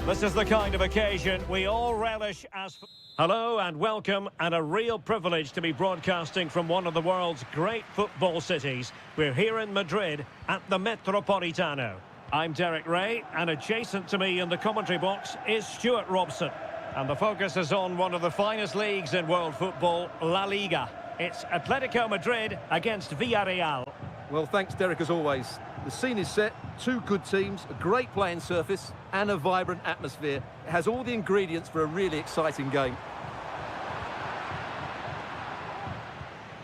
This is the kind of occasion we all relish as... Hello and welcome, and a real privilege to be broadcasting from one of the world's great football cities. We're here in Madrid at the Metropolitano. I'm Derek Ray, and adjacent to me in the commentary box is Stuart Robson. And the focus is on one of the finest leagues in world football, La Liga. It's Atletico Madrid against Villarreal. Well, thanks, Derek, as always. The scene is set, two good teams, a great playing surface and a vibrant atmosphere. It has all the ingredients for a really exciting game.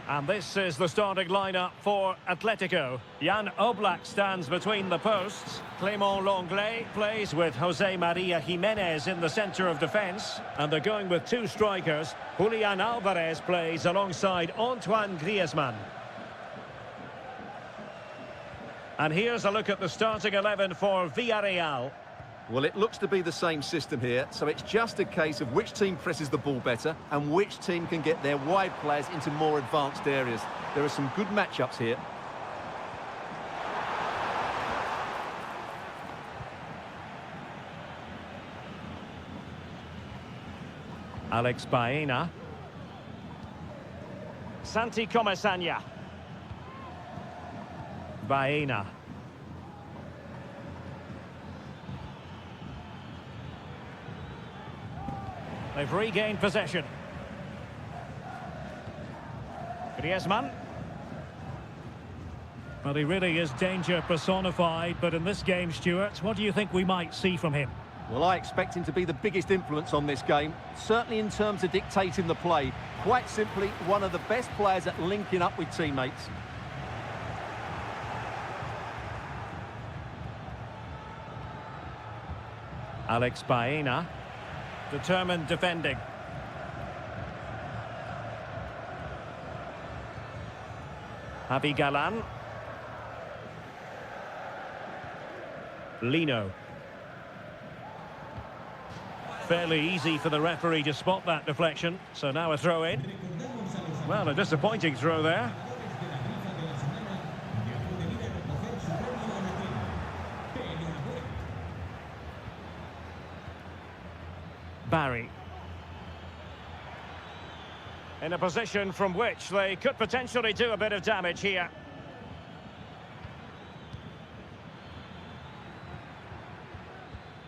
And this is the starting lineup for Atletico. Jan Oblak stands between the posts. Clément Lenglet plays with Jose Maria Jimenez in the centre of defence. And they're going with two strikers. Julian Alvarez plays alongside Antoine Griezmann. And here's a look at the starting 11 for Villarreal. Well, it looks to be the same system here, so it's just a case of which team presses the ball better and which team can get their wide players into more advanced areas. There are some good matchups here. Alex Baena. Santi Comesaña. Baena. They've regained possession. Griezmann. Well, he really is danger personified, but in this game, Stuart, what do you think we might see from him? Well, I expect him to be the biggest influence on this game, certainly in terms of dictating the play. Quite simply, one of the best players at linking up with teammates. Alex Baena. Determined defending. Javi Galan. Lino. Fairly easy for the referee to spot that deflection. So now a throw in. Well, a disappointing throw there. Barry. In a position from which they could potentially do a bit of damage here.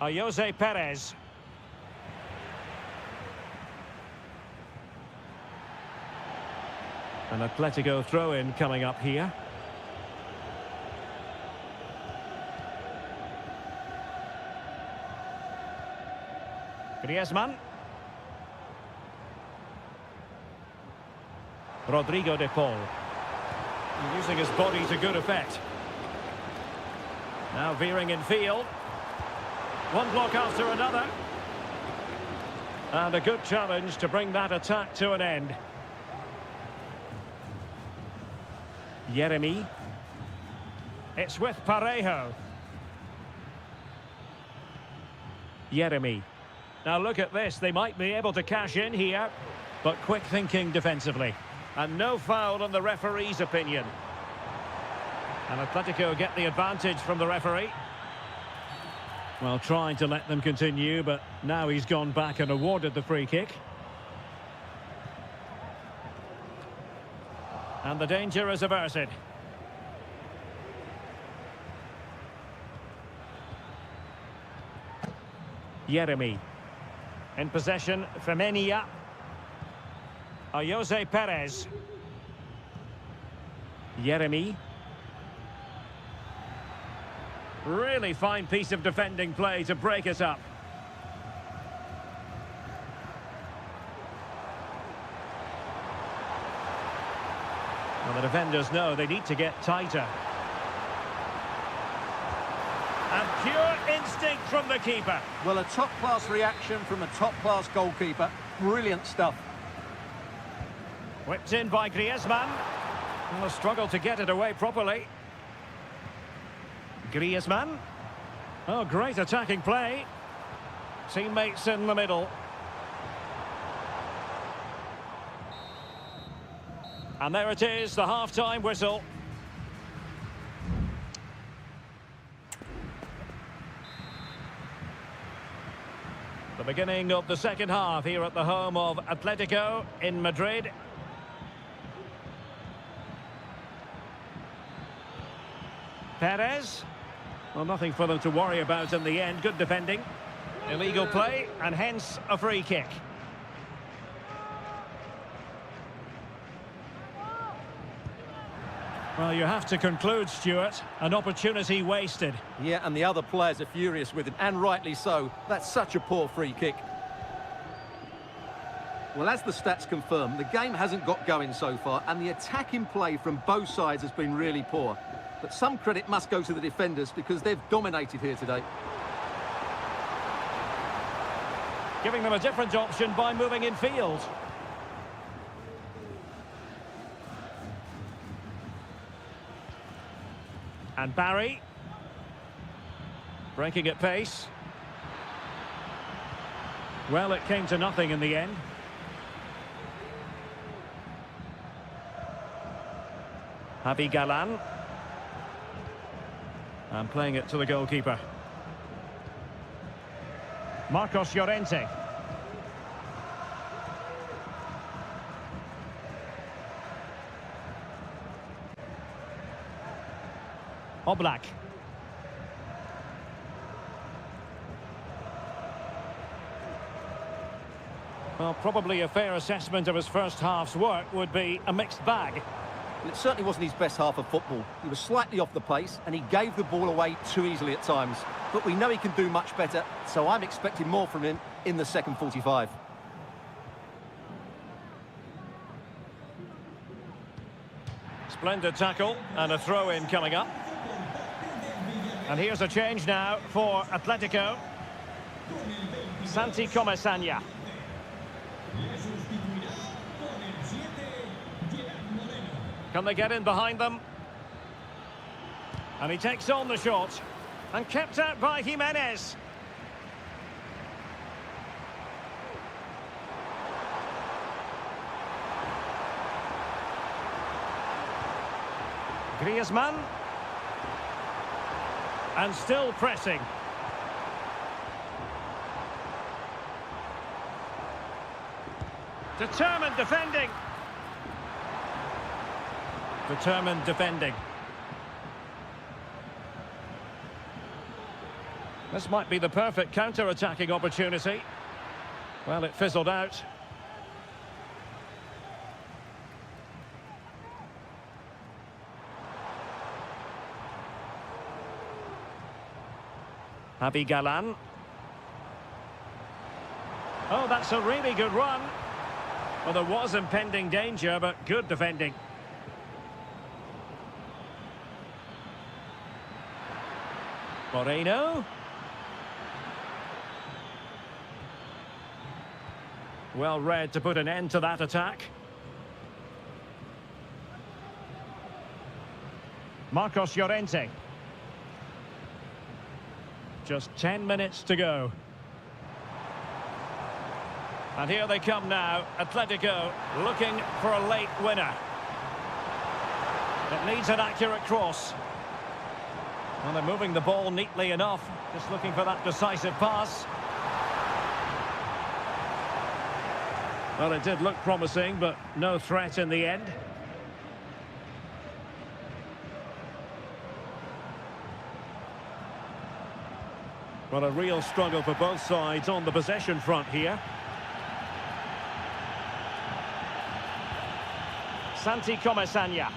Jose Perez. An Atletico throw-in coming up here. Griezmann. Rodrigo de Paul. Using his body to good effect. Now veering in field. One block after another. And a good challenge to bring that attack to an end. Yeremy. It's with Parejo. Yeremy. Now look at this, they might be able to cash in here, but quick thinking defensively. And no foul in the referee's opinion. And Atletico get the advantage from the referee. Well, trying to let them continue, but now he's gone back and awarded the free kick. And the danger is averted. Yeremy. In possession, Femenia. Jose Perez. Yeremy. Really fine piece of defending play to break it up. Well, the defenders know they need to get tighter. And pure instinct from the keeper. Well, a top-class reaction from a top-class goalkeeper. Brilliant stuff. Whipped in by Griezmann. Well, a struggle to get it away properly. Griezmann. Oh, great attacking play. Teammates in the middle. And there it is, the half-time whistle. beginning of the second half here at the home of Atletico in Madrid. Perez. Well, nothing for them to worry about in the end. Good defending. Illegal play, and hence a free kick. Well, you have to conclude, Stuart, an opportunity wasted. Yeah, and the other players are furious with him, and rightly so. That's such a poor free kick. Well, as the stats confirm, the game hasn't got going so far, and the attacking play from both sides has been really poor. But some credit must go to the defenders because they've dominated here today. Giving them a different option by moving in field. And Barry. Breaking at pace. Well, it came to nothing in the end. Javi Galan. And playing it to the goalkeeper. Marcos Llorente. Oblak. Well, probably a fair assessment of his first half's work would be a mixed bag. Well, it certainly wasn't his best half of football. He was slightly off the pace and he gave the ball away too easily at times. But we know he can do much better, so I'm expecting more from him in the second 45. Splendid tackle and a throw-in coming up. And here's a change now for Atletico. Santi Comesaña. Can they get in behind them? And he takes on the shot. And kept out by Jimenez. Griezmann. And still pressing. Determined defending. Determined defending. This might be the perfect counter-attacking opportunity. Well, it fizzled out. Javi Galan. Oh, that's a really good run. Well, there was impending danger, but good defending. Moreno. Well read to put an end to that attack. Marcos Llorente. Just 10 minutes to go. And here they come now, Atletico looking for a late winner. It needs an accurate cross. Well, they're moving the ball neatly enough, just looking for that decisive pass. Well, it did look promising, but no threat in the end. Well, a real struggle for both sides on the possession front here. Santi Comesaña.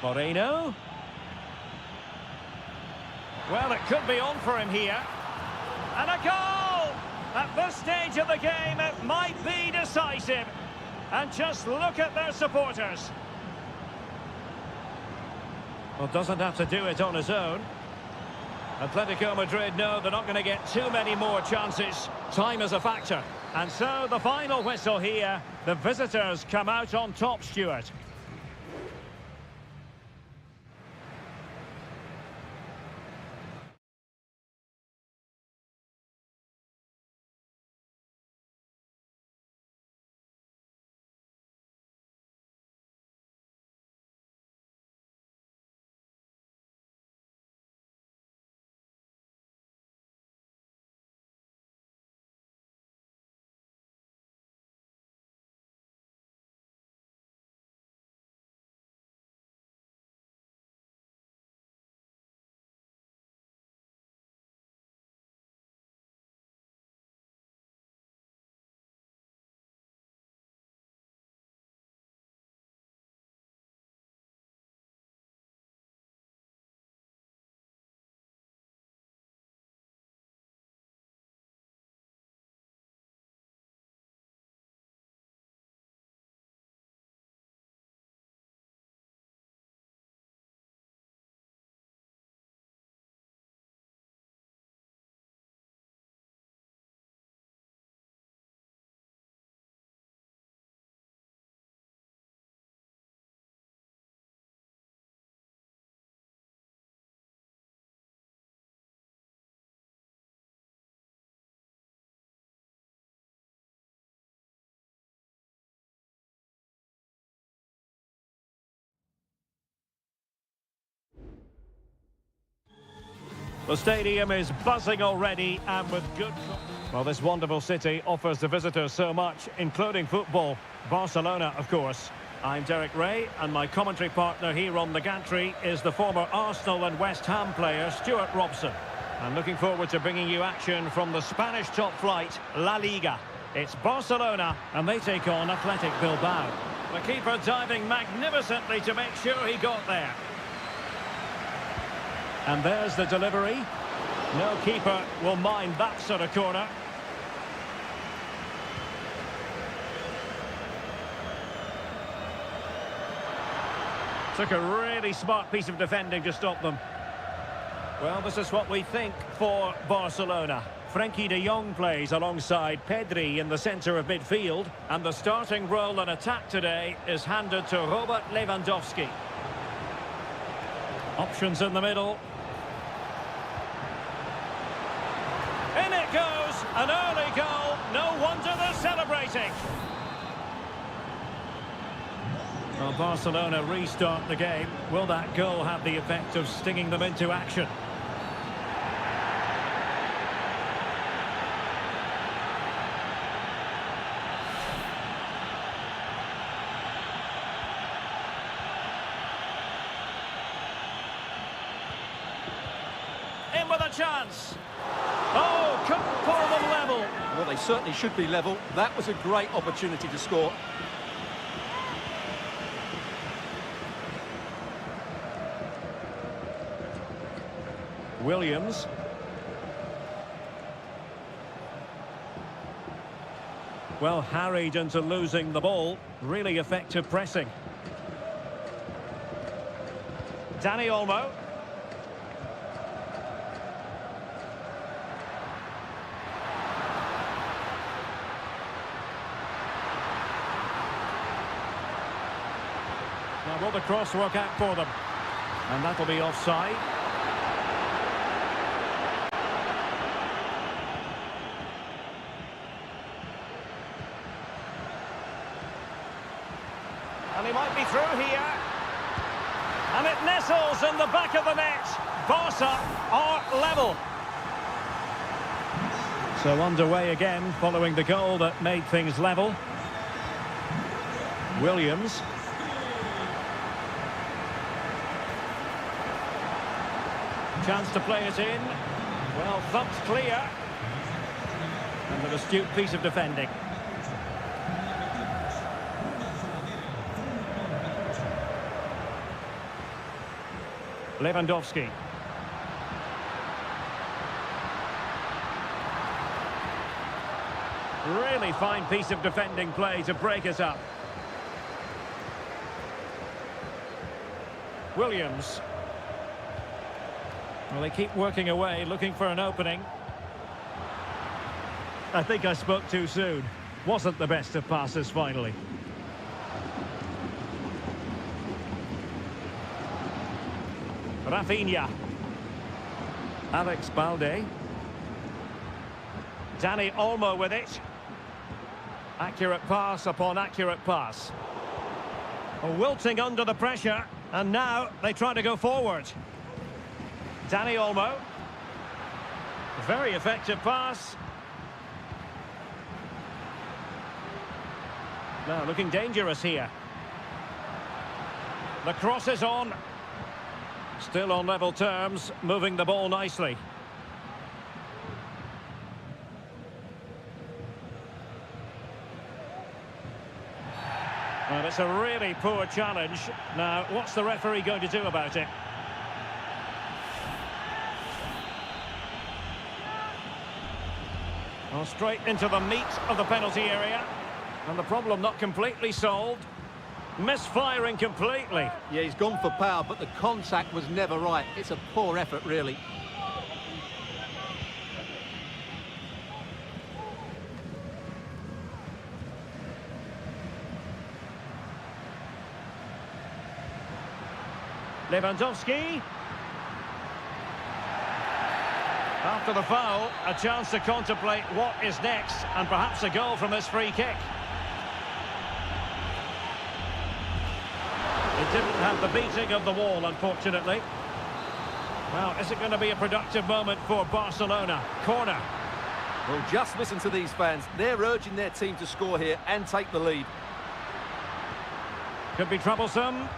Moreno. Well, it could be on for him here. And a goal! At this stage of the game, it might be decisive. And just look at their supporters. Well, doesn't have to do it on his own. Atletico Madrid know they're not going to get too many more chances. Time is a factor. And so the final whistle here. The visitors come out on top, Stuart. The stadium is buzzing already and with good... Well, this wonderful city offers the visitors so much, including football. Barcelona, of course. I'm Derek Ray, and my commentary partner here on the gantry is the former Arsenal and West Ham player, Stuart Robson. I'm looking forward to bringing you action from the Spanish top flight, La Liga. It's Barcelona, and they take on Athletic Bilbao. The keeper diving magnificently to make sure he got there. And there's the delivery. No keeper will mind that sort of corner. Took a really smart piece of defending to stop them. Well, this is what we think for Barcelona. Frenkie de Jong plays alongside Pedri in the centre of midfield, and the starting role in attack today is handed to Robert Lewandowski. Options in the middle. In it goes, an early goal. No wonder they're celebrating. Well, Barcelona restart the game. Will that goal have the effect of stinging them into action? In with a chance. Oh, couldn't pull them level. Well, they certainly should be level. That was a great opportunity to score. Williams. Well, harried into losing the ball. Really effective pressing. Dani Olmo. Now, will the cross work out for them? And that'll be offside. And he might be through here. And it nestles in the back of the net. Barca are level. So underway again following the goal that made things level. Williams. Chance to play it in. Well, thumped clear. And an astute piece of defending. Lewandowski. Really fine piece of defending play to break us up. Williams. Well, they keep working away, looking for an opening. I think I spoke too soon. Wasn't the best of passes, finally. Rafinha. Alex Balde. Dani Olmo with it. Accurate pass upon accurate pass. Wilting under the pressure, and now they try to go forward. Dani Olmo. Very effective pass. Now looking dangerous here. The cross is on. Still on level terms, moving the ball nicely. Well, it's a really poor challenge. Now, what's the referee going to do about it? Well, straight into the meat of the penalty area. And the problem not completely solved. Misfiring completely. Yeah, he's gone for power, but the contact was never right. It's a poor effort, really. Lewandowski. After the foul, a chance to contemplate what is next, and perhaps a goal from this free kick. It didn't have the beating of the wall, unfortunately. Well, is it going to be a productive moment for Barcelona? Corner. Well, just listen to these fans. They're urging their team to score here and take the lead. Could be troublesome.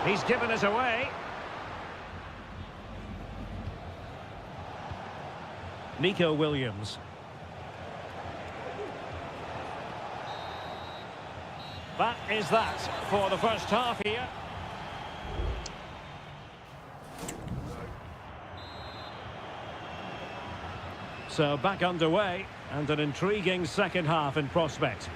He's given us away. Nico Williams. That is that for the first half here. So back underway and an intriguing second half in prospect.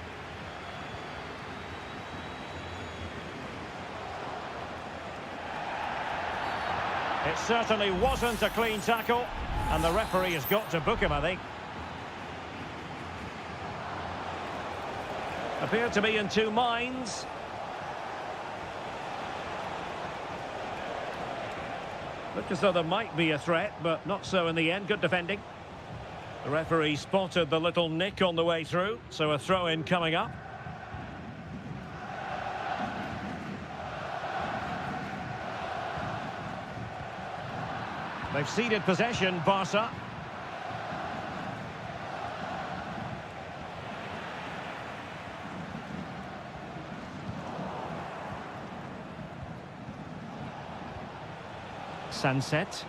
It certainly wasn't a clean tackle, and the referee has got to book him, I think. Appeared to be in two minds. Looked as though there might be a threat, but not so in the end. Good defending. The referee spotted the little nick on the way through, so a throw-in coming up. They've ceded possession, Barca. Sunset.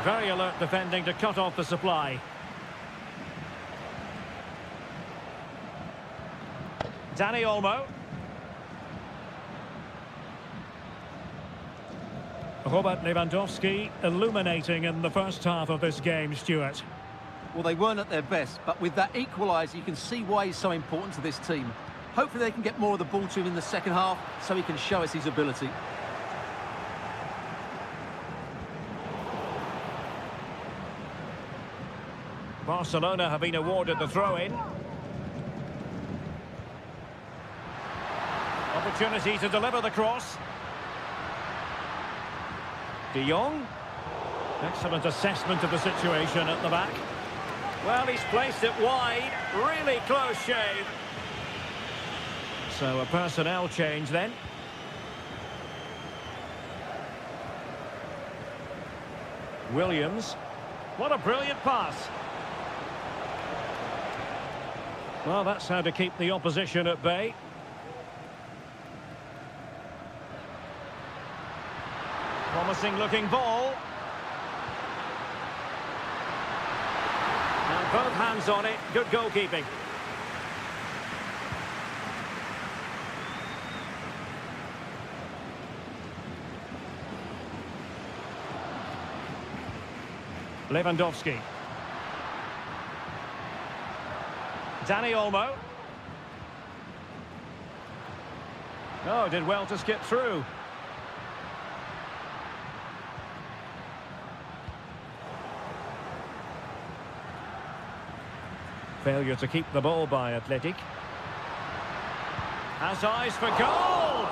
Very alert defending to cut off the supply. Dani Olmo. Robert Lewandowski illuminating in the first half of this game, Stuart. Well, they weren't at their best, but with that equaliser, you can see why he's so important to this team. Hopefully they can get more of the ball to him in the second half so he can show us his ability. Barcelona have been awarded the throw-in. Opportunity to deliver the cross. De Jong. Excellent assessment of the situation at the back. Well, he's placed it wide. Really close shave. So a personnel change then. Williams. What a brilliant pass. Well, that's how to keep the opposition at bay. Promising looking ball. And both hands on it. Good goalkeeping. Lewandowski. Dani Olmo. Oh, did well to skip through. Failure to keep the ball by Athletic. Has eyes for goal!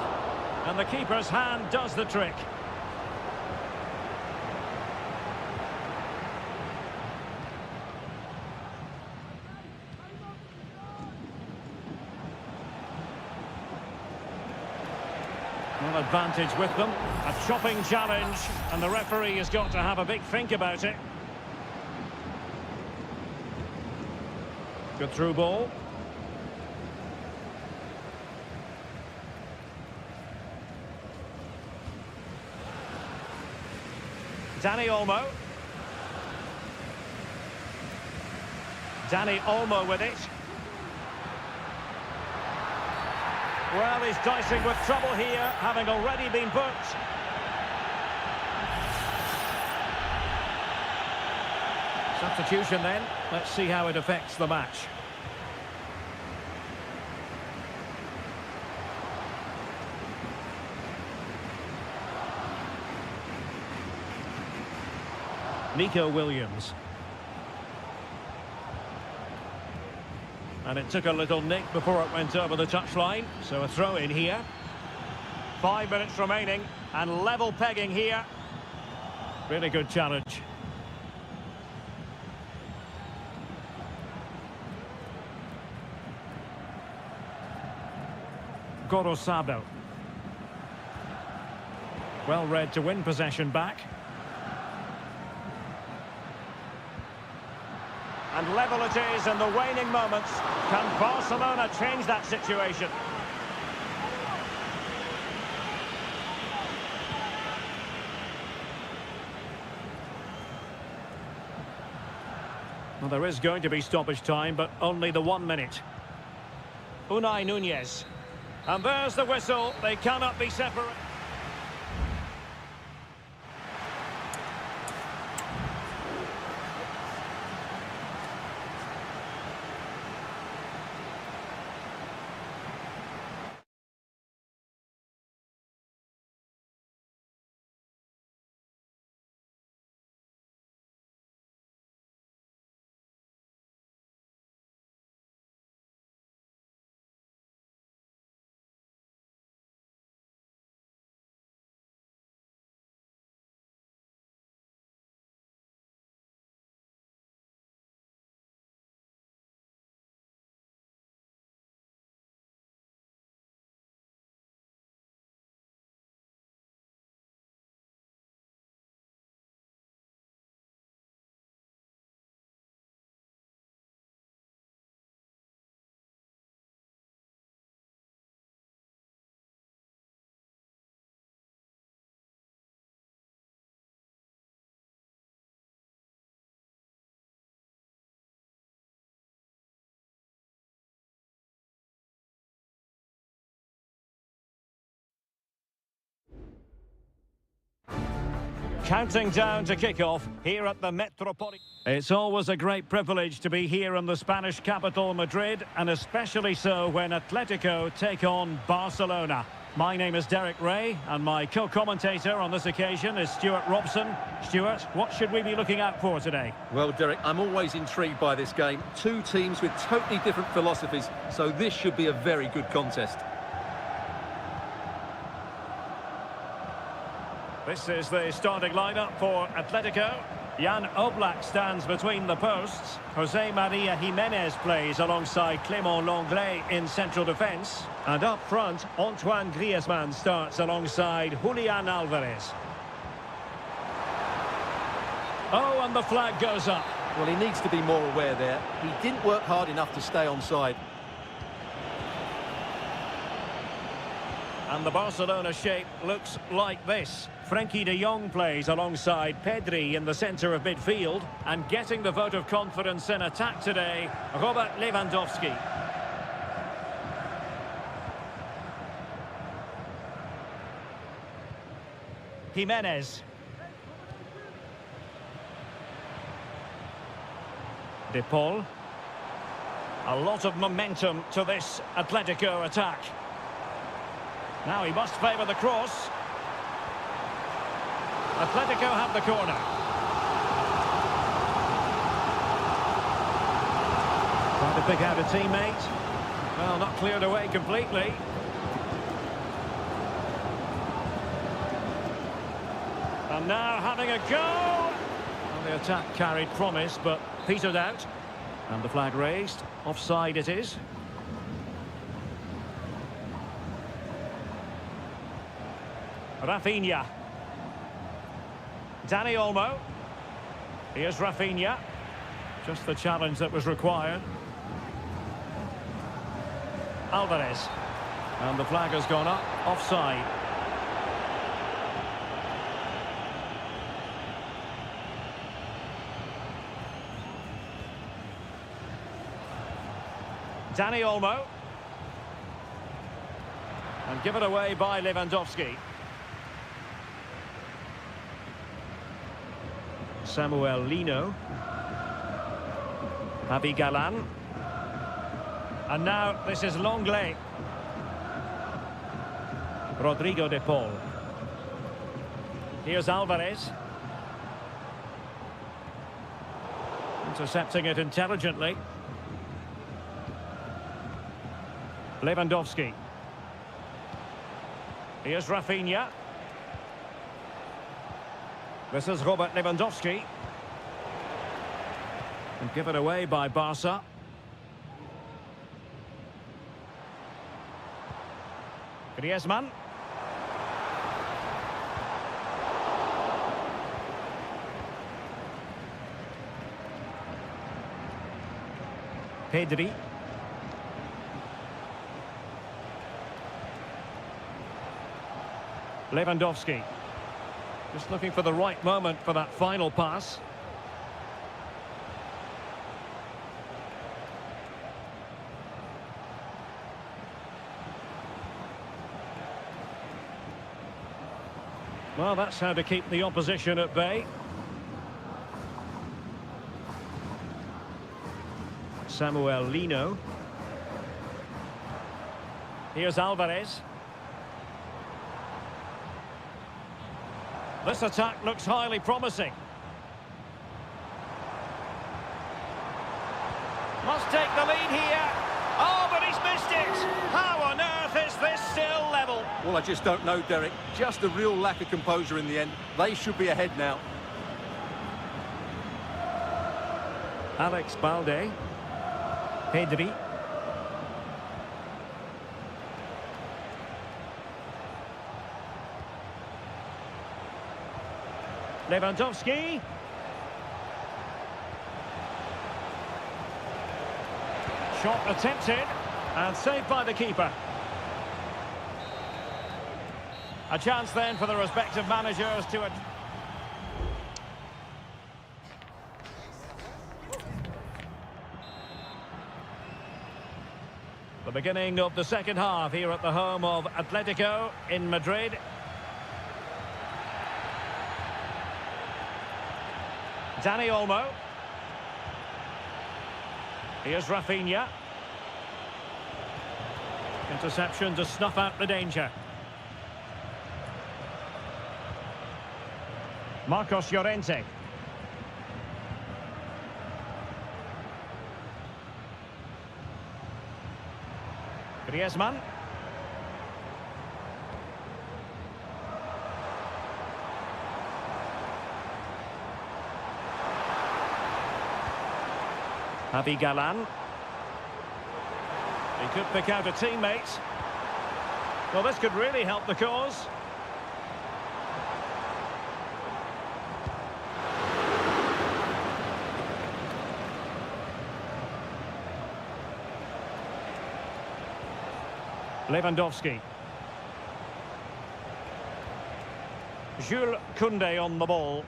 And the keeper's hand does the trick. Well, advantage with them. A chopping challenge, and the referee has got to have a big think about it. Good through ball. Dani Olmo. Dani Olmo with it. Well, he's dicing with trouble here, having already been booked. Substitution then. Let's see how it affects the match. Nico Williams. And it took a little nick before it went over the touchline, so a throw in here. 5 minutes remaining, and level pegging here. Really good challenge. Gorosabel. Well read to win possession back. And level it is in the waning moments. Can Barcelona change that situation? Well, there is going to be stoppage time, but only the 1 minute. Unai Núñez. And there's the whistle. They cannot be separated. Counting down to kick-off here at the Metropolitan. It's always a great privilege to be here in the Spanish capital, Madrid, and especially so when Atletico take on Barcelona. My name is Derek Ray, and my co-commentator on this occasion is Stuart Robson. Stuart, what should we be looking out for today? Well, Derek, I'm always intrigued by this game. Two teams with totally different philosophies, so this should be a very good contest. This is the starting lineup for Atletico. Jan Oblak stands between the posts. Jose Maria Jimenez plays alongside Clément Lenglet in central defence. And up front, Antoine Griezmann starts alongside Julian Alvarez. Oh, and the flag goes up. Well, he needs to be more aware there. He didn't work hard enough to stay onside. And the Barcelona shape looks like this. Frenkie de Jong plays alongside Pedri in the centre of midfield. And getting the vote of confidence in attack today, Robert Lewandowski. Jimenez. De Paul. A lot of momentum to this Atletico attack. Now he must favour the cross. Atletico have the corner. Trying to pick out a teammate. Well, not cleared away completely. And now having a go. Well, the attack carried promise, but petered out. And the flag raised. Offside it is. Rafinha. Dani Olmo. Here's Rafinha. Just the challenge that was required. Alvarez. And the flag has gone up. Offside. Dani Olmo. And given away by Lewandowski. Samuel Lino. Javi Galan. And now this is Lenglet. Rodrigo de Paul. Here's Alvarez. Intercepting it intelligently. Lewandowski. Here's Rafinha. This is Robert Lewandowski. And given away by Barca. Griezmann. Pedri. Lewandowski. Just looking for the right moment for that final pass. Well, that's how to keep the opposition at bay. Samuel Lino. Here's Alvarez. This attack looks highly promising. Must take the lead here. Oh, but he's missed it. How on earth is this still level? Well, I just don't know, Derek. Just a real lack of composure in the end. They should be ahead now. Alex Balde. Pedri. Lewandowski. Shot attempted and saved by the keeper. A chance then for the respective managers to... The beginning of the second half here at the home of Atletico in Madrid. Dani Olmo. Here's Rafinha. Interception to snuff out the danger. Marcos Llorente. Griezmann. Javi Galan. He could pick out a teammate. Well, this could really help the cause. Lewandowski. Jules Koundé on the ball.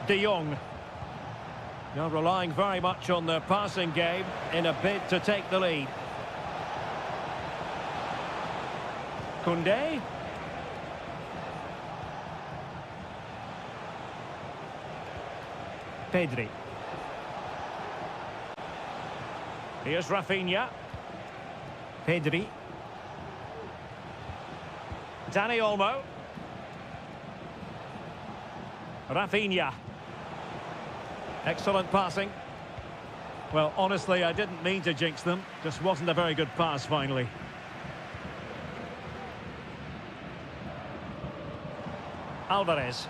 De Jong. Now relying very much on their passing game in a bid to take the lead. Koundé. Pedri. Here's Rafinha. Pedri. Dani Olmo. Rafinha. Excellent passing. Well, honestly, I didn't mean to jinx them. Just wasn't a very good pass, finally. Alvarez.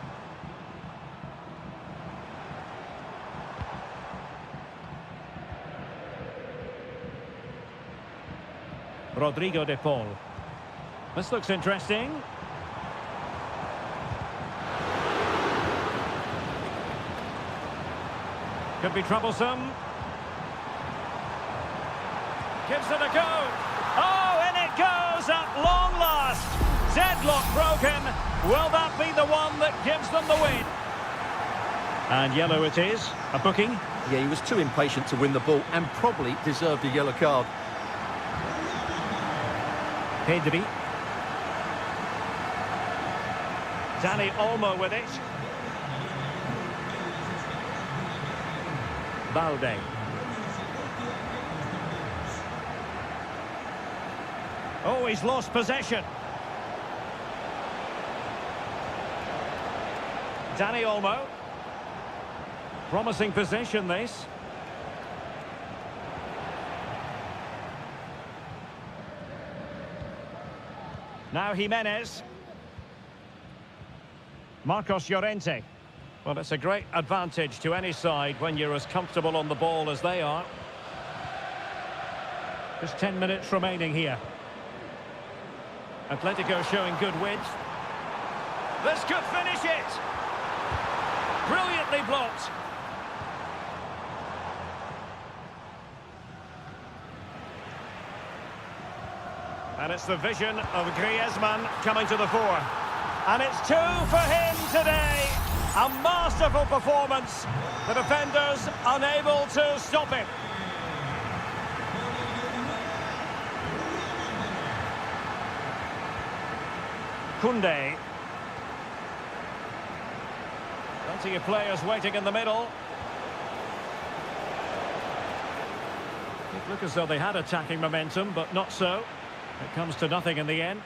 Rodrigo de Paul. This looks interesting. Could be troublesome. Gives it a go. Oh, and it goes at long last. Deadlock broken. Will that be the one that gives them the win? And yellow it is. A booking. Yeah, he was too impatient to win the ball and probably deserved a yellow card. Pedri. Dani Olmo with it. Balde. Oh, he's lost possession. Dani Olmo. Promising possession, this. Now Jimenez. Marcos Llorente. Well, it's a great advantage to any side when you're as comfortable on the ball as they are. Just 10 minutes remaining here. Atletico showing good width. This could finish it. Brilliantly blocked. And it's the vision of Griezmann coming to the fore. And it's two for him today. A masterful performance. The defenders unable to stop it. Koundé. Plenty of players waiting in the middle. It looked as though they had attacking momentum, but not so. It comes to nothing in the end.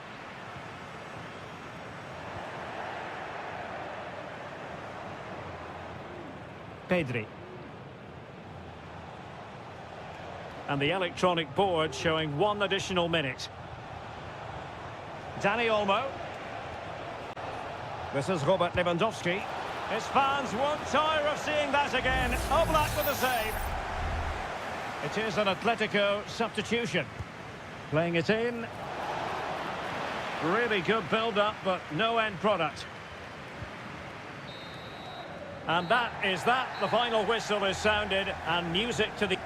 Pedri. And the electronic board showing one additional minute. Dani Olmo. This is Robert Lewandowski. His fans won't tire of seeing that again. Oblak with a save. It is an Atletico substitution. Playing it in. Really good build-up, but no end product. And that is that. The final whistle is sounded, and music to the...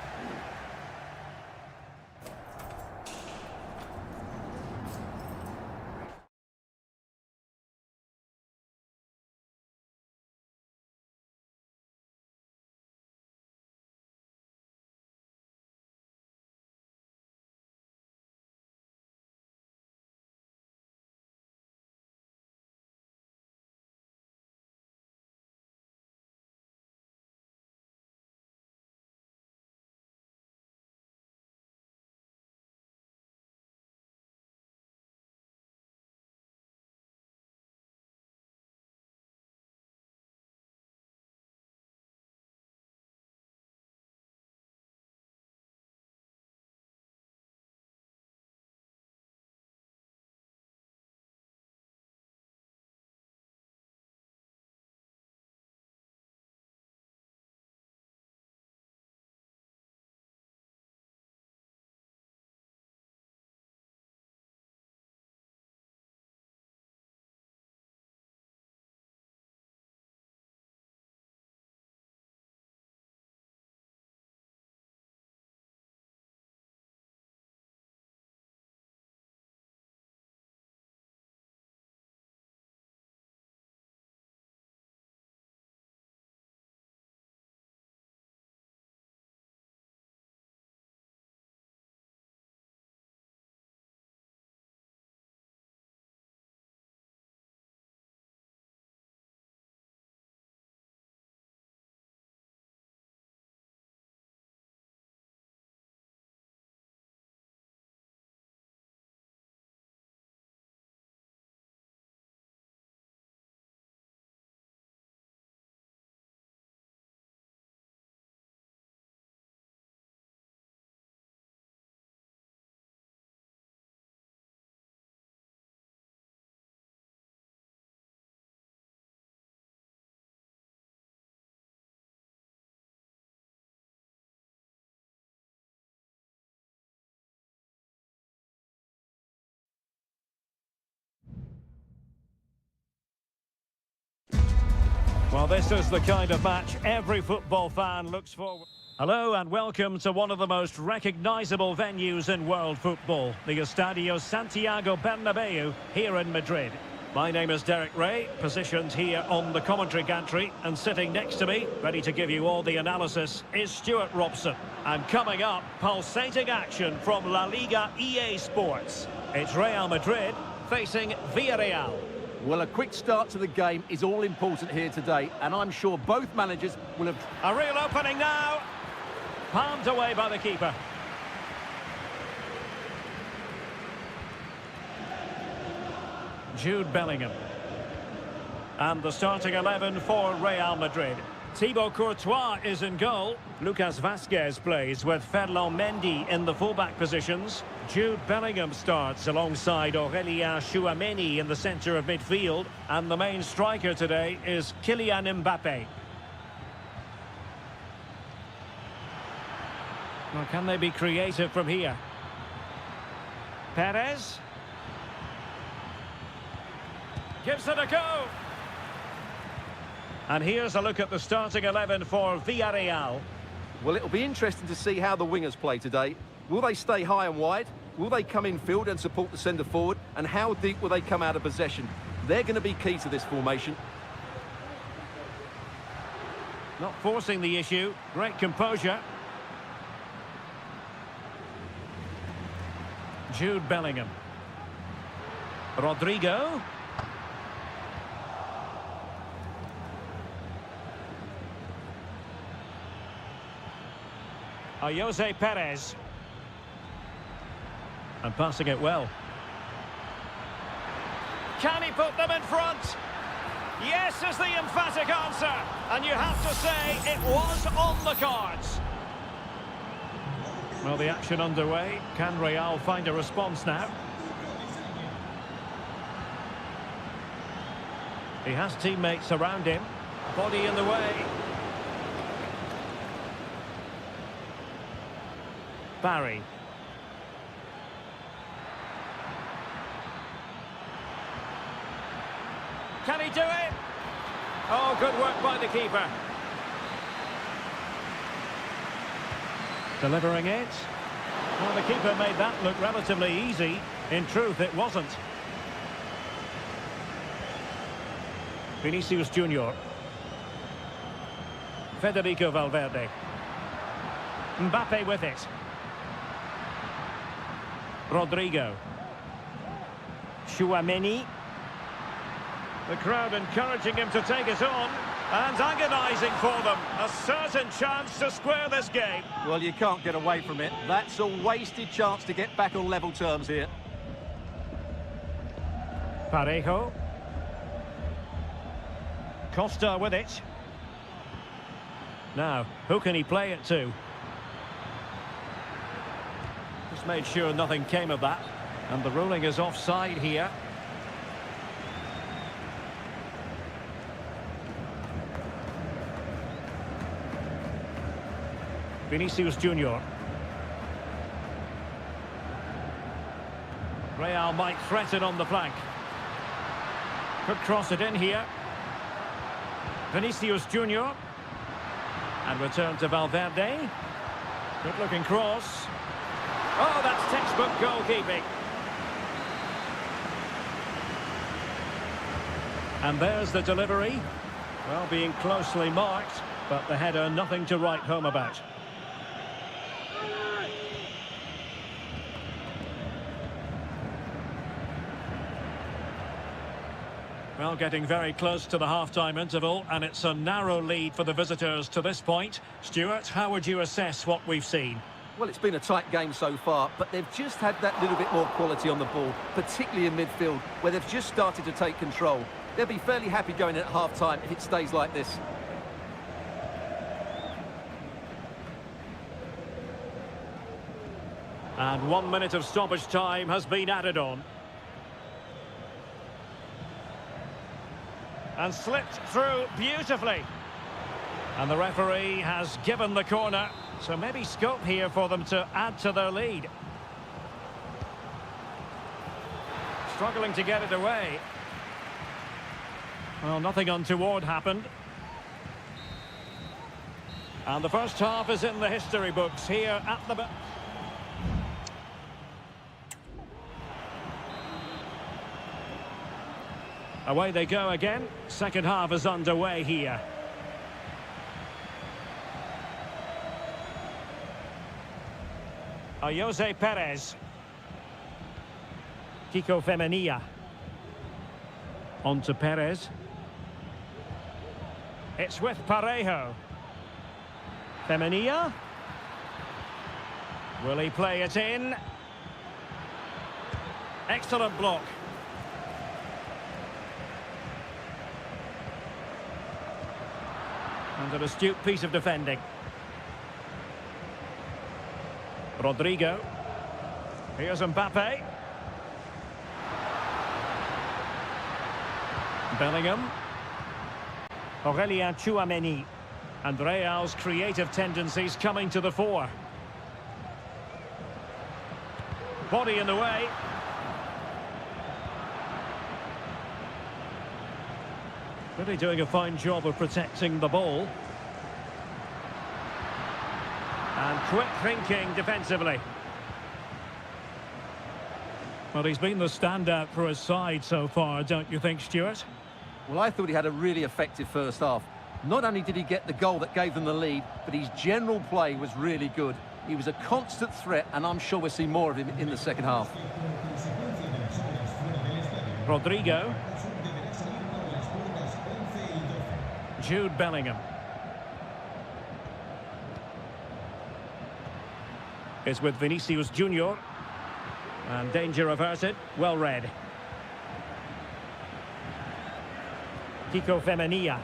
Well, this is the kind of match every football fan looks forward. Hello and welcome to one of the most recognisable venues in world football, the Estadio Santiago Bernabeu here in Madrid. My name is Derek Ray, positioned here on the commentary gantry, and sitting next to me, ready to give you all the analysis, is Stuart Robson. And coming up, pulsating action from La Liga EA Sports. It's Real Madrid facing Villarreal. Well, a quick start to the game is all important here today, and I'm sure both managers will have... A real opening now. Palmed away by the keeper. Jude Bellingham. And the starting 11 for Real Madrid. Thibaut Courtois is in goal. Lucas Vazquez plays with Ferland Mendy in the fullback positions. Jude Bellingham starts alongside Aurélien Tchouameni in the centre of midfield. And the main striker today is Kylian Mbappe. Well, can they be creative from here? Perez. Gives it a go. And here's a look at the starting 11 for Villarreal. Well, it'll be interesting to see how the wingers play today. Will they stay high and wide? Will they come infield and support the centre forward? And how deep will they come out of possession? They're going to be key to this formation. Not forcing the issue. Great composure. Jude Bellingham. Rodrigo. Jose Perez. And passing it well. Can he put them in front? Yes is the emphatic answer. And you have to say it was on the cards. Well, the action underway. Can Real find a response now? He has teammates around him. Body in the way. Barry. Can he do it? Oh, good work by the keeper. Delivering it. Well, the keeper made that look relatively easy. In truth, it wasn't. Vinicius Junior. Federico Valverde. Mbappe with it. Rodrigo. Tchouaméni. The crowd encouraging him to take it on and agonising for them. A certain chance to square this game. Well, you can't get away from it. That's a wasted chance to get back on level terms here. Parejo. Costa with it. Now, who can he play it to? Just made sure nothing came of that. And the ruling is offside here. Vinicius Junior. Real might threaten on the flank. Could cross it in here. Vinicius Junior. And return to Valverde. Good looking cross. Oh, that's textbook goalkeeping. And there's the delivery. Well, being closely marked, but the header nothing to write home about. Well, getting very close to the half-time interval, and it's a narrow lead for the visitors to this point. Stuart, how would you assess what we've seen? Well, it's been a tight game so far, but they've just had that little bit more quality on the ball, particularly in midfield, where they've just started to take control. They'll be fairly happy going in at half-time if it stays like this. And 1 minute of stoppage time has been added on. And slipped through beautifully. And the referee has given the corner, so maybe scope here for them to add to their lead. Struggling to get it away. Well, nothing untoward happened. And the first half is in the history books here at the... Away they go again. Second half is underway here. Jose Perez. Kiko Femenia. On to Perez. It's with Parejo. Femenia. Will he play it in? Excellent block. And an astute piece of defending. Rodrigo. Here's Mbappe. Bellingham. Aurélien Tchouaméni. And Real's creative tendencies coming to the fore. Body in the way. Really doing a fine job of protecting the ball. And quick thinking defensively. Well, he's been the standout for his side so far, don't you think, Stuart? Well, I thought he had a really effective first half. Not only did he get the goal that gave them the lead, but his general play was really good. He was a constant threat, and I'm sure we'll see more of him in the second half. Rodrigo. Jude Bellingham. Is with Vinicius Junior. And danger averted. Well read. Kiko Femenia.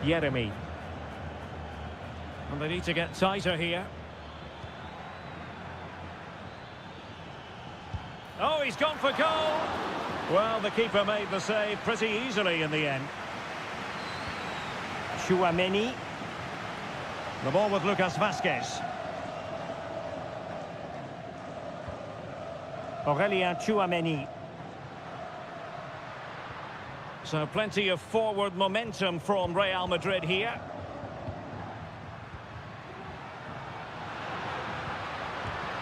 Jeremy. And they need to get tighter here. Oh, he's gone for goal. Well, the keeper made the save pretty easily in the end. Tchouaméni. The ball with Lucas Vazquez. Aurélien Tchouaméni. So plenty of forward momentum from Real Madrid here.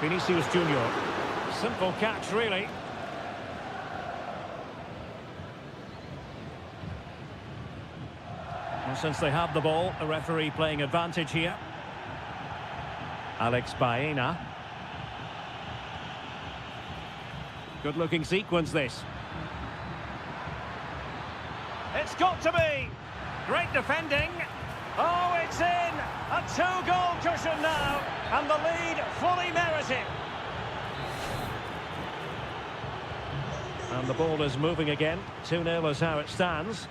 Vinicius Junior. Simple catch, really. And since they have the ball, the referee playing advantage here. Alex Baena. Good-looking sequence, this. It's got to be. Great defending. Oh, it's in. A two-goal cushion now. And the lead fully merited. And the ball is moving again. 2-0 is how it stands.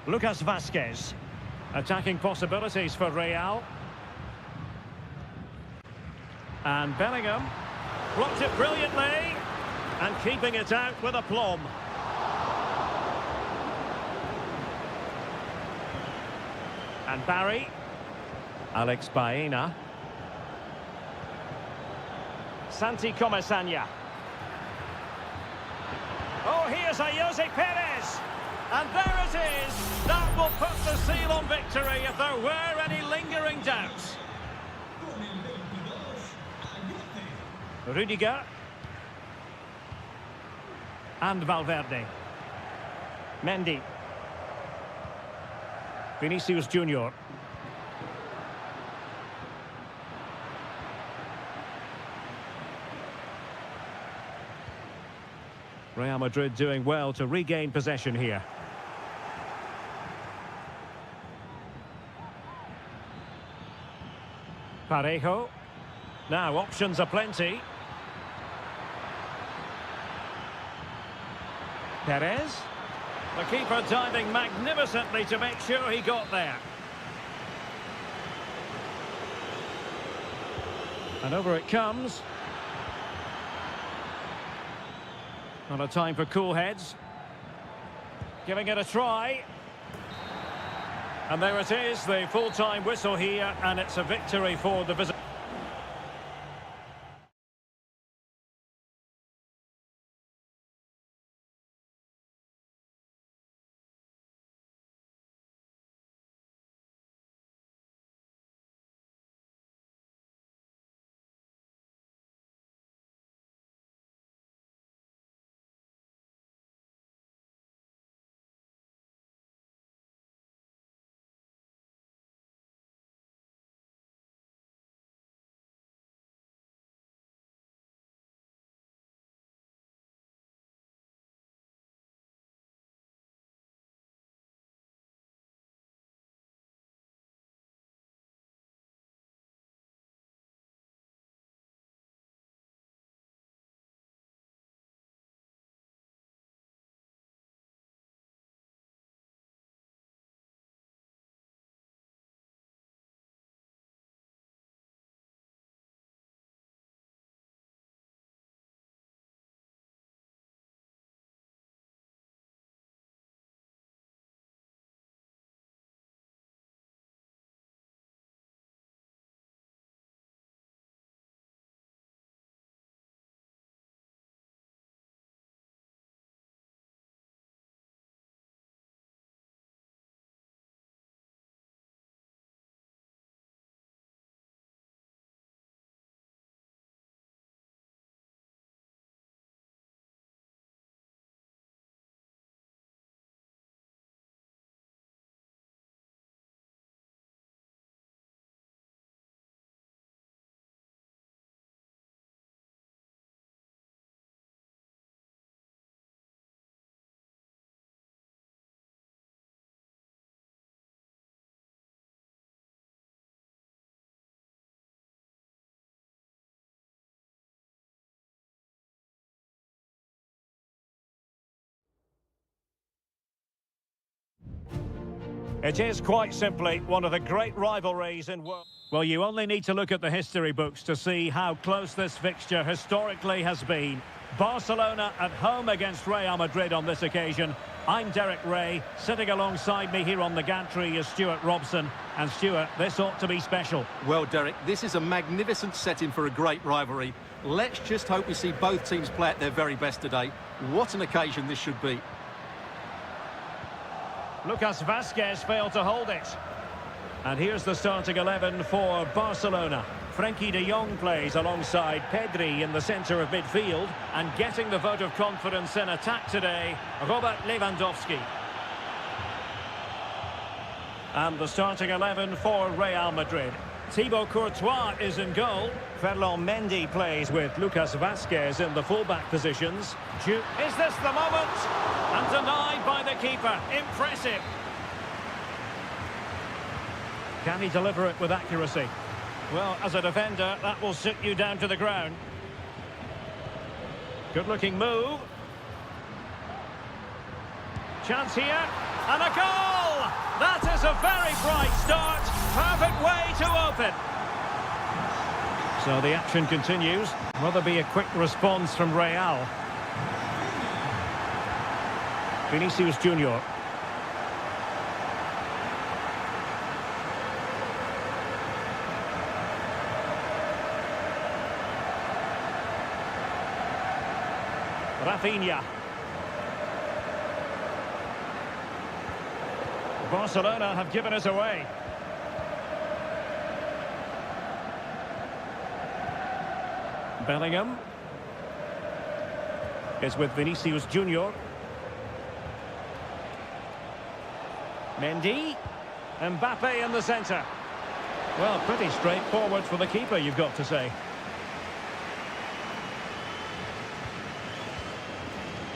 Lucas Vazquez. Attacking possibilities for Real. And Bellingham. Blocked it brilliantly. And keeping it out with aplomb. And Barry. Alex Baena. Santi Comesaña. Oh, here's Jose Perez. And there it is. That will put the seal on victory if there were any lingering doubts. Rudiger. And Valverde. Mendy. Vinicius Junior. Real Madrid doing well to regain possession here. Parejo. Now options are plenty. Perez. The keeper diving magnificently to make sure he got there. And over it comes. Not a time for cool heads. Giving it a try. And there it is, the full-time whistle here, and it's a victory for the visitors. It is quite simply one of the great rivalries in world. Well, you only need to look at the history books to see how close this fixture historically has been. Barcelona at home against Real Madrid on this occasion. I'm Derek Ray. Sitting alongside me here on the gantry is Stuart Robson. And Stuart, this ought to be special. Well, Derek, this is a magnificent setting for a great rivalry. Let's just hope we see both teams play at their very best today. What an occasion this should be. Lucas Vazquez failed to hold it. And here's the starting 11 for Barcelona. Frenkie de Jong plays alongside Pedri in the centre of midfield. And getting the vote of confidence in attack today, Robert Lewandowski. And the starting 11 for Real Madrid. Thibaut Courtois is in goal. Ferland Mendy plays with Lucas Vazquez in the fullback positions. Is this the moment? And denied by the keeper. Impressive. Can he deliver it with accuracy? Well, as a defender, that will sit you down to the ground. Good-looking move. Chance here. And a goal! That is a very bright start. Perfect way to open. So the action continues. Will there be a quick response from Real? Vinicius Junior. Rafinha. Barcelona have given us away. Bellingham is with Vinicius Junior. Mendy. Mbappe in the centre. Well, pretty straightforward for the keeper, you've got to say.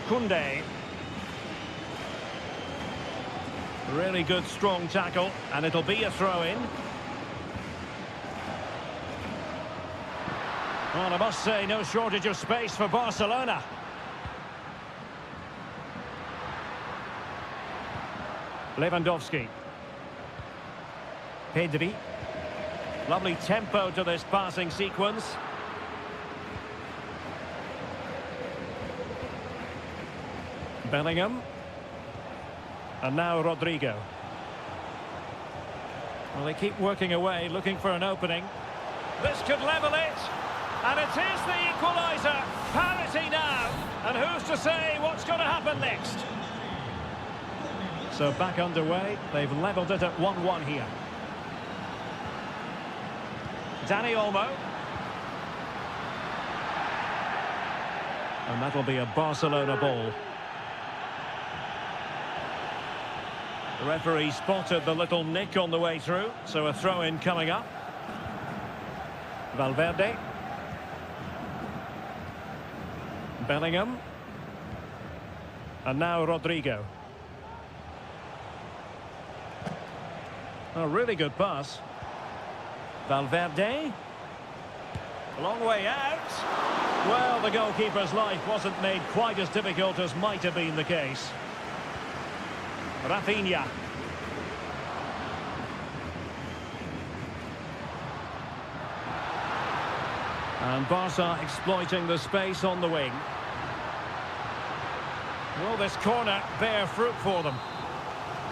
Koundé. Really good, strong tackle, and it'll be a throw-in. Well, I must say, no shortage of space for Barcelona. Lewandowski. Pedri. Lovely tempo to this passing sequence. Bellingham. And now Rodrigo. Well, they keep working away, looking for an opening. This could level it. And it is the equaliser. Parity now. And who's to say what's going to happen next? So back underway. They've levelled it at 1-1 here. Dani Olmo. And that'll be a Barcelona ball. The referee spotted the little nick on the way through, so a throw-in coming up. Valverde. Bellingham. And now Rodrigo. A really good pass. Valverde. A long way out. Well, the goalkeeper's life wasn't made quite as difficult as might have been the case. Rafinha. And Barca exploiting the space on the wing. Will this corner bear fruit for them?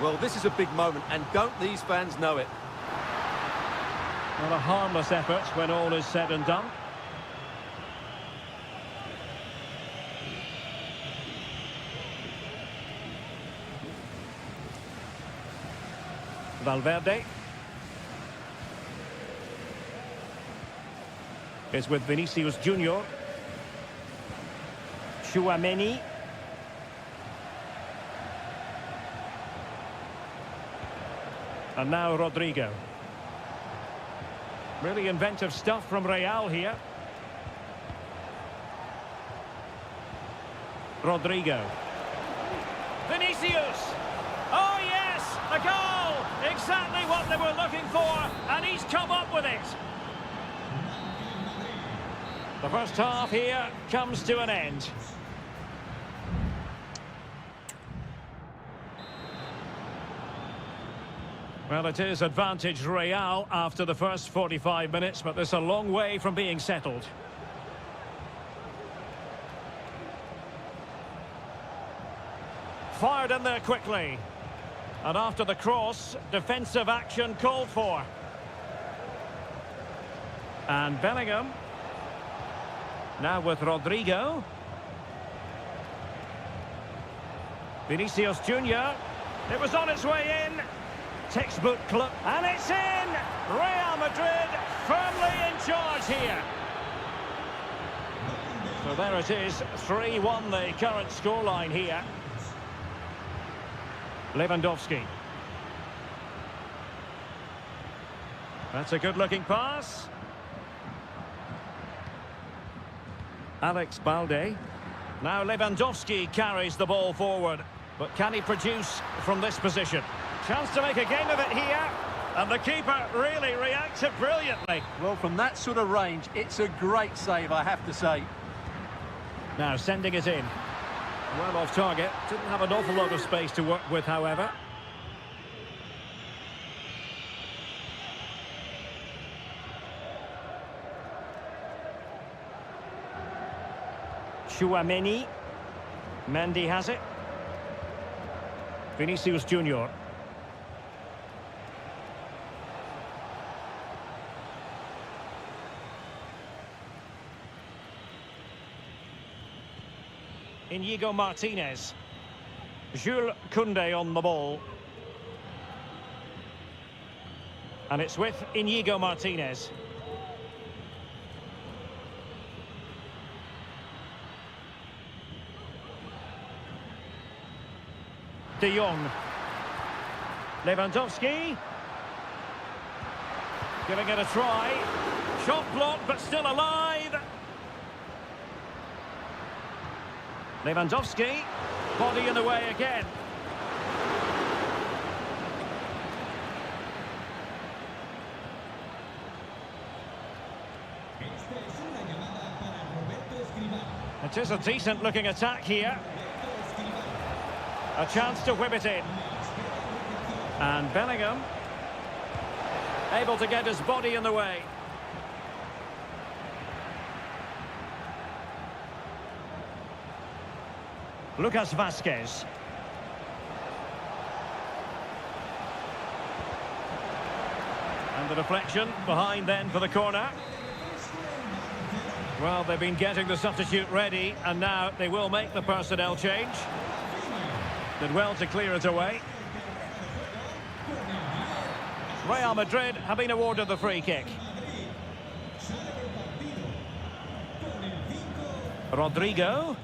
Well, this is a big moment, and don't these fans know it? Well, a harmless effort when all is said and done. Valverde is with Vinicius Junior. Tchouaméni. And now Rodrigo. Really inventive stuff from Real here. Rodrigo. Vinicius! Oh yes! A goal! Exactly what they were looking for, and he's come up with it. The first half here comes to an end. Well, it is advantage Real after the first 45 minutes, but there's a long way from being settled. Fired in there quickly. And after the cross, defensive action called for. And Bellingham. Now with Rodrigo. Vinicius Junior. It was on its way in. Textbook club. And it's in! Real Madrid firmly in charge here. So there it is. 3-1 the current scoreline here. Lewandowski. That's a good-looking pass. Alex Balde. Now Lewandowski carries the ball forward. But can he produce from this position? Chance to make a game of it here. And the keeper really reacted brilliantly. Well, from that sort of range, it's a great save, I have to say. Now sending it in. Well off target. Didn't have an awful lot of space to work with, however. Chouameni. Mendy has it. Vinicius Junior. Inigo Martinez. Jules Koundé on the ball. And it's with Inigo Martinez. De Jong. Lewandowski. Giving it a try. Shot blocked, but still alive. Lewandowski. Body in the way again. It is a decent-looking attack here. A chance to whip it in. And Bellingham. Able to get his body in the way. Lucas Vazquez. And the deflection behind then for the corner. Well, they've been getting the substitute ready, and now they will make the personnel change. Did well to clear it away. Real Madrid have been awarded the free kick. Rodrigo.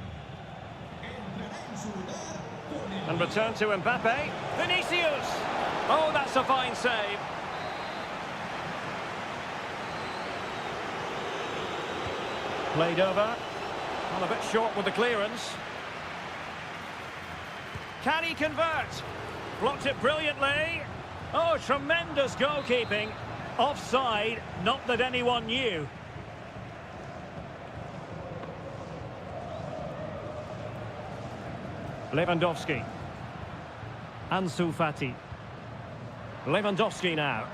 And return to Mbappe. Vinicius! Oh, that's a fine save. Played over. Well, a bit short with the clearance. Can he convert? Blocked it brilliantly. Oh, tremendous goalkeeping. Offside, not that anyone knew. Lewandowski. Ansu Fati. Lewandowski now.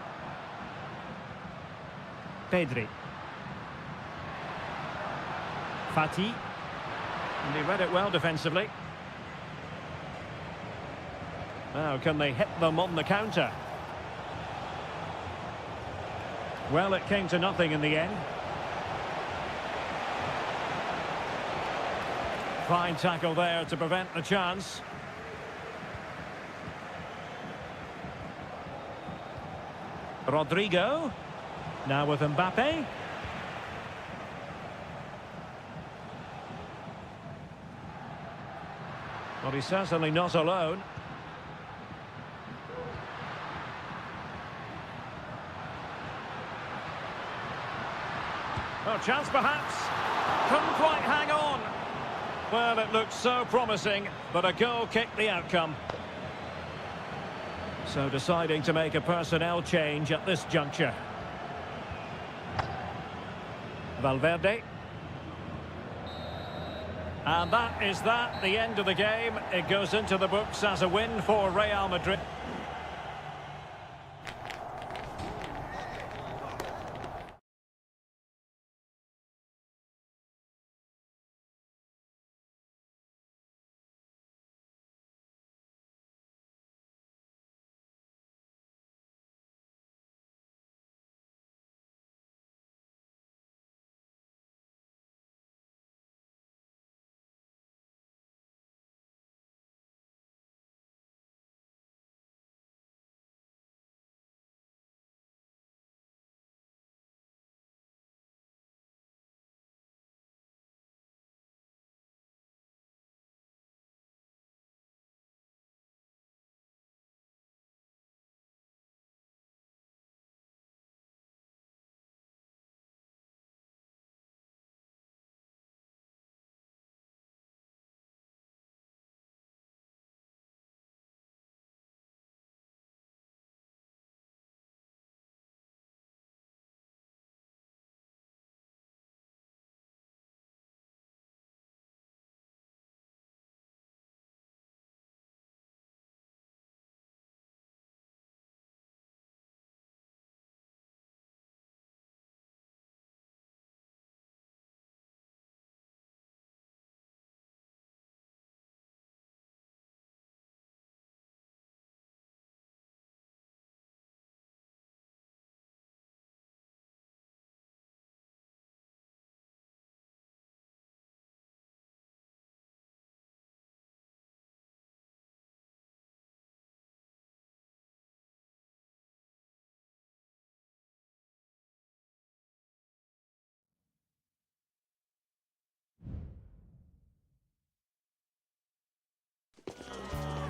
Pedri. Fati. And he read it well defensively. Now, can they hit them on the counter? Well, it came to nothing in the end. Fine tackle there to prevent the chance. Rodrigo. Now with Mbappe. Well, he's certainly not alone. Oh, chance perhaps. Couldn't quite hang on. Well, it looked so promising, but a goal kicked the outcome. So deciding to make a personnel change at this juncture. Valverde. And that is that, the end of the game. It goes into the books as a win for Real Madrid.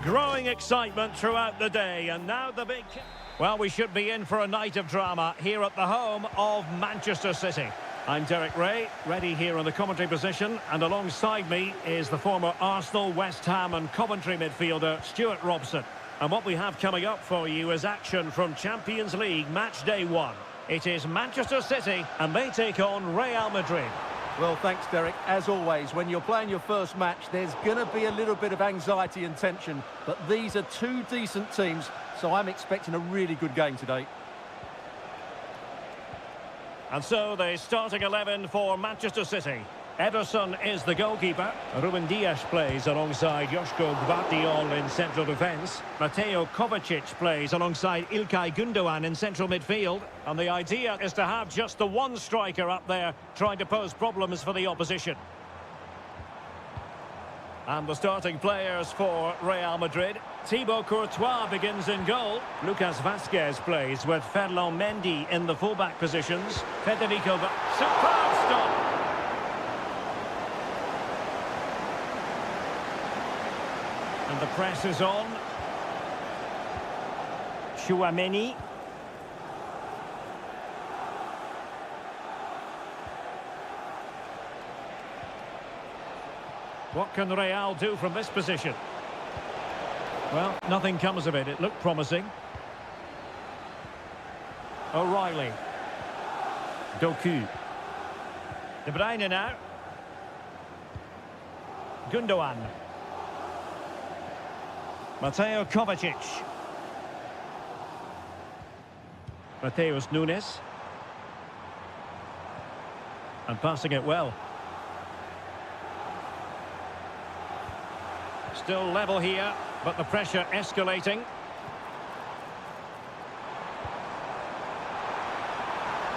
Growing excitement throughout the day, and now the big... Well, we should be in for a night of drama here at the home of Manchester City. I'm Derek Ray, ready here in the commentary position, and alongside me is the former Arsenal, West Ham and Coventry midfielder, Stuart Robson. And what we have coming up for you is action from Champions League match day 1. It is Manchester City, and they take on Real Madrid. Well, thanks, Derek. As always, when you're playing your first match, there's going to be a little bit of anxiety and tension. But these are two decent teams, so I'm expecting a really good game today. And so the starting 11 for Manchester City. Ederson is the goalkeeper. Ruben Dias plays alongside Joško Gvardiol in central defence. Mateo Kovacic plays alongside Ilkay Gundogan in central midfield. And the idea is to have just the one striker up there trying to pose problems for the opposition. And the starting players for Real Madrid. Thibaut Courtois begins in goal. Lucas Vazquez plays with Ferland Mendy in the fullback positions. Federico... Superb stop! And the press is on. Tchouaméni. What can Real do from this position? Well, nothing comes of it. It looked promising. O'Reilly. Doku. De Bruyne now. Gundogan. Mateo Kovacic. Mateus Nunes. And passing it well. Still level here, but the pressure escalating.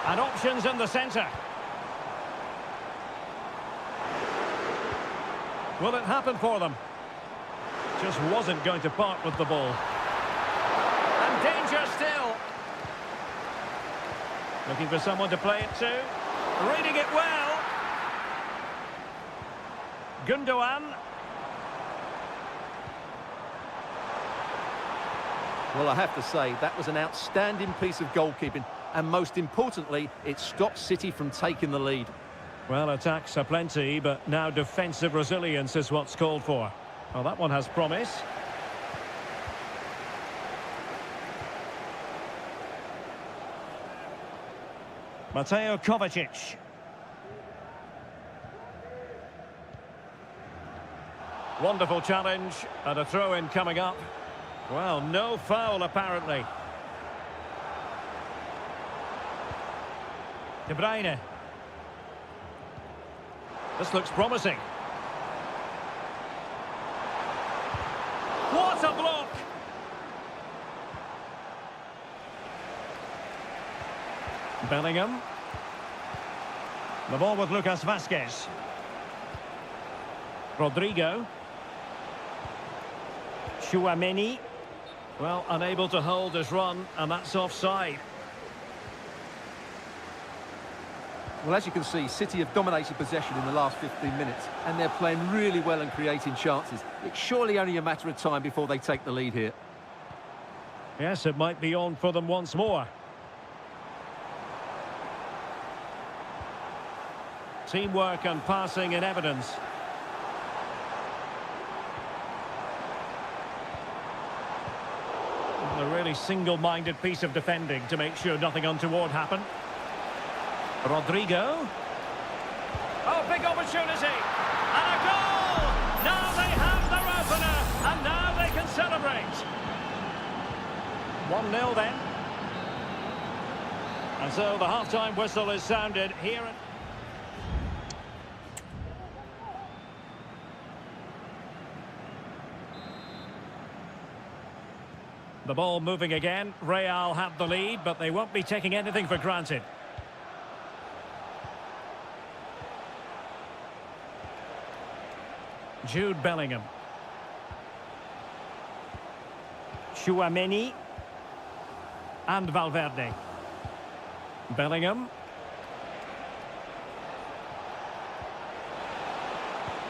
And options in the centre. Will it happen for them? Just wasn't going to part with the ball. And danger still. Looking for someone to play it to. Reading it well. Gundogan. Well, I have to say, that was an outstanding piece of goalkeeping. And most importantly, it stopped City from taking the lead. Well, attacks are plenty, but now defensive resilience is what's called for. Well, that one has promise. Mateo Kovacic. Wonderful challenge, and a throw-in coming up. Well, no foul, apparently. De Bruyne. This looks promising. What a block! Bellingham. The ball with Lucas Vazquez. Rodrigo. Tchouaméni. Well, unable to hold his run, and that's offside. Well, as you can see, City have dominated possession in the last 15 minutes, and they're playing really well and creating chances. It's surely only a matter of time before they take the lead here. Yes, it might be on for them once more. Teamwork and passing in evidence. A really single-minded piece of defending to make sure nothing untoward happened. Rodrigo. Oh, big opportunity. And a goal! Now they have their opener, and now they can celebrate. 1-0 then. And so the half-time whistle is sounded here at... The ball moving again. Real have the lead, but they won't be taking anything for granted. Jude Bellingham. Tchouaméni. And Valverde. Bellingham.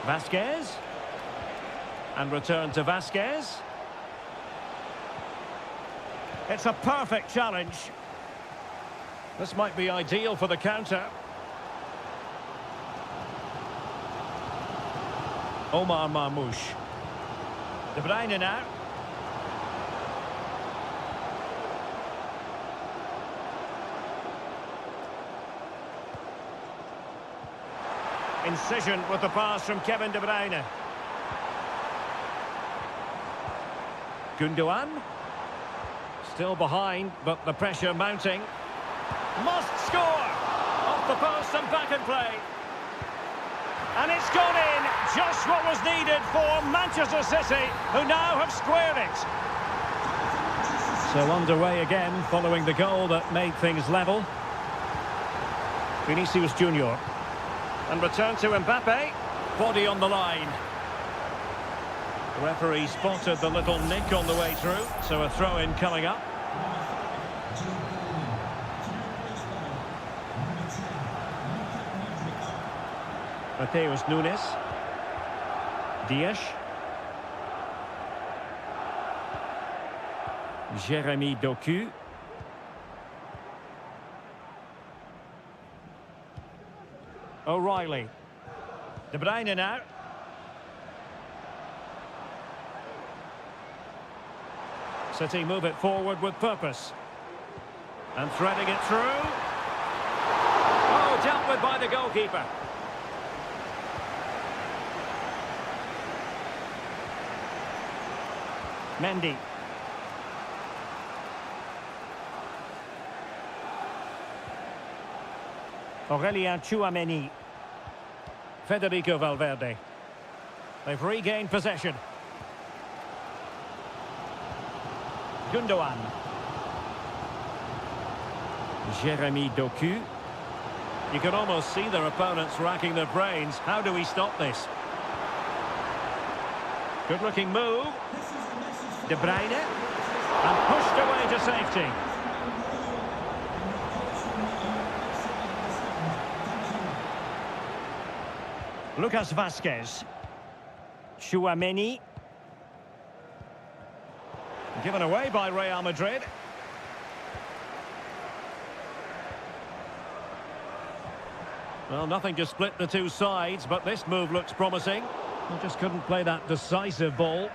Vazquez. And return to Vazquez. It's a perfect challenge. This might be ideal for the counter. Omar Marmoush. De Bruyne now. Incision with the pass from Kevin De Bruyne. Gundogan. Still behind, but the pressure mounting. Must score! Off the post and back in play. And it's gone in, just what was needed for Manchester City, who now have squared it. So underway again, following the goal that made things level. Vinicius Junior. And return to Mbappe. Body on the line. The referee spotted the little nick on the way through, so a throw-in coming up. Mateus Nunes. Dias. Jeremy Doku. O'Reilly. De Bruyne now. City move it forward with purpose. And threading it through. Oh, dealt with by the goalkeeper. Mendy. Aurélien Tchouameni. Federico Valverde. They've regained possession. Gundogan. Jeremy Doku. You can almost see their opponents racking their brains. How do we stop this? Good-looking move. De Bruyne. And pushed away to safety. Lucas Vazquez. Tchouameni. Given away by Real Madrid. Well, nothing to split the two sides, but this move looks promising. They just couldn't play that decisive ball.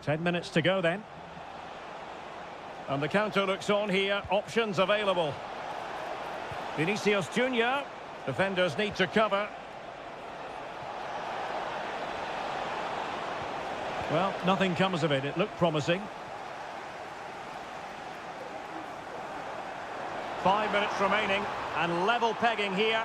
10 minutes to go then. And the counter looks on here. Options available. Vinicius Junior. Defenders need to cover. Well, nothing comes of it. It looked promising. 5 minutes remaining and level pegging here.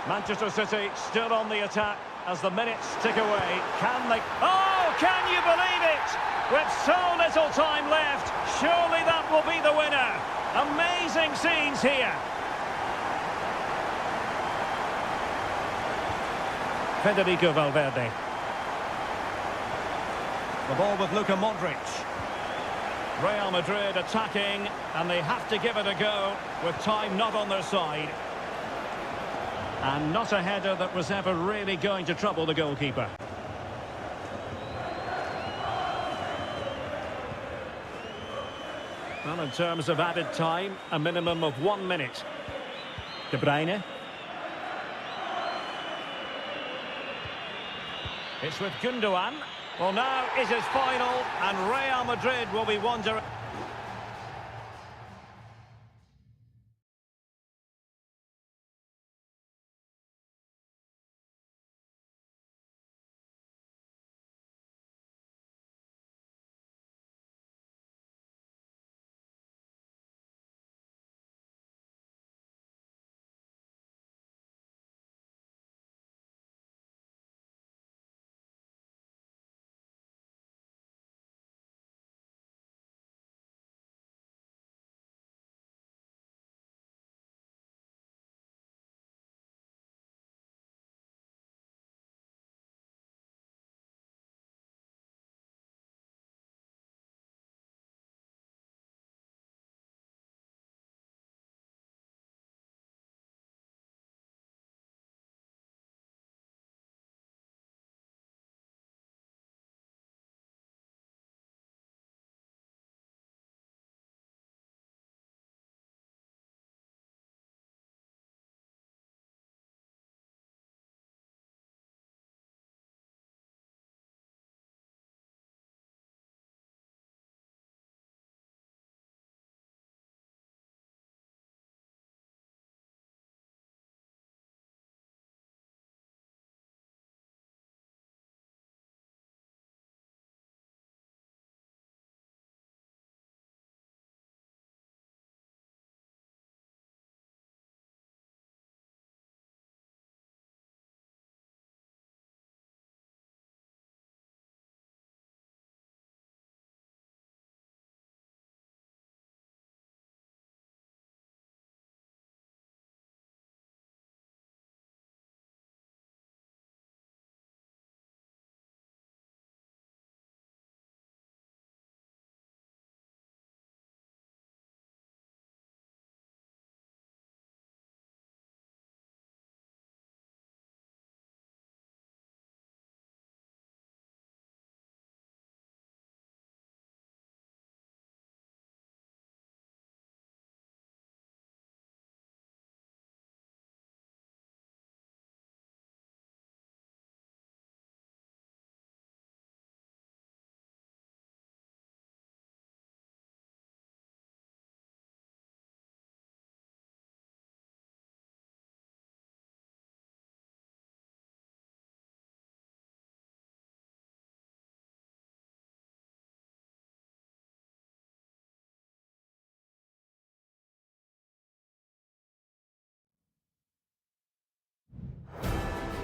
Manchester City still on the attack as the minutes tick away. Can they... Oh, can you believe it? With so little time left, surely that will be the winner. Amazing scenes here. Federico Valverde. The ball with Luka Modric. Real Madrid attacking, and they have to give it a go with time not on their side. And not a header that was ever really going to trouble the goalkeeper. Well, in terms of added time, a minimum of 1 minute. De Bruyne. It's with Gundogan. Well, now it is final, and Real Madrid will be wondering...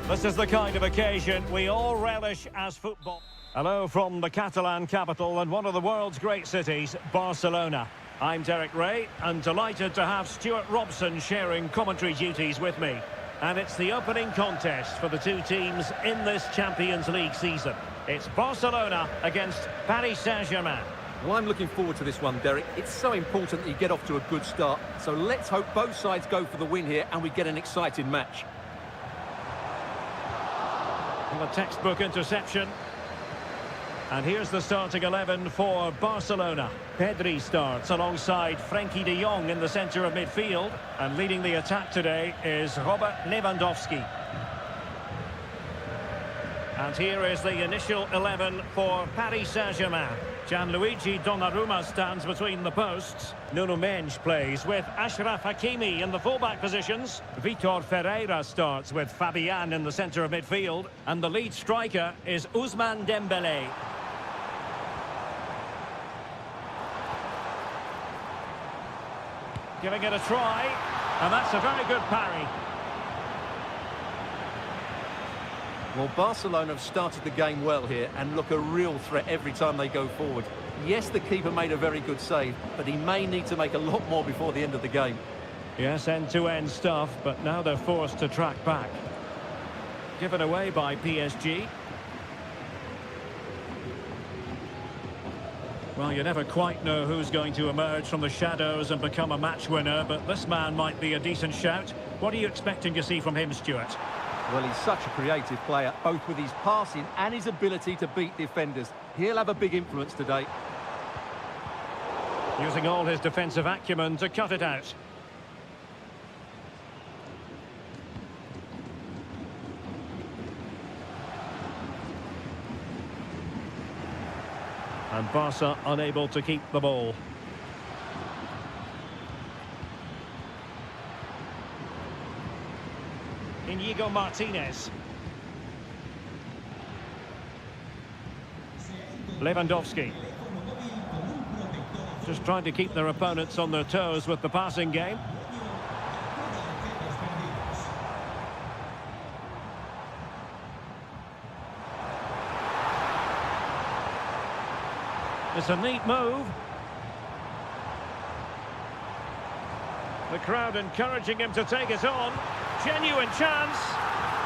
This is the kind of occasion we all relish as football. Hello from the Catalan capital and one of the world's great cities, Barcelona. I'm Derek Ray and delighted to have Stuart Robson sharing commentary duties with me. And it's the opening contest for the two teams in this Champions League season. It's Barcelona against Paris Saint-Germain. Well, I'm looking forward to this one, Derek. It's so important that you get off to a good start. So let's hope both sides go for the win here and we get an exciting match. And the textbook interception. And here's the starting 11 for Barcelona. Pedri starts alongside Frenkie de Jong in the centre of midfield. And leading the attack today is Robert Lewandowski. And here is the initial 11 for Paris Saint-Germain. Gianluigi Donnarumma stands between the posts. Nuno Mendes plays with Achraf Hakimi in the fullback positions. Vitor Ferreira starts with Fabian in the centre of midfield. And the lead striker is Ousmane Dembélé. Giving it a try, and that's a very good parry. Well, Barcelona have started the game well here and look a real threat every time they go forward. Yes, the keeper made a very good save, but he may need to make a lot more before the end of the game. Yes, end-to-end stuff, but now they're forced to track back. Given away by PSG. Well, you never quite know who's going to emerge from the shadows and become a match winner, but this man might be a decent shout. What are you expecting to see from him, Stuart? Well, he's such a creative player, both with his passing and his ability to beat defenders. He'll have a big influence today. Using all his defensive acumen to cut it out. And Barca unable to keep the ball. Inigo Martinez. Lewandowski. Just trying to keep their opponents on their toes with the passing game. It's a neat move. The crowd encouraging him to take it on. Genuine chance.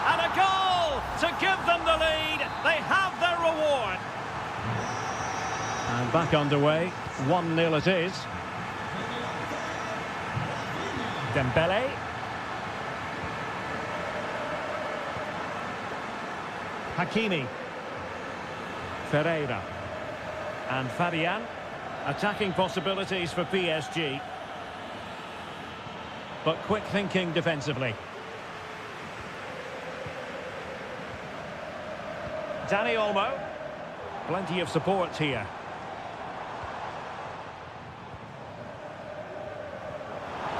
And a goal to give them the lead. They have their reward. And back underway. 1-0 it is. Dembélé. Hakimi. Ferreira. And Fabian. Attacking possibilities for PSG. But quick thinking defensively. Dani Olmo. Plenty of support here.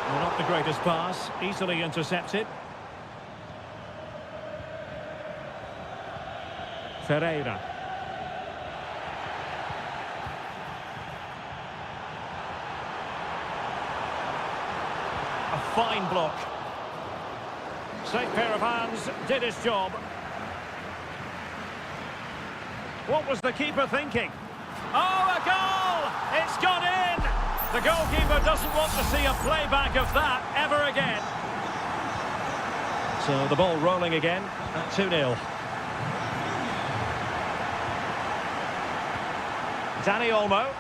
Well, not the greatest pass. Easily intercepted. Ferreira. A fine block. Safe pair of hands, did his job. What was the keeper thinking? Oh, a goal! It's gone in! The goalkeeper doesn't want to see a playback of that ever again. So the ball rolling again at 2-0. Dani Olmo.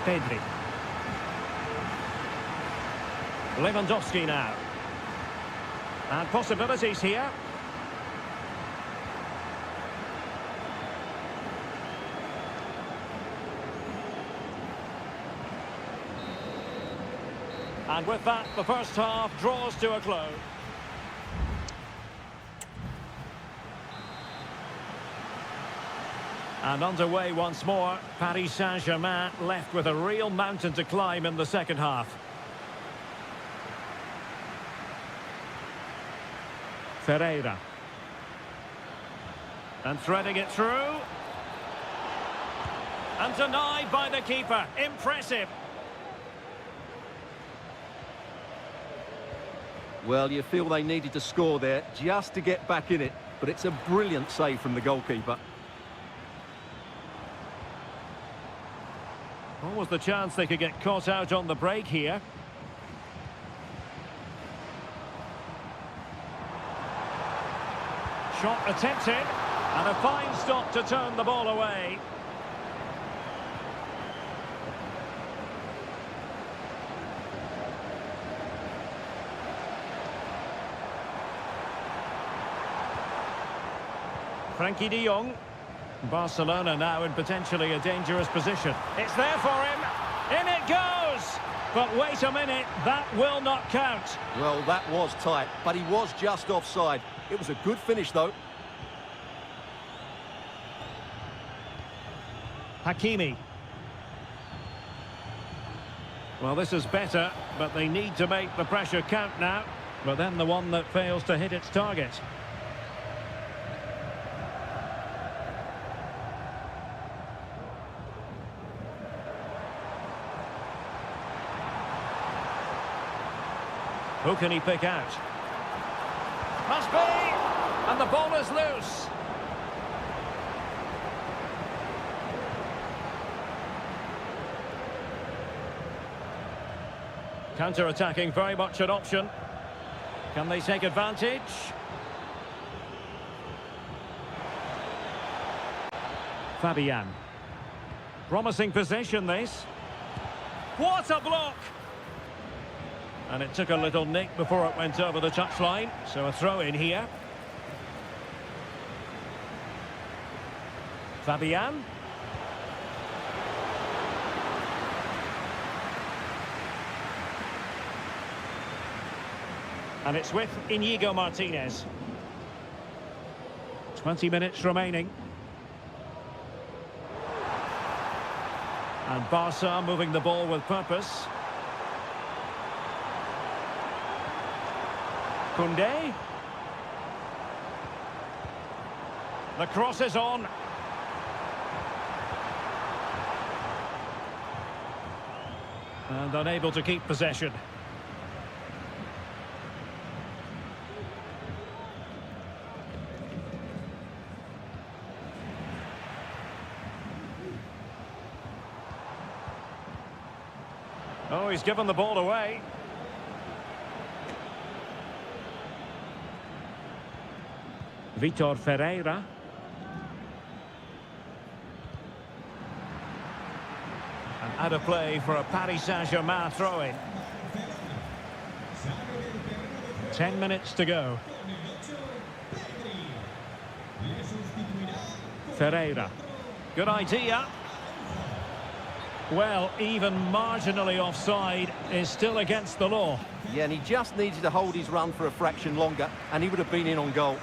Pedri. Lewandowski now. And possibilities here. And with that, the first half draws to a close. And underway once more, Paris Saint-Germain left with a real mountain to climb in the second half. Ferreira. And threading it through. And denied by the keeper. Impressive. Well, you feel they needed to score there just to get back in it, but it's a brilliant save from the goalkeeper. What was the chance they could get caught out on the break here? Shot attempted, and a fine stop to turn the ball away. Frankie de Jong. Barcelona now in potentially a dangerous position. It's there for him. In it goes! But wait a minute, that will not count. Well, that was tight, but he was just offside. It was a good finish, though. Hakimi. Well, this is better, but they need to make the pressure count now. But then the one that fails to hit its target. Who can he pick out? Must be! And the ball is loose. Counter-attacking, very much an option. Can they take advantage? Fabian. Promising possession, this. What a block! And it took a little nick before it went over the touchline, so a throw in here. Fabian. And it's with Inigo Martinez. 20 minutes remaining. And Barca moving the ball with purpose. Koundé. The cross is on. And unable to keep possession. Oh, he's given the ball away. Vitor Ferreira. And out of play for a Paris Saint-Germain throw-in. 10 minutes to go. Ferreira. Good idea. Well, even marginally offside is still against the law. Yeah, and he just needed to hold his run for a fraction longer, and he would have been in on goal.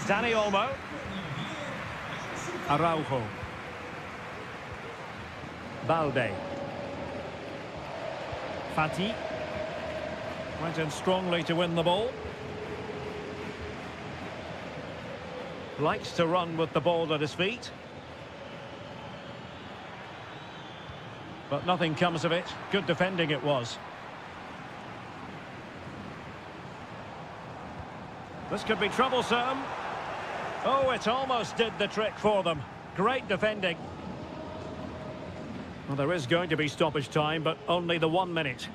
Dani Olmo. Araujo. Balde. Fati. Went in strongly to win the ball. Likes to run with the ball at his feet. But nothing comes of it. Good defending it was. This could be troublesome. Oh, it almost did the trick for them. Great defending. Well, there is going to be stoppage time, but only the 1 minute.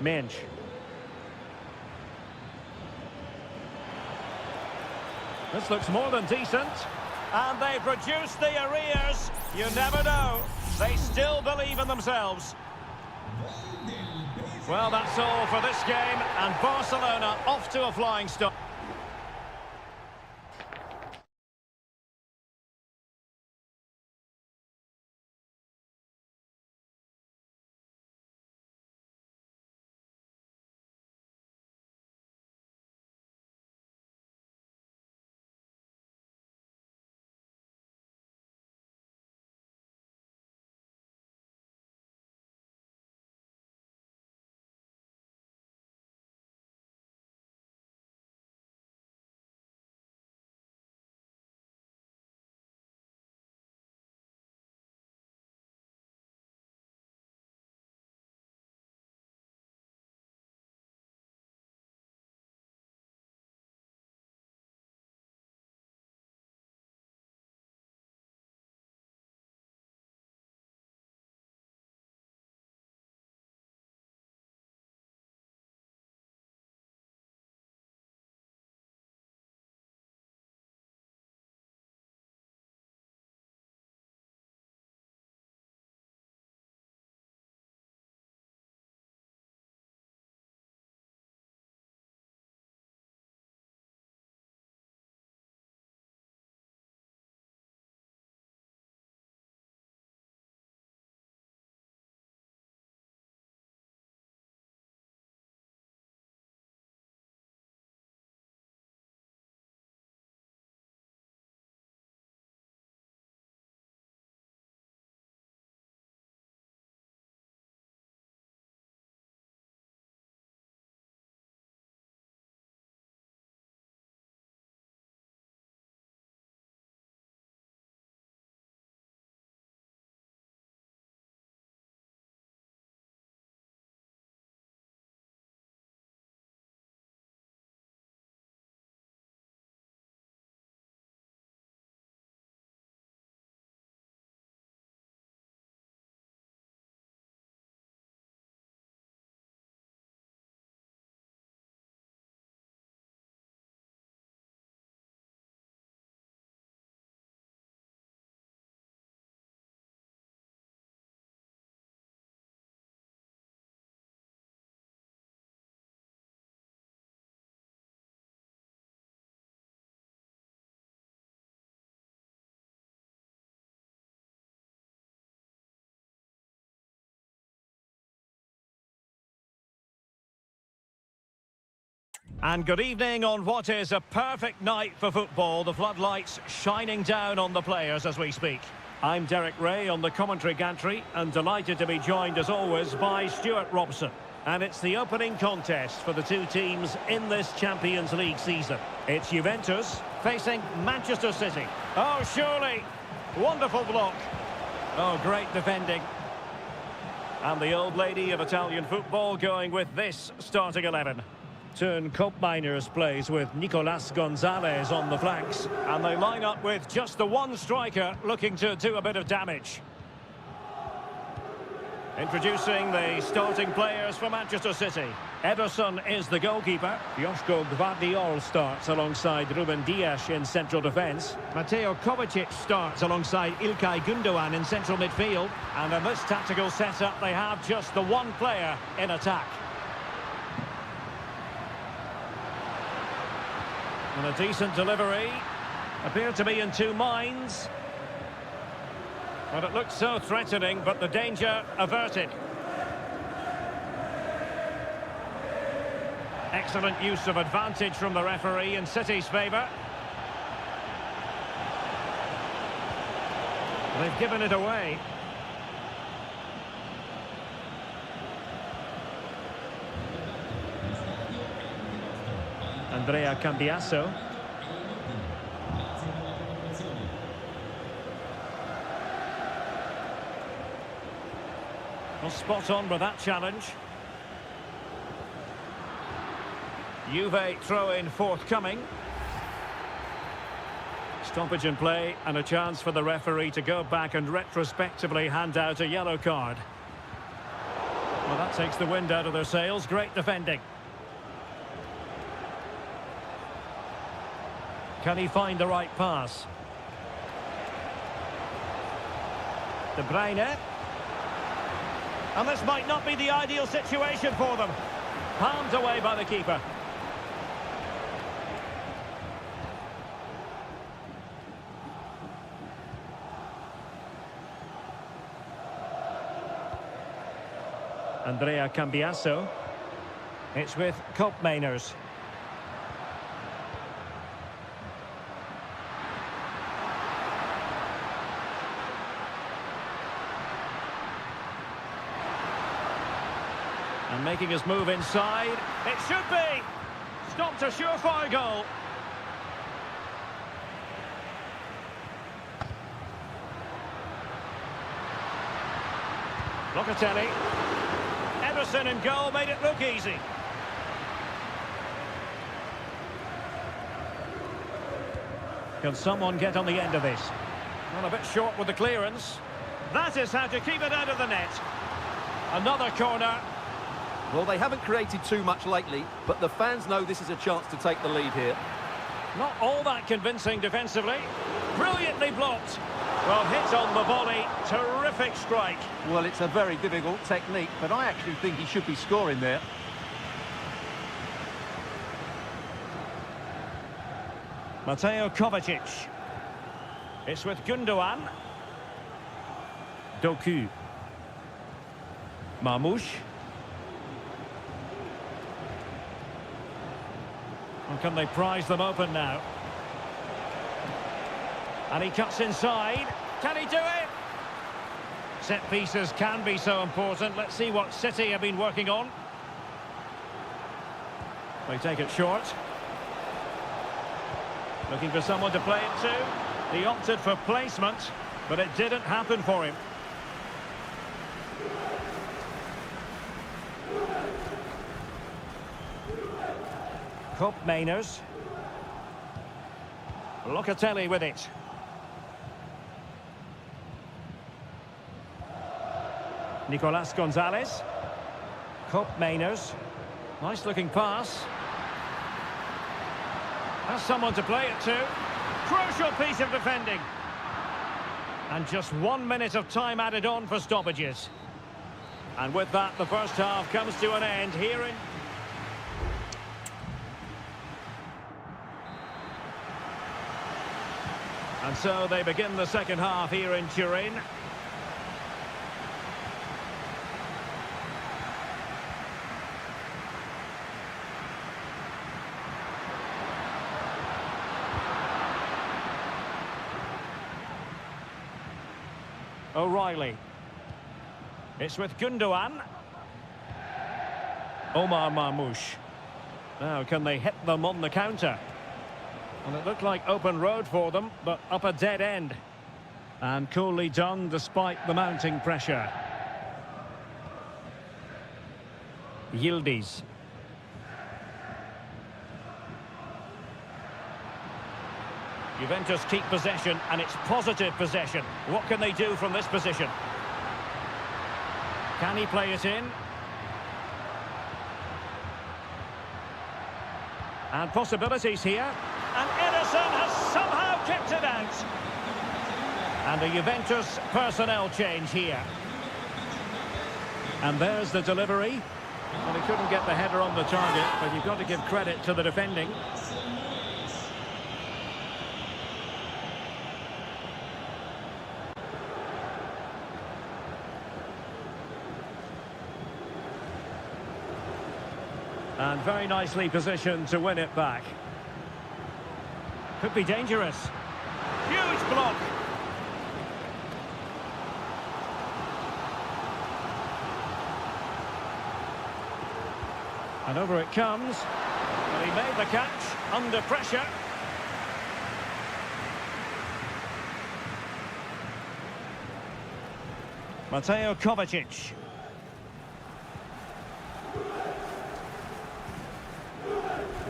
Mensch. This looks more than decent. And they've reduced the arrears. You never know. They still believe in themselves. Well, that's all for this game. And Barcelona off to a flying start. And good evening on what is a perfect night for football. The floodlights shining down on the players as we speak. I'm Derek Ray on the commentary gantry and delighted to be joined as always by Stuart Robson. And it's the opening contest for the two teams in this Champions League season. It's Juventus facing Manchester City. Oh, surely. Wonderful block. Oh, great defending. And the old lady of Italian football going with this starting 11. Turn Miners plays with Nicolas Gonzalez on the flanks. And they line up with just the one striker looking to do a bit of damage. Introducing the starting players for Manchester City. Ederson is the goalkeeper. Joško Gvardiol starts alongside Ruben Dias in central defence. Mateo Kovacic starts alongside Ilkay Gundogan in central midfield. And in this tactical setup, they have just the one player in attack. And a decent delivery. Appeared to be in two minds. But it looked so threatening, but the danger averted. Excellent use of advantage from the referee in City's favour. They've given it away. Andrea Cambiasso. Well, spot on with that challenge. Juve throw-in forthcoming. Stoppage in play and a chance for the referee to go back and retrospectively hand out a yellow card. Well, that takes the wind out of their sails. Great defending. Can he find the right pass? De Bruyne. And this might not be the ideal situation for them. Palmed away by the keeper. Andrea Cambiasso. It's with Miners. And making his move inside. It should be! Stopped a surefire goal. Locatelli. Ederson in goal made it look easy. Can someone get on the end of this? Well, a bit short with the clearance. That is how to keep it out of the net. Another corner. Well, they haven't created too much lately, but the fans know this is a chance to take the lead here. Not all that convincing defensively. Brilliantly blocked. Well, hit on the volley. Terrific strike. Well, it's a very difficult technique, but I actually think he should be scoring there. Mateo Kovacic. It's with Gundogan. Doku. Marmoush. And can they prize them open now? And he cuts inside. Can he do it? Set pieces can be so important. Let's see what City have been working on. They take it short. Looking for someone to play it to. He opted for placement, but it didn't happen for him. Mainers. Locatelli with it. Nicolas Gonzalez. Mainers. Nice looking pass. Has someone to play it to. Crucial piece of defending. And just 1 minute of time added on for stoppages. And with that, the first half comes to an end here in... And so they begin the second half here in Turin. O'Reilly. It's with Gundogan. Omar Marmoush. Now, can they hit them on the counter? And it looked like open road for them, but up a dead end. And coolly done despite the mounting pressure. Yildiz. Juventus keep possession, and it's positive possession. What can they do from this position? Can he play it in? And possibilities here. And Ederson has somehow kept it out. And a Juventus personnel change here. And there's the delivery. Well, he couldn't get the header on the target, but you've got to give credit to the defending. And very nicely positioned to win it back. Could be dangerous. Huge block. And over it comes. And he made the catch under pressure. Mateo Kovacic.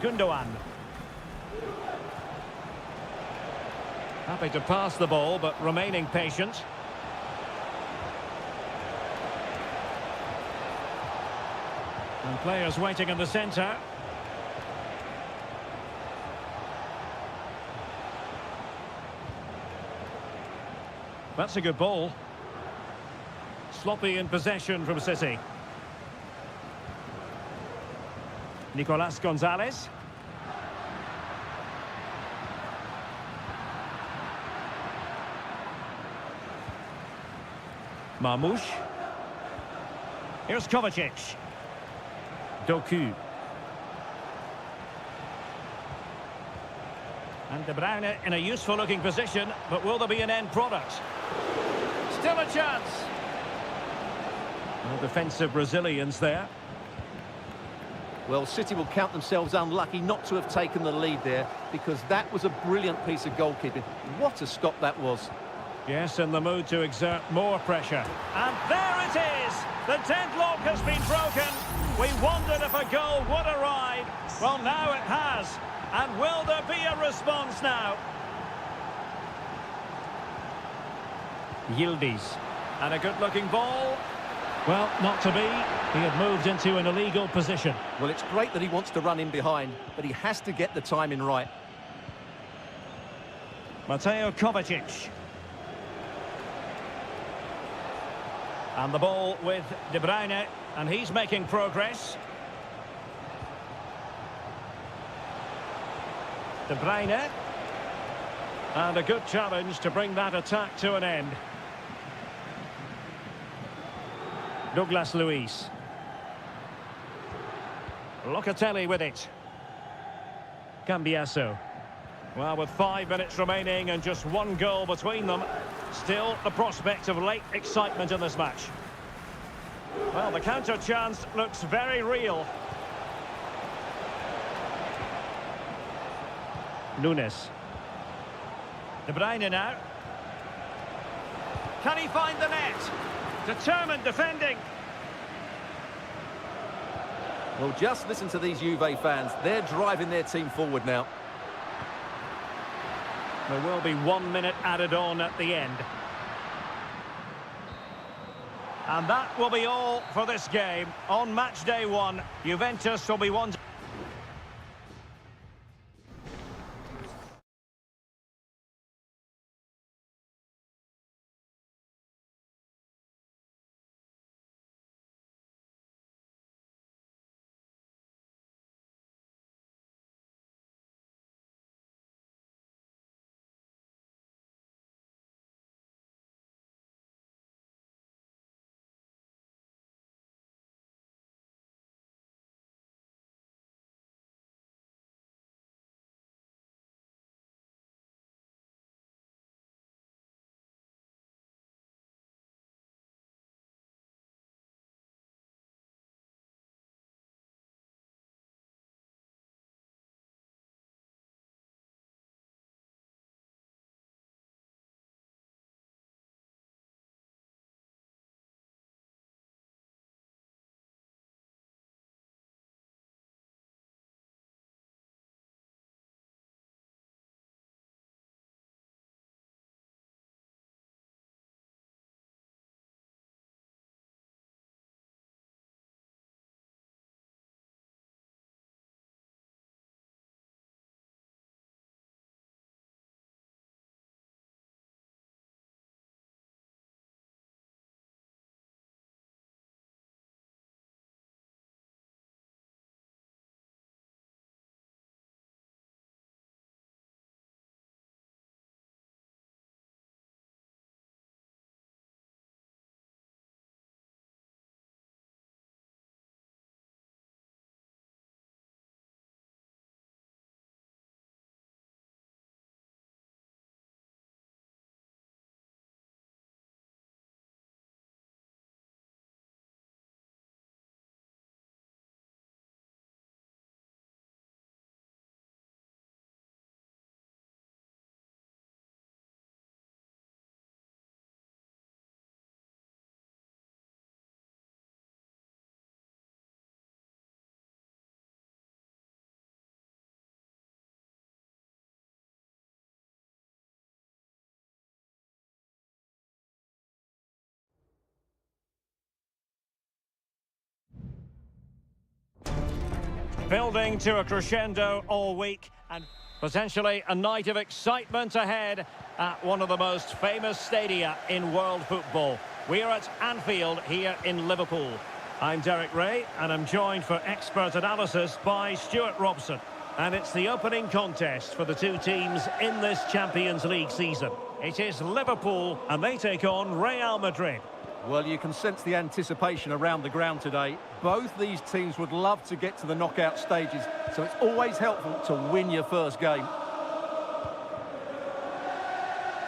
Gundogan. Happy to pass the ball, but remaining patient. And players waiting in the centre. That's a good ball. Sloppy in possession from City. Nicolas Gonzalez. Marmoush. Here's Kovacic. Doku. And De Bruyne in a useful looking position, but will there be an end product? Still a chance. Well, defensive resilience there. Well, City will count themselves unlucky not to have taken the lead there, because that was a brilliant piece of goalkeeping. What a stop that was. Yes, in the mood to exert more pressure. And there it is! The deadlock has been broken. We wondered if a goal would arrive. Well, now it has. And will there be a response now? Yildiz. And a good-looking ball. Well, not to be. He had moved into an illegal position. Well, it's great that he wants to run in behind, but he has to get the timing right. Mateo Kovacic. And the ball with De Bruyne, and he's making progress. De Bruyne. And a good challenge to bring that attack to an end. Douglas Luiz. Locatelli with it. Cambiasso. Well, with 5 minutes remaining and just one goal between them, still the prospect of late excitement in this match. Well, the counter chance looks very real. Nunes. De Bruyne now. Can he find the net? Determined defending. Well, just listen to these Juve fans. They're driving their team forward now. There will be 1 minute added on at the end. And that will be all for this game. On match day 1, Juventus will be one. Building to a crescendo all week and potentially a night of excitement ahead at one of the most famous stadia in world football. We are at Anfield here in Liverpool. I'm Derek Ray and I'm joined for expert analysis by Stuart Robson. And it's the opening contest for the two teams in this Champions League season. It is Liverpool and they take on Real Madrid. Well, you can sense the anticipation around the ground today. Both these teams would love to get to the knockout stages, so it's always helpful to win your first game.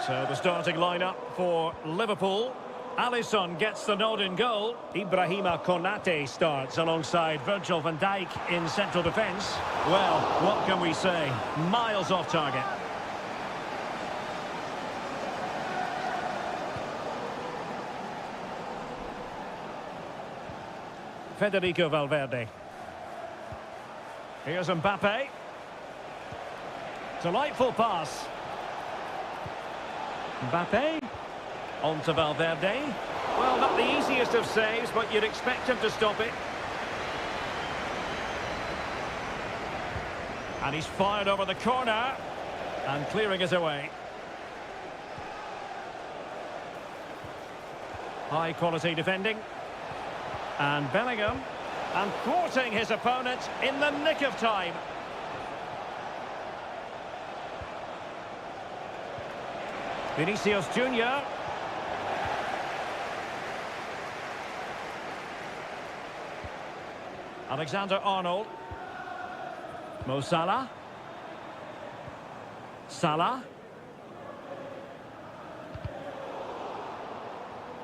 So the starting lineup for Liverpool. Alisson gets the nod in goal. Ibrahima Konate starts alongside Virgil van Dijk in central defence. Well, what can we say? Miles off target. Federico Valverde. Here's Mbappe. Delightful pass. Mbappe. On to Valverde. Well, not the easiest of saves, but you'd expect him to stop it. And he's fired over the corner. And clearing it away. High quality defending. And Bellingham. And thwarting his opponent in the nick of time. Vinicius Junior. Alexander-Arnold. Mo Salah. Salah.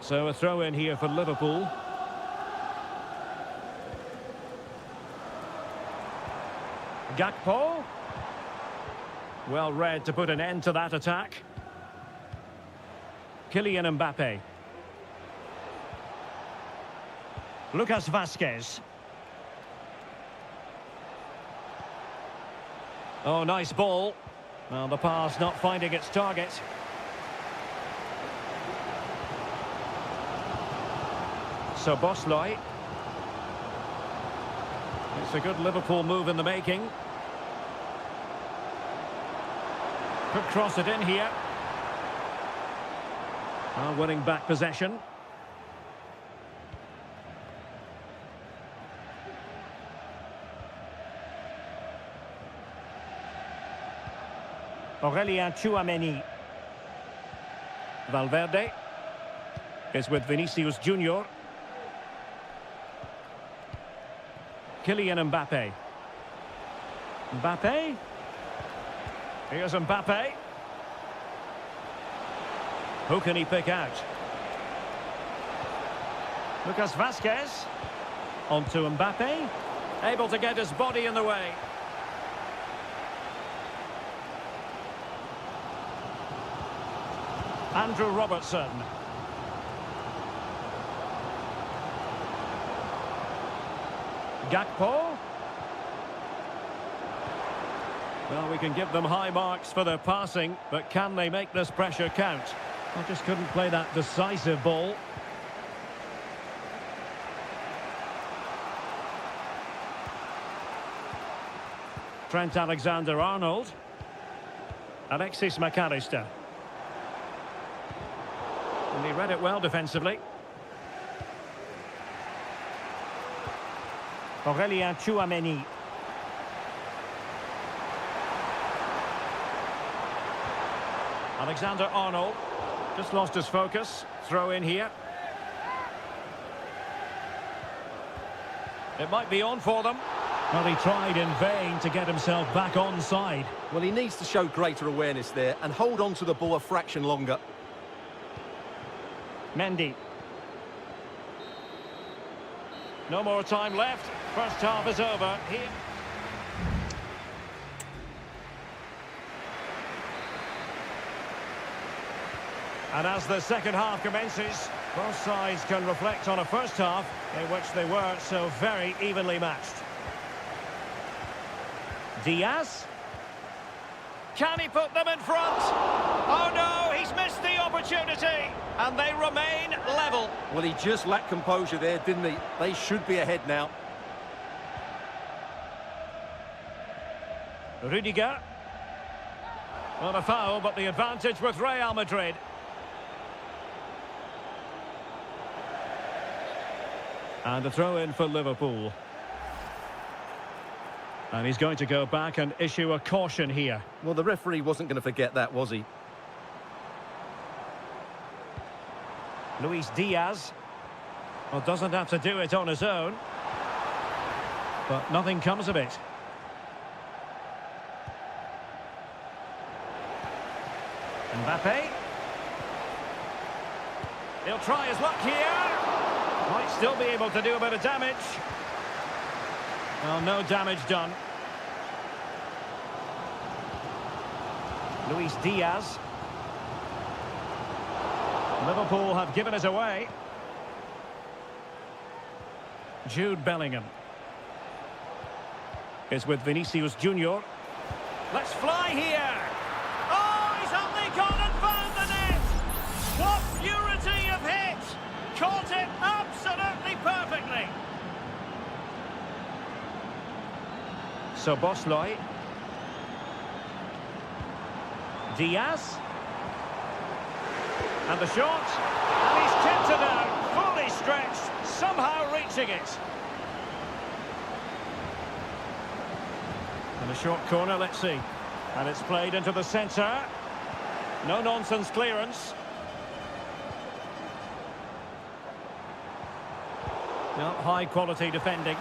So a throw in here for Liverpool. Gakpo. Well read to put an end to that attack. Kylian Mbappe. Lucas Vasquez. Oh, nice ball. Well, the pass not finding its target. So Bosley. It's a good Liverpool move in the making. Could cross it in here. Well, winning back possession. Aurelien Tchouameni. Valverde is with Vinicius Junior. Kylian Mbappe. Mbappe. Here's Mbappe. Who can he pick out? Lucas Vasquez. On to Mbappe. Able to get his body in the way. Andrew Robertson. Gakpo. Well, we can give them high marks for their passing, but can they make this pressure count? I just couldn't play that decisive ball. Trent Alexander-Arnold. Alexis McAllister. And he read it well defensively. Aurelien Tchouameni. Alexander-Arnold. Just lost his focus. Throw in here. It might be on for them. Well, he tried in vain to get himself back onside. Well, he needs to show greater awareness there and hold on to the ball a fraction longer. Mendy. No more time left. First half is over. Here. And as the second half commences, both sides can reflect on a first half in which they were so very evenly matched. Diaz. Can he put them in front? Oh no, he's missed the opportunity. And they remain level. Well, he just lacked composure there, didn't he? They should be ahead now. Rudiger. Not a foul, but the advantage with Real Madrid. And a throw-in for Liverpool. And he's going to go back and issue a caution here. Well, the referee wasn't going to forget that, was he? Luis Diaz. Well, doesn't have to do it on his own. But nothing comes of it. Mbappe. He'll try his luck here. Might still be able to do a bit of damage. Well, no damage done. Luis Diaz. Liverpool have given us away. Jude Bellingham is with Vinicius Junior. Let's fly here. Oh, he's only gone and found the net. What purity of hit. Caught it absolutely perfectly. So Bosloy. Diaz. And the shot. And he's tipped it out. Fully stretched. Somehow reaching it. And a short corner, let's see. And it's played into the centre. No-nonsense clearance. No, high-quality defending.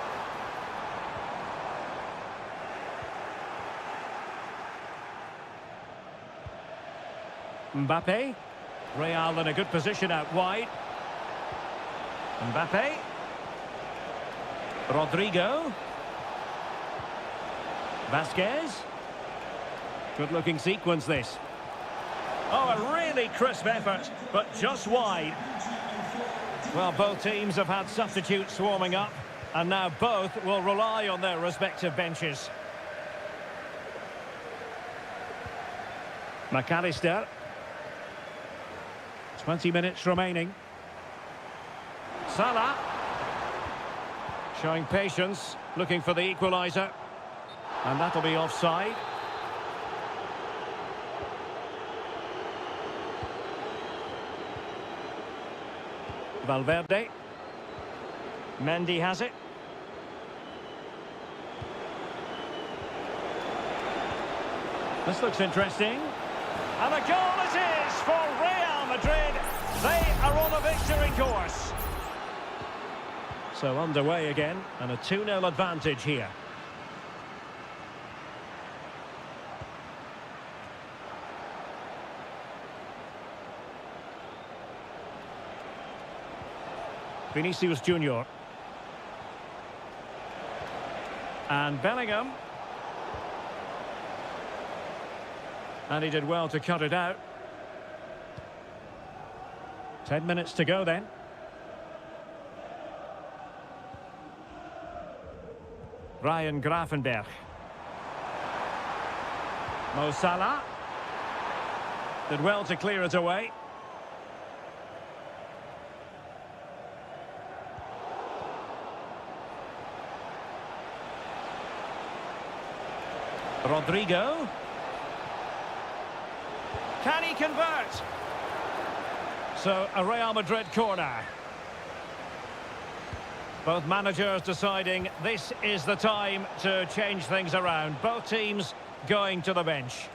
Mbappe. Real in a good position out wide. Mbappe. Rodrigo. Vasquez. Good-looking sequence, this. Oh, a really crisp effort, but just wide. Well, both teams have had substitutes warming up, and now both will rely on their respective benches. McAllister. 20 minutes remaining. Salah. Showing patience, looking for the equaliser. And that'll be offside. Valverde. Mendy has it. This looks interesting. And a goal it is for Real Madrid. They are on a victory course. So underway again, and a 2-0 advantage here. Vinicius Junior. And Bellingham. And he did well to cut it out. 10 minutes to go then. Ryan Gravenberch. Mo Salah. Did well to clear it away. Rodrigo. Can he convert? So, a Real Madrid corner. Both managers deciding this is the time to change things around. Both teams going to the bench.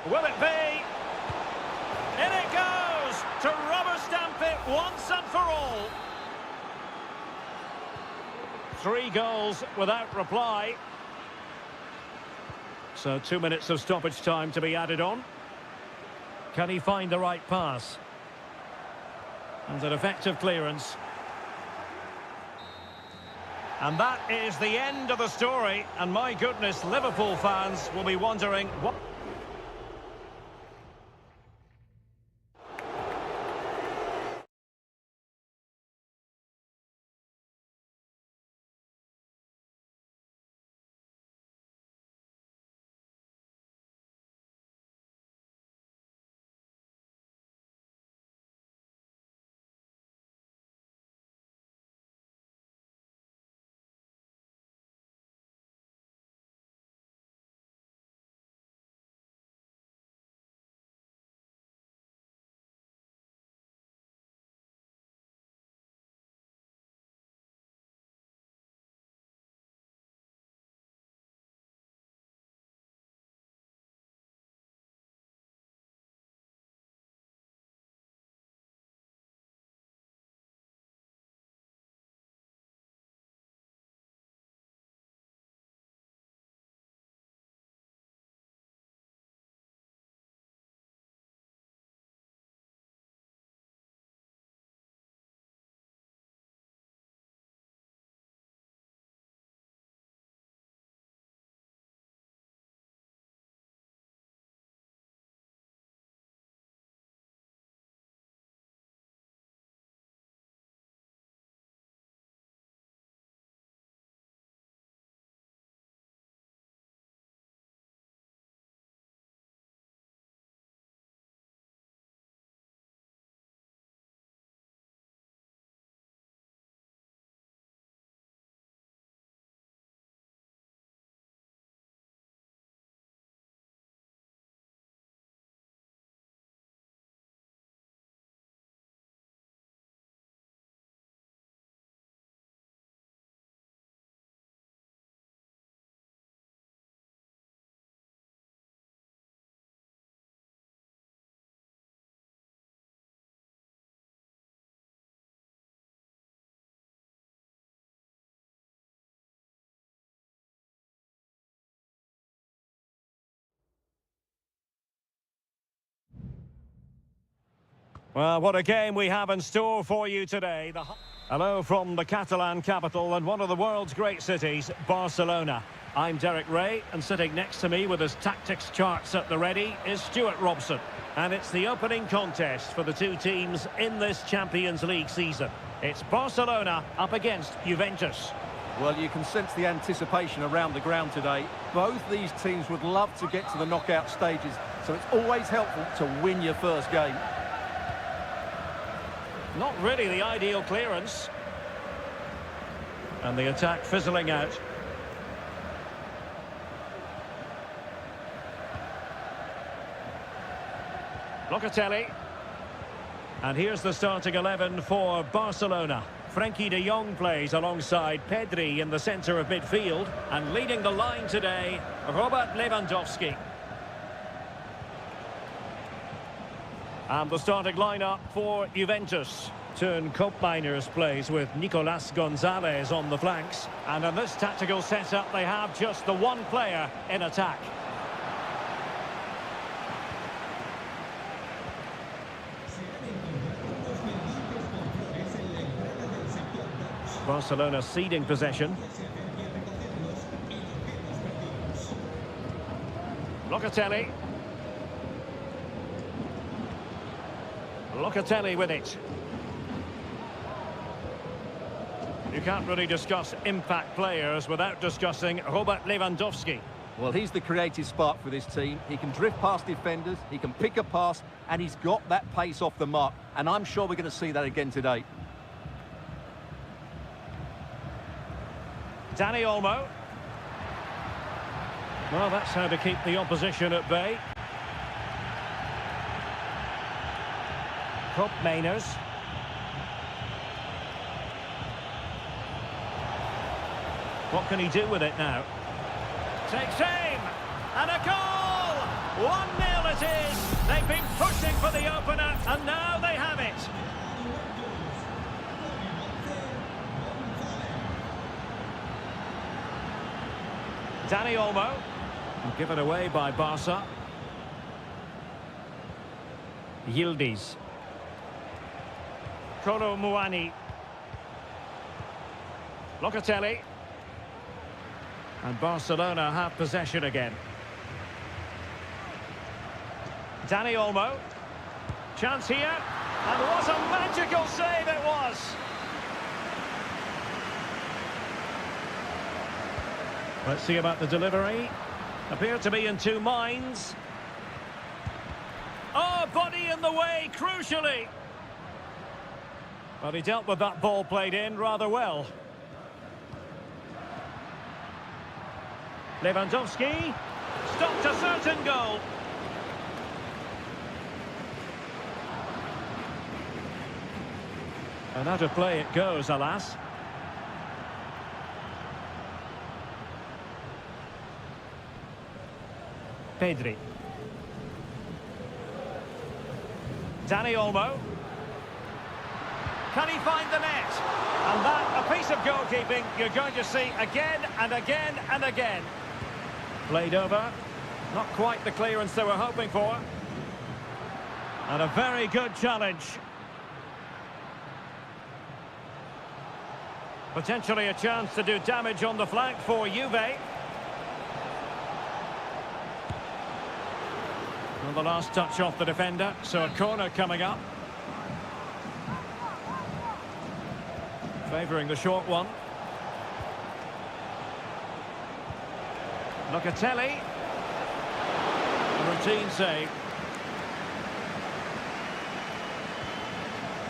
Will it be? In it goes to rubber stamp it once and for all. 3 goals without reply. So 2 minutes of stoppage time to be added on. Can he find the right pass? And an effective clearance. And that is the end of the story. And my goodness, Liverpool fans will be wondering what... Well, what a game we have in store for you today. Hello from the Catalan capital and one of the world's great cities, Barcelona. I'm Derek Ray, and sitting next to me with his tactics charts at the ready is Stuart Robson. And it's the opening contest for the two teams in this Champions League season. It's Barcelona up against Juventus. Well, you can sense the anticipation around the ground today. Both these teams would love to get to the knockout stages, so it's always helpful to win your first game. Not really the ideal clearance. And the attack fizzling out. Locatelli. And here's the starting 11 for Barcelona. Frenkie de Jong plays alongside Pedri in the centre of midfield. And leading the line today, Robert Lewandowski. And the starting lineup for Juventus. Turn Koopmeiners plays with Nicolas Gonzalez on the flanks. And in this tactical setup, they have just the one player in attack. Barcelona ceding possession. Locatelli. Locatelli with it. You can't really discuss impact players without discussing Robert Lewandowski. Well, he's the creative spark for this team. He can drift past defenders, he can pick a pass, and he's got that pace off the mark. And I'm sure we're going to see that again today. Dani Olmo. Well, that's how to keep the opposition at bay. Koopmeiners. What can he do with it now? Takes aim! And a goal! 1-0 it is! They've been pushing for the opener, and now they have it! Dani Olmo. Given away by Barca. Yildiz. Kolo Muani. Locatelli. And Barcelona have possession again. Dani Olmo. Chance here. And what a magical save it was! Let's see about the delivery. Appear to be in two minds. Oh, body in the way, crucially. But he dealt with that ball played in rather well. Lewandowski stopped a certain goal. And out of play it goes, alas. Pedri. Dani Olmo. Can he find the net? And that, a piece of goalkeeping you're going to see again and again and again. Played over. Not quite the clearance they were hoping for. And a very good challenge. Potentially a chance to do damage on the flank for Juve. And the last touch off the defender, so a corner coming up. Favouring the short one. Locatelli. A routine save.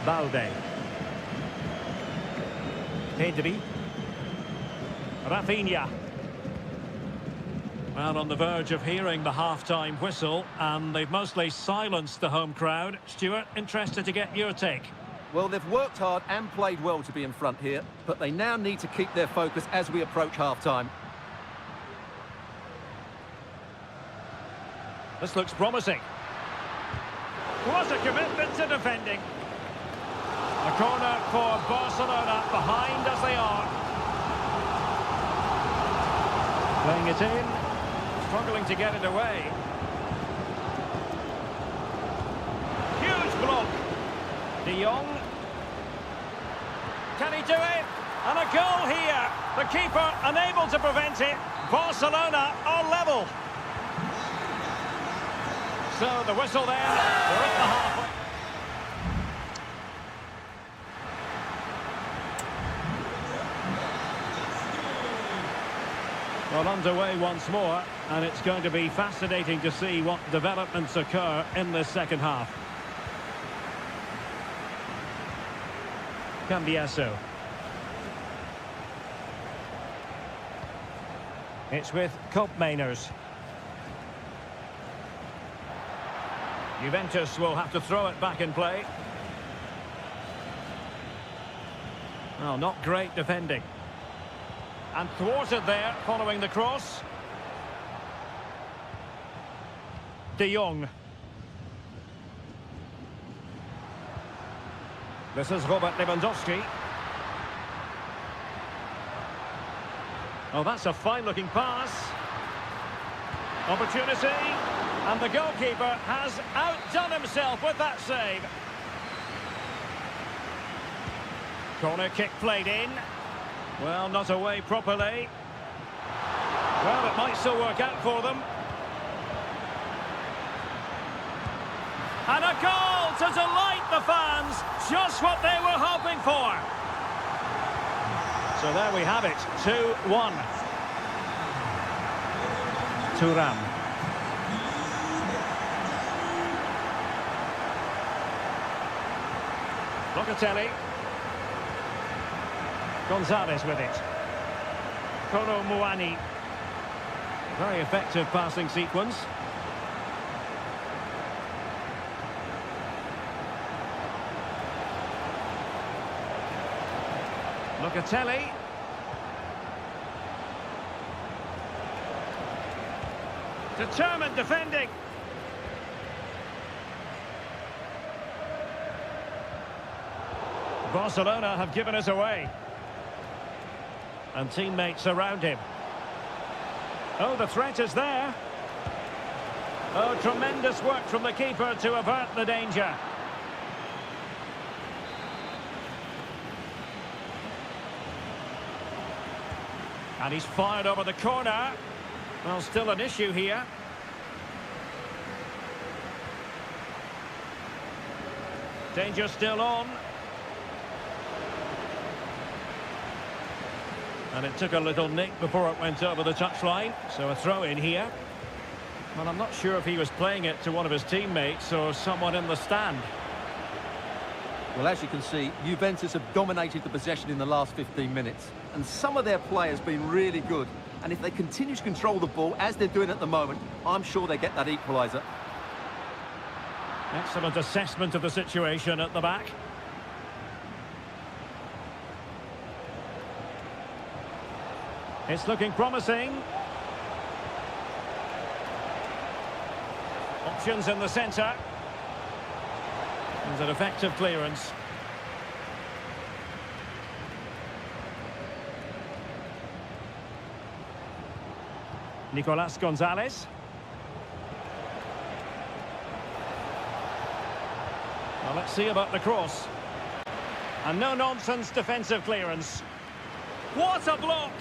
Balde. Pedri. Rafinha. Well, on the verge of hearing the half-time whistle, and they've mostly silenced the home crowd. Stuart, interested to get your take. Well, they've worked hard and played well to be in front here, but they now need to keep their focus as we approach half-time. This looks promising. What a commitment to defending. A corner for Barcelona, behind as they are. Playing it in. Struggling to get it away. Huge block. De Jong. Can he do it? And a goal here. The keeper unable to prevent it. Barcelona are level. So the whistle then. We're at the halfway. Well, underway once more, and it's going to be fascinating to see what developments occur in this second half. Cambiasso. It's with Koopmeiners. Juventus will have to throw it back in play. Oh, not great defending. And thwarted there, following the cross. De Jong. This is Robert Lewandowski. Oh, that's a fine-looking pass. Opportunity. And the goalkeeper has outdone himself with that save. Corner kick played in. Well, not away properly. Well, it might still work out for them. And a goal to delight the fans. Just what they were hoping for. So there we have it. 2-1. Thuram. Locatelli. Gonzalez with it. Kolo Muani. Very effective passing sequence. Locatelli. Determined defending. Barcelona have given us away. And teammates around him. Oh, the threat is there. Oh, tremendous work from the keeper to avert the danger. And he's fired over the corner. Well, still an issue here. Danger still on. And it took a little nick before it went over the touchline. So a throw in here. Well, I'm not sure if he was playing it to one of his teammates or someone in the stand. Well, as you can see, Juventus have dominated the possession in the last 15 minutes. And some of their players have been really good. And if they continue to control the ball, as they're doing at the moment, I'm sure they get that equaliser. Excellent assessment of the situation at the back. It's looking promising. Options in the centre. And an effective clearance. Nicolas Gonzalez. Well, let's see about the cross. And no-nonsense defensive clearance. What a block!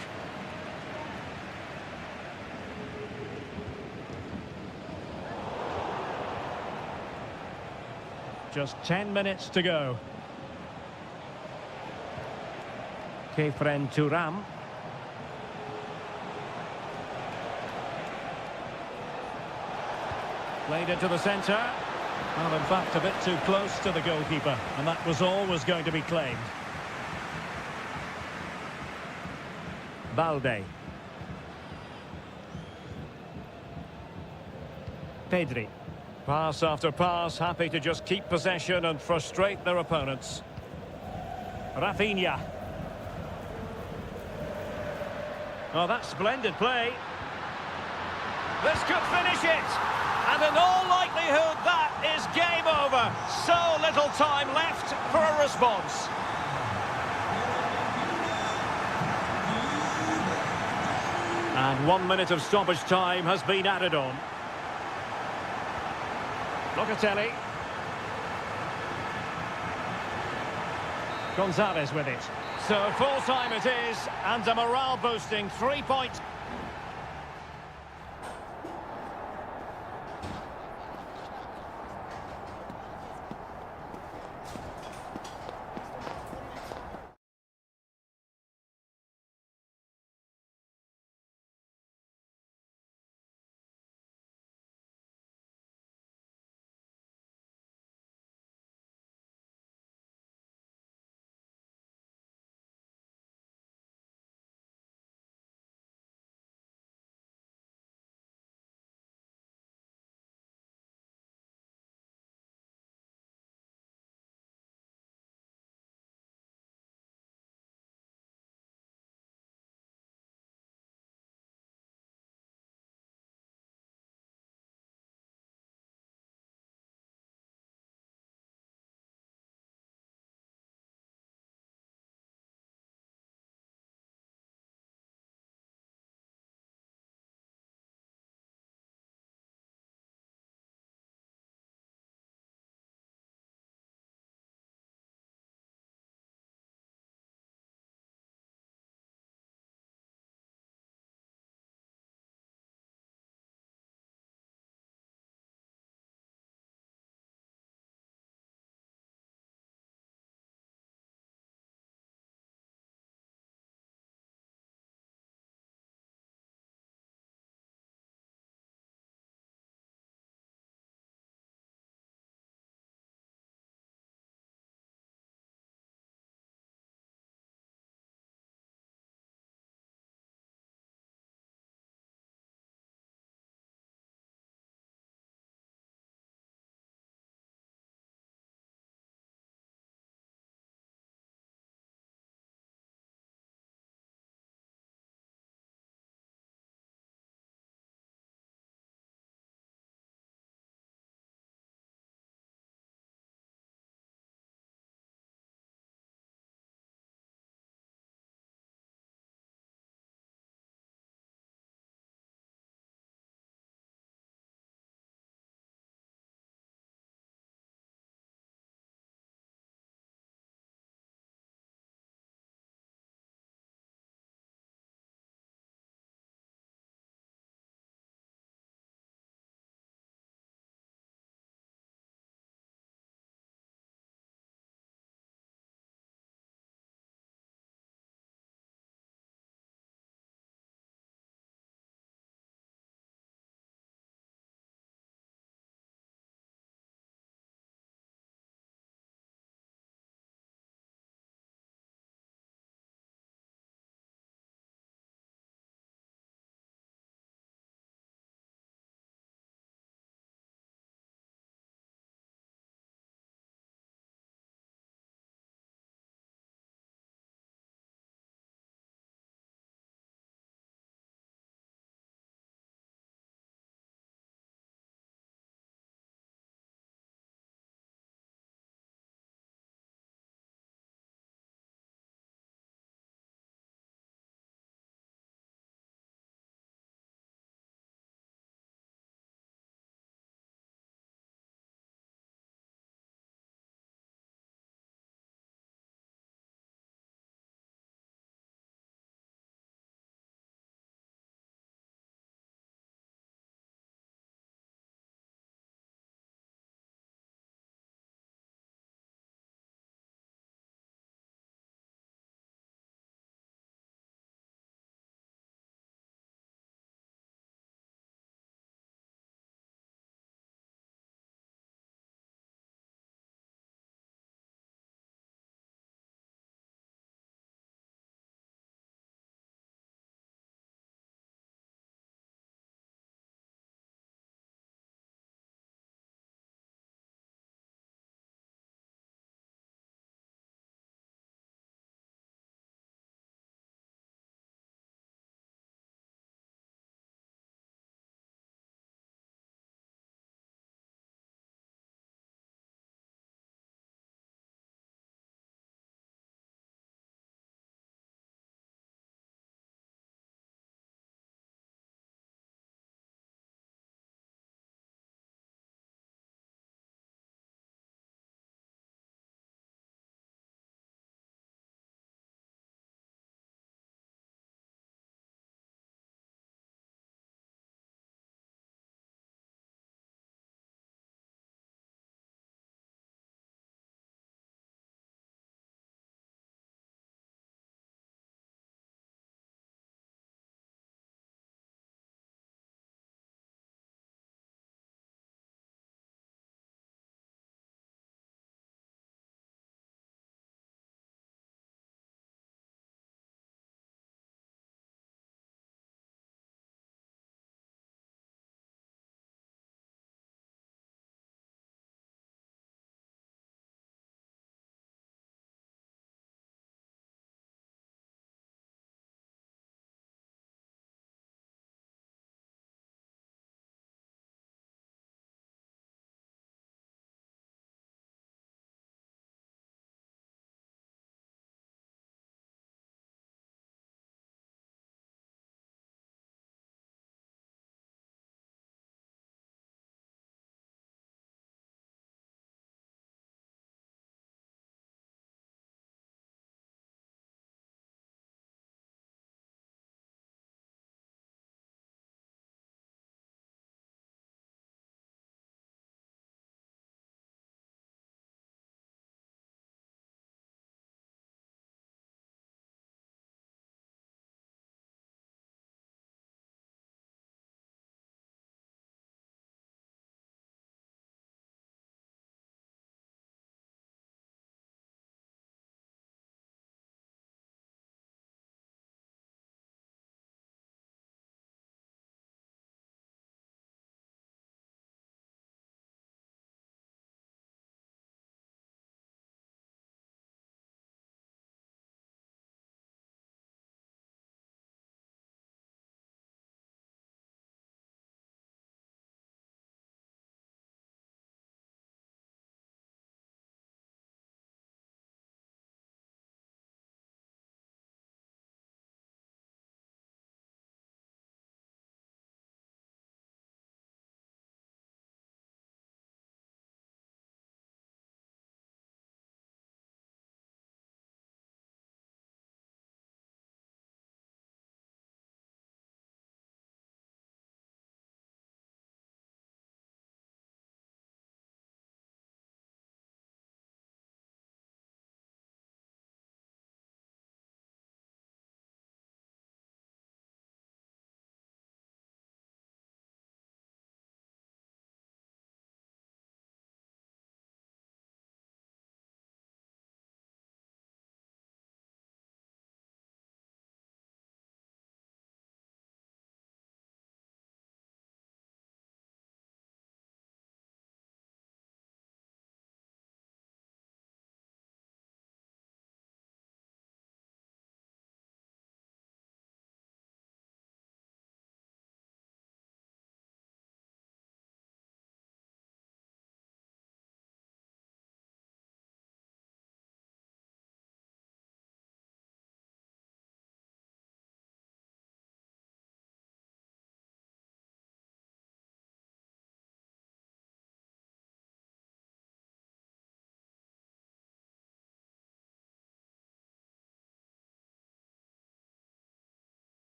Just 10 minutes to go. Kefren Thuram. Played it to the centre. Well, in fact, a bit too close to the goalkeeper. And that was always going to be claimed. Balde. Pedri. Pass after pass, happy to just keep possession and frustrate their opponents. Rafinha. Oh, that's splendid play. This could finish it. And in all likelihood, that is game over. So little time left for a response. And 1 minute of stoppage time has been added on. Locatelli. Gonzalez with it. So full time it is, and a morale boosting 3 points.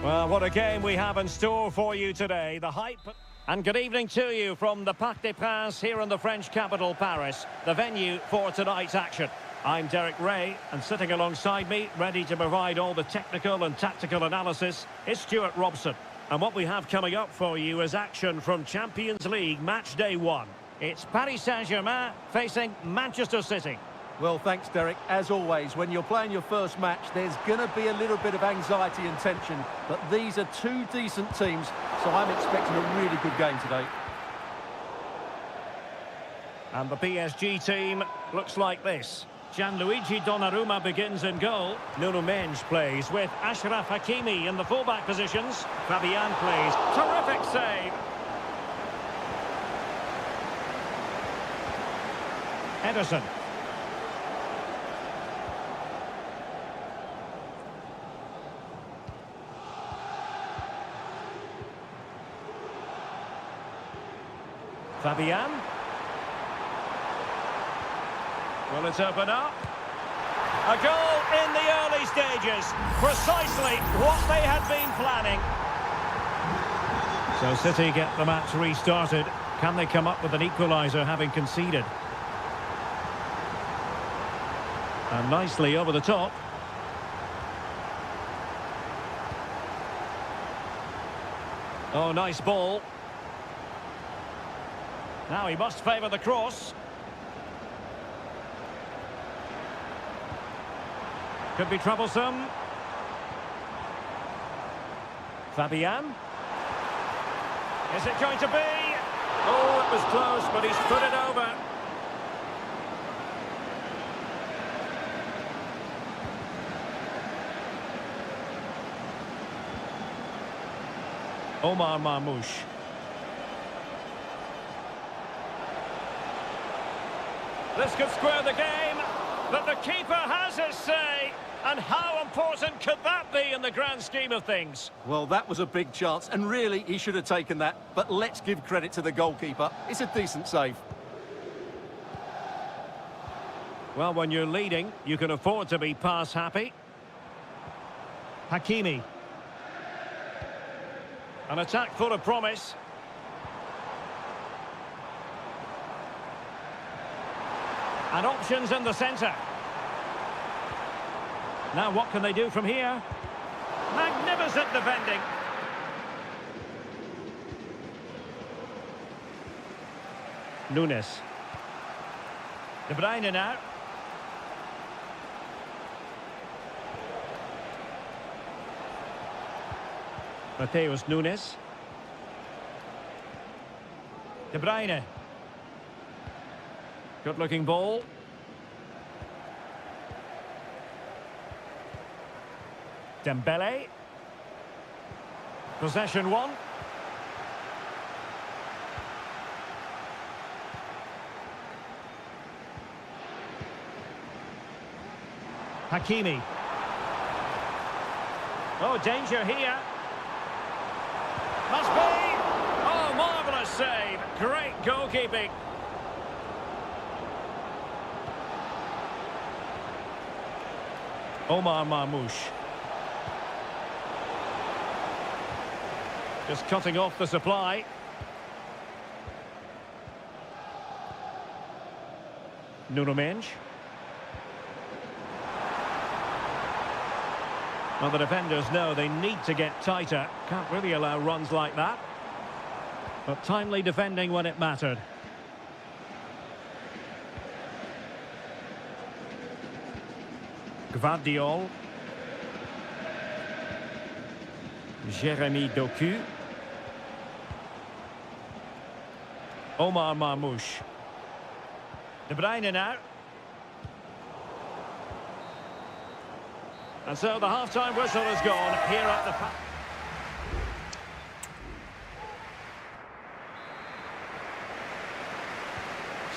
Well, what a game we have in store for you today. The hype... And good evening to you from the Parc des Princes here in the French capital, Paris, the venue for tonight's action. I'm Derek Ray, and sitting alongside me, ready to provide all the technical and tactical analysis, is Stuart Robson. And what we have coming up for you is action from Champions League Match Day 1. It's Paris Saint-Germain facing Manchester City. Well, thanks, Derek. As always, when you're playing your first match, there's going to be a little bit of anxiety and tension. But these are two decent teams, so I'm expecting a really good game today. And the PSG team looks like this. Gianluigi Donnarumma begins in goal. Nuno Mendes plays with Achraf Hakimi in the fullback positions. Fabian plays. Terrific save. Ederson. Fabian. Will it open up? A goal in the early stages. Precisely what they had been planning. So City get the match restarted. Can they come up with an equaliser having conceded? And nicely over the top. Oh, nice ball. Now he must favour the cross. Could be troublesome. Fabian. Is it going to be? Oh, it was close, but he's put it over. Omar Marmoush. This could square the game, but the keeper has his say. And how important could that be in the grand scheme of things? Well, that was a big chance, and really, he should have taken that. But let's give credit to the goalkeeper. It's a decent save. Well, when you're leading, you can afford to be pass happy. Hakimi. An attack full of promise. And options in the centre. Now what can they do from here? Magnificent defending. Nunes. De Bruyne now. Mateus Nunes. De Bruyne. Good-looking ball. Dembele. Possession one. Hakimi. Oh, danger here. Must be. Oh, marvellous save. Great goalkeeping. Omar Marmoush. Just cutting off the supply. Nuno Mendes. Well, the defenders know they need to get tighter. Can't really allow runs like that. But timely defending when it mattered. Gvardiol. Jérémy Doku. Omar Marmoush. De Bruyne now. And so the half-time whistle is gone here at the...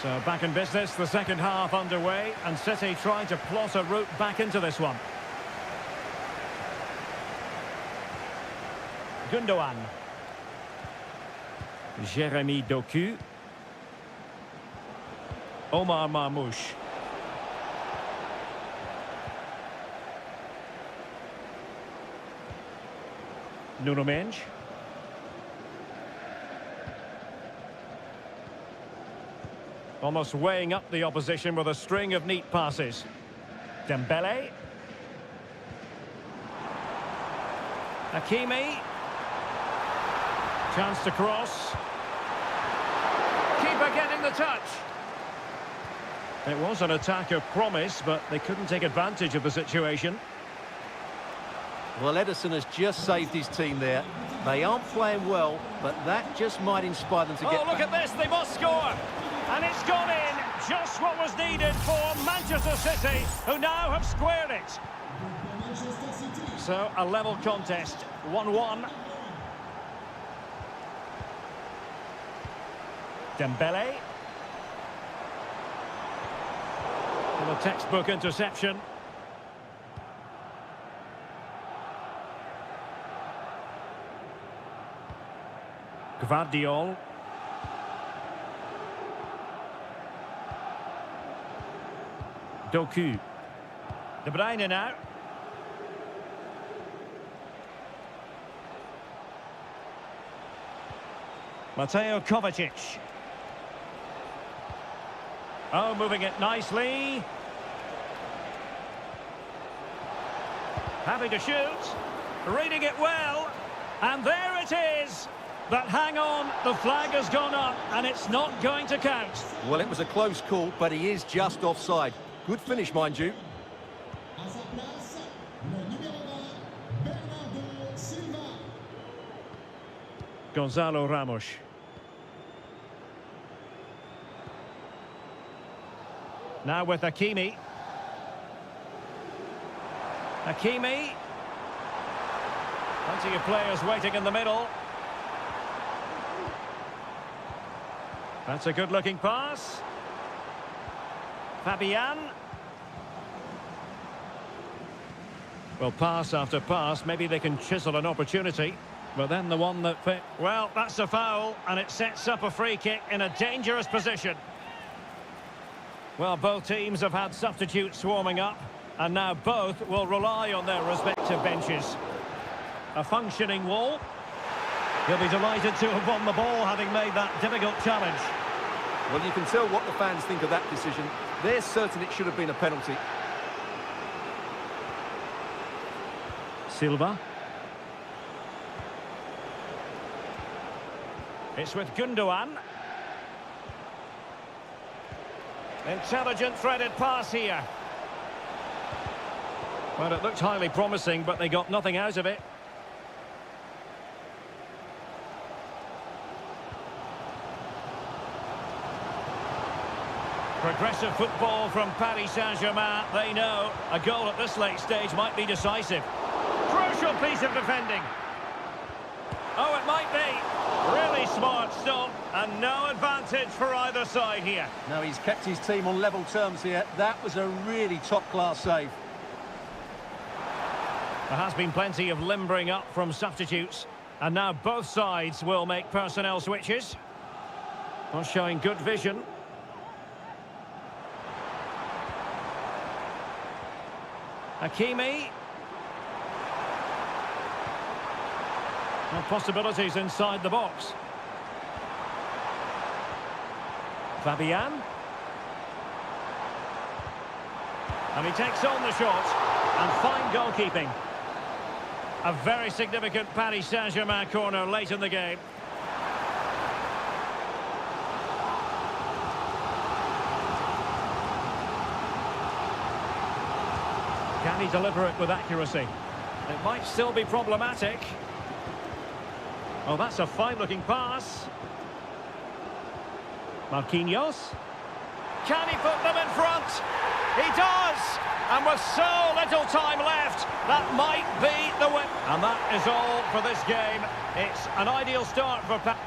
So back in business, the second half underway, and City trying to plot a route back into this one. Gundogan. Jérémy Doku. Omar Marmoush. Nuno Mendes. Almost weighing up the opposition with a string of neat passes. Dembele. Hakimi. Chance to cross. Keeper getting the touch. It was an attack of promise, but they couldn't take advantage of the situation. Well, Edison has just saved his team there. They aren't playing well, but that just might inspire them to get... Oh, look at this, they must score! And it's gone in, just what was needed for Manchester City, who now have squared it. So, a level contest, 1-1. Dembele. And a textbook interception. Gvardiol. Doku. De Bruyne now. Mateo Kovacic. Oh, moving it nicely. Having to shoot. Reading it well. And there it is. But hang on, the flag has gone up and it's not going to count. Well, it was a close call, but he is just offside. Good finish, mind you. Gonzalo Ramos. Now with Hakimi. Hakimi. Plenty of players waiting in the middle. That's a good-looking pass. Fabian. Well, pass after pass, maybe they can chisel an opportunity. But then the one that fit... Well, that's a foul, and it sets up a free kick in a dangerous position. Well, both teams have had substitutes warming up, and now both will rely on their respective benches. A functioning wall. He'll be delighted to have won the ball, having made that difficult challenge. Well, you can tell what the fans think of that decision. They're certain it should have been a penalty. Silva. It's with Gundogan. Intelligent threaded pass here. Well, it looked highly promising, but they got nothing out of it. Progressive football from Paris Saint-Germain. They know a goal at this late stage might be decisive. Crucial piece of defending. Oh, it might be. Really smart stop, and no advantage for either side here. No, he's kept his team on level terms here. That was a really top-class save. There has been plenty of limbering up from substitutes, and now both sides will make personnel switches. Well, showing good vision. Hakimi. Well, possibilities inside the box. Fabian. And he takes on the shot. And fine goalkeeping. A very significant Paris Saint-Germain corner late in the game. Can he deliver it with accuracy? It might still be problematic. Oh, that's a fine-looking pass. Marquinhos. Can he put them in front? He does! And with so little time left, that might be the win. And that is all for this game. It's an ideal start for Paris.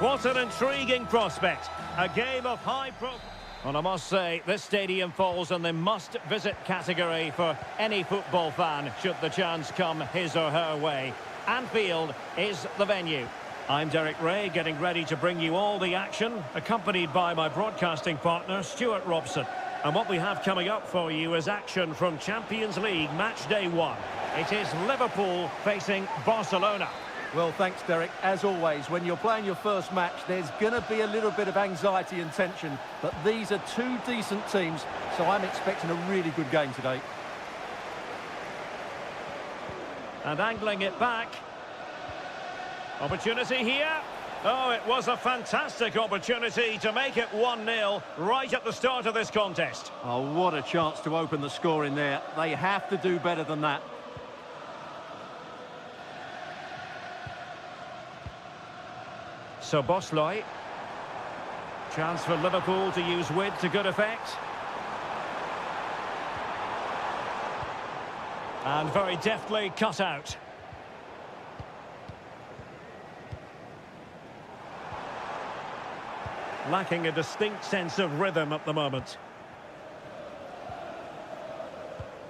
What an intriguing prospect. A game of high profile. Well, I must say, this stadium falls in the must-visit category for any football fan, should the chance come his or her way. Anfield is the venue. I'm Derek Ray, getting ready to bring you all the action, accompanied by my broadcasting partner, Stuart Robson. And what we have coming up for you is action from Champions League Match Day 1. It is Liverpool facing Barcelona. Well, thanks, Derek. As always, when you're playing your first match, there's going to be a little bit of anxiety and tension. But these are two decent teams, so I'm expecting a really good game today. And angling it back. Opportunity here. Oh, it was a fantastic opportunity to make it 1-0 right at the start of this contest. Oh, what a chance to open the score in there. They have to do better than that. So Bosley. Chance for Liverpool to use width to good effect. And very deftly cut out. Lacking a distinct sense of rhythm at the moment.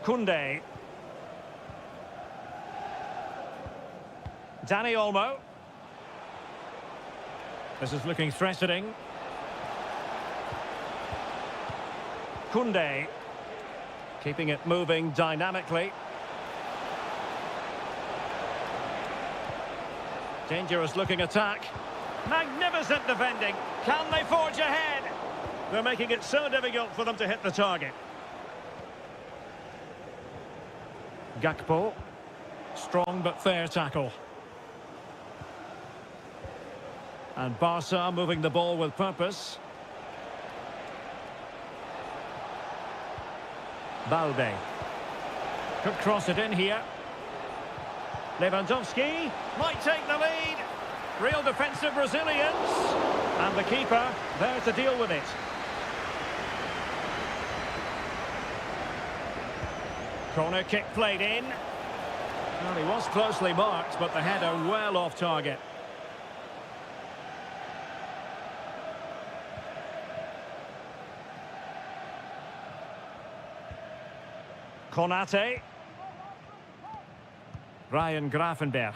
Koundé. Dani Olmo. This is looking threatening. Koundé. Keeping it moving dynamically. Dangerous looking attack. Magnificent defending. Can they forge ahead? They're making it so difficult for them to hit the target. Gakpo. Strong but fair tackle. And Barca moving the ball with purpose. Balde. Could cross it in here. Lewandowski might take the lead. Real defensive resilience. And the keeper there to deal with it. Corner kick played in. Well, he was closely marked, but the header well off target. Konate. Ryan Gravenberch.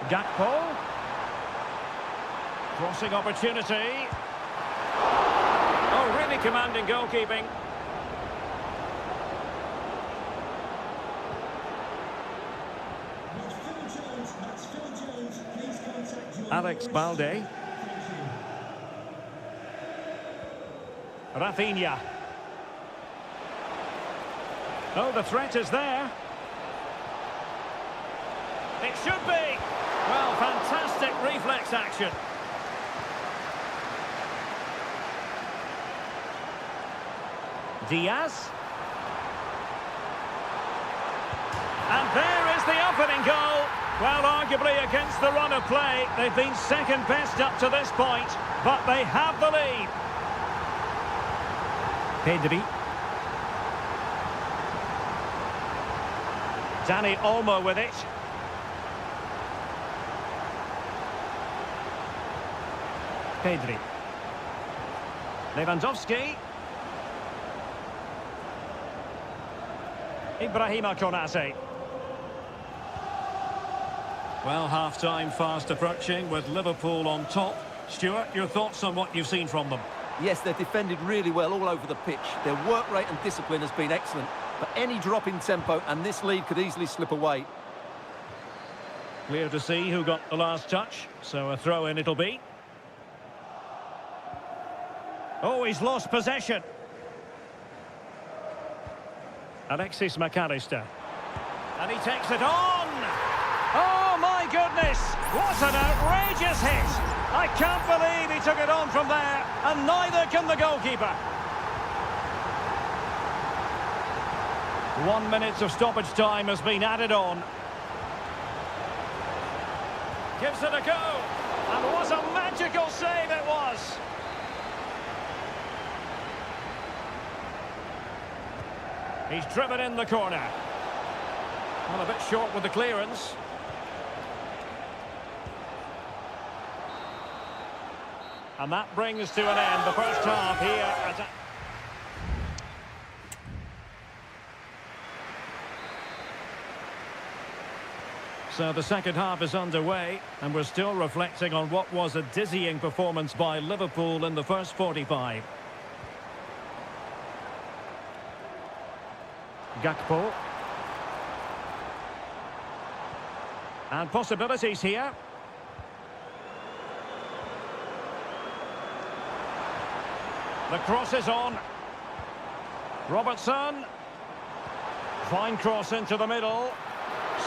Gakpo. Crossing opportunity. Oh, really commanding goalkeeping. Alex Balde. Rafinha. Oh, the threat is there. It should be. Well, fantastic reflex action. Diaz. And there is the opening goal. Well, arguably against the run of play, they've been second best up to this point, but they have the lead. Pedri. Dani Olmo with it. Pedri. Lewandowski. Ibrahima Konate. Well, half-time fast approaching with Liverpool on top. Stuart, your thoughts on what you've seen from them? Yes, they've defended really well all over the pitch. Their work rate and discipline has been excellent. But any drop in tempo and this lead could easily slip away. Clear to see who got the last touch. So a throw-in it'll be. Oh, he's lost possession. Alexis McAllister. And he takes it on. Oh, my goodness. What an outrageous hit. I can't believe he took it on from there. And neither can the goalkeeper. 1 minute of stoppage time has been added on. Gives it a go. And what a magical save it was. He's driven in the corner. Well, a bit short with the clearance. And that brings to an end the first half here at... So the second half is underway, and we're still reflecting on what was a dizzying performance by Liverpool in the first 45. Gakpo. And possibilities here. The cross is on. Robertson. Fine cross into the middle.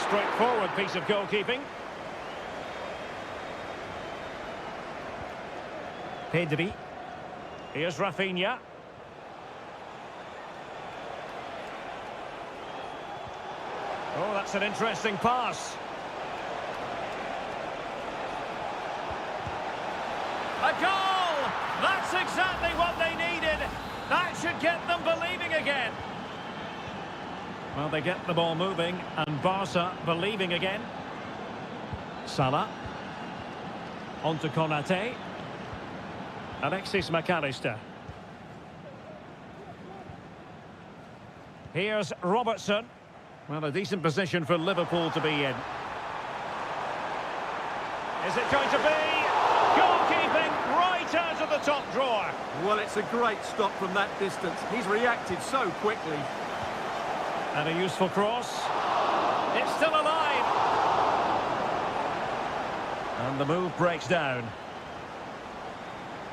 Straightforward piece of goalkeeping. Pedri. Here's Rafinha. Oh, that's an interesting pass. A goal! That's exactly what they needed. That should get them believing again. Well, they get the ball moving, and Barca believing again. Salah. On to Konate. Alexis McAllister. Here's Robertson. Well, a decent position for Liverpool to be in. Is it going to be? Goalkeeping right out of the top drawer. Well, it's a great stop from that distance. He's reacted so quickly. And a useful cross. It's still alive. And the move breaks down.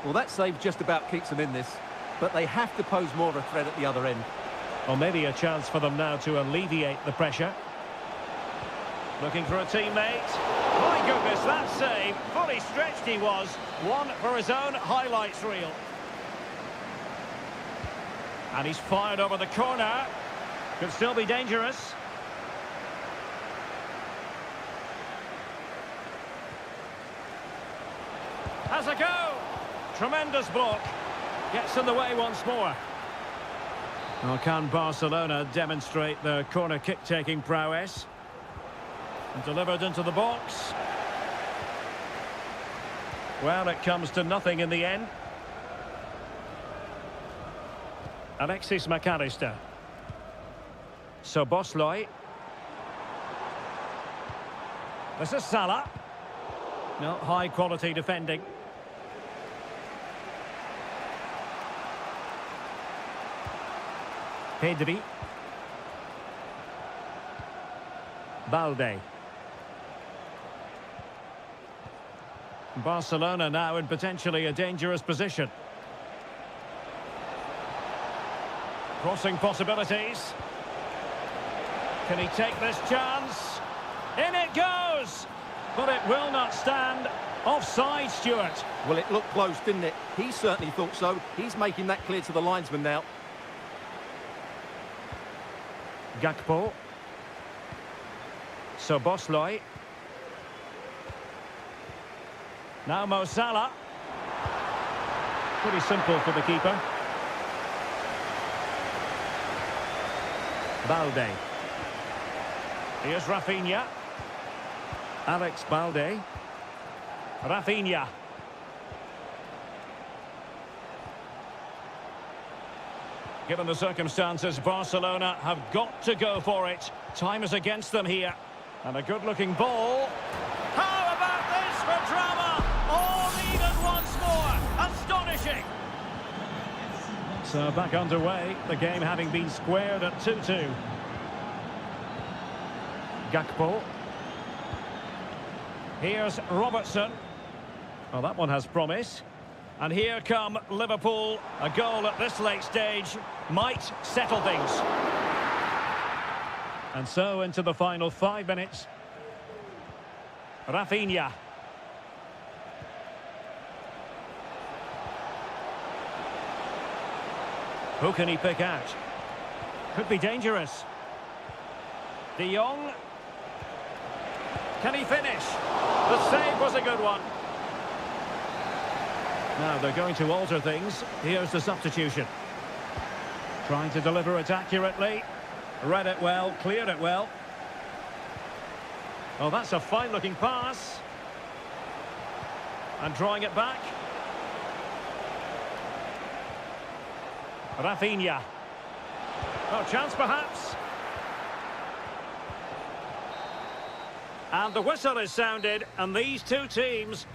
Well, that save just about keeps them in this, but they have to pose more of a threat at the other end. Well, maybe a chance for them now to alleviate the pressure. Looking for a teammate. My goodness, that save. Fully stretched he was. One for his own highlights reel. And he's fired over the corner. Could still be dangerous. Has a go. Tremendous block. Gets in the way once more. Well, can Barcelona demonstrate their corner kick-taking prowess? And delivered into the box. Well, it comes to nothing in the end. Alexis McAllister. So Bosley. This is Salah. No, high quality defending. Pedri. Balde. Barcelona now in potentially a dangerous position. Crossing possibilities. Can he take this chance? In it goes! But it will not stand. Offside, Stuart. Well, it looked close, didn't it? He certainly thought so. He's making that clear to the linesman now. Gakpo. So Bosley. Now Mo Salah. Pretty simple for the keeper. Balde. Here's Rafinha. Alex Balde. Rafinha. Given the circumstances, Barcelona have got to go for it. Time is against them here. And a good-looking ball. How about this for drama? All even once more. Astonishing. So back underway, the game having been squared at 2-2. Gakpo. Here's Robertson. Well, that one has promise. And here come Liverpool. A goal at this late stage might settle things. And so into the final 5 minutes. Rafinha. Who can he pick out? Could be dangerous. De Jong. Can he finish? The save was a good one. Now they're going to alter things. Here's the substitution. Trying to deliver it accurately. Read it well, cleared it well. Oh, that's a fine-looking pass. And drawing it back. Rafinha. Oh, chance perhaps. And the whistle is sounded, and these two teams...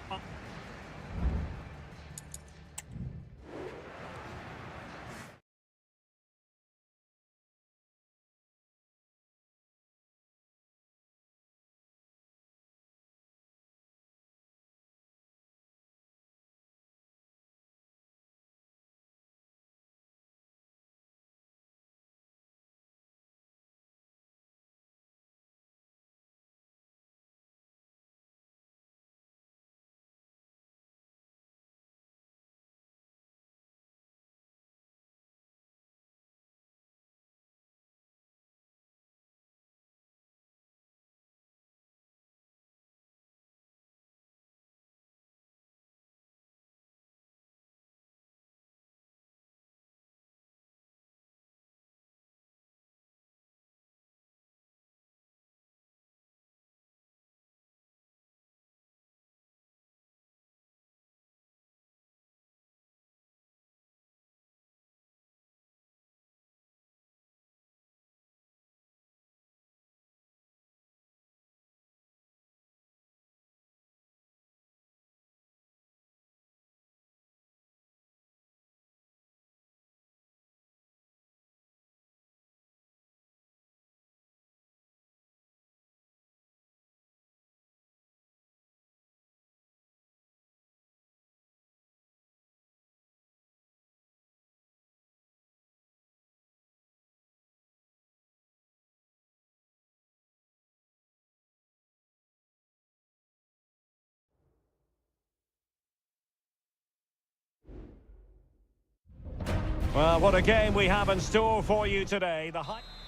Well, what a game we have in store for you today.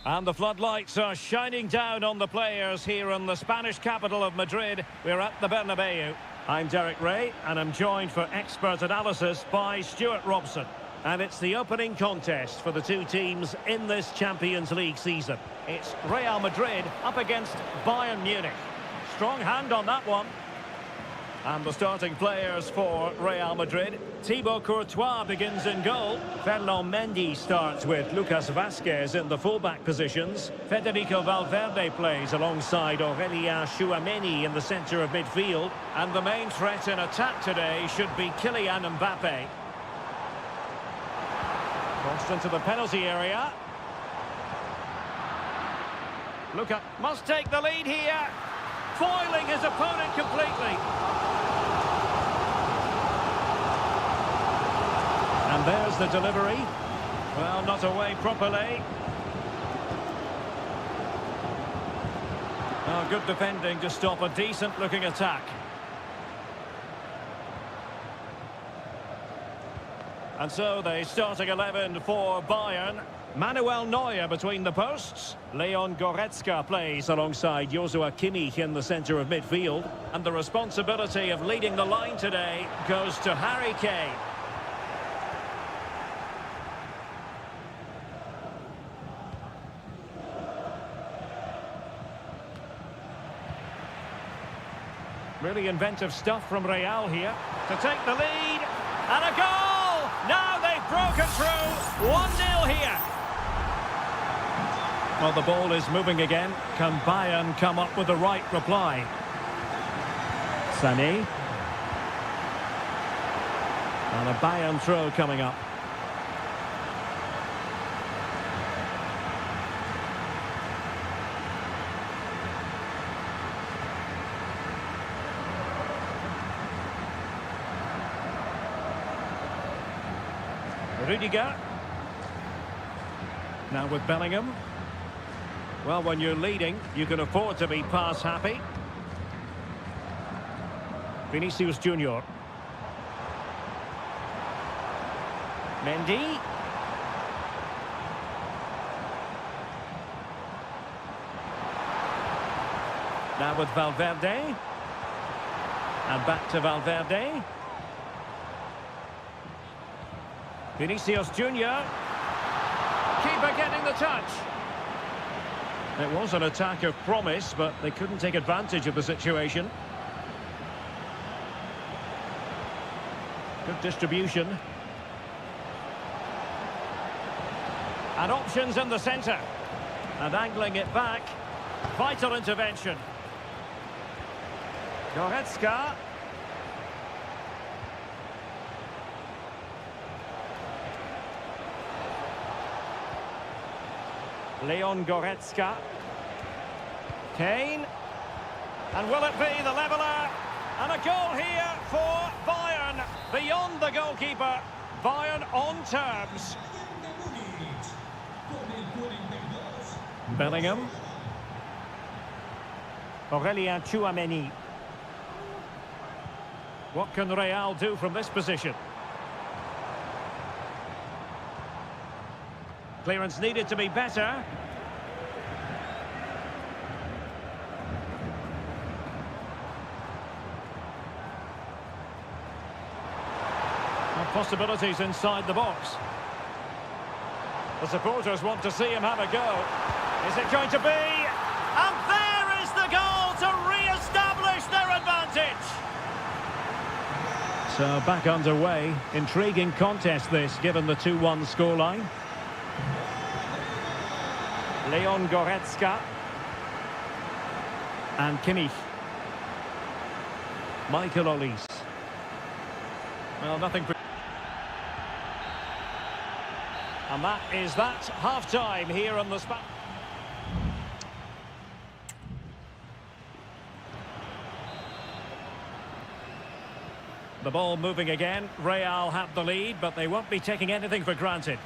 And the floodlights are shining down on the players here in the Spanish capital of Madrid. We're at the Bernabeu. I'm Derek Ray, and I'm joined for expert analysis by Stuart Robson. And it's the opening contest for the two teams in this Champions League season. It's Real Madrid up against Bayern Munich. Strong hand on that one. And the starting players for Real Madrid. Thibaut Courtois begins in goal. Ferland Mendy starts with Lucas Vazquez in the fullback positions. Federico Valverde plays alongside Aurelien Chouameni in the centre of midfield. And the main threat in attack today should be Kylian Mbappe. Crossed into the penalty area. Lucas must take the lead here. Foiling his opponent completely. And there's the delivery. Well, not away properly. Oh, good defending to stop a decent-looking attack. And so the starting 11 for Bayern. Manuel Neuer between the posts. Leon Goretzka plays alongside Joshua Kimmich in the centre of midfield. And the responsibility of leading the line today goes to Harry Kane. Really inventive stuff from Real here to take the lead. And a goal! Now they've broken through. 1-0 here. Well, the ball is moving again. Can Bayern come up with the right reply? Sané. And a Bayern throw coming up. Rudiger. Now with Bellingham. Well, when you're leading, you can afford to be pass happy. Vinicius Junior. Mendy. Now with Valverde. And back to Valverde. Vinicius Junior. Keeper getting the touch. It was an attack of promise, but they couldn't take advantage of the situation. Good distribution. And options in the centre. And angling it back. Vital intervention. Goretzka. Leon Goretzka. Kane. And will it be the leveller? And a goal here for Bayern. Beyond the goalkeeper. Bayern on terms. Bellingham. Aurelien Tchouameni. What can Real do from this position? Clearance needed to be better. And possibilities inside the box. The supporters want to see him have a go. Is it going to be? And there is the goal to re-establish their advantage. So back underway. Intriguing contest this, given the 2-1 scoreline. Leon Goretzka. And Kimmich. Michael Olise. Well, nothing... And that is that. Half-time here on the spot. The ball moving again. Real have the lead, but they won't be taking anything for granted.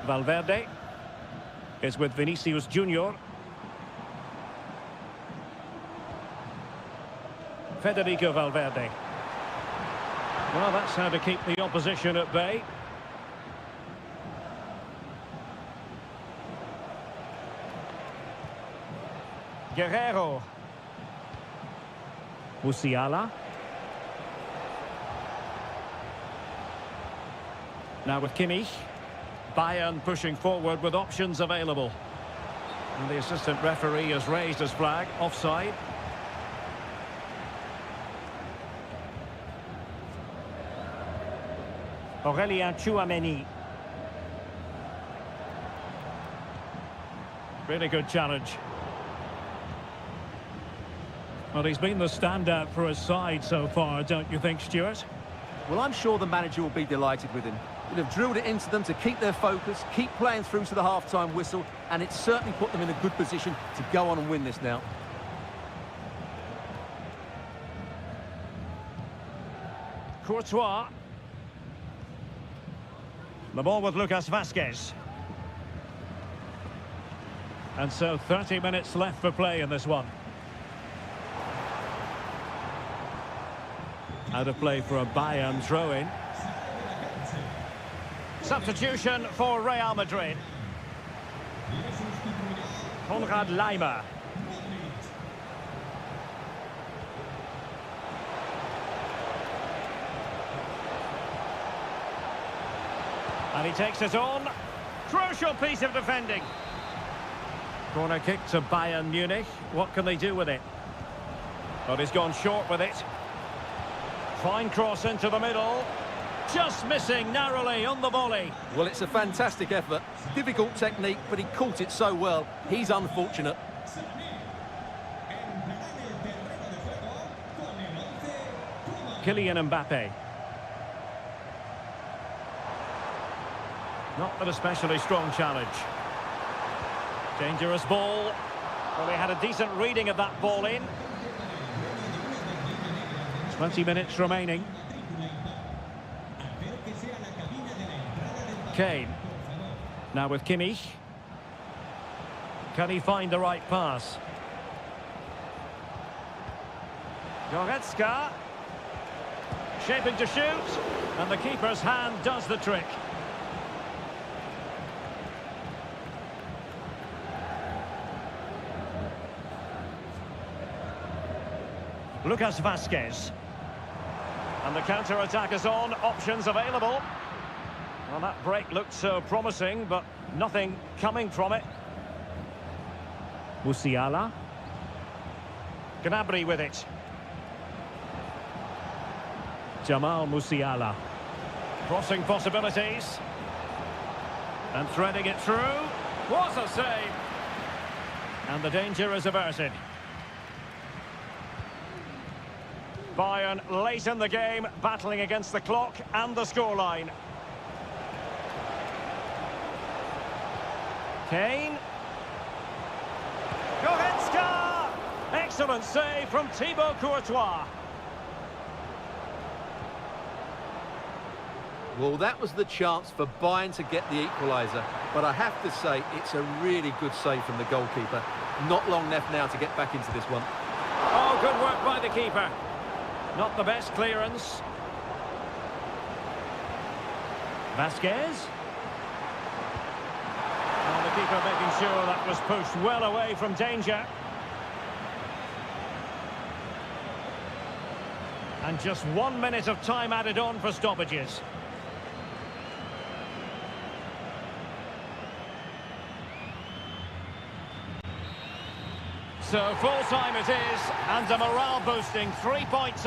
Valverde is with Vinicius Junior. Federico Valverde. Well, that's how to keep the opposition at bay. Guerrero. Musiala. Now with Kimmich. Bayern pushing forward with options available. And the assistant referee has raised his flag. Offside. Aurelien Tchouameni. Really good challenge. Well, he's been the standout for his side so far, don't you think, Stuart? Well, I'm sure the manager will be delighted with him. He'll have drilled it into them to keep their focus, keep playing through to the half-time whistle, and it's certainly put them in a good position to go on and win this now. Courtois. The ball with Lucas Vazquez. And so 30 minutes left for play in this one. Out of play for a Bayern throw-in. Substitution for Real Madrid. Konrad Laimer. And he takes it on. Crucial piece of defending. Corner kick to Bayern Munich. What can they do with it? But he's gone short with it. Fine cross into the middle. Just missing narrowly on the volley. Well, it's a fantastic effort. Difficult technique, but he caught it so well. He's unfortunate. Kylian Mbappe. Not an especially strong challenge. Dangerous ball. Well, they had a decent reading of that ball in. 20 minutes remaining. Kane. Now with Kimmich. Can he find the right pass? Goretzka. Shaping to shoot. And the keeper's hand does the trick. Lucas Vazquez. And the counter-attack is on. Options available. Well, that break looked so promising, but nothing coming from it. Musiala. Gnabry with it. Jamal Musiala. Crossing possibilities. And threading it through. What a save! And the danger is averted. Bayern late in the game, battling against the clock and the scoreline. Kane. Goretzka! Excellent save from Thibaut Courtois. Well, that was the chance for Bayern to get the equaliser, but I have to say it's a really good save from the goalkeeper. Not long left now to get back into this one. Oh, good work by the keeper. Not the best clearance. Vasquez. And the keeper making sure that was pushed well away from danger. And just 1 minute of time added on for stoppages. So full time it is, and a morale boosting 3 points.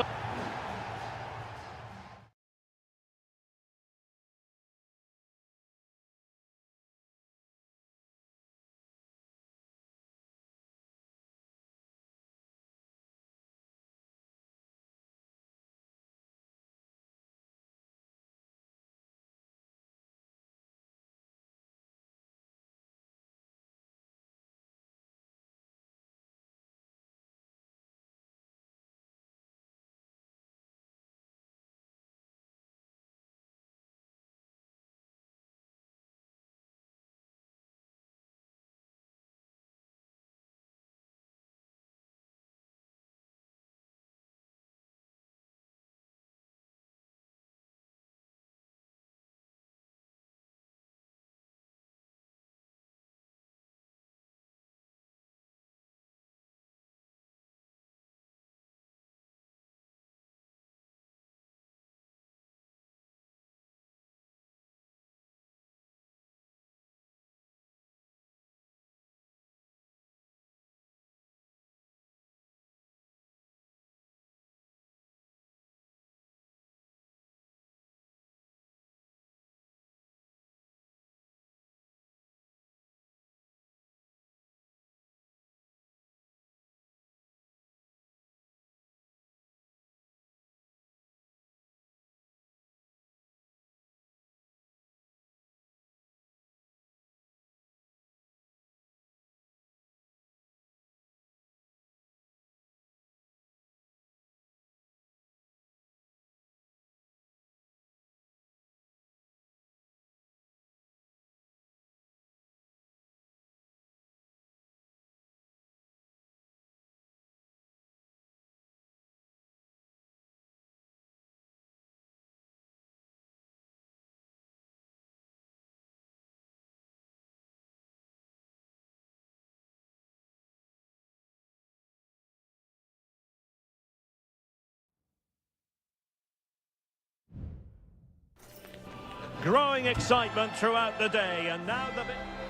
Growing excitement throughout the day, and now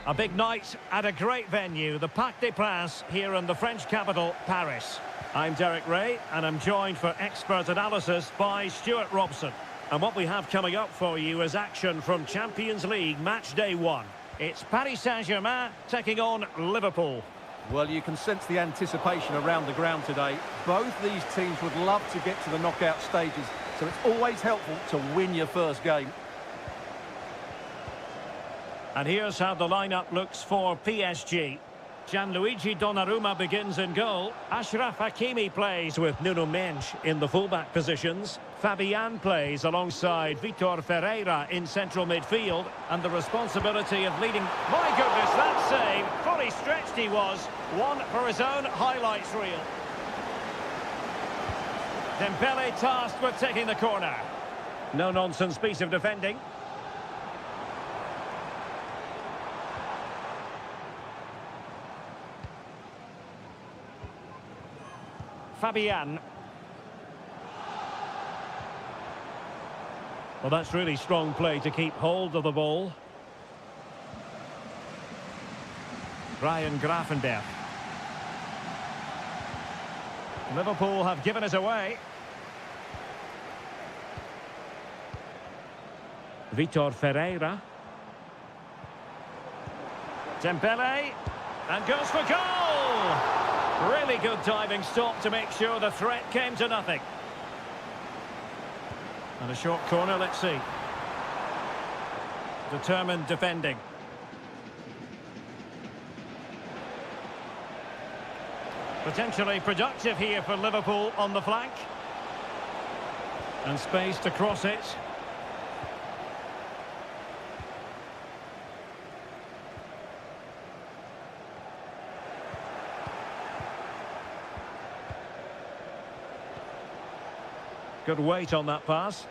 a big night at a great venue, the Parc des Princes here in the French capital, Paris. I'm Derek Ray, and I'm joined for expert analysis by Stuart Robson. And what we have coming up for you is action from Champions League match day 1. It's Paris Saint-Germain taking on Liverpool. Well, you can sense the anticipation around the ground today. Both these teams would love to get to the knockout stages, so it's always helpful to win your first game. And here's how the lineup looks for PSG. Gianluigi Donnarumma begins in goal. Achraf Hakimi plays with Nuno Mendes in the fullback positions. Fabian plays alongside Vitor Ferreira in central midfield. And the responsibility of leading... My goodness, that save! Fully stretched he was. One for his own highlights reel. Dembele tasked with taking the corner. No-nonsense piece of defending. Fabian. Well, that's really strong play to keep hold of the ball. Ryan Gravenberch. Liverpool have given it away. Vitor Ferreira. Dembele. And goes for goal! Really good diving stop to make sure the threat came to nothing. And a short corner, let's see. Determined defending. Potentially productive here for Liverpool on the flank. And space to cross it. Good weight on that pass.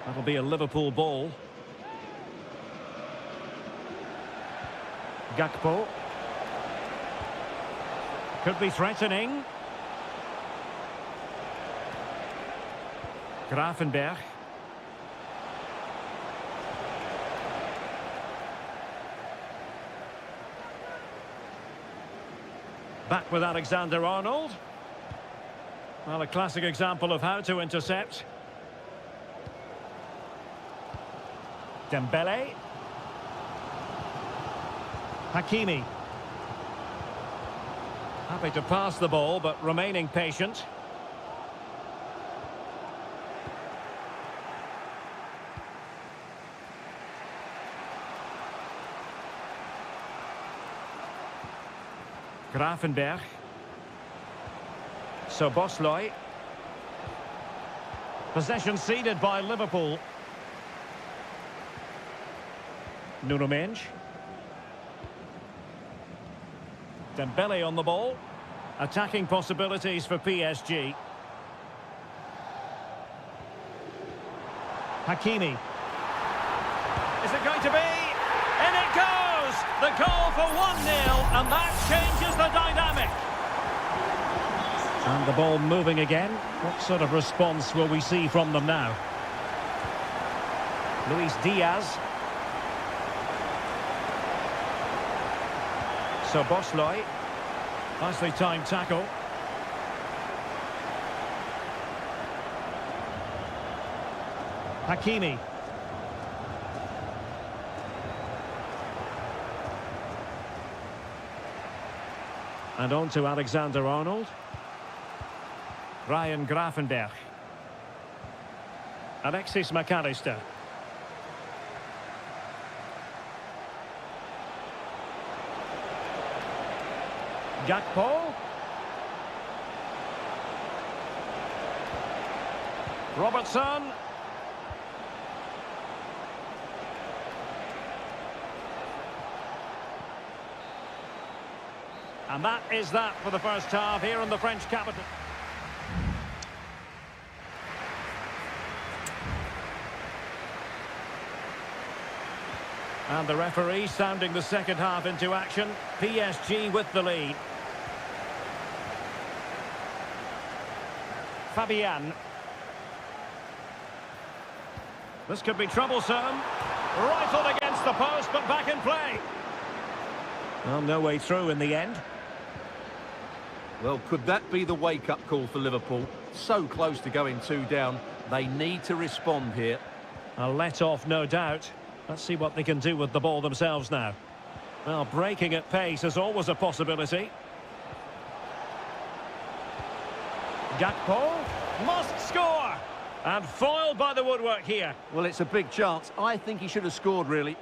That'll be a Liverpool ball. Gakpo. Could be threatening. Gravenberch. Back with Alexander-Arnold. Well, a classic example of how to intercept. Dembele. Hakimi. Happy to pass the ball, but remaining patient. Gravenberch. Szoboszlai. Possession ceded by Liverpool. Nuno Mendes. Dembele on the ball. Attacking possibilities for PSG. Hakimi. Is it going to be? In it goes! The goal for 1-0, and that changes the dynamic. And the ball moving again. What sort of response will we see from them now? Luis Diaz. Szoboszlai. Nicely timed tackle. Hakimi. And on to Alexander-Arnold. Ryan Gravenberch. Alexis McAllister. Gakpo. Robertson. And that is that for the first half here in the French capital. And the referee sounding the second half into action. PSG with the lead. Fabian. This could be troublesome. Rifled against the post, but back in play. Well, no way through in the end. Well, could that be the wake-up call for Liverpool? So close to going 2 down. They need to respond here. A let-off, no doubt. Let's see what they can do with the ball themselves now. Well, breaking at pace is always a possibility. Gakpo must score! And foiled by the woodwork here. Well, it's a big chance. I think he should have scored, really.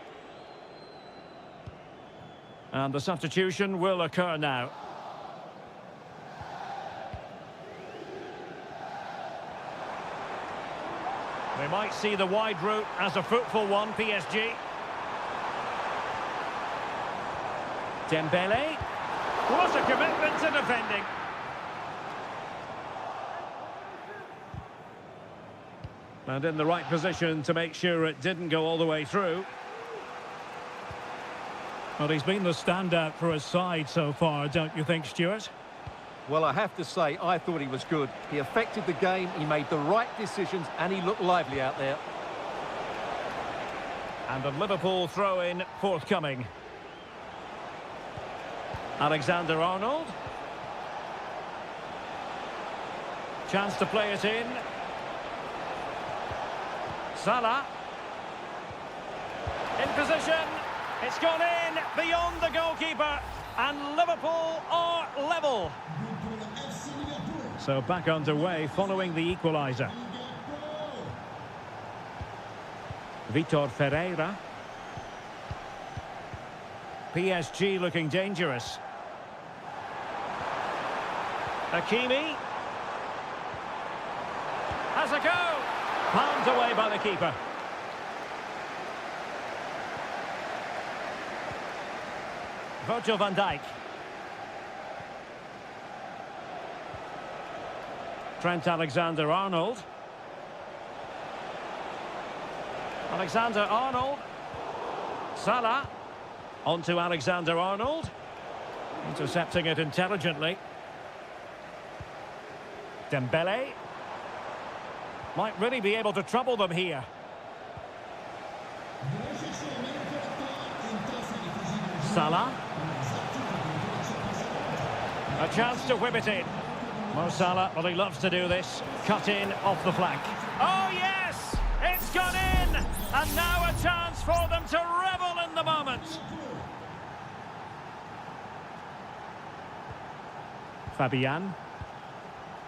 And the substitution will occur now. We might see the wide route as a fruitful one, PSG. Dembele. What a commitment to defending. And in the right position to make sure it didn't go all the way through. Well, he's been the standout for his side so far, don't you think, Stuart? Well, I have to say, I thought he was good. He affected the game, he made the right decisions, and he looked lively out there. And the Liverpool throw-in forthcoming. Alexander-Arnold. Chance to play it in. Salah. In position. It's gone in beyond the goalkeeper. And Liverpool are level. So back underway following the equaliser. Vitor Ferreira. PSG looking dangerous. Hakimi. Has a go. Palmed away by the keeper. Virgil van Dijk. Trent Alexander-Arnold. Alexander-Arnold. Salah. On to Alexander-Arnold. Intercepting it intelligently. Dembele. Might really be able to trouble them here. Salah. A chance to whip it in. Mo Salah, well, he loves to do this. Cut in off the flank. Oh, yes! It's gone in! And now a chance for them to revel in the moment. Fabian.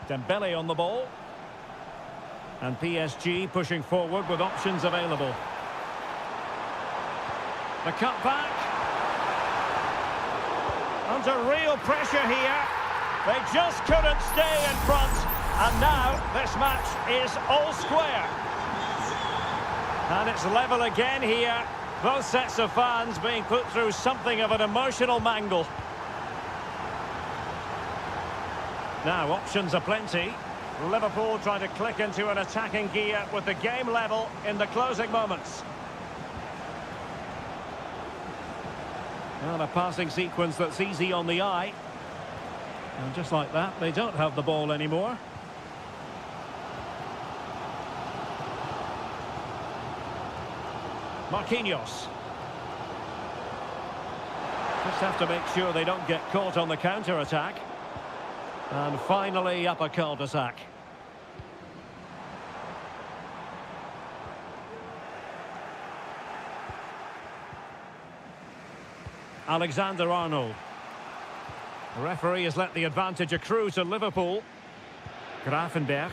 Dembele on the ball. And PSG pushing forward with options available. The cut back. Under real pressure here. They just couldn't stay in front. And now this match is all square. And it's level again here. Both sets of fans being put through something of an emotional mangle. Now, options are plenty. Liverpool trying to click into an attacking gear with the game level in the closing moments. Well, a passing sequence that's easy on the eye. And just like that, they don't have the ball anymore. Marquinhos. Just have to make sure they don't get caught on the counter-attack. And finally, up a cul-de-sac. Alexander-Arnold. The referee has let the advantage accrue to Liverpool. Gravenberch.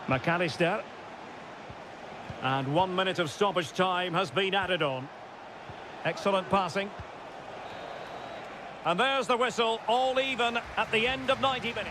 McAllister. And 1 minute of stoppage time has been added on. Excellent passing. And there's the whistle, all even at the end of 90 minutes.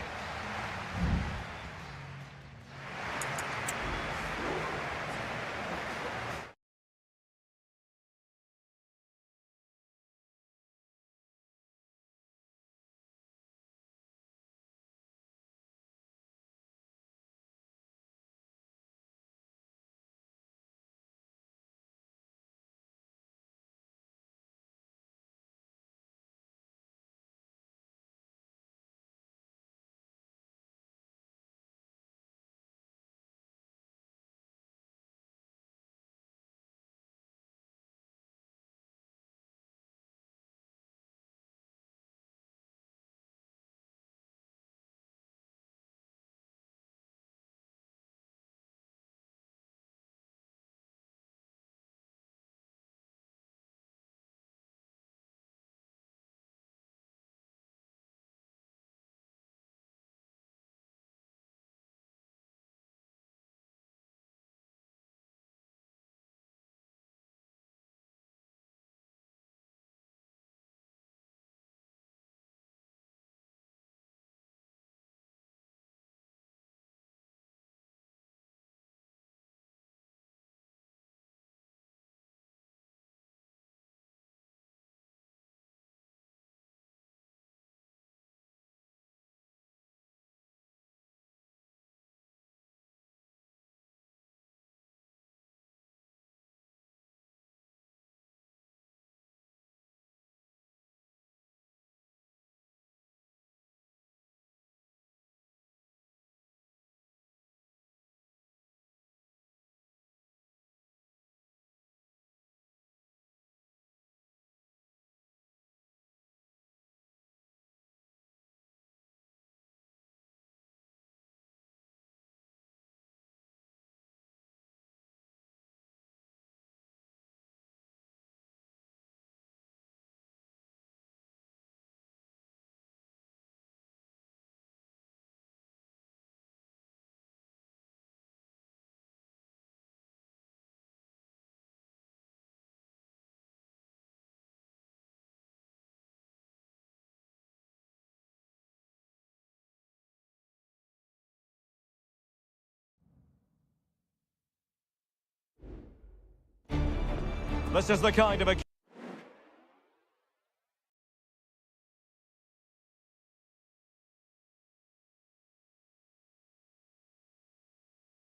This is the kind of a...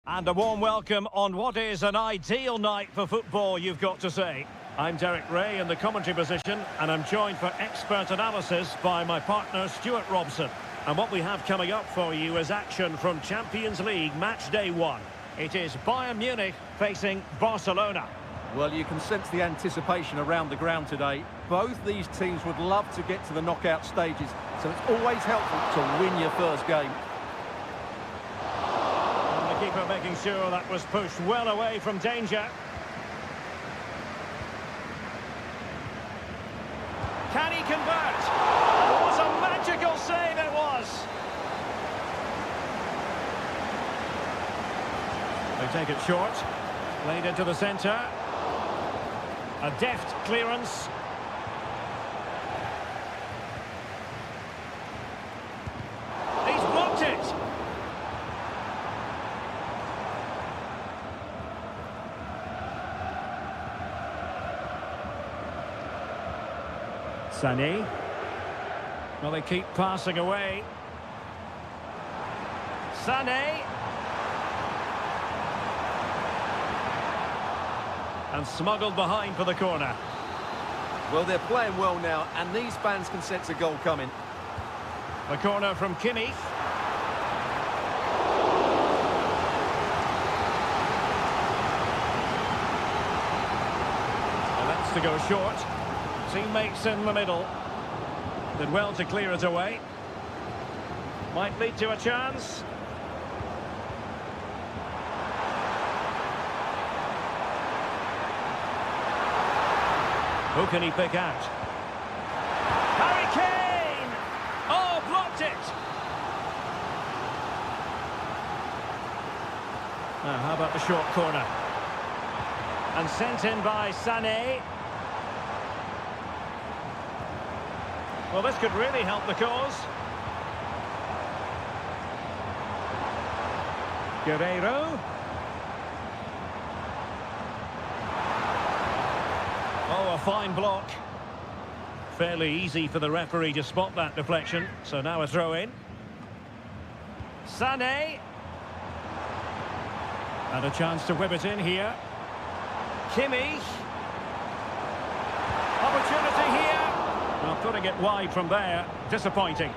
And a warm welcome on what is an ideal night for football, you've got to say. I'm Derek Ray in the commentary position, and I'm joined for expert analysis by my partner Stuart Robson. And what we have coming up for you is action from Champions League match day 1. It is Bayern Munich facing Barcelona. Well, you can sense the anticipation around the ground today. Both these teams would love to get to the knockout stages, so it's always helpful to win your first game. Keeper making sure that was pushed well away from danger. Can he convert? What a magical save it was! They take it short. Played into the centre. A deft clearance. He's blocked it! Sané. Well, they keep passing away. Sané. And smuggled behind for the corner. Well, they're playing well now, and these fans can sense a goal coming. The corner from Kimmich. And that's to go short. Teammates in the middle. Did well to clear it away. Might lead to a chance. Who can he pick out? Harry Kane! Oh, blocked it! Now, how about the short corner? And sent in by Sané. Well, this could really help the cause. Guerreiro. Oh, a fine block. Fairly easy for the referee to spot that deflection. So now a throw in. Sané. And a chance to whip it in here. Kimmich. Opportunity here. Well, putting it wide from there, disappointing.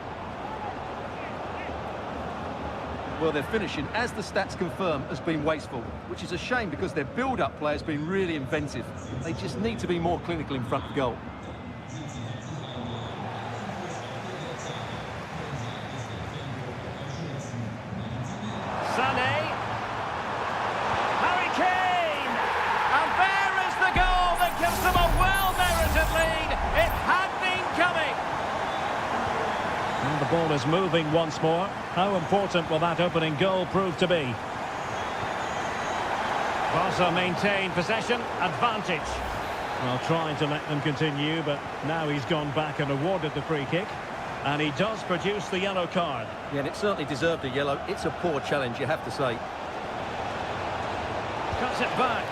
Well, their finishing, as the stats confirm, has been wasteful, which is a shame because their build-up play has been really inventive. They just need to be more clinical in front of goal. Sané. Harry Kane! And there is the goal that gives them a well-merited lead. It had been coming. And the ball is moving once more. How important will that opening goal prove to be? Barca maintain possession, advantage. Well, trying to let them continue, but now he's gone back and awarded the free kick. And he does produce the yellow card. Yeah, and it certainly deserved a yellow. It's a poor challenge, you have to say. Cuts it back.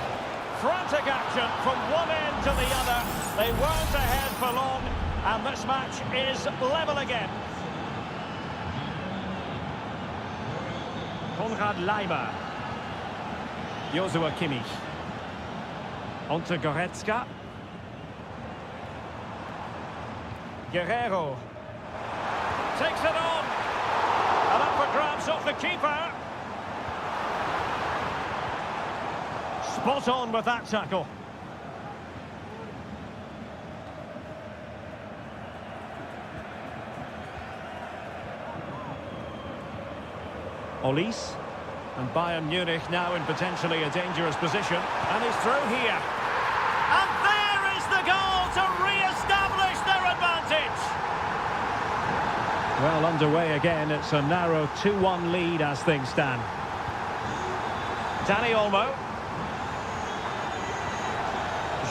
Frantic action from one end to the other. They weren't ahead for long, and this match is level again. Konrad Leimer. Joshua Kimmich. Onto Goretzka. Guerreiro. Takes it on. And up for grabs off the keeper. Spot on with that tackle. Olise. And Bayern Munich now in potentially a dangerous position. And he's through here. And there is the goal to re-establish their advantage. Well, underway again. It's a narrow 2-1 lead as things stand. Dani Olmo.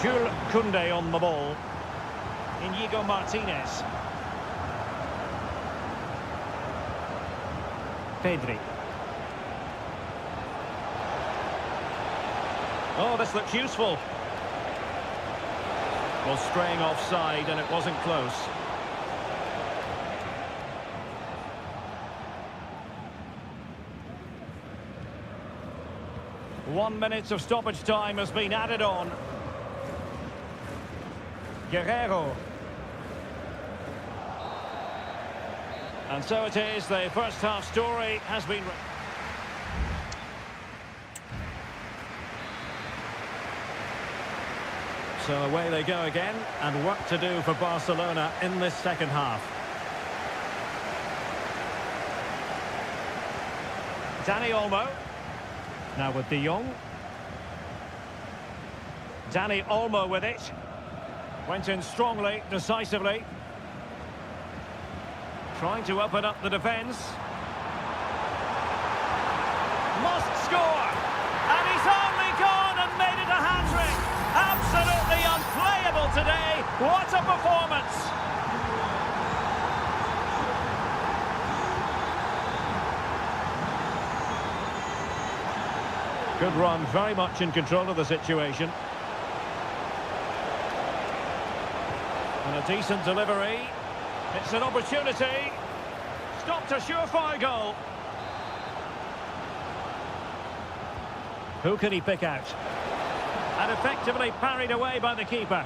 Jules Koundé on the ball. Inigo Martinez. Pedri. Oh, this looks useful. Well, straying offside, and it wasn't close. One minute of stoppage time has been added on. Guerrero. And so it is, the first half story has been... So away they go again, and work to do for Barcelona in this second half. Dani Olmo. Now with De Jong. Dani Olmo with it. Went in strongly, decisively. Trying to open up the defence. Must score! And he's only gone and made it a hat-trick! Absolutely unplayable today! What a performance! Good run, very much in control of the situation. And a decent delivery. It's an opportunity. Stopped a surefire goal. Who can he pick out? And effectively parried away by the keeper.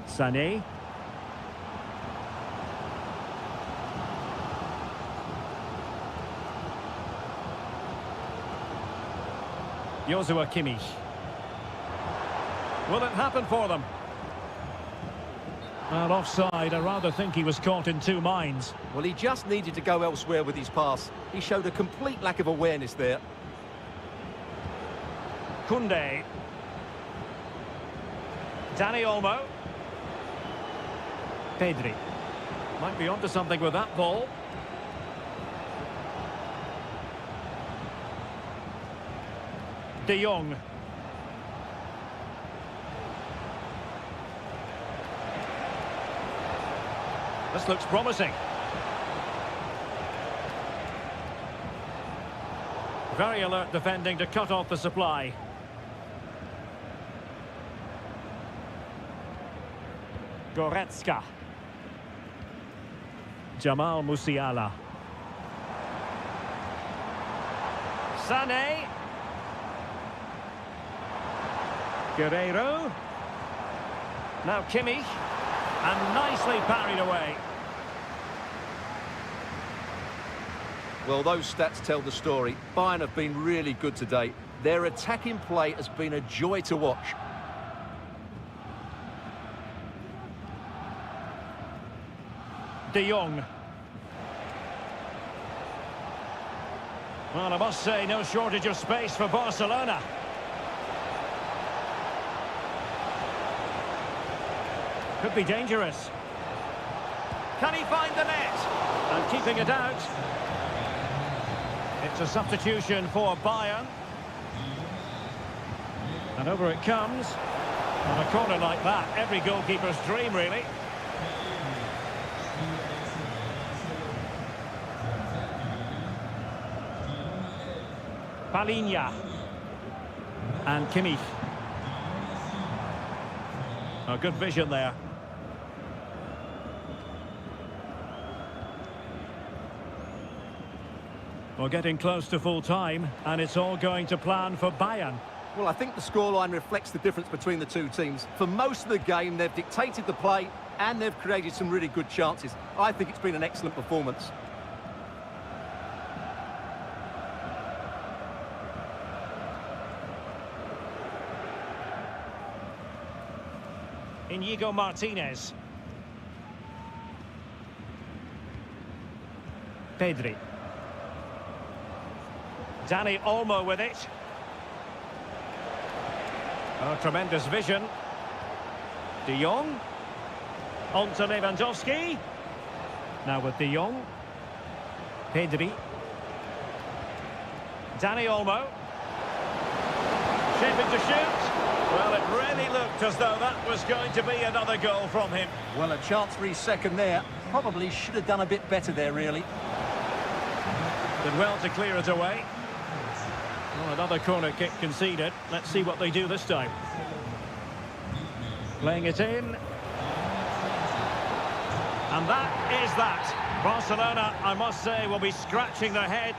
Sané. Joshua Kimmich. Will it happen for them? Well, offside. I rather think he was caught in two minds. Well, he just needed to go elsewhere with his pass. He showed a complete lack of awareness there. Koundé. Dani Olmo. Pedri. Might be onto something with that ball. De Jong. This looks promising. Very alert defending to cut off the supply. Goretzka. Jamal Musiala. Sané. Guerrero. Now Kimmich. And nicely parried away. Well, those stats tell the story. Bayern have been really good today. Their attacking play has been a joy to watch. De Jong. Well, I must say, no shortage of space for Barcelona. Could be dangerous. Can he find the net? And keeping it out. It's a substitution for Bayern. And over it comes. On a corner like that, every goalkeeper's dream, really. Palinha. And Kimmich. Oh, good vision there. We're getting close to full time, and it's all going to plan for Bayern. Well, I think the scoreline reflects the difference between the two teams. For most of the game, they've dictated the play, and they've created some really good chances. I think it's been an excellent performance. Inigo Martinez. Pedri. Dani Olmo with it. Oh, tremendous vision. De Jong. On to Lewandowski. Now with De Jong. Pedri. Dani Olmo. Shaping to shoot. Well, it really looked as though that was going to be another goal from him. Well, a chance for his second there. Probably should have done a bit better there, really. Did well to clear it away. Well, another corner kick conceded. Let's see what they do this time. Playing it in. And that is that. Barcelona, I must say, will be scratching their head.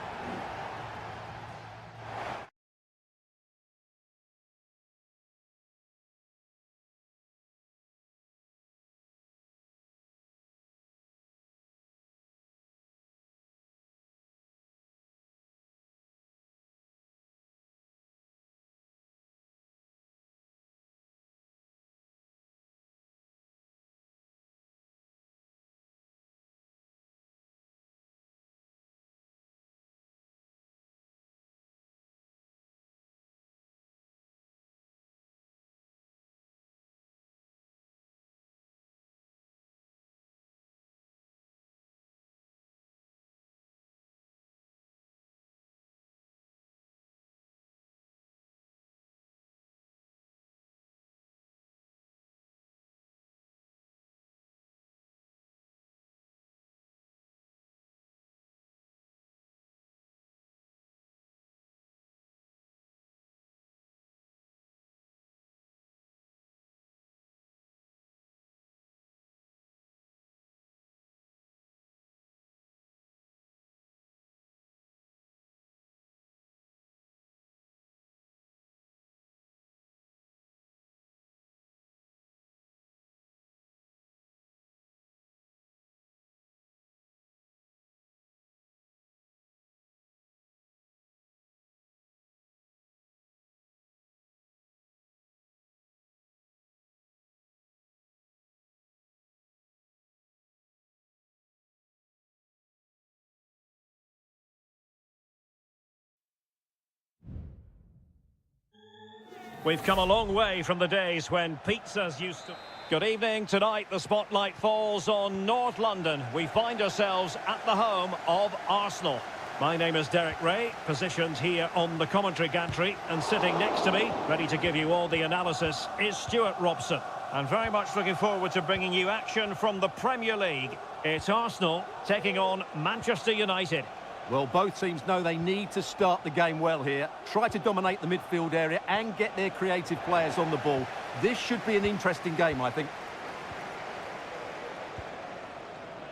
We've come a long way from the days when pizzas used to... Good evening. Tonight the spotlight falls on North London. We find ourselves at the home of Arsenal. My name is Derek Ray, positioned here on the commentary gantry, and sitting next to me, ready to give you all the analysis, is Stuart Robson. I'm very much looking forward to bringing you action from the Premier League. It's Arsenal taking on Manchester United. Well, both teams know they need to start the game well here. Try to dominate the midfield area and get their creative players on the ball. This should be an interesting game, I think.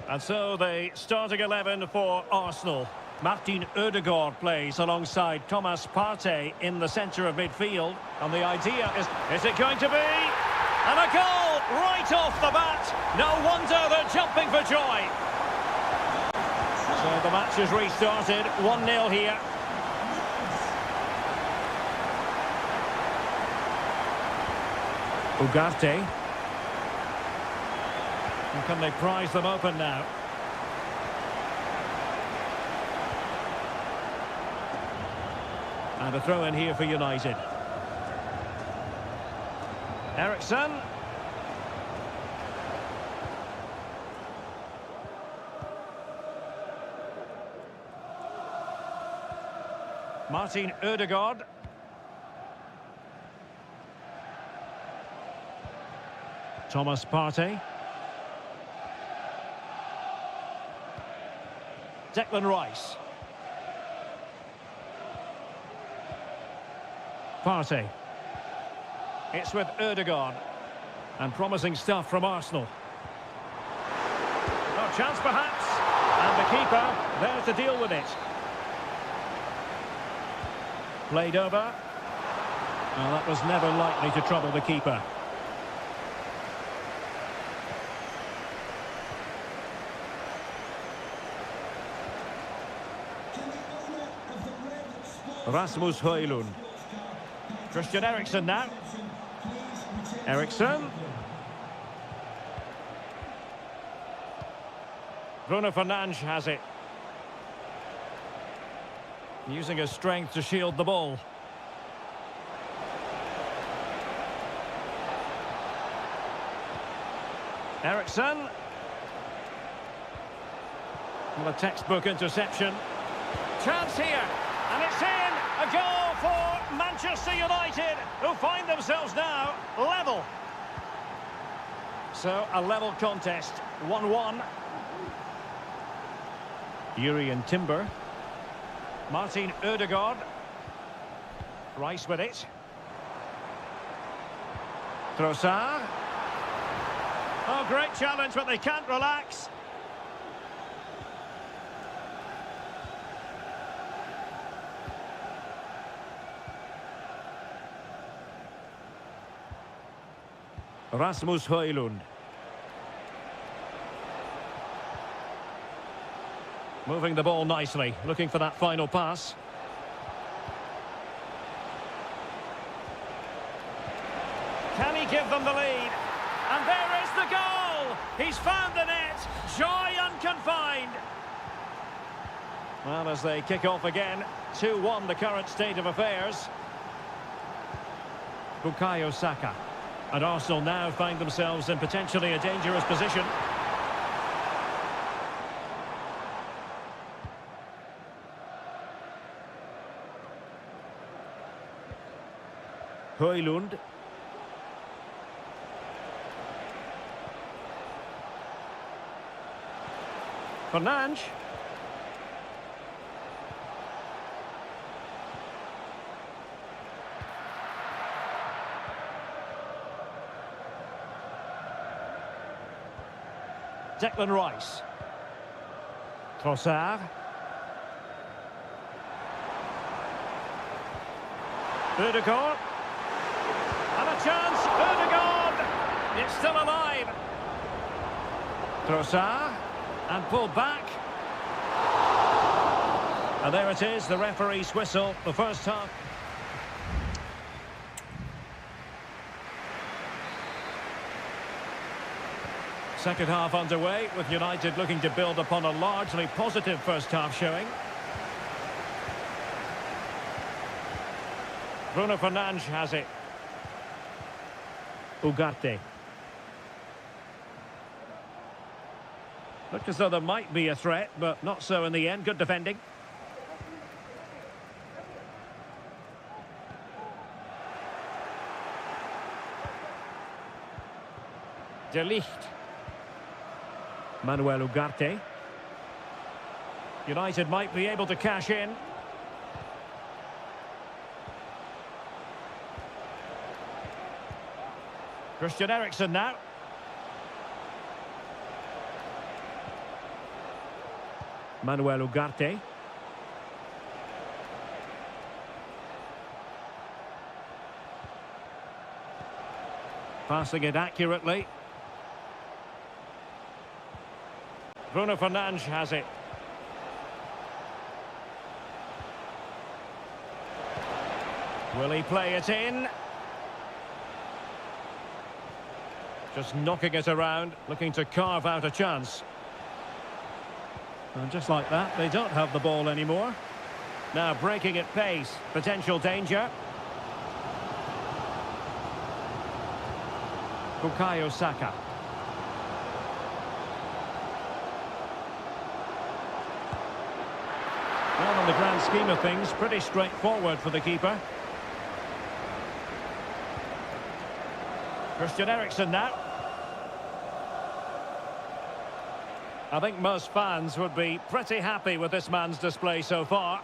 And so the starting 11 for Arsenal. Martin Ødegaard plays alongside Thomas Partey in the centre of midfield. And the idea is it going to be? And a goal right off the bat. No wonder they're jumping for joy. So the match has restarted, 1-0 here. Ugarte. And can they prise them open now? And a throw in here for United. Eriksson. Martin Ødegaard. Thomas Partey. Declan Rice. Partey. It's with Ødegaard. And promising stuff from Arsenal. No chance perhaps. And the keeper there to deal with it. Played over. Well, that was never likely to trouble the keeper. Rasmus Højlund. Christian Eriksen now. Eriksen. Bruno Fernandes has it. Using his strength to shield the ball. Eriksen. Well, a textbook interception. Chance here, and it's in! A goal for Manchester United, who find themselves now level. So, a level contest, 1-1. Yuri and Timber. Martin Ødegaard. Rice with it. Trossard. Oh, great challenge, but they can't relax. Rasmus Højlund. Moving the ball nicely, looking for that final pass. Can he give them the lead? And there is the goal! He's found the net! Joy unconfined! Well, as they kick off again, 2-1 the current state of affairs. Bukayo Saka. And Arsenal now find themselves in potentially a dangerous position. Højlund. Fernandes. Declan Rice. Trossard. Ødegaard. And a chance. Ødegaard. It's still alive. Trossard. And pulled back. And there it is, the referee's whistle, the first half. Second half underway, with United looking to build upon a largely positive first half showing. Bruno Fernandes has it. Ugarte. Looked as though there might be a threat, but not so in the end. Good defending. De Ligt. Manuel Ugarte. United might be able to cash in. Christian Eriksen now. Manuel Ugarte. Passing it accurately. Bruno Fernandes has it. Will he play it in? Just knocking it around, looking to carve out a chance. And just like that, they don't have the ball anymore. Now breaking at pace, potential danger. Bukayo Saka. Well, in the grand scheme of things, pretty straightforward for the keeper. Christian Eriksen now. I think most fans would be pretty happy with this man's display so far.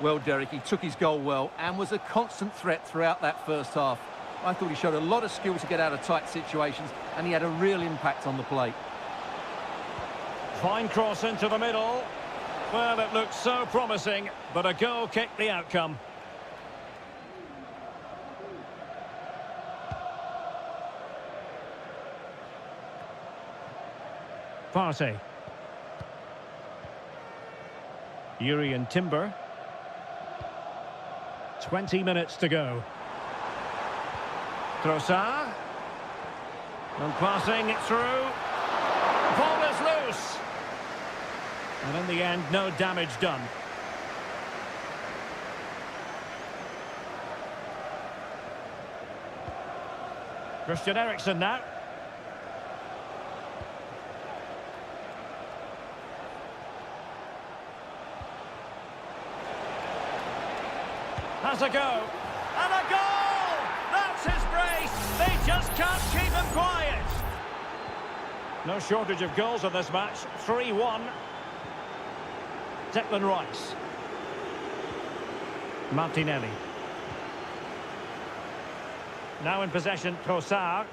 Well, Derek, he took his goal well and was a constant threat throughout that first half. I thought he showed a lot of skill to get out of tight situations, and he had a real impact on the plate. Fine cross into the middle. Well, it looked so promising, but a goal kicked the outcome. Partey. Urian Timber. 20 minutes to go. Trossard. And passing it through. Ball is loose. And in the end, no damage done. Christian Eriksen now. Has a go. And a goal! That's his brace. They just can't keep him quiet. No shortage of goals in this match. 3-1. Declan Rice. Martinelli. Now in possession, Trossard.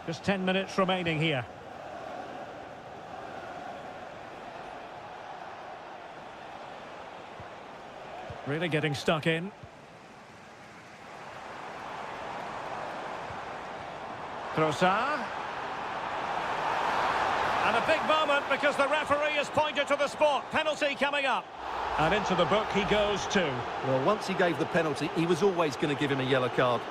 Just 10 minutes remaining here. Really getting stuck in. Trossard. And a big moment because the referee has pointed to the spot. Penalty coming up. And into the book he goes too. Well, once he gave the penalty, he was always going to give him a yellow card.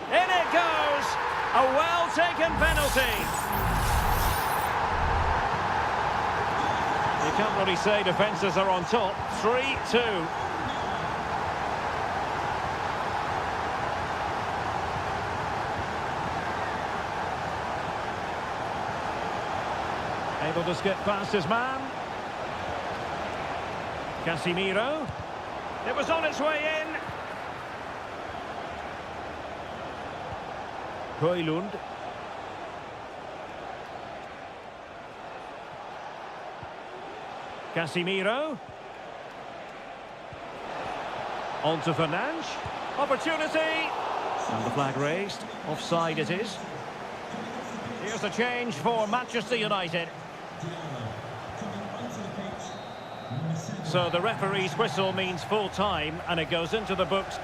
In it goes! A well-taken penalty. You can't really say defences are on top. 3-2. Able to skip past his man. Casemiro. It was on its way in. Højlund. Casemiro. On to Fernandes. Opportunity. And the flag raised. Offside it is. Here's the change for Manchester United. So the referee's whistle means full time and it goes into the books.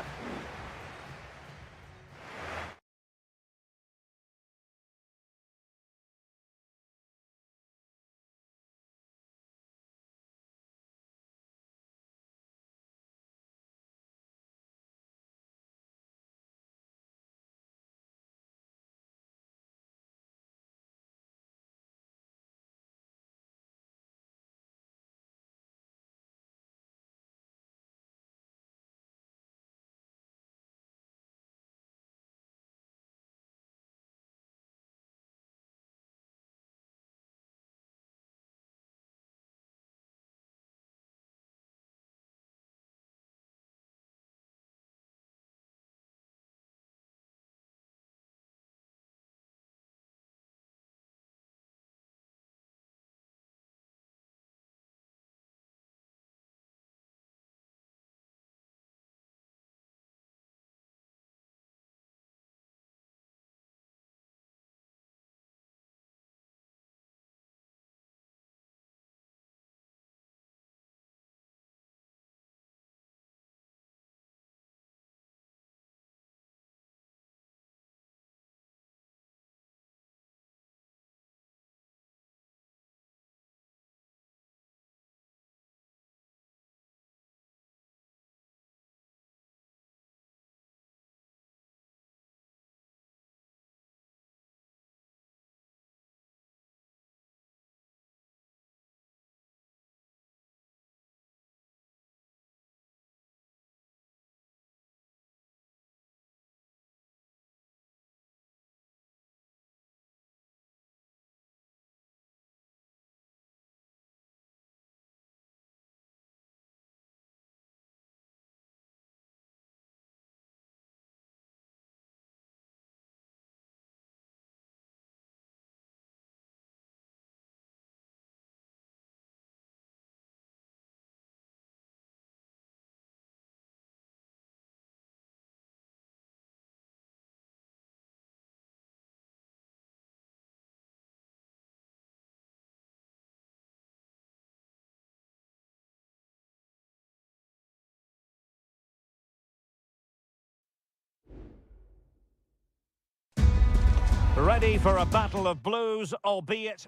Ready for a battle of blues, albeit...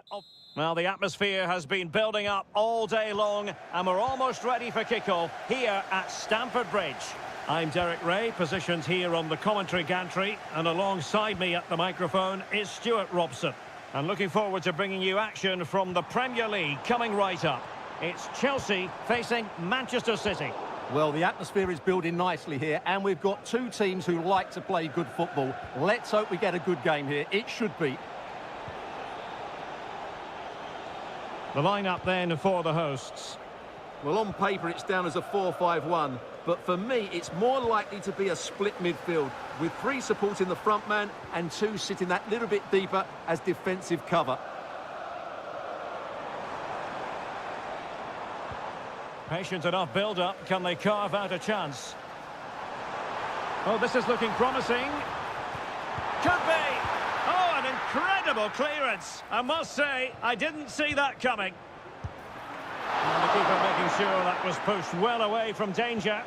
Well, the atmosphere has been building up all day long, and we're almost ready for kickoff here at Stamford Bridge. I'm Derek Ray, positioned here on the commentary gantry, and alongside me at the microphone is Stuart Robson. And looking forward to bringing you action from the Premier League coming right up. It's Chelsea facing Manchester City. Well, the atmosphere is building nicely here, and we've got two teams who like to play good football. Let's hope we get a good game here. It should be. The lineup then for the hosts. Well, on paper it's down as a 4-5-1, but for me it's more likely to be a split midfield, with three supporting the front man and two sitting that little bit deeper as defensive cover. Patient enough build-up. Can they carve out a chance? Oh, this is looking promising. Could be. Oh, an incredible clearance. I must say, I didn't see that coming. And the keeper making sure that was pushed well away from danger.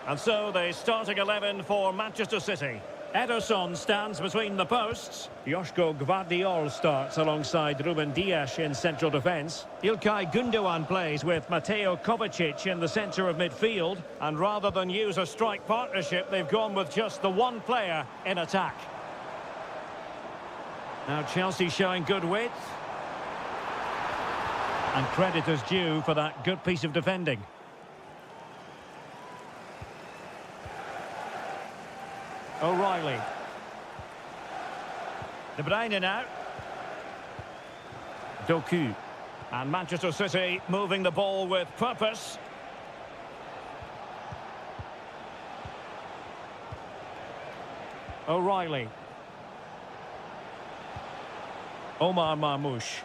And so the starting 11 for Manchester City. Ederson stands between the posts. Joško Gvardiol starts alongside Ruben Dias in central defence. İlkay Gündoğan plays with Mateo Kovacic in the centre of midfield. And rather than use a strike partnership, they've gone with just the one player in attack. Now Chelsea showing good width. And credit is due for that good piece of defending. O'Reilly. De Bruyne now. Doku. And Manchester City moving the ball with purpose. O'Reilly. Omar Marmoush.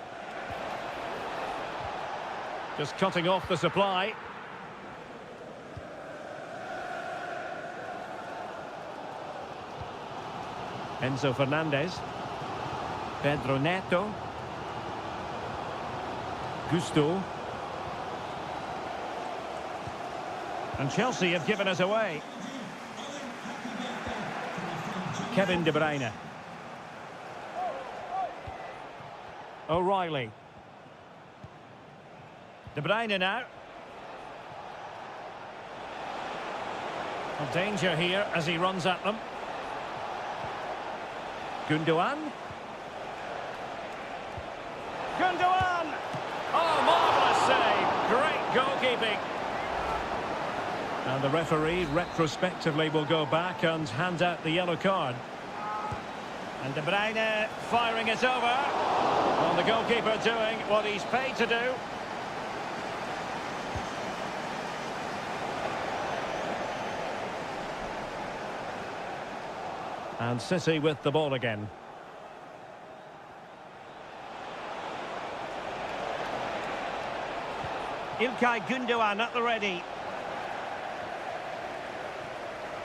Just cutting off the supply. Enzo Fernandez. Pedro Neto. Gusto. And Chelsea have given us away. Kevin De Bruyne. O'Reilly. De Bruyne now. A danger here as he runs at them. Gündoğan. Gündoğan! Oh, marvellous save. Great goalkeeping. And the referee retrospectively will go back and hand out the yellow card. And De Bruyne firing it over. Well, the goalkeeper doing what he's paid to do. And City with the ball again. İlkay Gündoğan at the ready.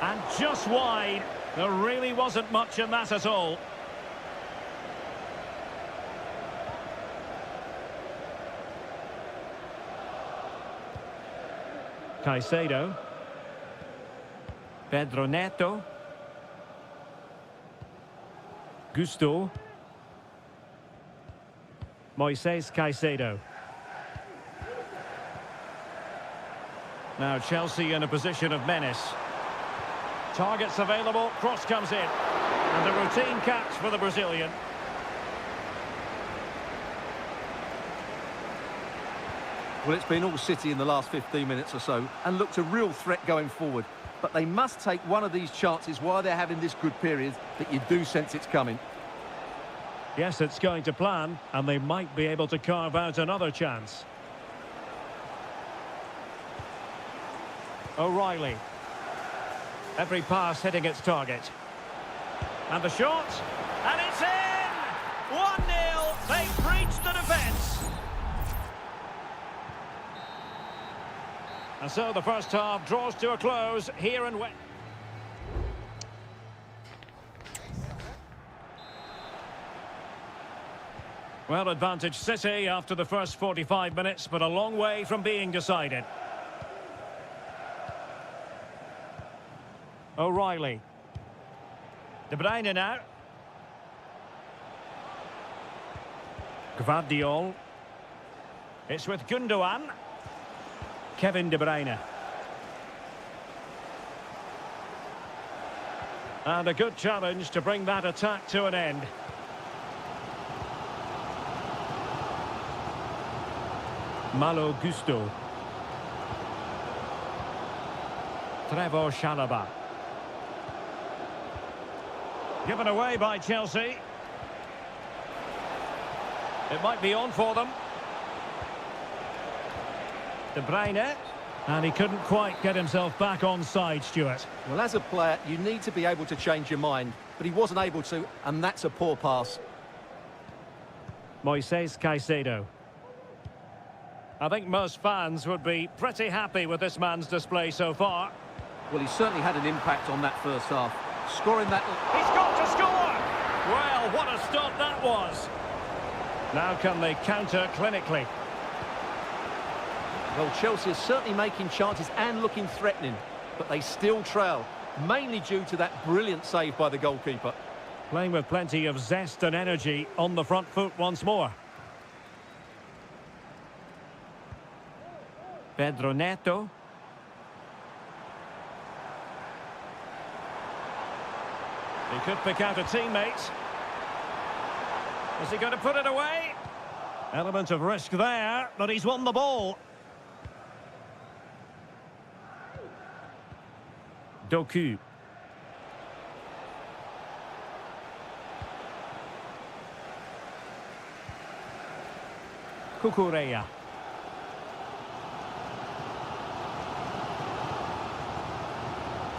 And just wide. There really wasn't much in that at all. Caicedo. Pedro Neto. Gusto. Moises Caicedo. Now Chelsea in a position of menace. Targets available, cross comes in. And a routine catch for the Brazilian. Well, it's been all City in the last 15 minutes or so and looked a real threat going forward. But they must take one of these chances while they're having this good period that you do sense it's coming. Yes, it's going to plan, and they might be able to carve out another chance. O'Reilly. Every pass hitting its target. And the shot, and it's in! 1-0, they've breached the defence. And so the first half draws to a close here and when. Well, advantage City after the first 45 minutes, but a long way from being decided. O'Reilly. De Bruyne now. Gvardiol. It's with Gündoğan. Kevin De Bruyne. And a good challenge to bring that attack to an end. Malo Gusto. Trevor Chalobah. Given away by Chelsea. It might be on for them. De Bruyne. And he couldn't quite get himself back on side, Stuart. Well, as a player, you need to be able to change your mind, but he wasn't able to, and that's a poor pass. Moises Caicedo. I think most fans would be pretty happy with this man's display so far. Well, he certainly had an impact on that first half. Scoring that... He's got to score! Well, what a stop that was. Now can they counter clinically? Well, Chelsea is certainly making chances and looking threatening, but they still trail, mainly due to that brilliant save by the goalkeeper. Playing with plenty of zest and energy on the front foot once more. Pedro Neto. He could pick out a teammate. Is he going to put it away? Element of risk there, but he's won the ball. Doku. Kukureya.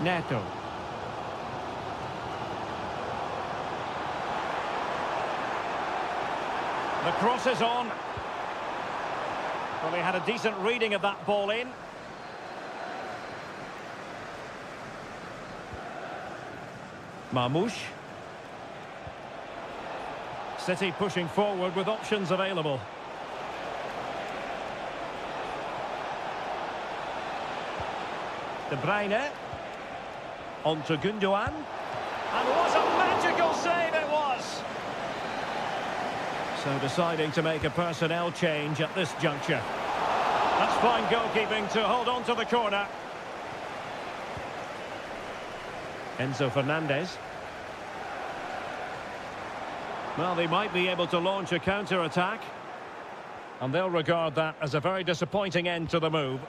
Neto. The cross is on. Well, he had a decent reading of that ball in. Marmoush. City pushing forward with options available. De Bruyne. On to Gundogan. And what a magical save it was! So deciding to make a personnel change at this juncture. That's fine goalkeeping to hold on to the corner. Enzo Fernandez. Well, they might be able to launch a counter-attack. And they'll regard that as a very disappointing end to the move.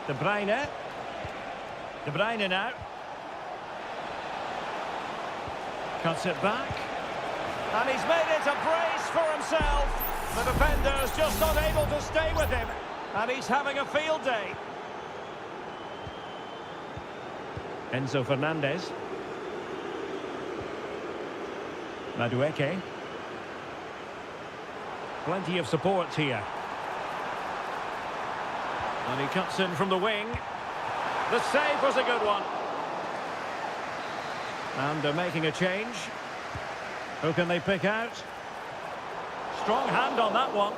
De Bruyne. De Bruyne now. Cuts it back. And he's made it a brace for himself. The defender's just not able to stay with him. And he's having a field day. Enzo Fernandez. Madueke. Plenty of support here. And he cuts in from the wing. The save was a good one. And they're making a change. Who can they pick out? Strong hand on that one.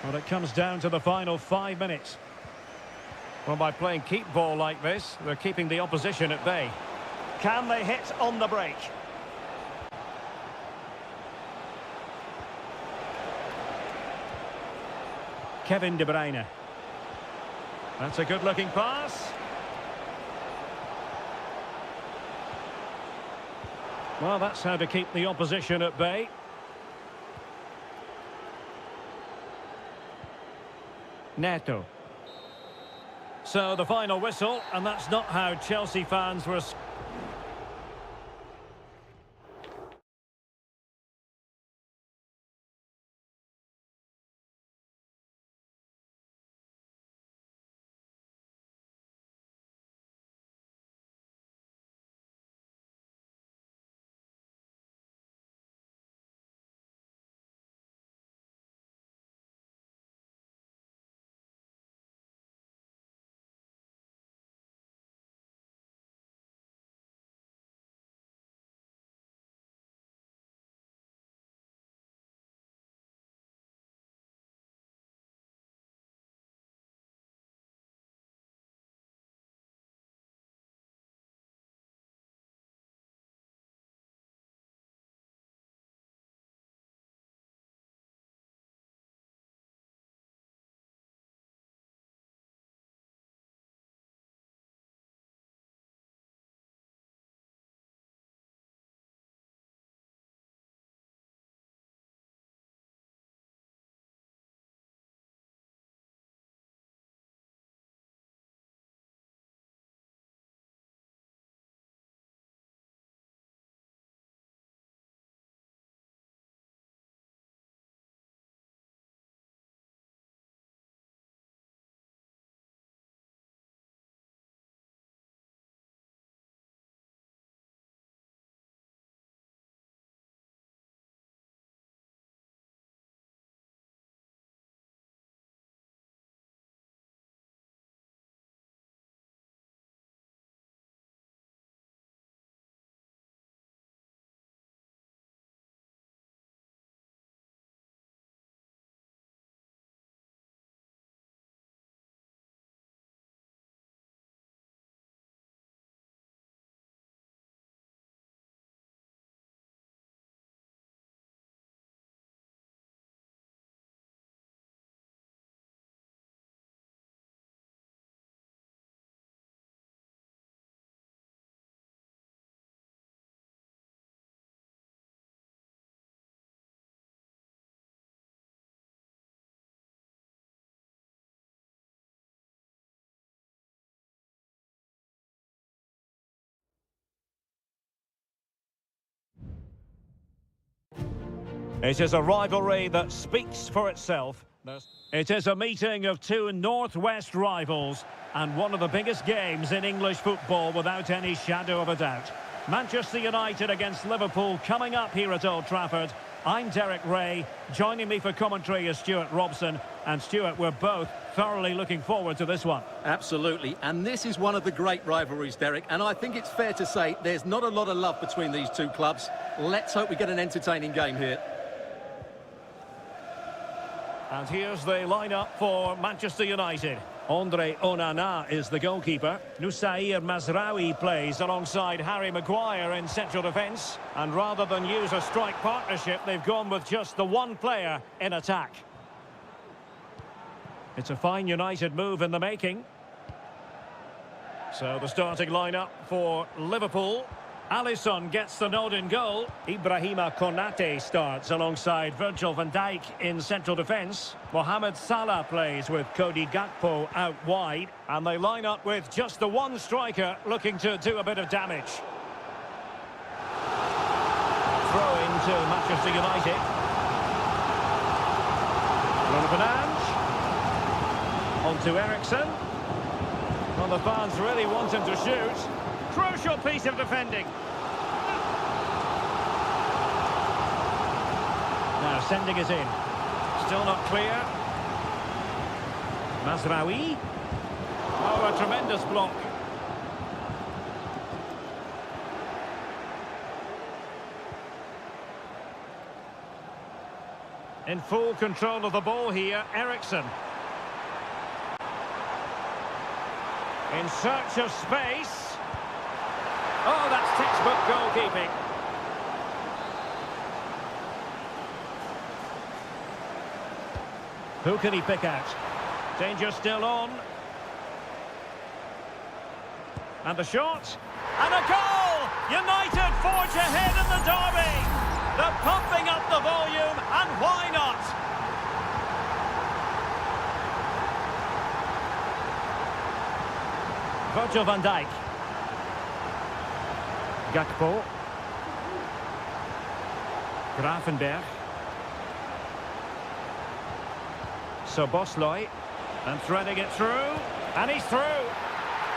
Well, it comes down to the final 5 minutes. Well, by playing keep ball like this, they're keeping the opposition at bay. Can they hit on the break? Kevin De Bruyne. That's a good-looking pass. Well, that's how to keep the opposition at bay. Neto. So the final whistle, and that's not how Chelsea fans were... It is a rivalry that speaks for itself. It is a meeting of two northwest rivals and one of the biggest games in English football without any shadow of a doubt. Manchester United against Liverpool coming up here at Old Trafford. I'm Derek Ray. Joining me for commentary is Stuart Robson. And Stuart, we're both thoroughly looking forward to this one. Absolutely, and this is one of the great rivalries, Derek, and I think it's fair to say there's not a lot of love between these two clubs. Let's hope we get an entertaining game here. And here's the lineup for Manchester United. Andre Onana is the goalkeeper. Nusair Mazraoui plays alongside Harry Maguire in central defence. And rather than use a strike partnership, they've gone with just the one player in attack. It's a fine United move in the making. So the starting lineup for Liverpool. Alisson gets the nod in goal. Ibrahima Konate starts alongside Virgil van Dijk in central defence. Mohamed Salah plays with Cody Gakpo out wide. And they line up with just the one striker looking to do a bit of damage. Throw into Manchester United. Bruno Fernandes. On to Eriksen. Well, the fans really want him to shoot. Crucial piece of defending. Now sending it in. Still not clear. Mazraoui. Oh, a tremendous block. In full control of the ball here, Eriksen. In search of space. Oh, that's textbook goalkeeping. Who can he pick out? Danger still on. And the shot. And a goal! United forge ahead in the derby. They're pumping up the volume, and why not? Virgil van Dijk. Gakpo. Gravenberg. Szoboszlai. And threading it through. And he's through.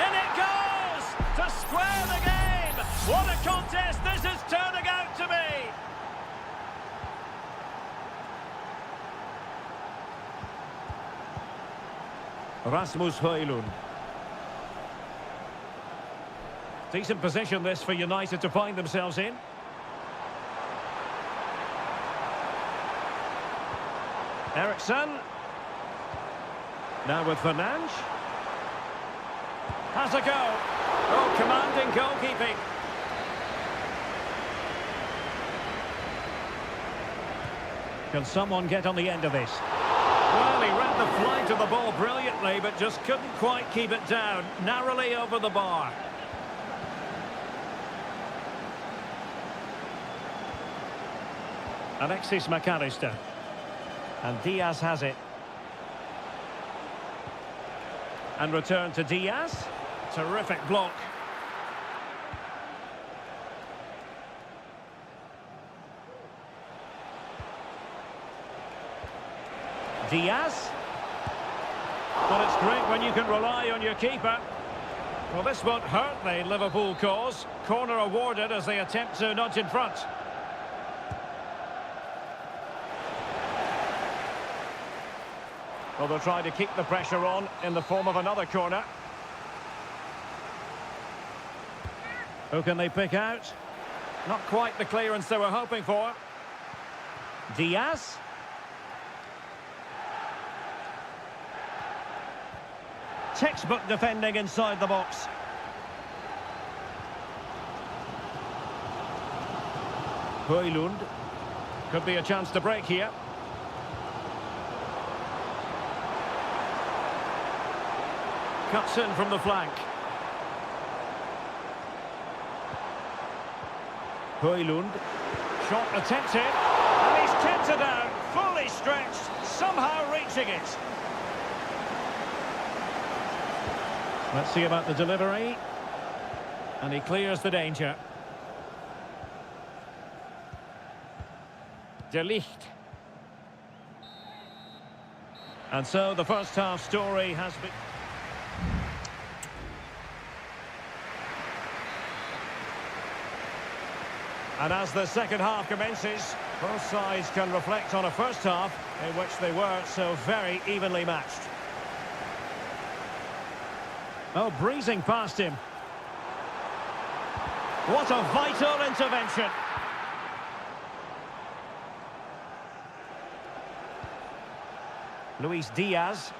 In it goes! To square the game! What a contest this is turning out to be! Rasmus Højlund. Decent position this for United to find themselves in. Eriksen. Now with Fernandes. Has a go. Oh, commanding goalkeeping. Can someone get on the end of this? Well, he read the flight of the ball brilliantly, but just couldn't quite keep it down. Narrowly over the bar. Alexis McAllister. And Diaz has it. And return to Diaz. Terrific block. Diaz. Well, it's great when you can rely on your keeper. Well, this won't hurt the Liverpool cause. Corner awarded as they attempt to nudge in front. Well, they'll try to keep the pressure on in the form of another corner. Who can they pick out? Not quite the clearance they were hoping for. Diaz. Textbook defending inside the box. Højlund. Could be a chance to break here. Cuts in from the flank. Højlund. Shot attempted. And he's kept it out. Fully stretched. Somehow reaching it. Let's see about the delivery. And he clears the danger. De Ligt. And so the first half story has been... And as the second half commences, both sides can reflect on a first half in which they were so very evenly matched. Oh, breezing past him. What a vital intervention. Luis Diaz.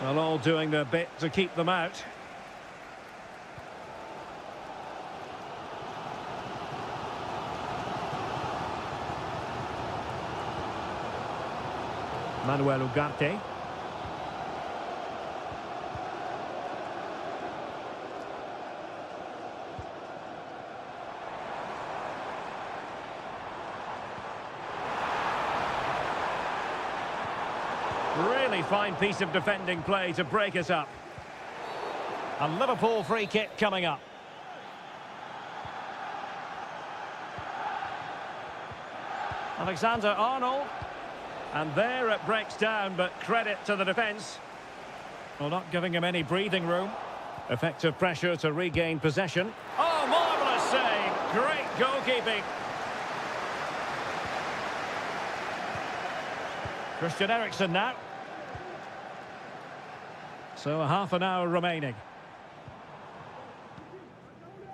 Well, all doing their bit to keep them out. Manuel Ugarte. Really fine piece of defending play to break us up. A Liverpool free kick coming up. Alexander-Arnold. And there it breaks down, but credit to the defence. Well, not giving him any breathing room. Effective pressure to regain possession. Oh, marvellous save. Great goalkeeping. Christian Eriksen now. So a half an hour remaining.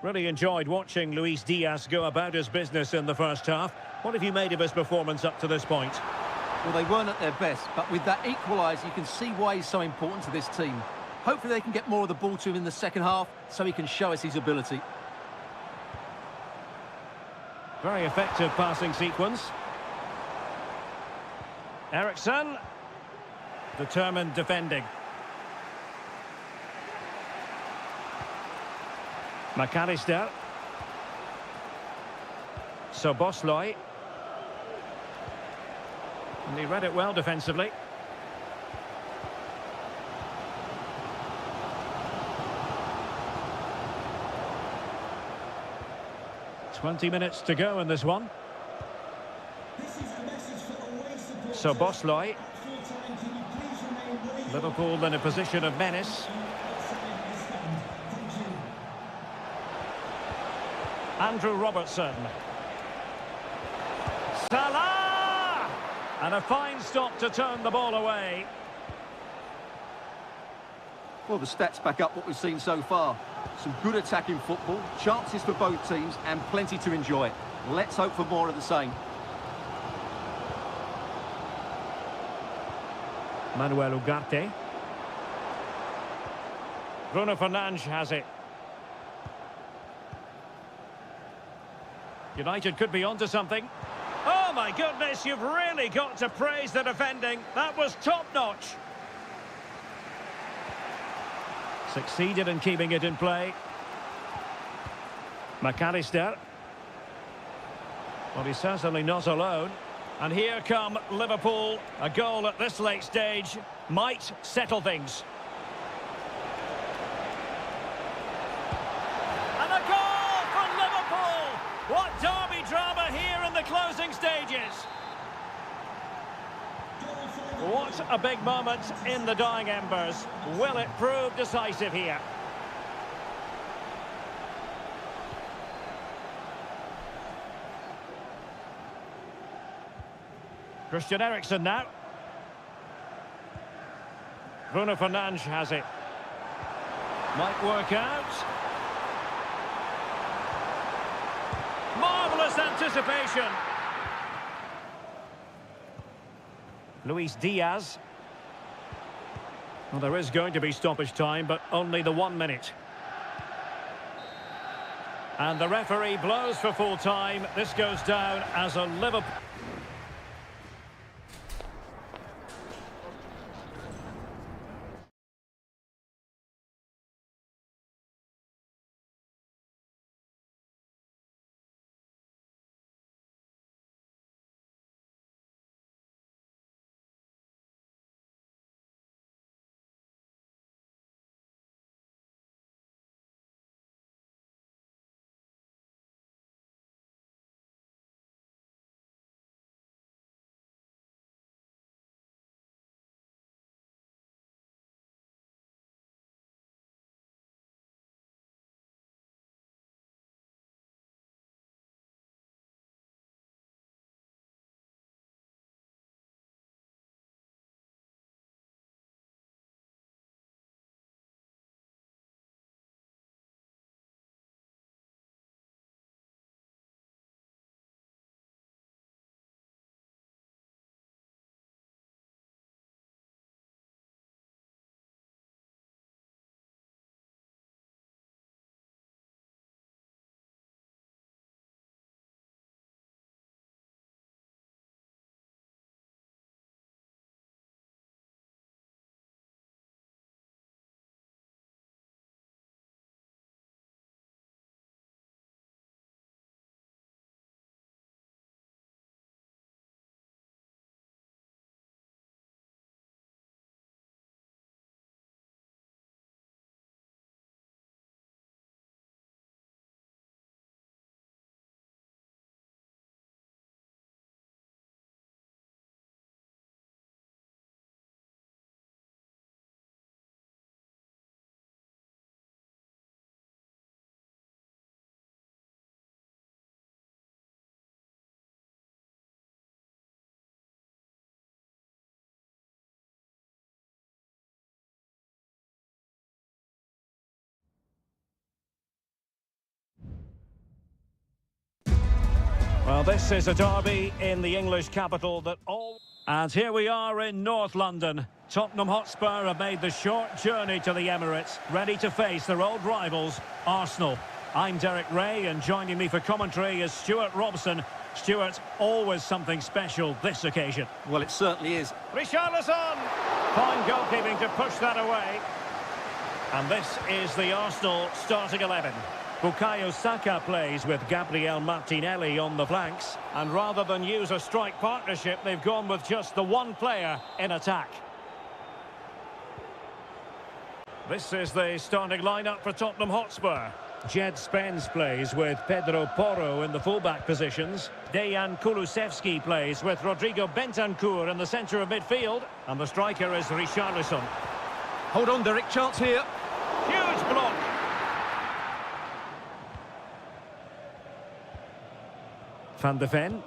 Really enjoyed watching Luis Diaz go about his business in the first half. What have you made of his performance up to this point? Well, they weren't at their best, but with that equaliser, you can see why he's so important to this team. Hopefully they can get more of the ball to him in the second half so he can show us his ability. Very effective passing sequence. Eriksen. Determined defending. McAllister. Soboslai. And he read it well defensively. "20 minutes to go in this one. Soboslai. Liverpool in a position of menace. Andrew Robertson. Salah! And a fine stop to turn the ball away. Well, the stats back up what we've seen so far. Some good attacking football, chances for both teams, and plenty to enjoy. Let's hope for more of the same. Manuel Ugarte. Bruno Fernandes has it. United could be onto something. Oh my goodness, you've really got to praise the defending. That was top-notch. Succeeded in keeping it in play. McAllister. Well, he's certainly not alone. And here come Liverpool. A goal at this late stage might settle things. And a goal for Liverpool! What derby drama here in the closing stages. What a big moment in the dying embers. Will it prove decisive here? Christian Eriksen now. Bruno Fernandes has it. Might work out. Marvellous anticipation. Luis Diaz. Well, there is going to be stoppage time, but only the 1 minute. And the referee blows for full time. This goes down as a Liverpool... Well, this is a derby in the English capital that all... And here we are in North London. Tottenham Hotspur have made the short journey to the Emirates, ready to face their old rivals, Arsenal. I'm Derek Ray, and joining me for commentary is Stuart Robson. Stuart, always something special this occasion. Well, it certainly is. Richarlison! Fine goalkeeping to push that away. And this is the Arsenal starting 11. Bukayo Saka plays with Gabriel Martinelli on the flanks. And rather than use a strike partnership, they've gone with just the one player in attack. This is the starting lineup for Tottenham Hotspur. Jed Spence plays with Pedro Porro in the fullback positions. Dejan Kulusevski plays with Rodrigo Bentancur in the centre of midfield. And the striker is Richarlison. Hold on, Derek, chance here. Huge block. Van de Ven.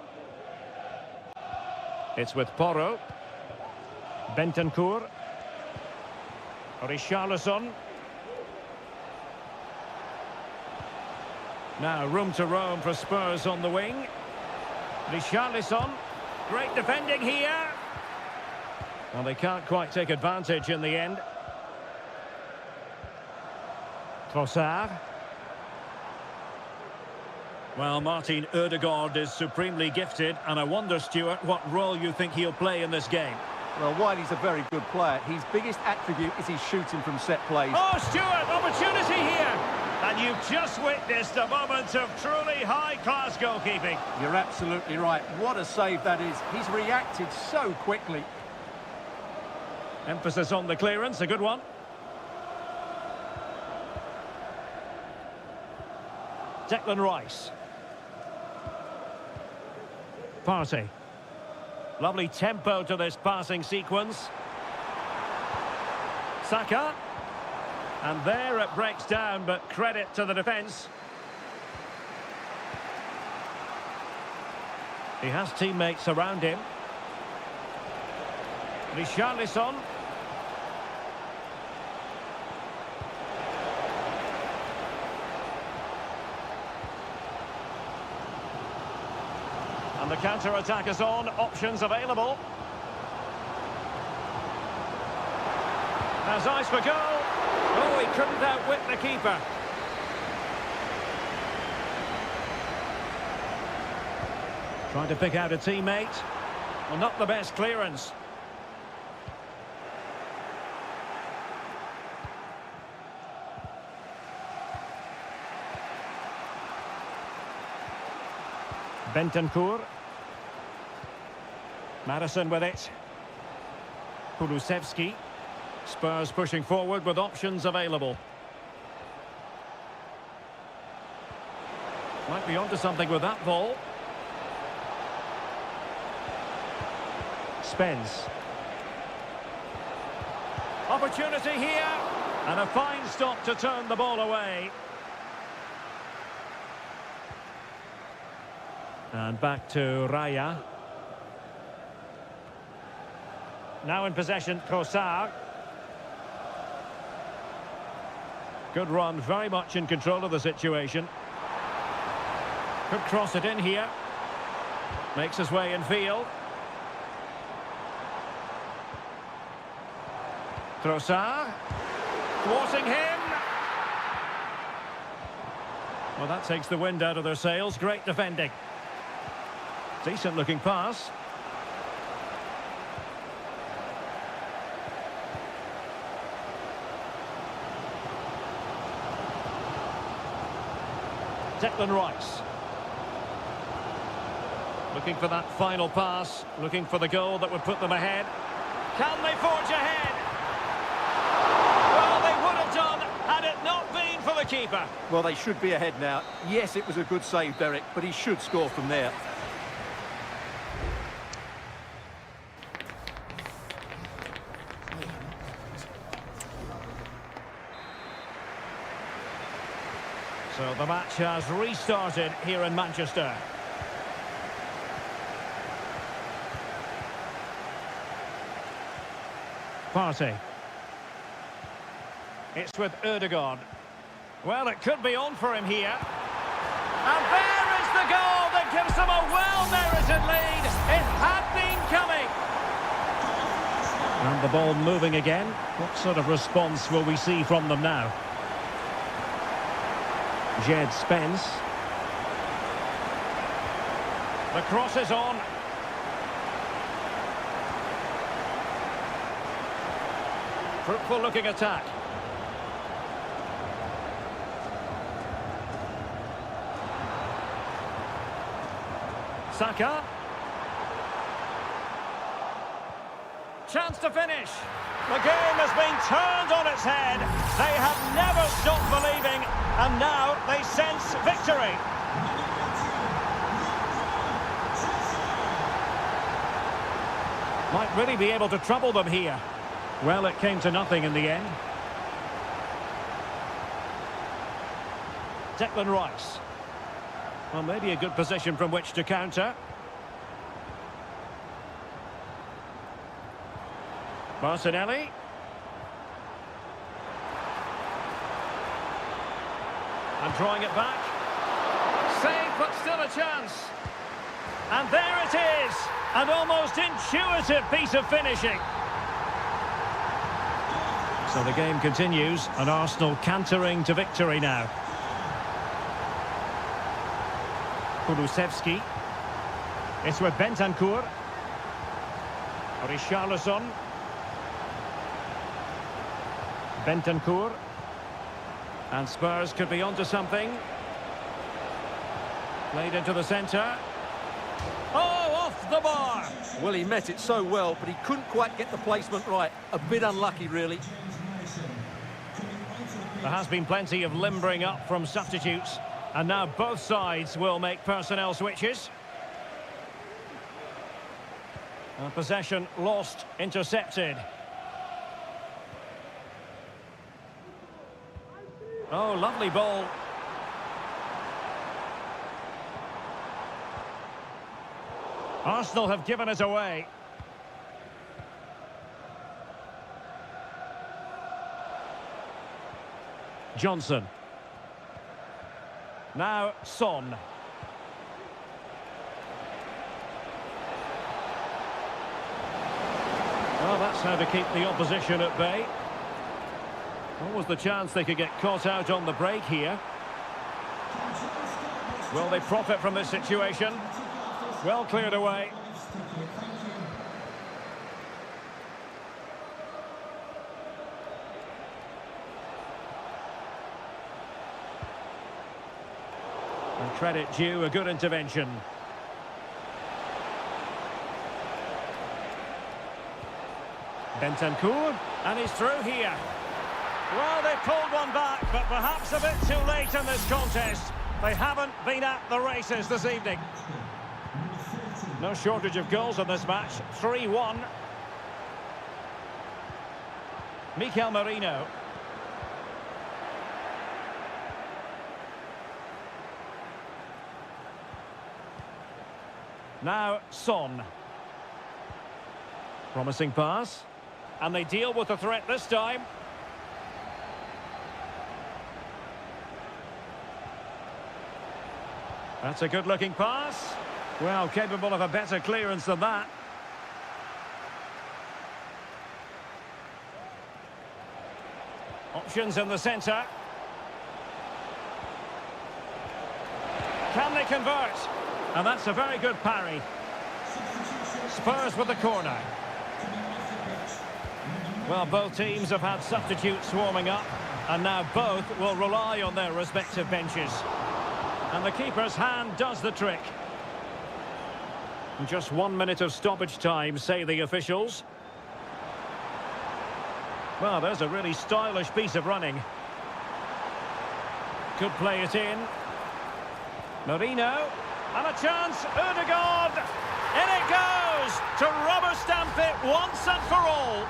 It's with Porro. Bentancur. Richarlison. Now room to roam for Spurs on the wing. Richarlison. Great defending here. Well, they can't quite take advantage in the end. Trossard. Well, Martin Ødegaard is supremely gifted, and I wonder, Stuart, what role you think he'll play in this game. Well, while he's a very good player, his biggest attribute is his shooting from set plays. Oh, Stuart, opportunity here! And you've just witnessed a moment of truly high-class goalkeeping. You're absolutely right. What a save that is. He's reacted so quickly. Emphasis on the clearance, a good one. Declan Rice. Partey. Lovely tempo to this passing sequence. Saka. And there it breaks down, but credit to the defence. He has teammates around him. Richarlison. And the counter-attack is on, options available. Has eyes for goal. Oh, he couldn't outwit the keeper. Trying to pick out a teammate. Well, not the best clearance. Bentancur. Madison with it. Kulusevski. Spurs pushing forward with options available. Might be onto something with that ball. Spence. Opportunity here. And a fine stop to turn the ball away. And back to Raya. Now in possession, Trossard. Good run, very much in control of the situation. Could cross it in here. Makes his way in field. Trossard. Thwarting him. Well, that takes the wind out of their sails. Great defending. Decent looking pass. Declan Rice. Looking for that final pass. Looking for the goal that would put them ahead. Can they forge ahead? Well, they would have done had it not been for the keeper. Well, they should be ahead now. Yes, it was a good save, Derek, but he should score from there. So the match has restarted here in Manchester. Partey. It's with Ødegaard. Well, it could be on for him here. And there is the goal that gives them a well-merited lead. It had been coming. And the ball moving again. What sort of response will we see from them now? Jed Spence. The cross is on. Fruitful looking attack. Saka. Chance to finish. The game has been turned on its head. They have never stopped believing, and now they sense victory. Might really be able to trouble them here. Well, it came to nothing in the end. Declan Rice. Well, maybe a good position from which to counter. Martinelli. And drawing it back. Save, but still a chance. And there it is. An almost intuitive piece of finishing. So the game continues, and Arsenal cantering to victory now. Kulusevski. It's with Bentancur. Richarlison. Bentancur. And Spurs could be onto something. Played into the centre. Oh, off the bar! Well, he met it so well, but he couldn't quite get the placement right. A bit unlucky, really. There has been plenty of limbering up from substitutes, and now both sides will make personnel switches. Possession lost, intercepted. Oh, lovely ball. Arsenal have given it away. Johnson. Now Son. Well, that's how to keep the opposition at bay. What was the chance they could get caught out on the break here? Will they profit from this situation? Well cleared away. And credit due, a good intervention. Bentancur, and he's through here. Well, they pulled one back, but perhaps a bit too late in this contest. They haven't been at the races this evening. No shortage of goals in this match. 3-1. Mikel Merino. Now Son. Promising pass. And they deal with the threat this time. That's a good-looking pass. Well, capable of a better clearance than that. Options in the centre. Can they convert? And that's a very good parry. Spurs with the corner. Well, both teams have had substitutes warming up, and now both will rely on their respective benches. And the keeper's hand does the trick. Just 1 minute of stoppage time, say the officials. Well, there's a really stylish piece of running. Could play it in. Merino. And a chance. Ødegaard. In it goes to rubber stamp it once and for all.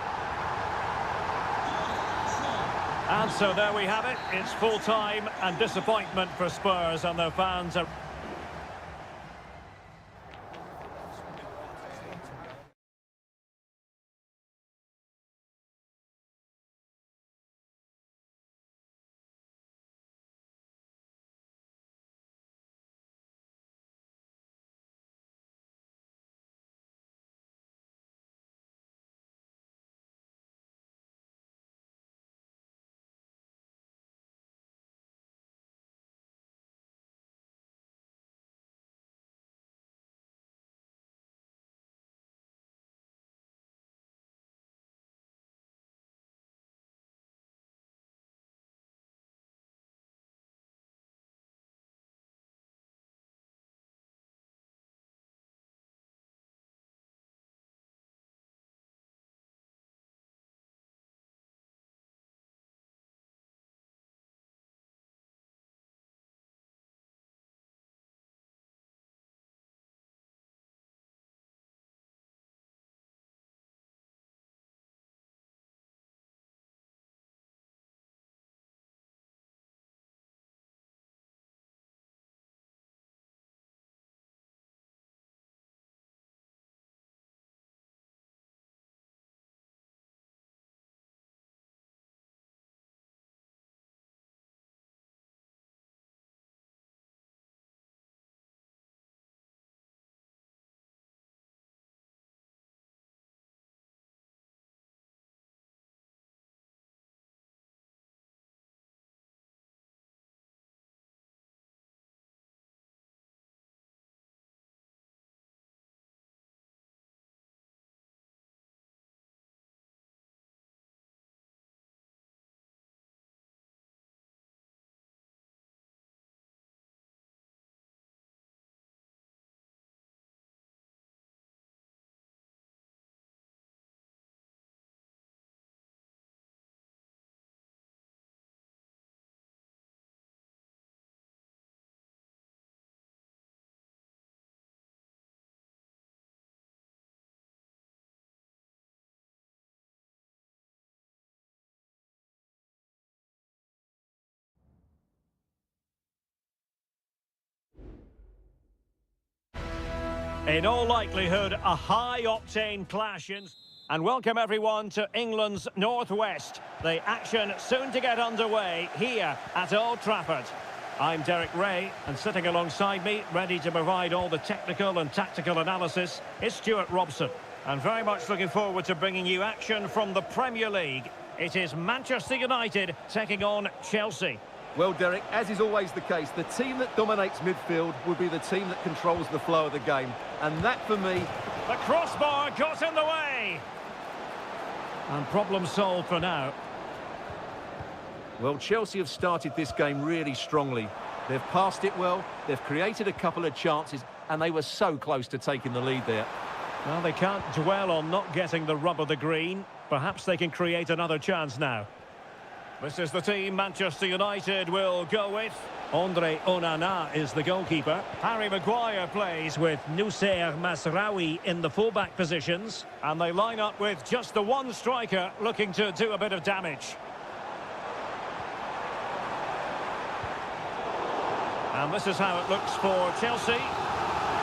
And so there we have it. It's full time and disappointment for Spurs, and their fans are... In all likelihood, a high-octane clash in... And welcome everyone to England's Northwest. The action soon to get underway here at Old Trafford. I'm Derek Ray, and sitting alongside me, ready to provide all the technical and tactical analysis, is Stuart Robson. And very much looking forward to bringing you action from the Premier League. It is Manchester United taking on Chelsea. Well, Derek, as is always the case, the team that dominates midfield will be the team that controls the flow of the game. And that, for me... The crossbar got in the way! And problem solved for now. Well, Chelsea have started this game really strongly. They've passed it well, they've created a couple of chances, and they were so close to taking the lead there. Well, they can't dwell on not getting the rub of the green. Perhaps they can create another chance now. This is the team Manchester United will go with. Andre Onana is the goalkeeper. Harry Maguire plays with Noussair Masraoui in the fullback positions. And they line up with just the one striker looking to do a bit of damage. And this is how it looks for Chelsea.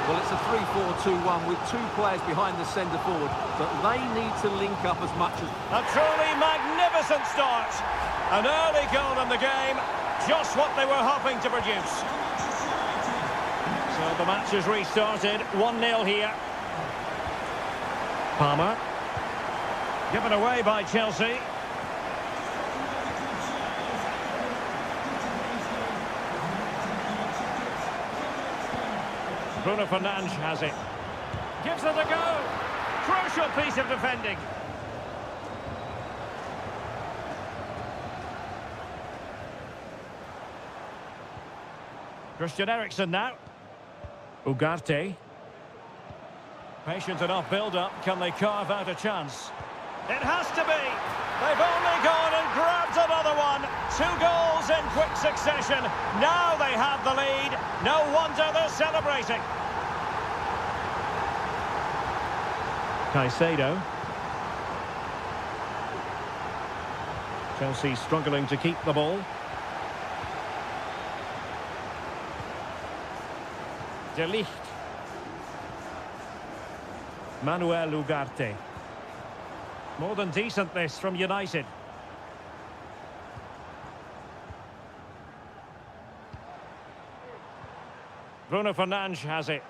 Well, it's a 3-4-2-1 with two players behind the centre forward, but they need to link up as much as... A truly magnificent start. An early goal in the game, just what they were hoping to produce. So the match has restarted, 1-0 here. Palmer. Given away by Chelsea. Bruno Fernandes has it. Gives it a go. Crucial piece of defending. Christian Eriksen now. Ugarte. Patient enough build-up. Can they carve out a chance? It has to be. They've only gone and grabbed another one. 2 goals in quick succession. Now they have the lead. No wonder they're celebrating. Caicedo. Chelsea struggling to keep the ball. De Ligt. Manuel Ugarte. More than decent this from United. Bruno Fernandes has it.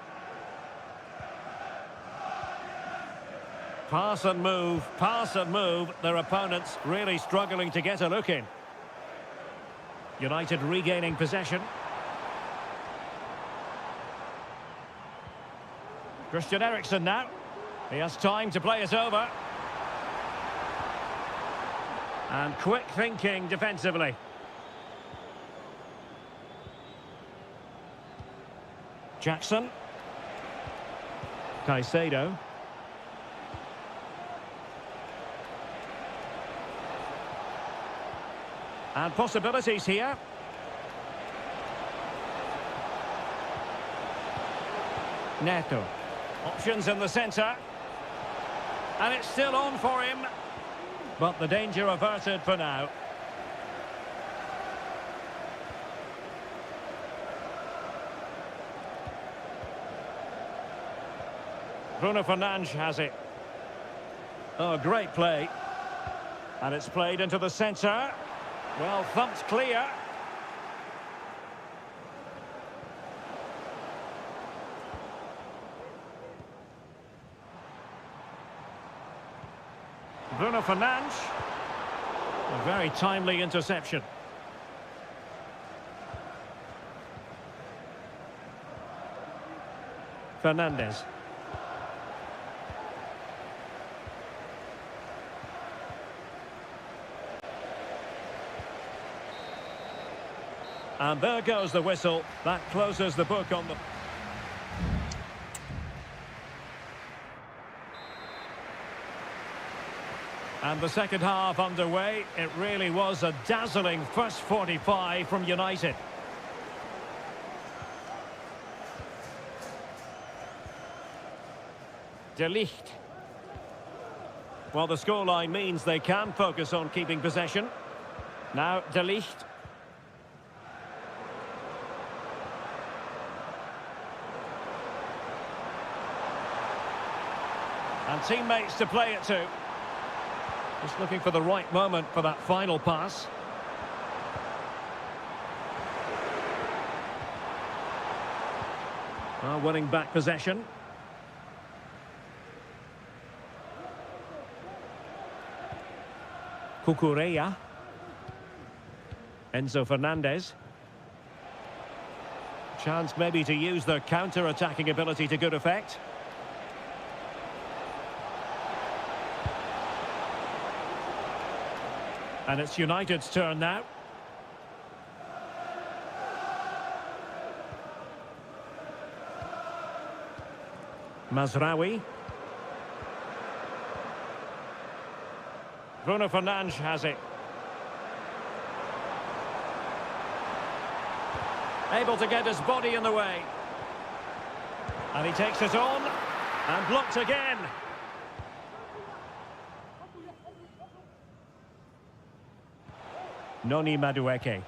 Pass and move, pass and move. Their opponents really struggling to get a look in. United regaining possession. Christian Eriksen now. He has time to play it over. And quick thinking defensively. Jackson. Caicedo. And possibilities here. Neto. Options in the centre. And it's still on for him. But the danger averted for now. Bruno Fernandes has it. Oh, great play. And it's played into the centre. Well, thumped clear. Bruno Fernandes. A very timely interception. Fernandes. And there goes the whistle. That closes the book on the... And the second half underway. It really was a dazzling first 45 from United. De Ligt. Well, the scoreline means they can focus on keeping possession. Now, De Ligt. And teammates to play it to. Just looking for the right moment for that final pass. Winning back possession. Cucurella. Enzo Fernandez. Chance maybe to use their counter-attacking ability to good effect. And it's United's turn now. Mazraoui. Bruno Fernandes has it. Able to get his body in the way. And he takes it on. And blocked again. Noni Madueke.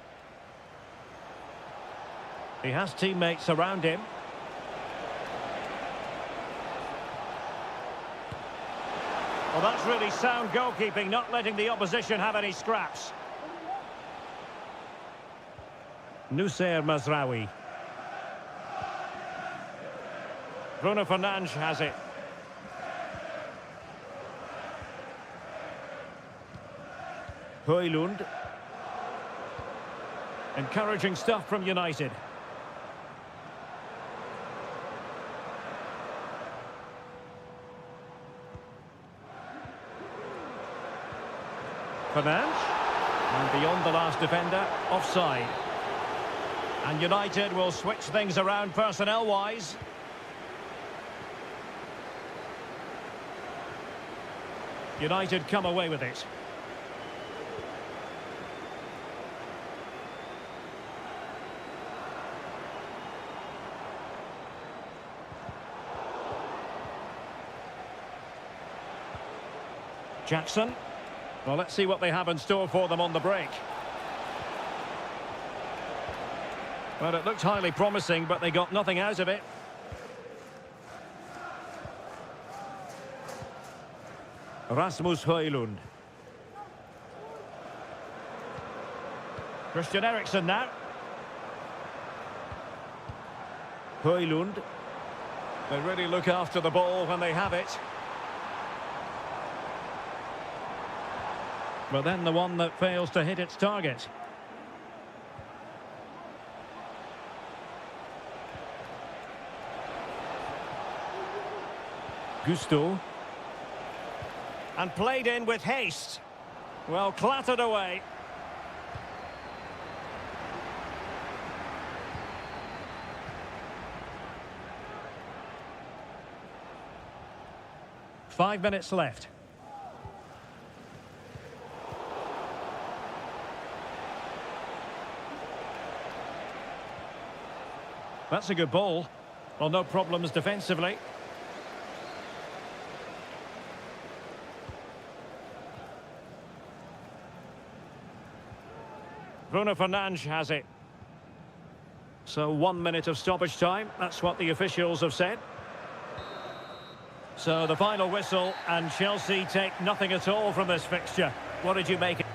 He has teammates around him. Well, that's really sound goalkeeping, not letting the opposition have any scraps. Noussair Mazraoui. Bruno Fernandes has it. Højlund. Encouraging stuff from United. Fernandes. And beyond the last defender, offside. And United will switch things around personnel-wise. United come away with it. Jackson. Well, let's see what they have in store for them on the break. Well, it looked highly promising, but they got nothing out of it. Rasmus Højlund. Christian Eriksen now. Højlund. They really look after the ball when they have it. But then the one that fails to hit its target. Gusto. And played in with haste. Well, clattered away. Five minutes left. That's a good ball. Well, no problems defensively. Bruno Fernandes has it. So 1 minute of stoppage time. That's what the officials have said. So the final whistle, and Chelsea take nothing at all from this fixture. What did you make it?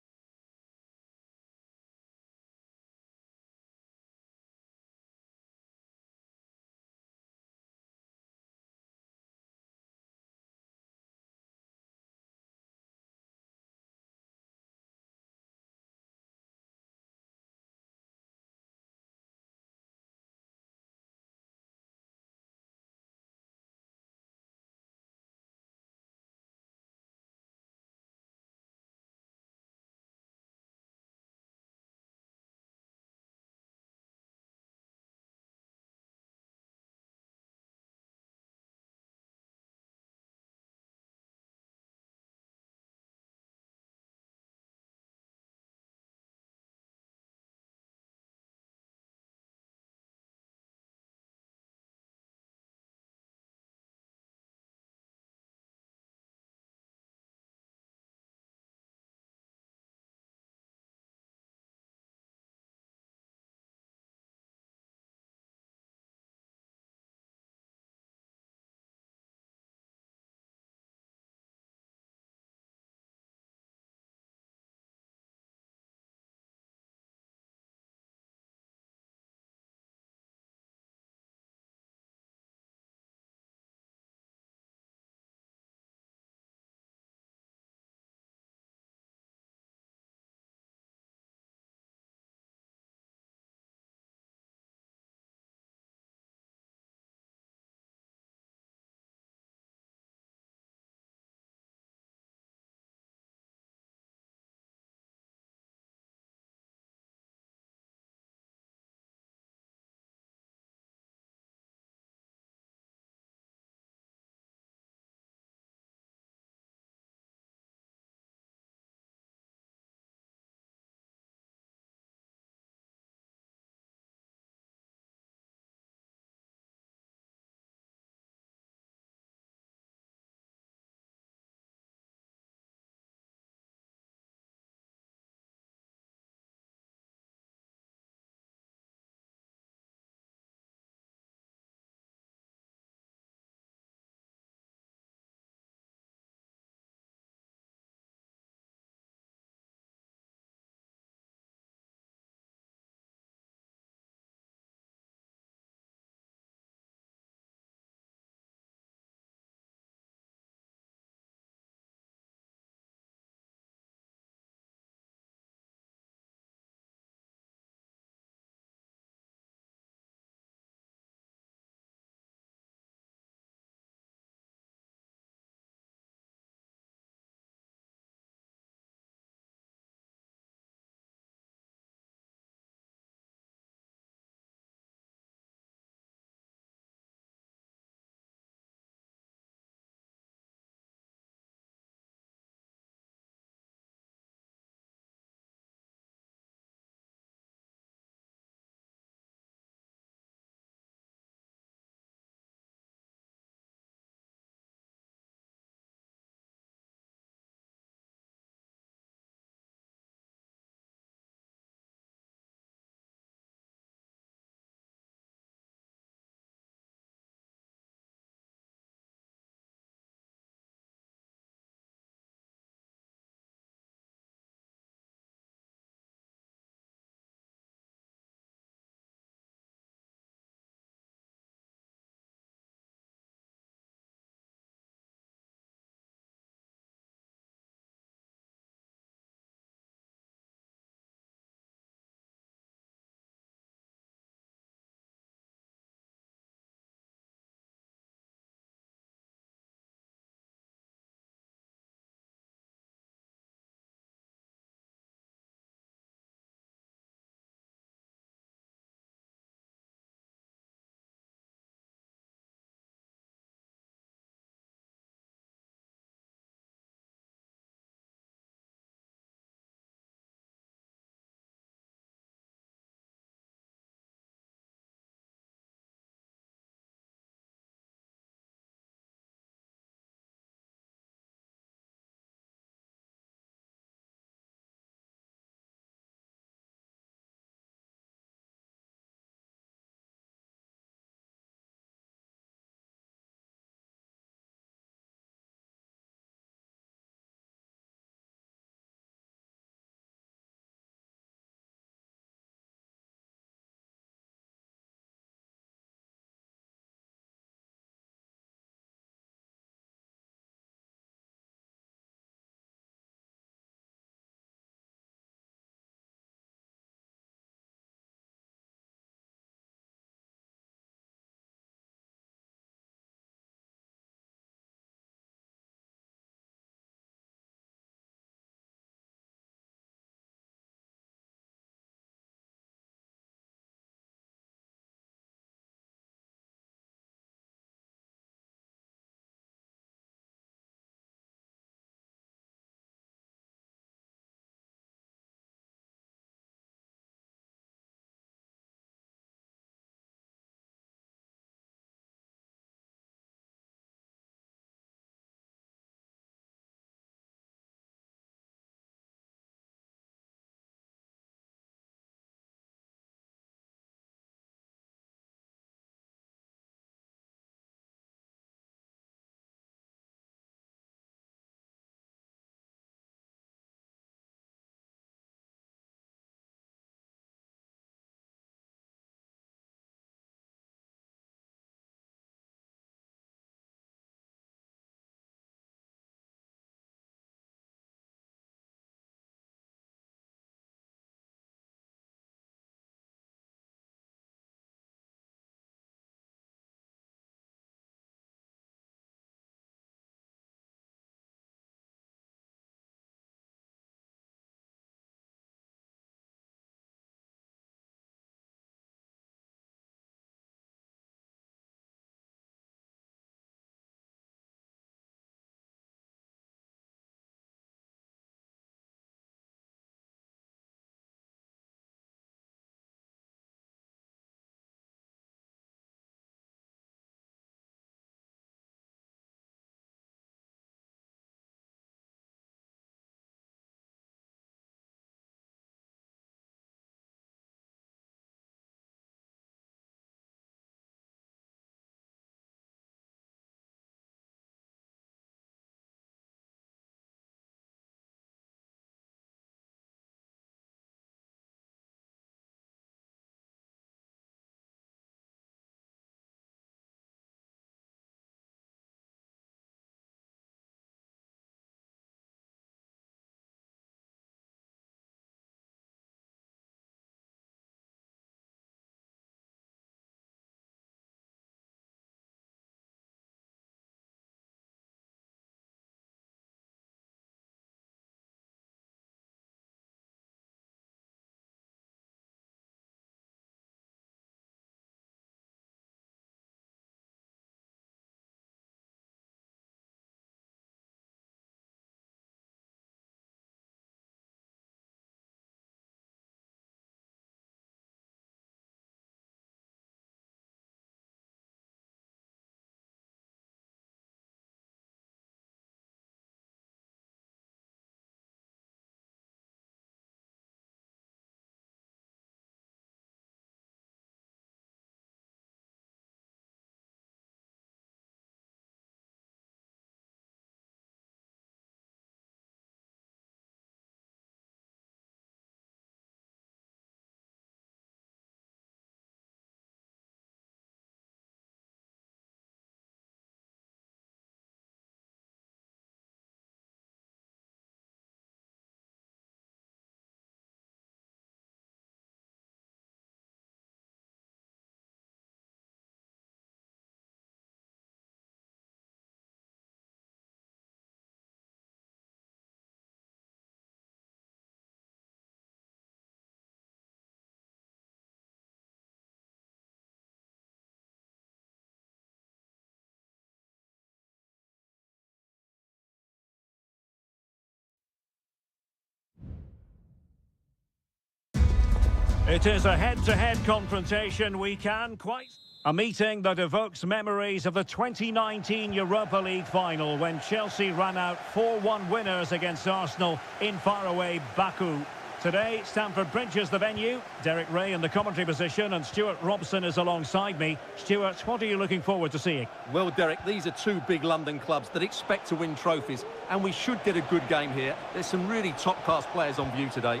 It is a head-to-head confrontation. We can quite... A meeting that evokes memories of the 2019 Europa League final when Chelsea ran out 4-1 winners against Arsenal in faraway Baku. Today, Stamford Bridge is the venue. Derek Ray in the commentary position and Stuart Robson is alongside me. Stuart, what are you looking forward to seeing? Well, Derek, these are two big London clubs that expect to win trophies, and we should get a good game here. There's some really top-class players on view today.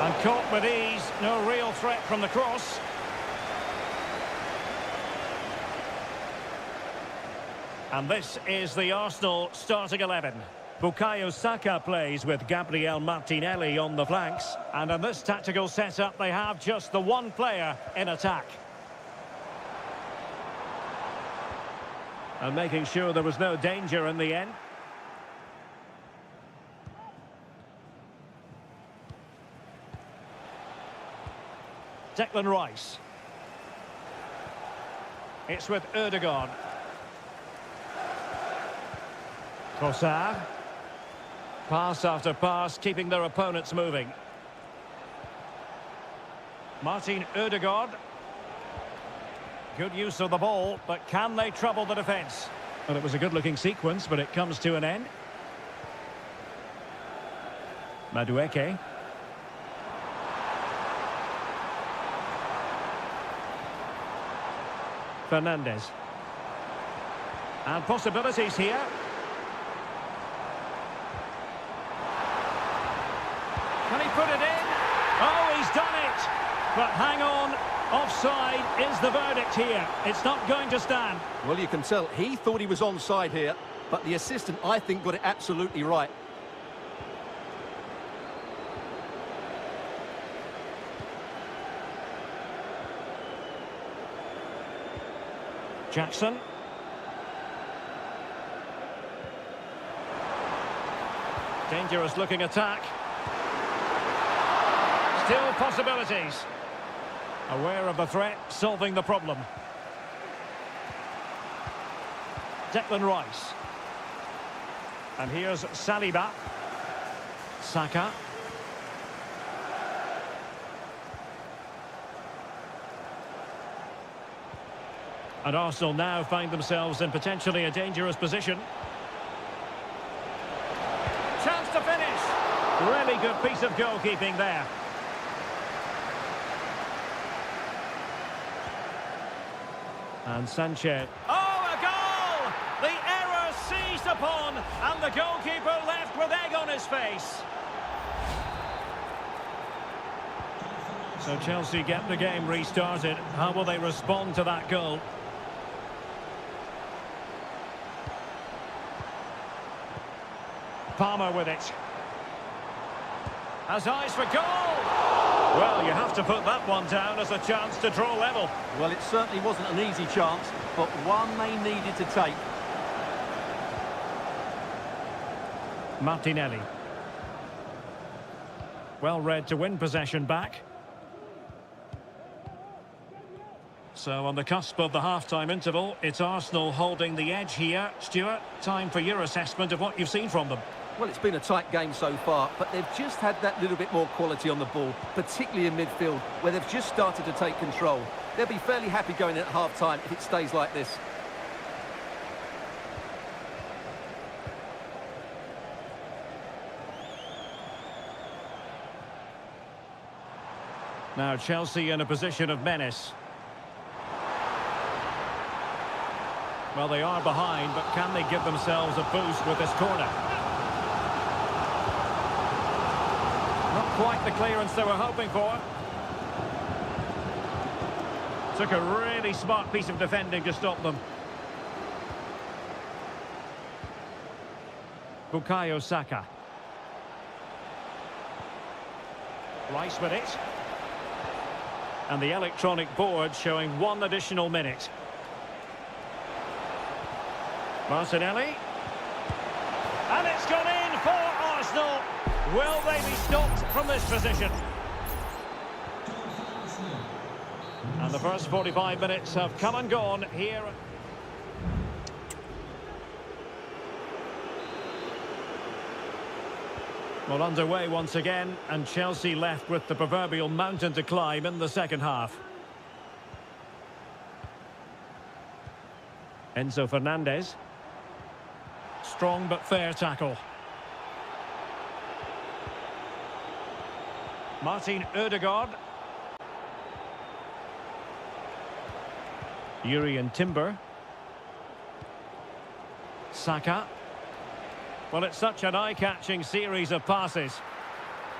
And caught with ease, no real threat from the cross. And this is the Arsenal starting 11. Bukayo Saka plays with Gabriel Martinelli on the flanks. And in this tactical setup, they have just the one player in attack. And making sure there was no danger in the end. Declan Rice. It's with Ødegaard. Trossard. Pass after pass, keeping their opponents moving. Martin Ødegaard. Good use of the ball, but can they trouble the defence? Well, it was a good-looking sequence, but it comes to an end. Madueke. Fernandes. And possibilities here. Can he put it in? Oh, he's done it! But hang on, offside is the verdict here. It's not going to stand. Well, you can tell he thought he was onside here, but the assistant, I think, got it absolutely right. Jackson. Dangerous looking attack. Still possibilities. Aware of the threat, solving the problem. Declan Rice. And here's Saliba. Saka. And Arsenal now find themselves in potentially a dangerous position. Chance to finish. Really good piece of goalkeeping there. And Sanchez. Oh, a goal! The error seized upon, and the goalkeeper left with egg on his face. So Chelsea get the game restarted. How will they respond to that goal? Palmer with it. Has eyes for goal! Well, you have to put that one down as a chance to draw level. Well, it certainly wasn't an easy chance, but one they needed to take. Martinelli. Well read to win possession back. So on the cusp of the half-time interval, it's Arsenal holding the edge here. Stuart, time for your assessment of what you've seen from them. Well, it's been a tight game so far, but they've just had that little bit more quality on the ball, particularly in midfield, where they've just started to take control. They'll be fairly happy going in at half-time if it stays like this. Now Chelsea in a position of menace. Well, they are behind, but can they give themselves a boost with this corner? Not quite the clearance they were hoping for. Took a really smart piece of defending to stop them. Bukayo Saka. Rice with it. And the electronic board showing one additional minute. Martinelli. And it's gone in for Arsenal. Will they be stopped from this position? And the first 45 minutes have come and gone here. Well, underway once again, and Chelsea left with the proverbial mountain to climb in the second half. Enzo Fernandez. Strong but fair tackle. Martin Ødegaard. Urian Timber. Saka. Well, it's such an eye-catching series of passes.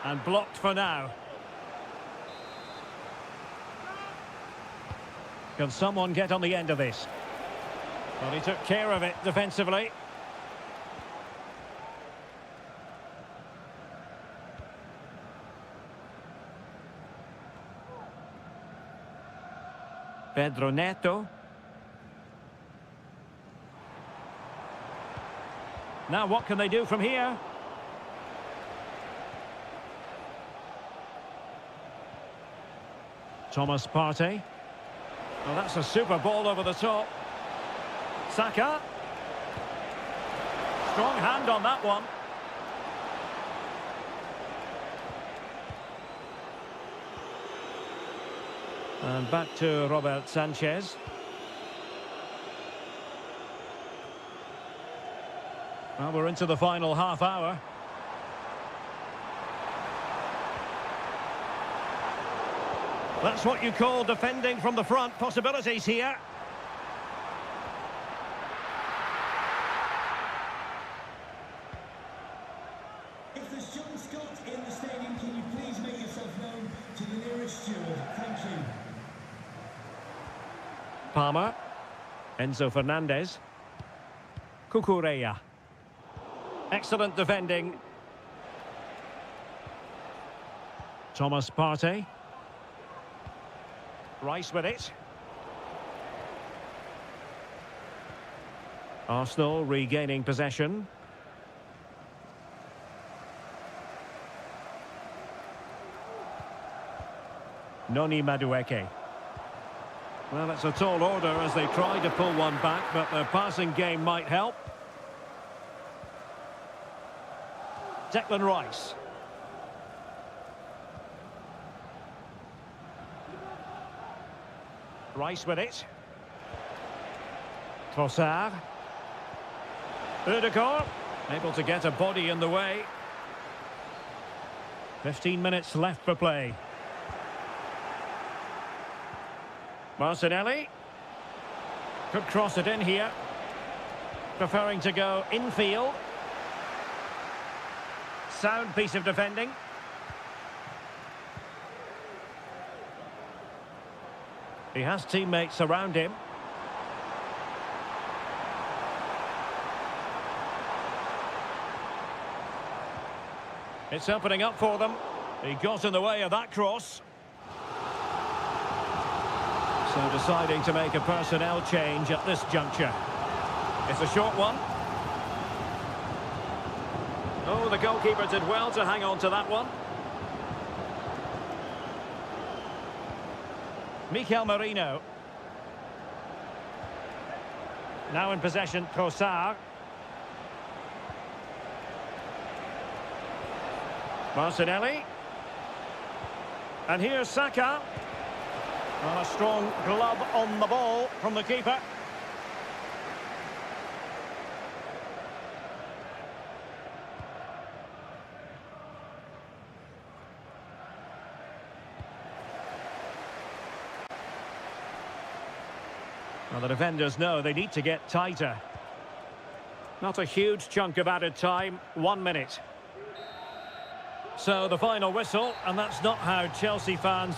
And blocked for now. Can someone get on the end of this? Well, he took care of it defensively. Pedro Neto. Now what can they do from here? Thomas Partey. Well, that's a super ball over the top. Saka. Strong hand on that one. And back to Robert Sanchez. Well, we're into the final half hour. That's what you call defending from the front. Possibilities here. If there's John Scott in the stadium, can you please make yourself known to the nearest steward? Thank you. Palmer. Enzo Fernandez. Cucurella. Excellent defending. Thomas Partey. Rice with it. Arsenal regaining possession. Noni Madueke. Well, it's a tall order as they try to pull one back, but their passing game might help. Declan Rice. Rice with it. Trossard. Ødegaard. Able to get a body in the way. 15 minutes left for play. Martinelli. Could cross it in here. Preferring to go infield. Sound piece of defending. He has teammates around him. It's opening up for them. He got in the way of that cross. So deciding to make a personnel change at this juncture. It's a short one. Oh, the goalkeeper did well to hang on to that one. Mikel Merino. Now in possession, Trossard. Martinelli. And here's Saka. Well, a strong glove on the ball from the keeper. Well, the defenders know they need to get tighter. Not a huge chunk of added time, 1 minute. So the final whistle, and that's not how Chelsea fans...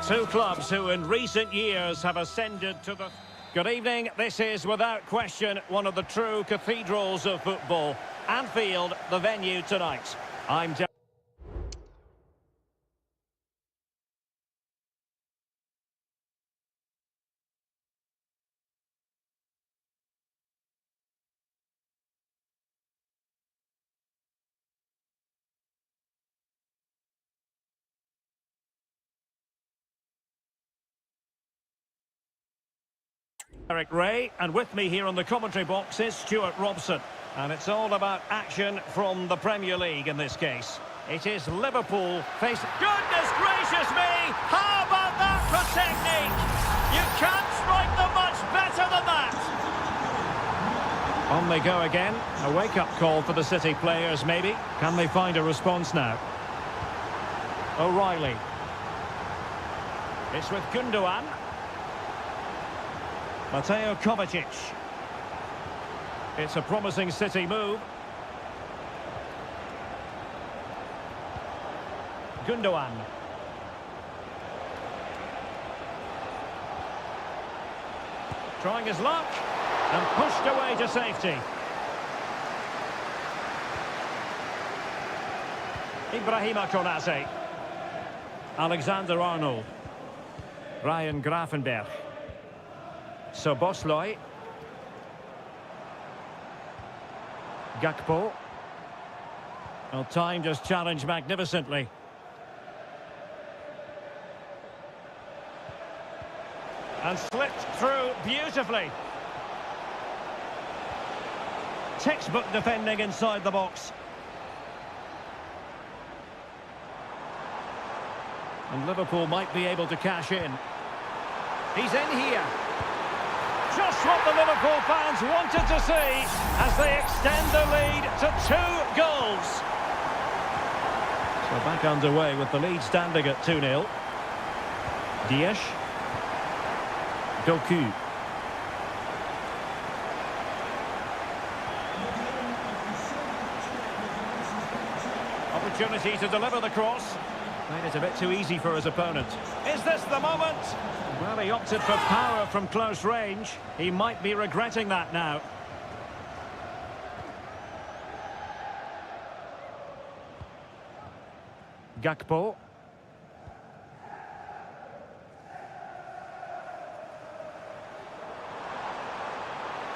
Two clubs who in recent years have ascended to the... Good evening. This is without question one of the true cathedrals of football. Anfield, the venue tonight. I'm... Eric Ray, and with me here on the commentary box is Stuart Robson. And it's all about action from the Premier League in this case. It is Liverpool facing... Goodness gracious me! How about that for technique? You can't strike them much better than that! On they go again. A wake-up call for the City players, maybe. Can they find a response now? O'Reilly. It's with Gundogan. Mateo Kovacic. It's a promising City move. Gundogan. Trying his luck and pushed away to safety. Ibrahima Konate. Alexander-Arnold. Ryan Gravenberch. Szoboszlai. Gakpo. Well, timed his challenge magnificently. And slipped through beautifully. Textbook defending inside the box. And Liverpool might be able to cash in. He's in here. Just what the Liverpool fans wanted to see as they extend the lead to 2 goals. So back underway with the lead standing at 2-0. Dias. Doku. Opportunity to deliver the cross. Made it a bit too easy for his opponent. Is this the moment? Well, he opted for power from close range. He might be regretting that now. Gakpo.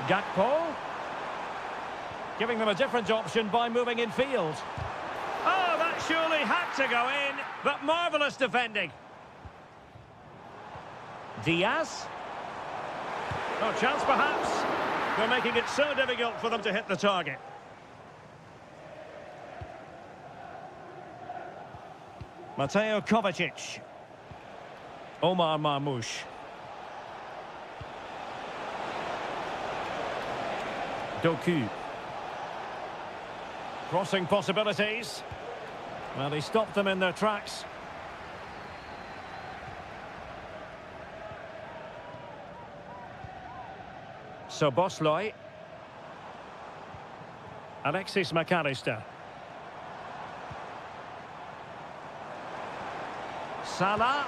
Gakpo. Giving them a different option by moving in field. Oh, that surely had to go in, but marvellous defending. Diaz. No chance perhaps. They're making it so difficult for them to hit the target. Mateo Kovacic. Omar Marmoush. Doku. Crossing possibilities. Well, he stopped them in their tracks. Szoboszlai. Alexis McAllister. Salah.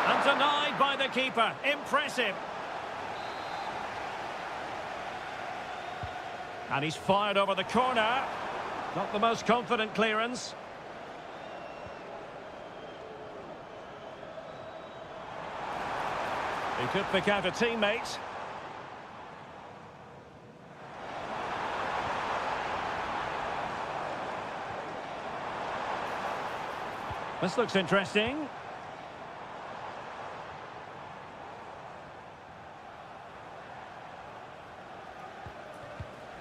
And denied by the keeper. Impressive. And he's fired over the corner. Not the most confident clearance. He could pick out a teammate. This looks interesting.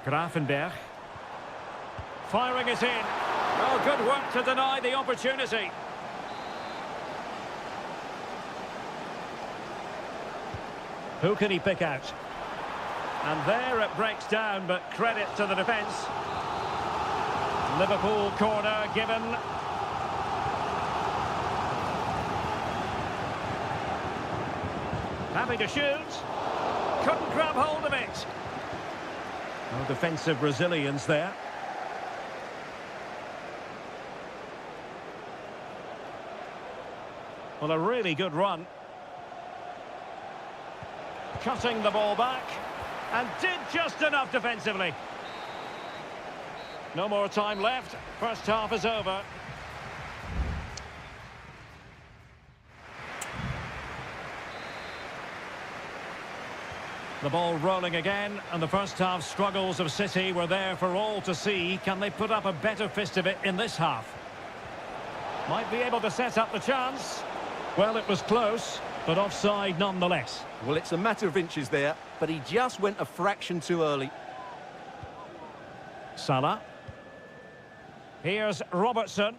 Gravenberch. Firing it in. Oh, good work to deny the opportunity. Who can he pick out? And there it breaks down, but credit to the defence. Liverpool corner given. Having to shoot. Couldn't grab hold of it. No defensive resilience there. Well, a really good run. Cutting the ball back. And did just enough defensively. No more time left. First half is over. The ball rolling again, and the first half struggles of City were there for all to see. Can they put up a better fist of it in this half? Might be able to set up the chance. Well, it was close, but offside nonetheless. Well, it's a matter of inches there, but he just went a fraction too early. Salah. Here's Robertson.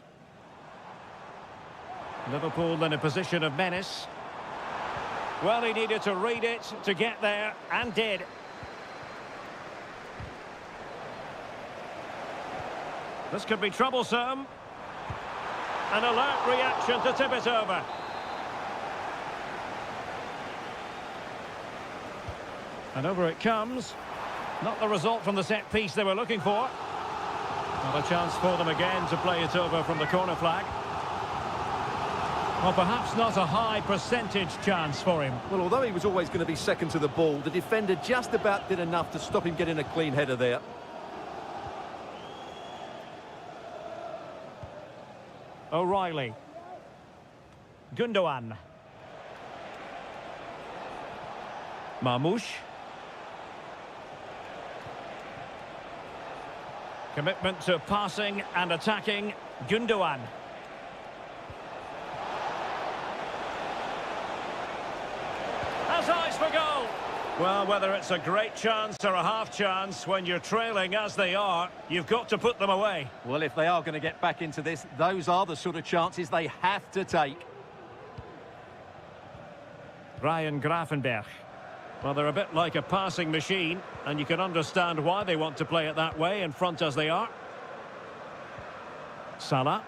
Liverpool in a position of menace. Well, he needed to read it to get there, and did. This could be troublesome. An alert reaction to tip it over. And over it comes. Not the result from the set piece they were looking for. Not a chance for them again to play it over from the corner flag. Well, perhaps not a high percentage chance for him. Well, although he was always going to be second to the ball, the defender just about did enough to stop him getting a clean header there. O'Reilly. Gundogan. Marmoush. Commitment to passing and attacking. Gundogan. Has eyes for goal. Well, whether it's a great chance or a half chance, when you're trailing as they are, you've got to put them away. Well, if they are going to get back into this, those are the sort of chances they have to take. Ryan Gravenberch. Well, they're a bit like a passing machine, and you can understand why they want to play it that way, in front as they are. Salah.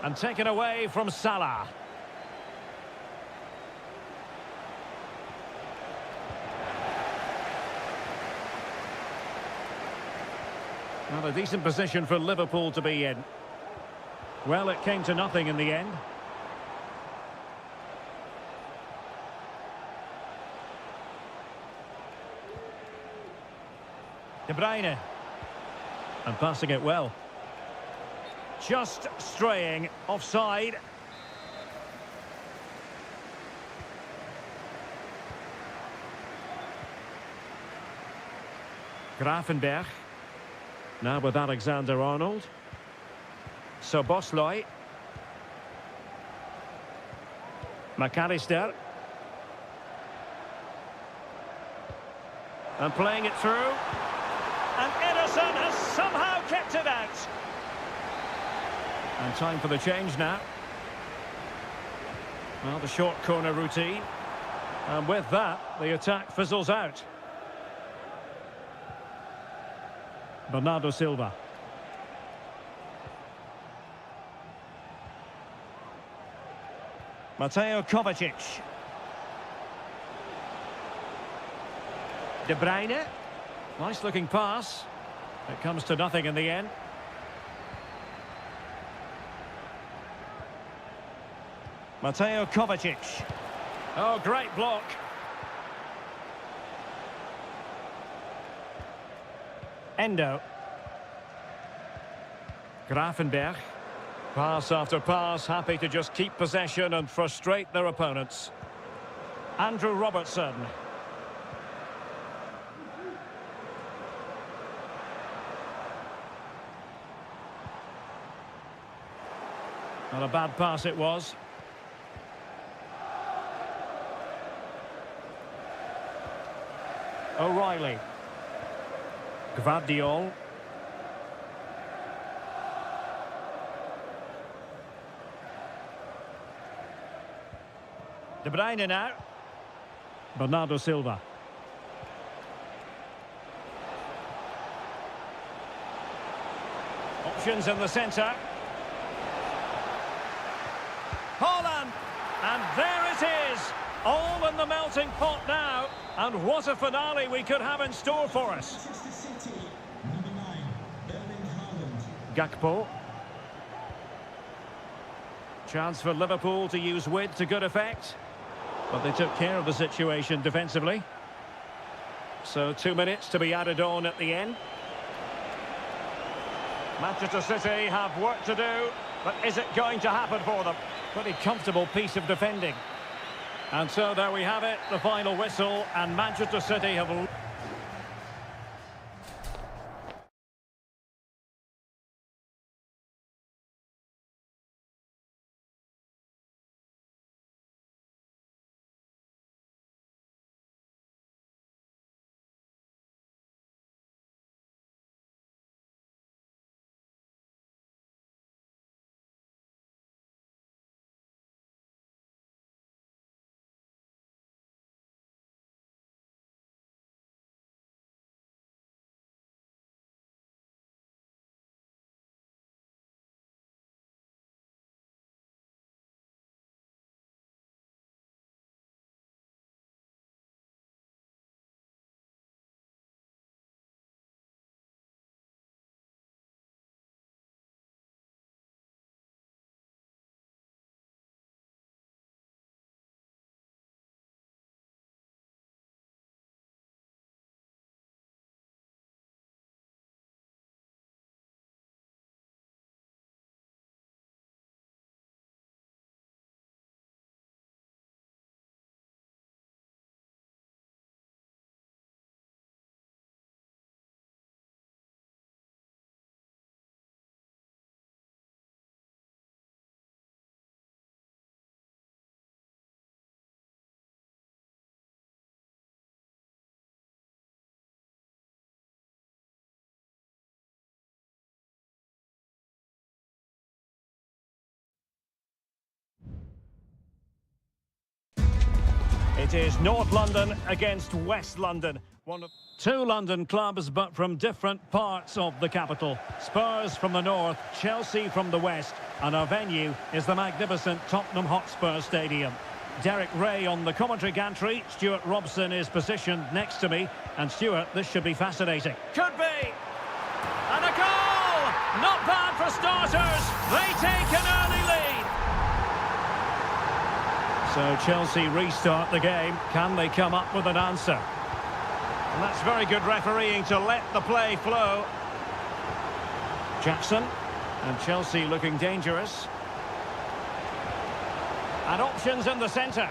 And taken away from Salah. Well, a decent position for Liverpool to be in. Well, it came to nothing in the end. De Bruyne. And passing it well. Just straying offside. Gravenberch. Now with Alexander-Arnold. Szoboszlai. McAllister. And playing it through. And Ederson has somehow kept it out. And time for the change now. Well, the short corner routine. And with that, the attack fizzles out. Bernardo Silva. Mateo Kovacic. De Bruyne. Nice looking pass. It comes to nothing in the end. Mateo Kovacic. Oh, great block. Endo. Gravenberch. Pass after pass, happy to just keep possession and frustrate their opponents. Andrew Robertson. Not a bad pass it was. O'Reilly. Gvardiol. De Bruyne now. Bernardo Silva. Options in the centre. Haaland! And there it is! All in the melting pot now. And what a finale we could have in store for us. Manchester City, number 9, Erling Haaland. Gakpo. Chance for Liverpool to use width to good effect. But they took care of the situation defensively. So 2 minutes to be added on at the end. Manchester City have work to do, but is it going to happen for them? Pretty comfortable piece of defending. And so there we have it, the final whistle, and Manchester City have... It is North London against West London. Two London clubs, but from different parts of the capital. Spurs from the north, Chelsea from the west, and our venue is the magnificent Tottenham Hotspur Stadium. Derek Ray on the commentary gantry. Stuart Robson is positioned next to me. And Stuart, this should be fascinating. Could be! And a goal! Not bad for starters. They take an early lead. So Chelsea restart the game. Can they come up with an answer? And that's very good refereeing to let the play flow. Jackson. And Chelsea looking dangerous. And options in the centre.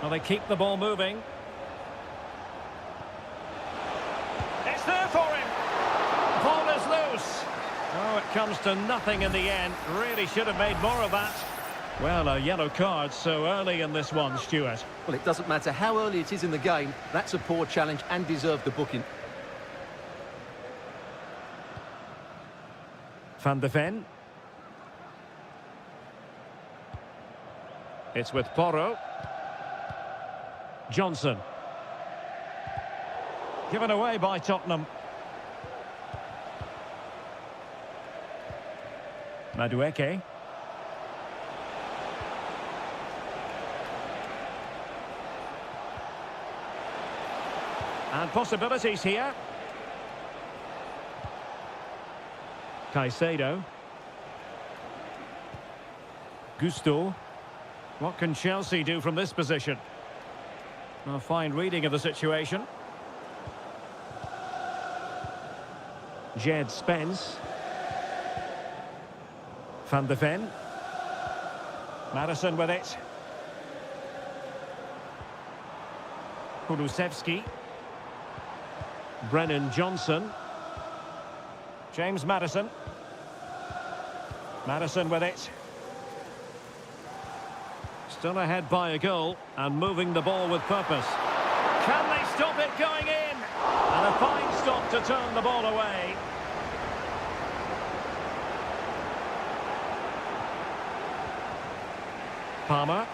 Well, they keep the ball moving. It's there for him. Ball is loose. Oh, it comes to nothing in the end. Really should have made more of that. Well, a yellow card so early in this one, Stuart. Well, it doesn't matter how early it is in the game. That's a poor challenge and deserved the booking. Van de Ven. It's with Porro. Johnson. Given away by Tottenham. Madueke. And possibilities here. Caicedo. Gusto. What can Chelsea do from this position? A fine reading of the situation. Jed Spence. Van de Ven. Madison with it. Kulusevski. Brennan Johnson. James Maddison. Maddison with it. Still ahead by a goal and moving the ball with purpose. Can they stop it going in? And a fine stop to turn the ball away. Palmer.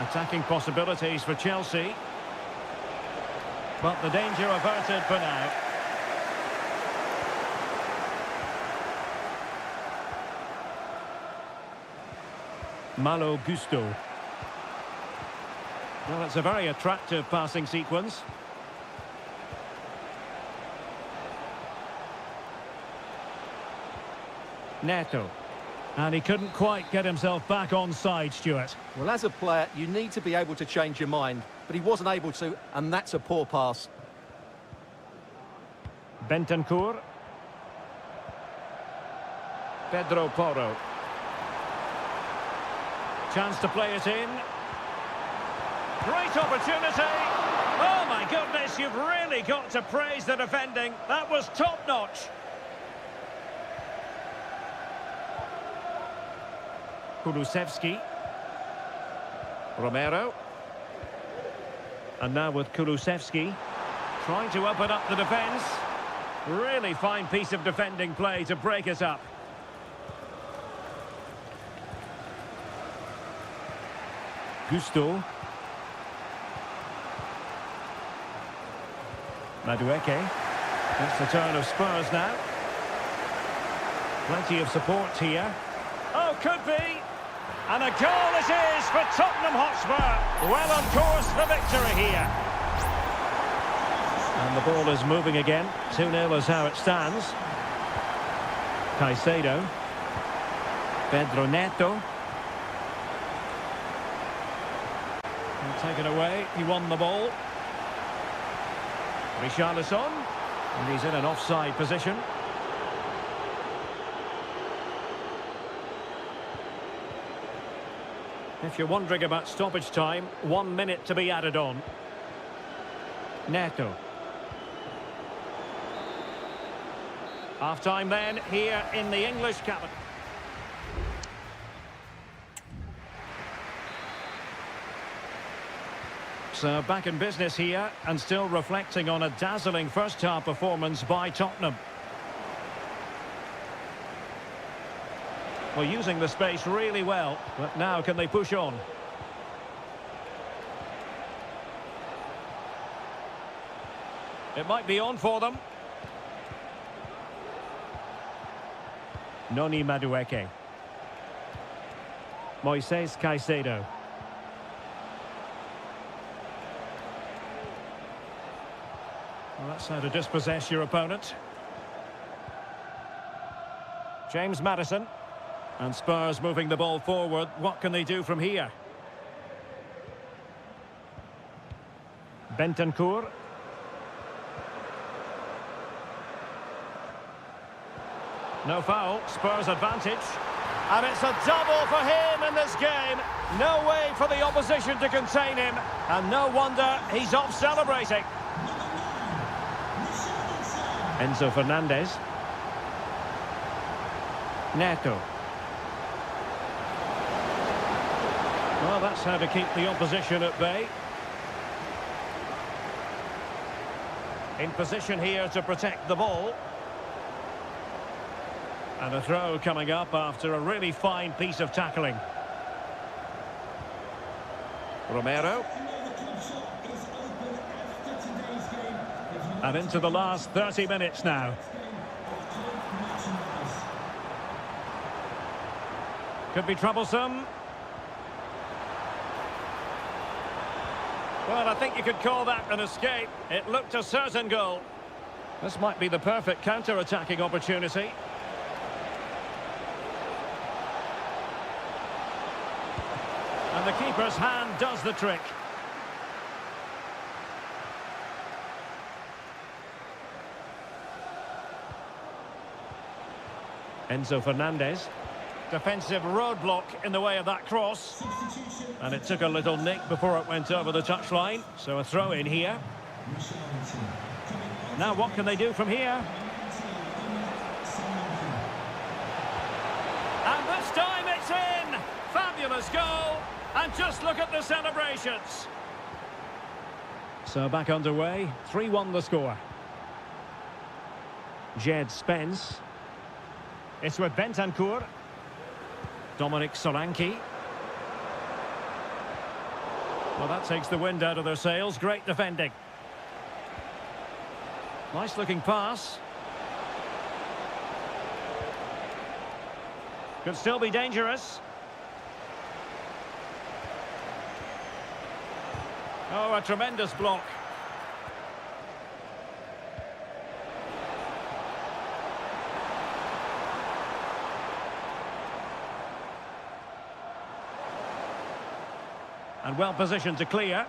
Attacking possibilities for Chelsea. But the danger averted for now. Malo Gusto. Well, it's a very attractive passing sequence. Neto. And he couldn't quite get himself back on side, Stuart. Well, as a player, you need to be able to change your mind, but he wasn't able to, and that's a poor pass. Bentancur. Pedro Porro. Chance to play it in. Great opportunity. Oh, my goodness, you've really got to praise the defending. That was top-notch. Kulusevski. Romero. And now with Kulusevski. Trying to open up the defence. Really fine piece of defending play to break it up. Gusto. Madueke. It's the turn of Spurs now. Plenty of support here. Oh, could be. And a goal it is for Tottenham Hotspur. Well on course for victory here. And the ball is moving again. 2-0 is how it stands. Caicedo. Pedro Neto. And taken away. He won the ball. Richarlison. And he's in an offside position. If you're wondering about stoppage time, 1 minute to be added on. Neto. Half-time then, here in the English capital. So back in business here, and still reflecting on a dazzling first-half performance by Tottenham. Well, using the space really well, but now can they push on? It might be on for them. Noni Madueke. Moises Caicedo. Well, that's how to dispossess your opponent. James Maddison. And Spurs moving the ball forward. What can they do from here? Bentancur. No foul. Spurs advantage. And it's a double for him in this game. No way for the opposition to contain him. And no wonder he's off celebrating. Enzo Fernandez. Neto. Well, that's how to keep the opposition at bay. In position here to protect the ball. And a throw coming up after a really fine piece of tackling. Romero. And into the last 30 minutes now. Could be troublesome. Well, I think you could call that an escape. It looked a certain goal. This might be the perfect counter-attacking opportunity. And the keeper's hand does the trick. Enzo Fernandez. Defensive roadblock in the way of that cross. And it took a little nick before it went over the touchline. So a throw in here. Now what can they do from here? And this time it's in! Fabulous goal! And just look at the celebrations. So back underway. 3-1 the score. Jed Spence. It's with Bentancur. Dominic Solanke. Well, that takes the wind out of their sails. Great defending. Nice looking pass. Could still be dangerous. Oh, a tremendous block. And well positioned to clear.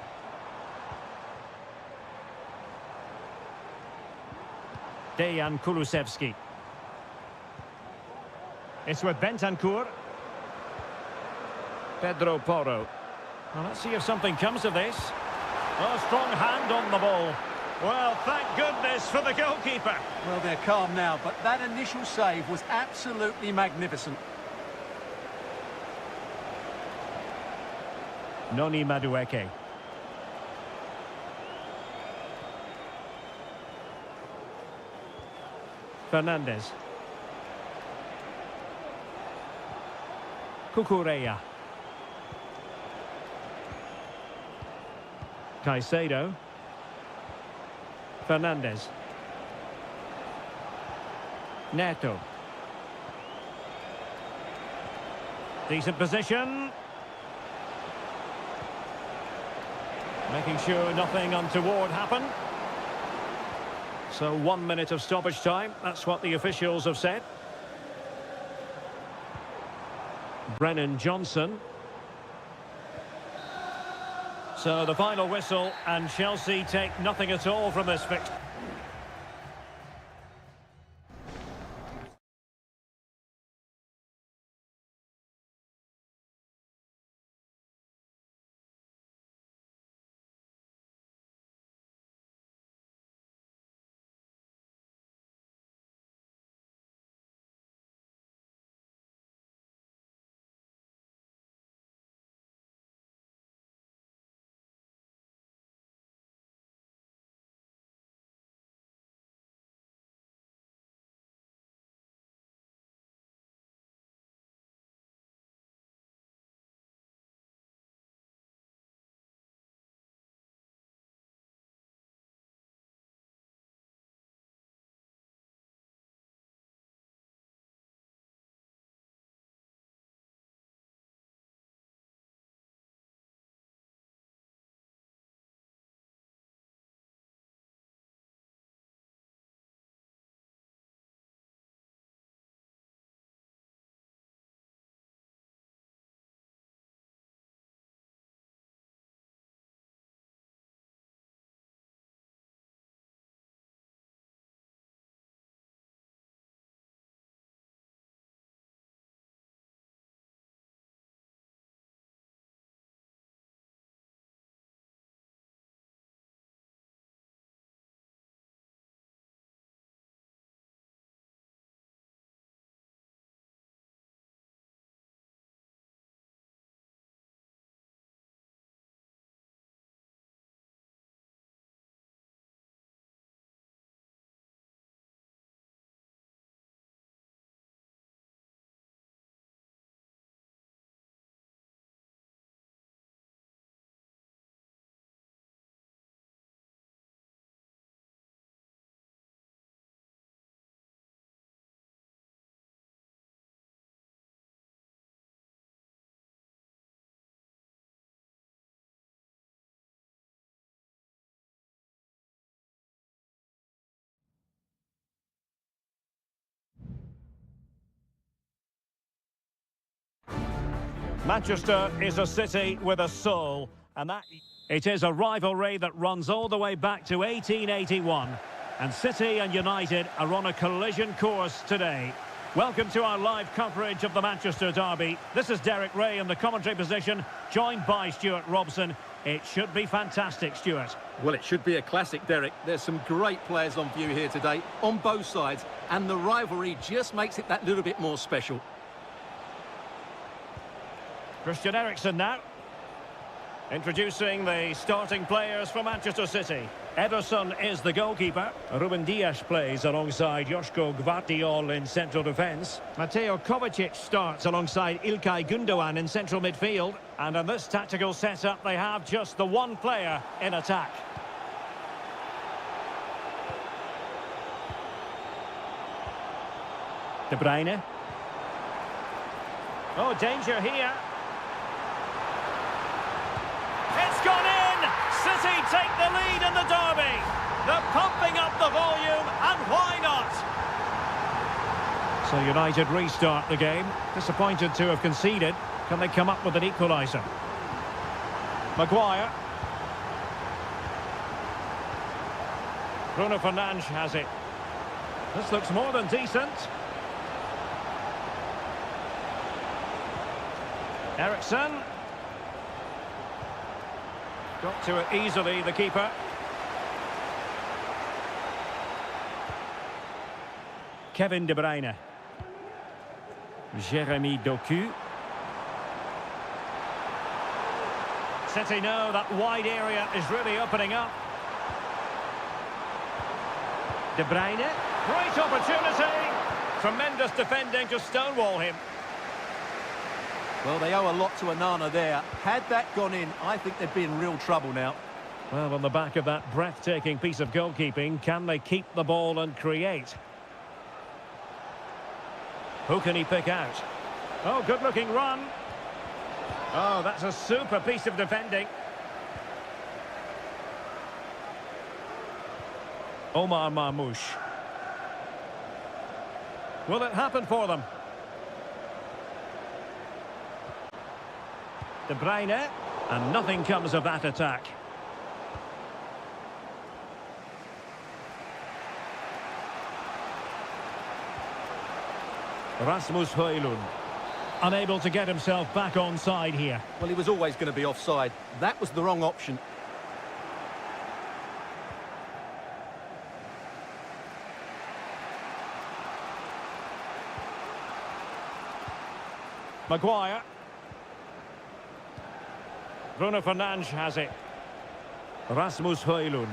Dejan Kulusevski. It's with Bentancur. Pedro Porro. Well, let's see if something comes of this. Oh, strong hand on the ball. Well, thank goodness for the goalkeeper. Well, they're calm now, but that initial save was absolutely magnificent. Noni Madueke. Fernandez. Cucurella. Caicedo. Fernandez. Neto. Decent position. Making sure nothing untoward happened. So 1 minute of stoppage time. That's what the officials have said. Brennan Johnson. So the final whistle, and Chelsea take nothing at all from this fixture. Manchester is a city with a soul, and that it is a rivalry that runs all the way back to 1881. And City and United are on a collision course today. Welcome to our live coverage of the Manchester derby. This is Derek Ray in the commentary position, joined by Stuart Robson. It should be fantastic, Stuart. Well, it should be a classic, Derek. There's some great players on view here today, on both sides, and the rivalry just makes it that little bit more special. Christian Eriksen now. Introducing the starting players for Manchester City. Ederson is the goalkeeper. Ruben Dias plays alongside Joško Gvardiol in central defence. Mateo Kovacic starts alongside Ilkay Gundogan in central midfield. And in this tactical setup, they have just the one player in attack. De Bruyne. Oh, danger here. It's gone in! City take the lead in the derby. They're pumping up the volume, and why not? So United restart the game. Disappointed to have conceded. Can they come up with an equaliser? Maguire. Bruno Fernandes has it. This looks more than decent. Ericsson. Got to it easily, the keeper. Kevin De Bruyne. Jeremy Doku. City know that wide area is really opening up. De Bruyne. Great opportunity. Tremendous defending to stonewall him. Well, they owe a lot to Onana there. Had that gone in, I think they'd be in real trouble now. Well, on the back of that breathtaking piece of goalkeeping, can they keep the ball and create? Who can he pick out? Oh, good-looking run. Oh, that's a super piece of defending. Omar Marmoush. Will it happen for them? De Bruyne, and nothing comes of that attack. Rasmus Højlund, unable to get himself back on side here. Well, he was always going to be offside. That was the wrong option. Maguire. Bruno Fernandes has it. Rasmus Højlund.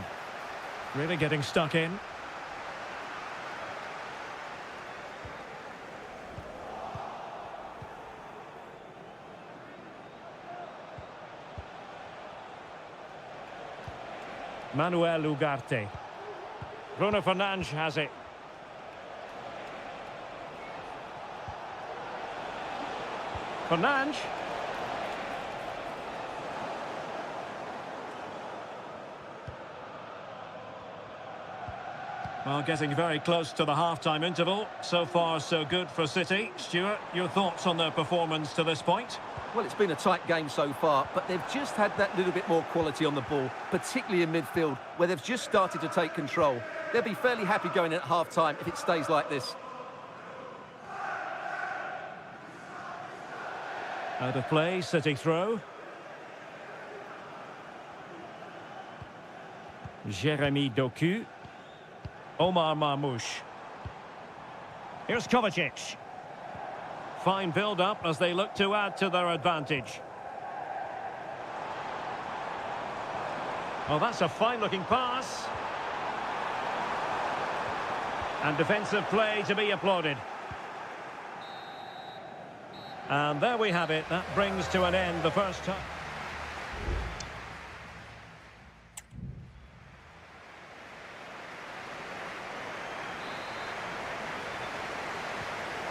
Really getting stuck in. Manuel Ugarte. Bruno Fernandes has it. Fernandes. Well, getting very close to the half-time interval. So far, so good for City. Stuart, your thoughts on their performance to this point? Well, it's been a tight game so far, but they've just had that little bit more quality on the ball, particularly in midfield, where they've just started to take control. They'll be fairly happy going at half-time if it stays like this. Out of play, City throw. Jeremy Doku. Omar Marmoush. Here's Kovacic. Fine build-up as they look to add to their advantage. Well, that's a fine-looking pass. And defensive play to be applauded. And there we have it. That brings to an end the first half.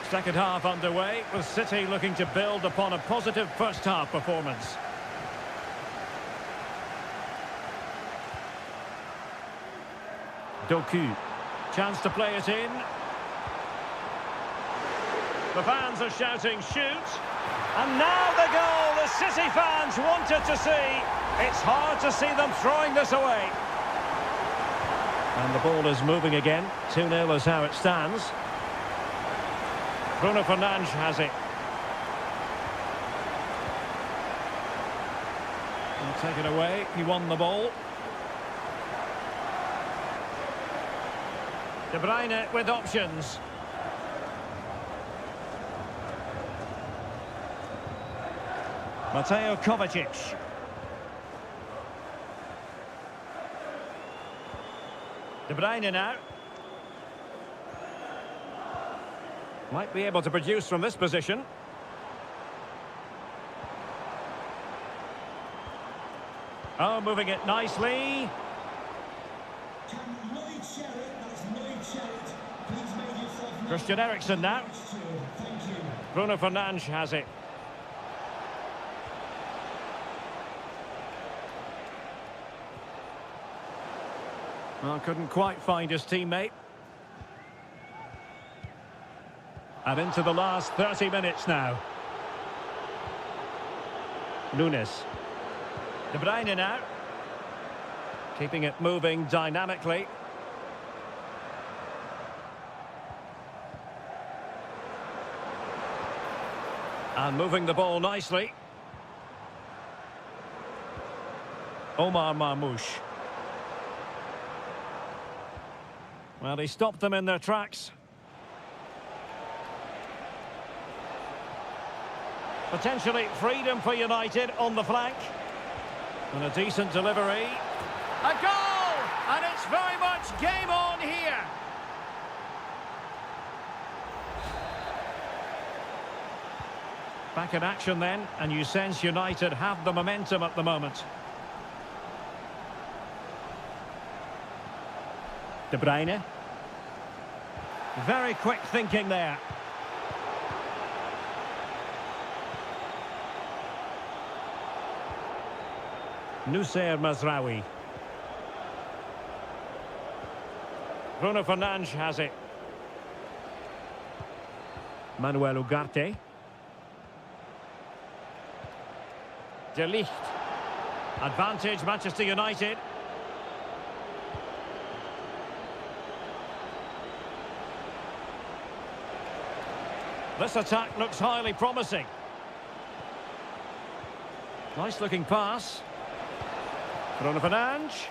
Second half underway, with City looking to build upon a positive first half performance. Doku. Chance to play it in. The fans are shouting, shoot. And now the goal the City fans wanted to see. It's hard to see them throwing this away. And the ball is moving again. 2-0 is how it stands. Bruno Fernandes has it. And take it away. He won the ball. De Bruyne with options. Mateo Kovacic. De Bruyne now. Might be able to produce from this position. Oh, moving it nicely. Christian Eriksen now. Bruno Fernandes has it. Well, couldn't quite find his teammate. And into the last 30 minutes now. Nunes. De Bruyne now. Keeping it moving dynamically. And moving the ball nicely. Omar Marmoush. Well, he stopped them in their tracks. Potentially freedom for United on the flank. And a decent delivery. A goal! And it's very much game on here. Back in action then, and you sense United have the momentum at the moment. De Bruyne. Very quick thinking there. Nusayr Mazraoui. Bruno Fernandes has it. Manuel Ugarte. De Ligt. Advantage Manchester United. This attack looks highly promising. Nice looking pass. Bruno Fernandes.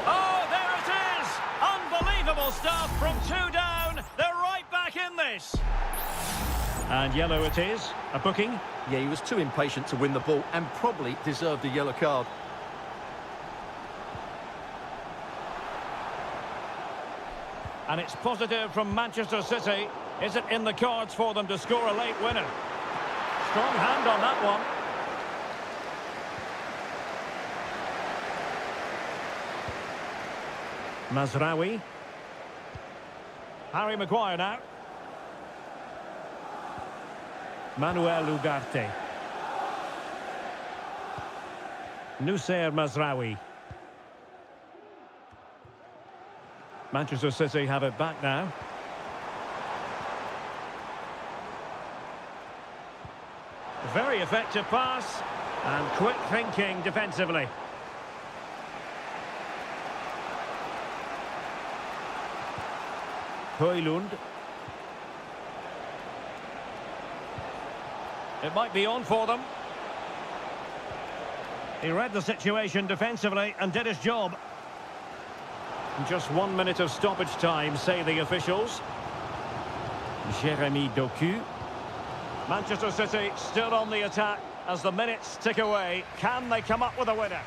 Oh, there it is! Unbelievable stuff from 2 down. They're right back in this. And yellow it is. A booking. Yeah, he was too impatient to win the ball and probably deserved a yellow card. And it's positive from Manchester City. Is it in the cards for them to score a late winner? Strong hand on that one. Mazraoui. Harry Maguire now. Manuel Ugarte. Nusayr Mazraoui. Manchester City have it back now. Very effective pass and quick thinking defensively. Højlund. It might be on for them. He read the situation defensively and did his job. Just 1 minute of stoppage time, say the officials. Jeremy Doku. Manchester City still on the attack as the minutes tick away. Can they come up with a winner?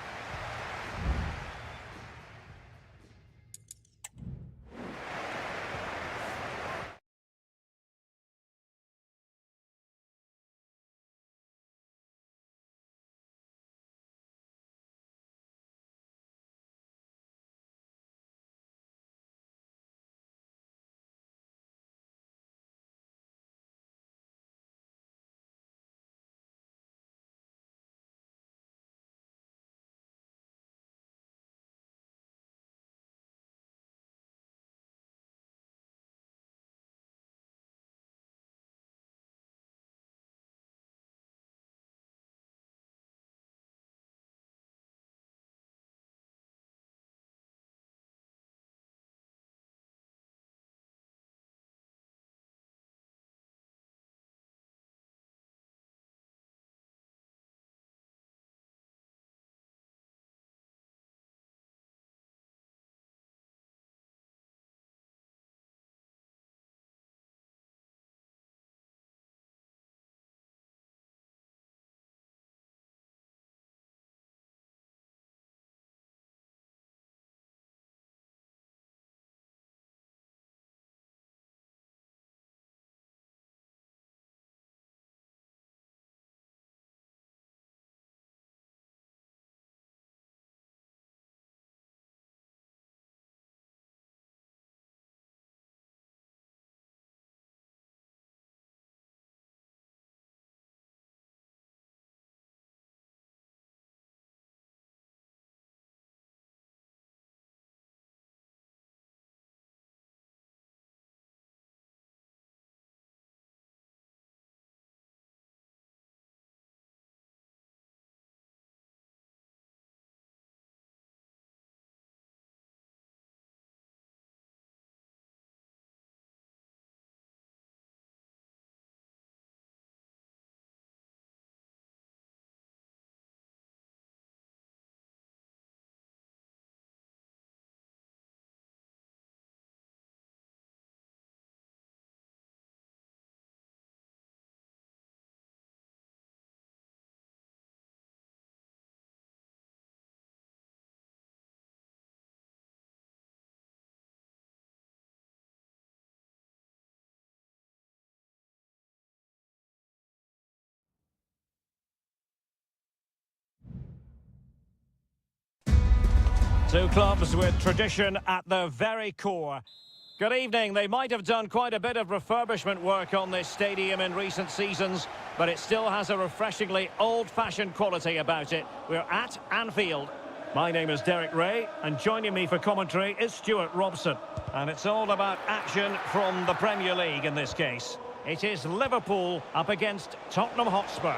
Two clubs with tradition at their very core. Good evening. They might have done quite a bit of refurbishment work on this stadium in recent seasons, but it still has a refreshingly old-fashioned quality about it. We're at Anfield. My name is Derek Ray, and joining me for commentary is Stuart Robson. And it's all about action from the Premier League in this case. It is Liverpool up against Tottenham Hotspur.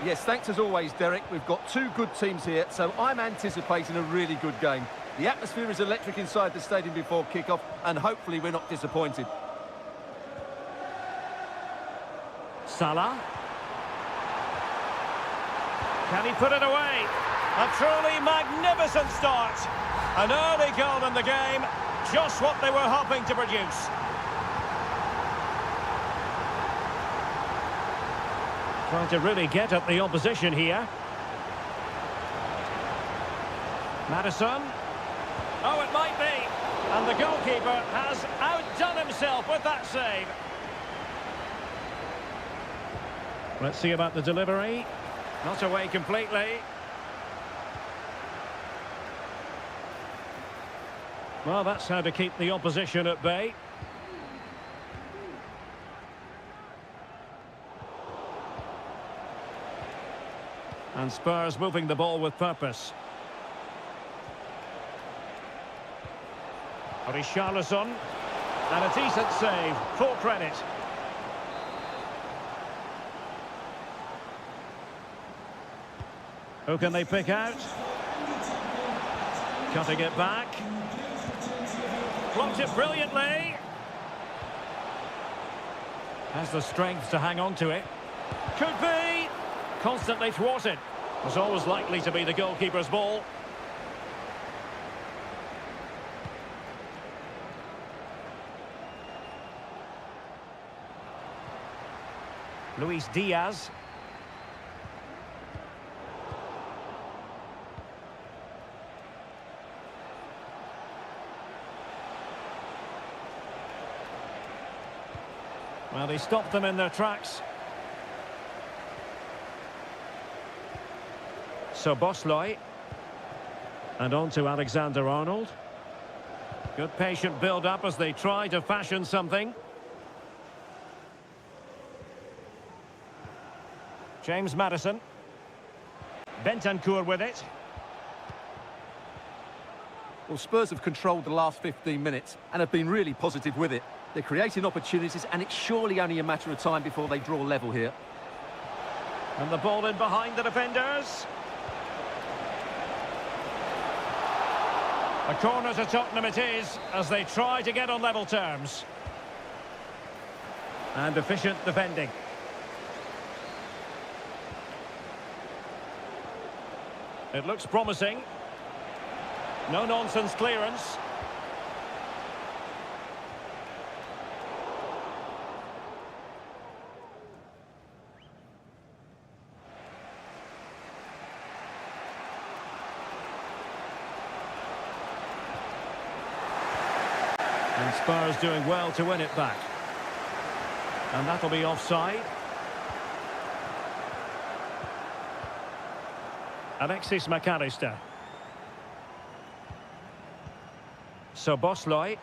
Yes, thanks as always, Derek. We've got two good teams here, so I'm anticipating a really good game. The atmosphere is electric inside the stadium before kick-off, and hopefully we're not disappointed. Salah. Can he put it away? A truly magnificent start. An early goal in the game, just what they were hoping to produce. Trying to really get at the opposition here. Maddison. Oh, it might be. And the goalkeeper has outdone himself with that save. Let's see about the delivery. Not away completely. Well, that's how to keep the opposition at bay. And Spurs moving the ball with purpose. Richarlison. And a decent save. Full credit. Who can they pick out? Cutting it back. Blocked it brilliantly. Has the strength to hang on to it. Could be. Constantly thwarted. Was always likely to be the goalkeeper's ball. Luis Diaz. Well, they stopped them in their tracks. So Bosley. And on to Alexander-Arnold. Good patient build-up as they try to fashion something. James Maddison. Bentancur with it. Well, Spurs have controlled the last 15 minutes and have been really positive with it. They're creating opportunities, and it's surely only a matter of time before they draw level here. And the ball in behind the defenders. A corner to Tottenham it is, as they try to get on level terms. And efficient defending. It looks promising. No-nonsense clearance. And Spurs doing well to win it back. And that'll be offside. Alexis McAllister. So Bosley.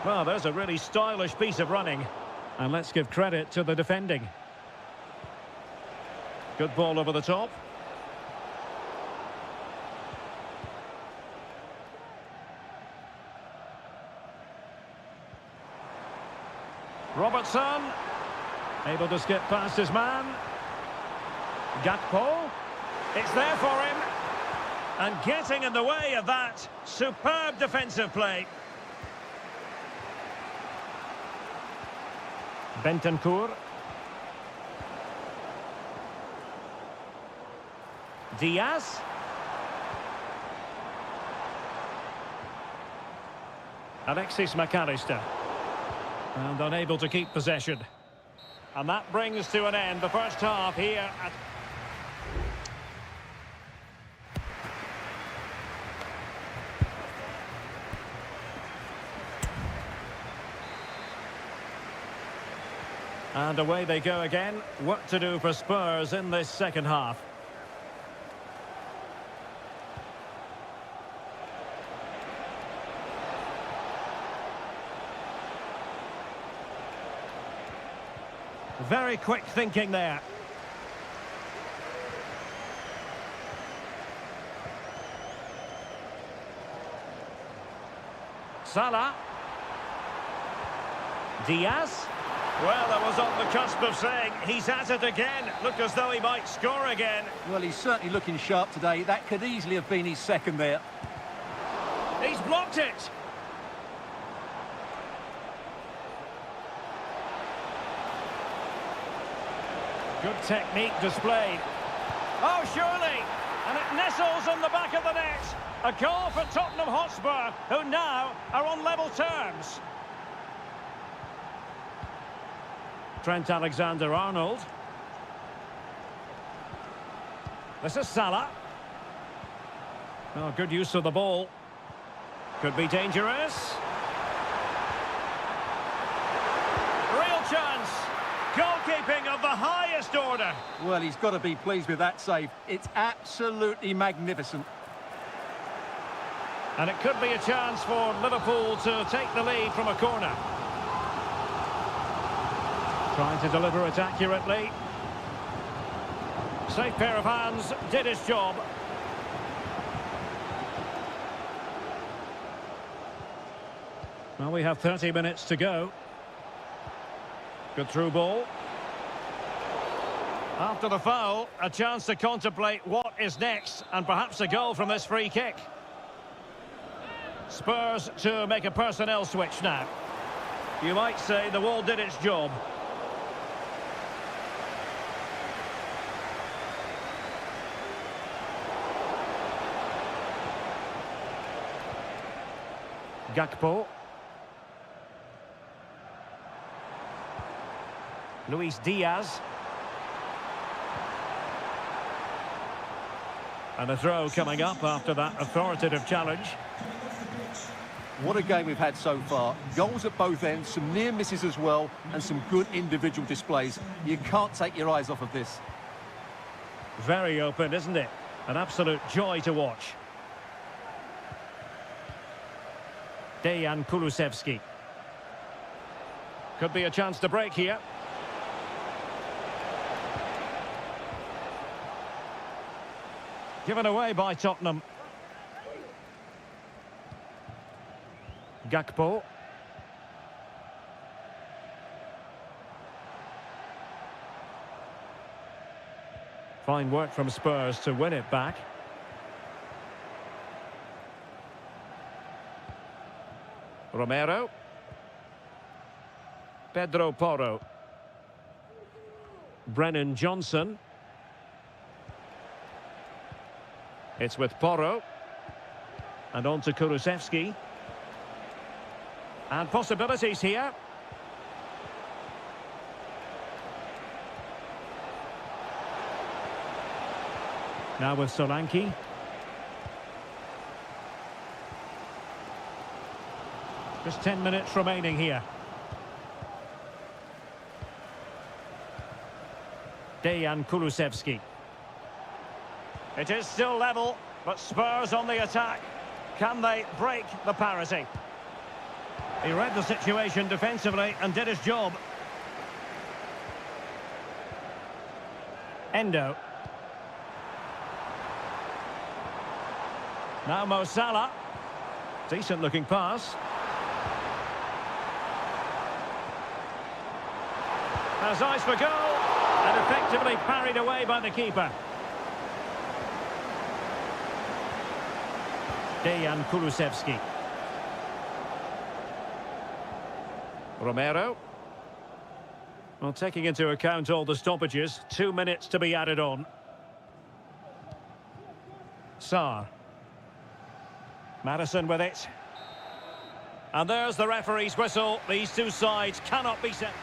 Well, there's a really stylish piece of running. And let's give credit to the defending. Good ball over the top. Robertson. Able to skip past his man. Gakpo. It's there for him. And getting in the way of that. Superb defensive play. Bentancur. Diaz. Alexis McAllister. And unable to keep possession. And that brings to an end the first half here at... And away they go again. What to do for Spurs in this second half. Very quick thinking there. Salah. Diaz. Well, I was on the cusp of saying he's at it again. Look as though he might score again. Well, he's certainly looking sharp today. That could easily have been his second there. He's blocked it. Good technique displayed. Oh, surely! And it nestles in the back of the net. A goal for Tottenham Hotspur, who now are on level terms. Trent Alexander-Arnold. This is Salah. Oh, good use of the ball. Could be dangerous. Real chance. Goalkeeping of the highest order. Well, he's got to be pleased with that save. It's absolutely magnificent. And it could be a chance for Liverpool to take the lead from a corner. Trying to deliver it accurately. Safe pair of hands, did his job. Well, we have 30 minutes to go. Good through ball. After the foul, a chance to contemplate what is next, and perhaps a goal from this free kick. Spurs to make a personnel switch now. You might say the wall did its job. Gakpo. Luis Diaz. And a throw coming up after that authoritative challenge. What a game we've had so far. Goals at both ends, some near misses as well, and some good individual displays. You can't take your eyes off of this. Very open, isn't it? An absolute joy to watch. Dejan Kulusevski. Could be a chance to break here. Given away by Tottenham. Gakpo. Fine work from Spurs to win it back. Romero. Pedro Porro. Brennan Johnson. It's with Porro. And on to Kulusevski. And possibilities here. Now with Solanke. Just 10 minutes remaining here. Dejan Kulusevski. It is still level, but Spurs on the attack. Can they break the parity? He read the situation defensively and did his job. Endo. Now Mo Salah. Decent looking pass. Has eyes for goal and effectively parried away by the keeper. Dejan Kulusevski. Romero. Well, taking into account all the stoppages, 2 minutes to be added on. Sarr. Madison with it. And there's the referee's whistle. These two sides cannot be set.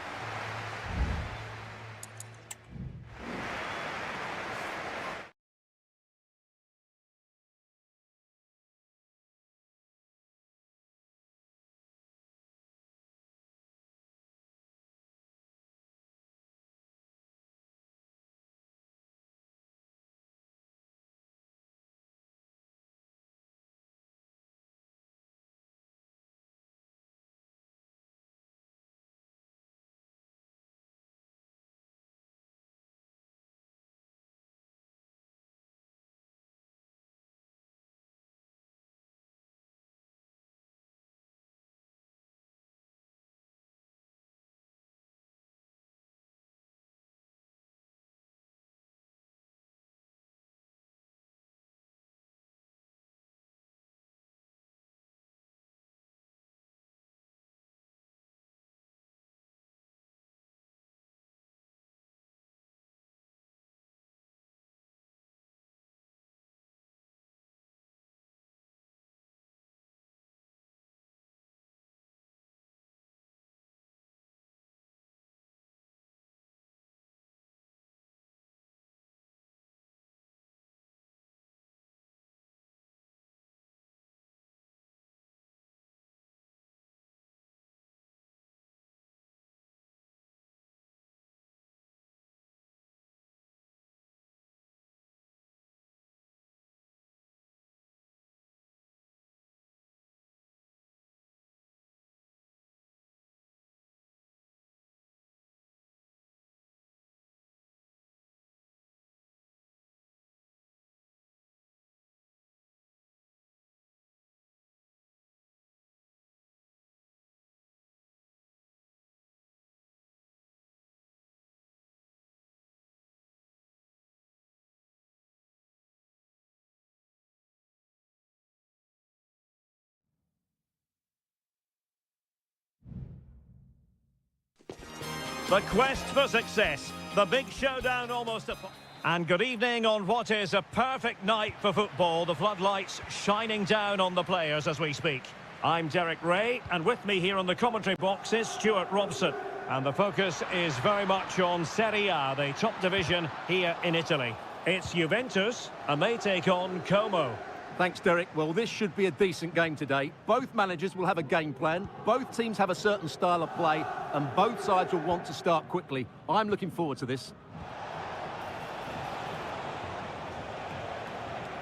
The quest for success. The big showdown almost upon. And good evening on what is a perfect night for football. The floodlights shining down on the players as we speak. I'm Derek Ray, and with me here on the commentary box is Stuart Robson. And the focus is very much on Seria, the top division here in Italy. It's Juventus, and they take on Como. Thanks, Derek. Well, this should be a decent game today. Both managers will have a game plan. Both teams have a certain style of play, and both sides will want to start quickly. I'm looking forward to this.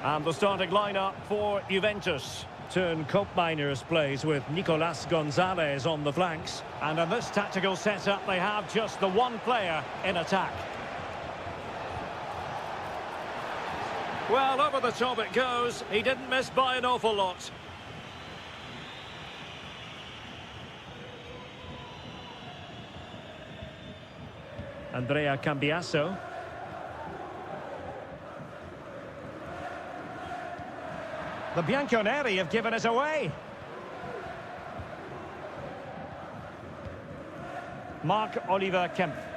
And the starting lineup for Juventus. Turn Koopmeiners plays with Nicolas Gonzalez on the flanks. And in this tactical setup, they have just the one player in attack. Well, over the top it goes. He didn't miss by an awful lot. Andrea Cambiasso. The Bianconeri have given us away. Marc-Oliver Kempf.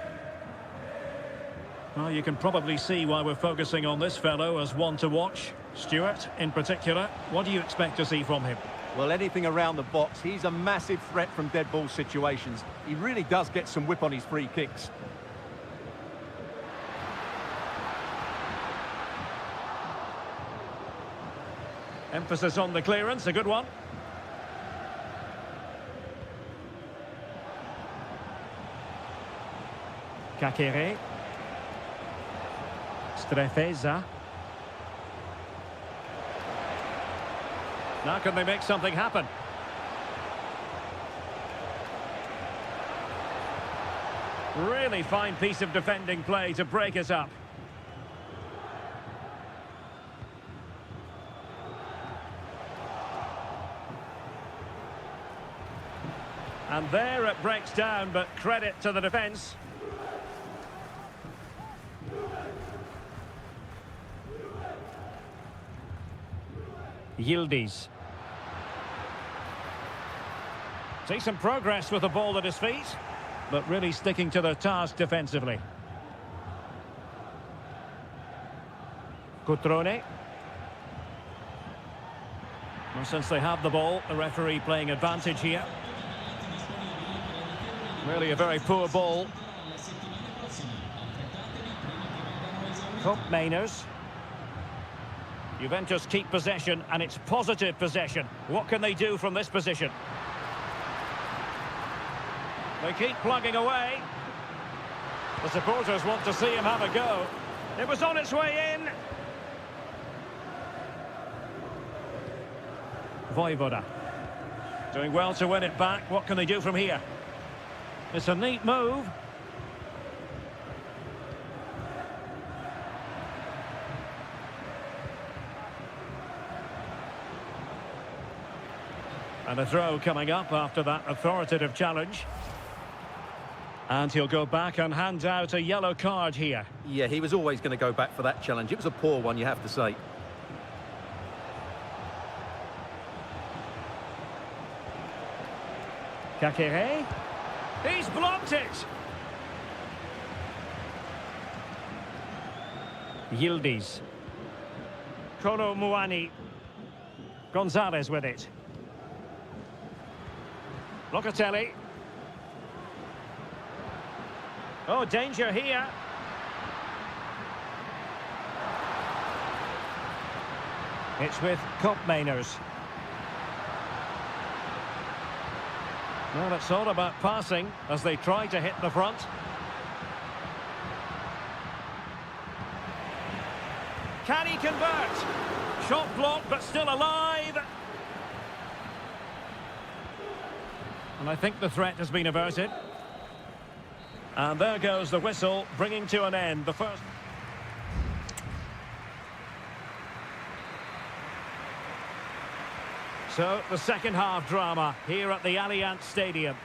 Well, you can probably see why we're focusing on this fellow as one to watch. Stuart, in particular, what do you expect to see from him? Well, anything around the box. He's a massive threat from dead ball situations. He really does get some whip on his free kicks. Emphasis on the clearance, a good one. Kakere. Strefeza. Now can they make something happen? Really fine piece of defending play to break us up. And there it breaks down, but credit to the defence. Yildiz. Decent progress with the ball at his feet, but really sticking to their task defensively. Cutrone. Well, since they have the ball, the referee playing advantage here. Really a very poor ball. Koopmeiners. Juventus keep possession, and it's positive possession. What can they do from this position? They keep plugging away. The supporters want to see him have a go. It was on its way in. Vojvoda. Doing well to win it back. What can they do from here? It's a neat move. And a throw coming up after that authoritative challenge. And he'll go back and hand out a yellow card here. Yeah, he was always going to go back for that challenge. It was a poor one, you have to say. Kakere. He's blocked it. Yildiz. Kolo Muani. Gonzalez with it. Locatelli. Oh, danger here. It's with Koopmeiners. Well, it's all about passing as they try to hit the front. Can he convert? Shot blocked, but still alive. And I think the threat has been averted. And there goes the whistle, bringing to an end the first. So, the second half drama here at the Allianz Stadium.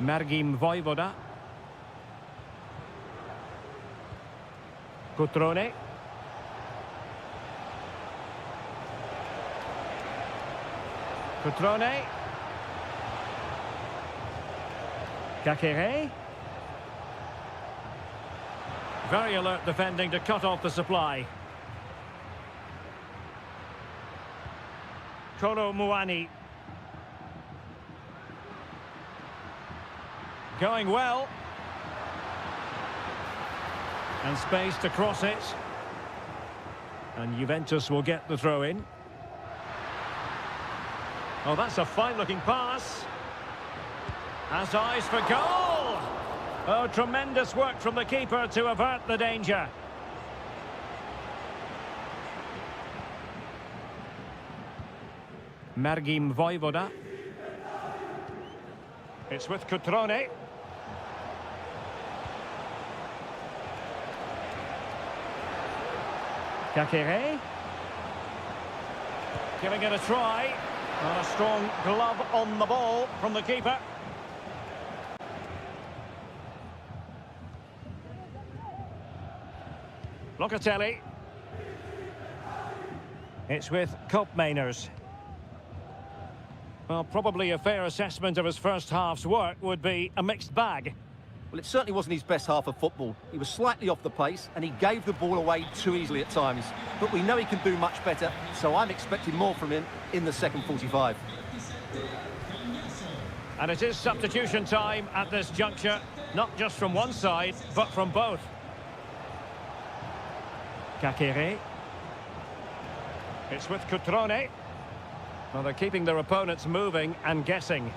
Mergim Vojvoda. Cutrone. Cutrone. Kakere. Very alert defending to cut off the supply. Kolo Muani. Going well. And space to cross it. And Juventus will get the throw in. Oh, that's a fine-looking pass. Has eyes for goal! Oh, tremendous work from the keeper to avert the danger. Mergim Vojvoda. It's with Cutrone. Kakere. Giving it a try. And a strong glove on the ball from the keeper. Locatelli. It's with Koopmeiners. Well, probably a fair assessment of his first half's work would be a mixed bag. Well, it certainly wasn't his best half of football. He was slightly off the pace and he gave the ball away too easily at times. But we know he can do much better, so I'm expecting more from him in the second 45. And it is substitution time at this juncture, not just from one side, but from both. Kakere. It's with Cutrone. Well, they're keeping their opponents moving and guessing.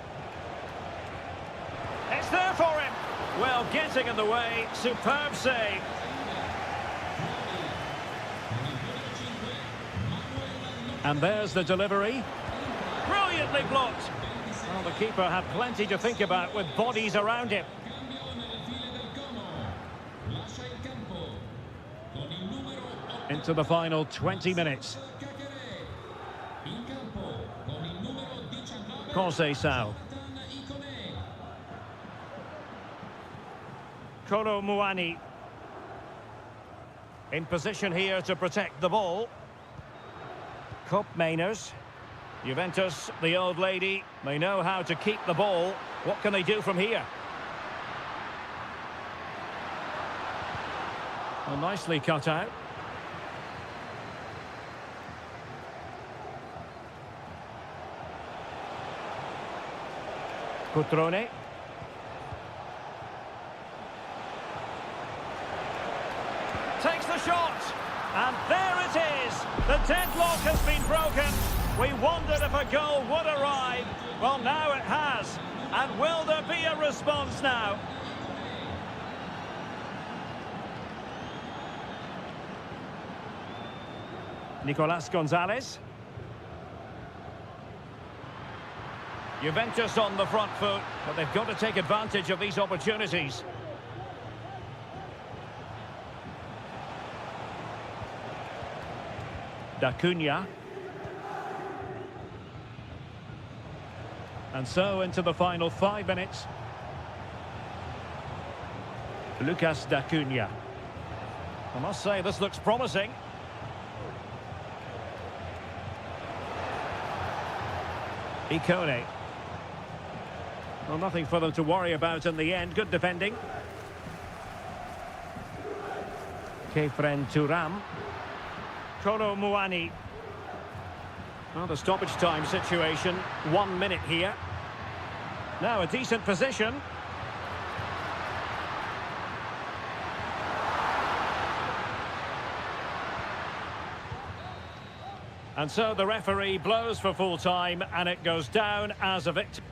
It's there for him! Well, getting in the way, superb save. And there's the delivery. Brilliantly blocked. Well, the keeper had plenty to think about with bodies around him. Into the final 20 minutes. Conceição. Kolo Muani. In position here to protect the ball. Koopmeiners. Juventus, the old lady, they know how to keep the ball. What can they do from here? Well, nicely cut out. Cutrone. Takes the shot. And there it is. The deadlock has been broken. We wondered if a goal would arrive. Well, now it has. And will there be a response now? Nicolas Gonzalez. Juventus on the front foot, but they've got to take advantage of these opportunities. Da Cunha. And so into the final 5 minutes. Lucas Da Cunha. I must say, this looks promising. Icone. Well, nothing for them to worry about in the end. Good defending. Kefren Turam. Kolo Muani. Well, the stoppage time situation. 1 minute here. Now a decent position. And so the referee blows for full time and it goes down as a victory.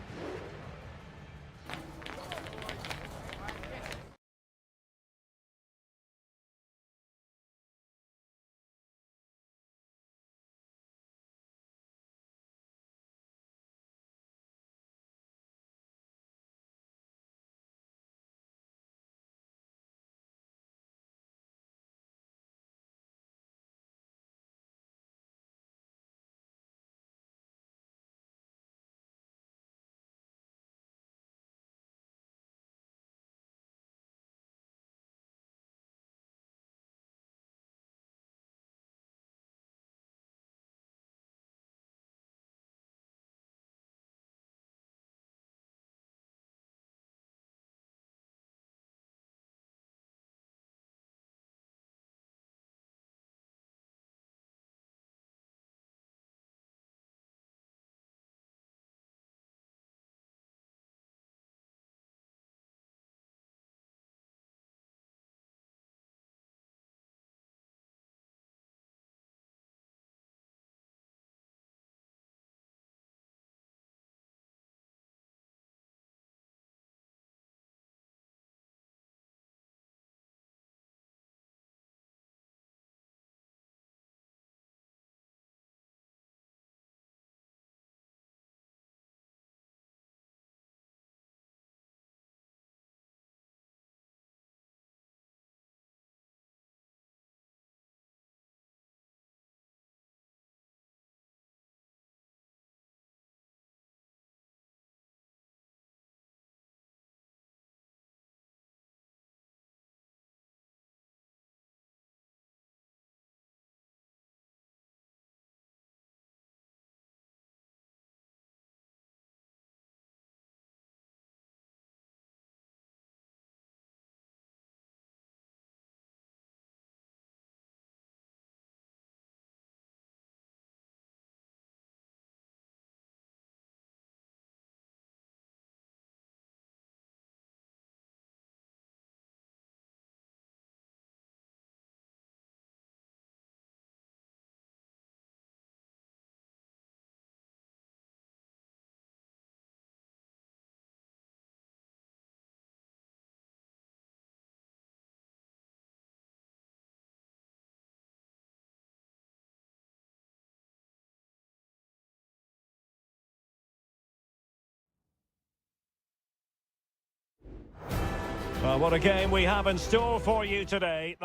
Well, what a game we have in store for you today.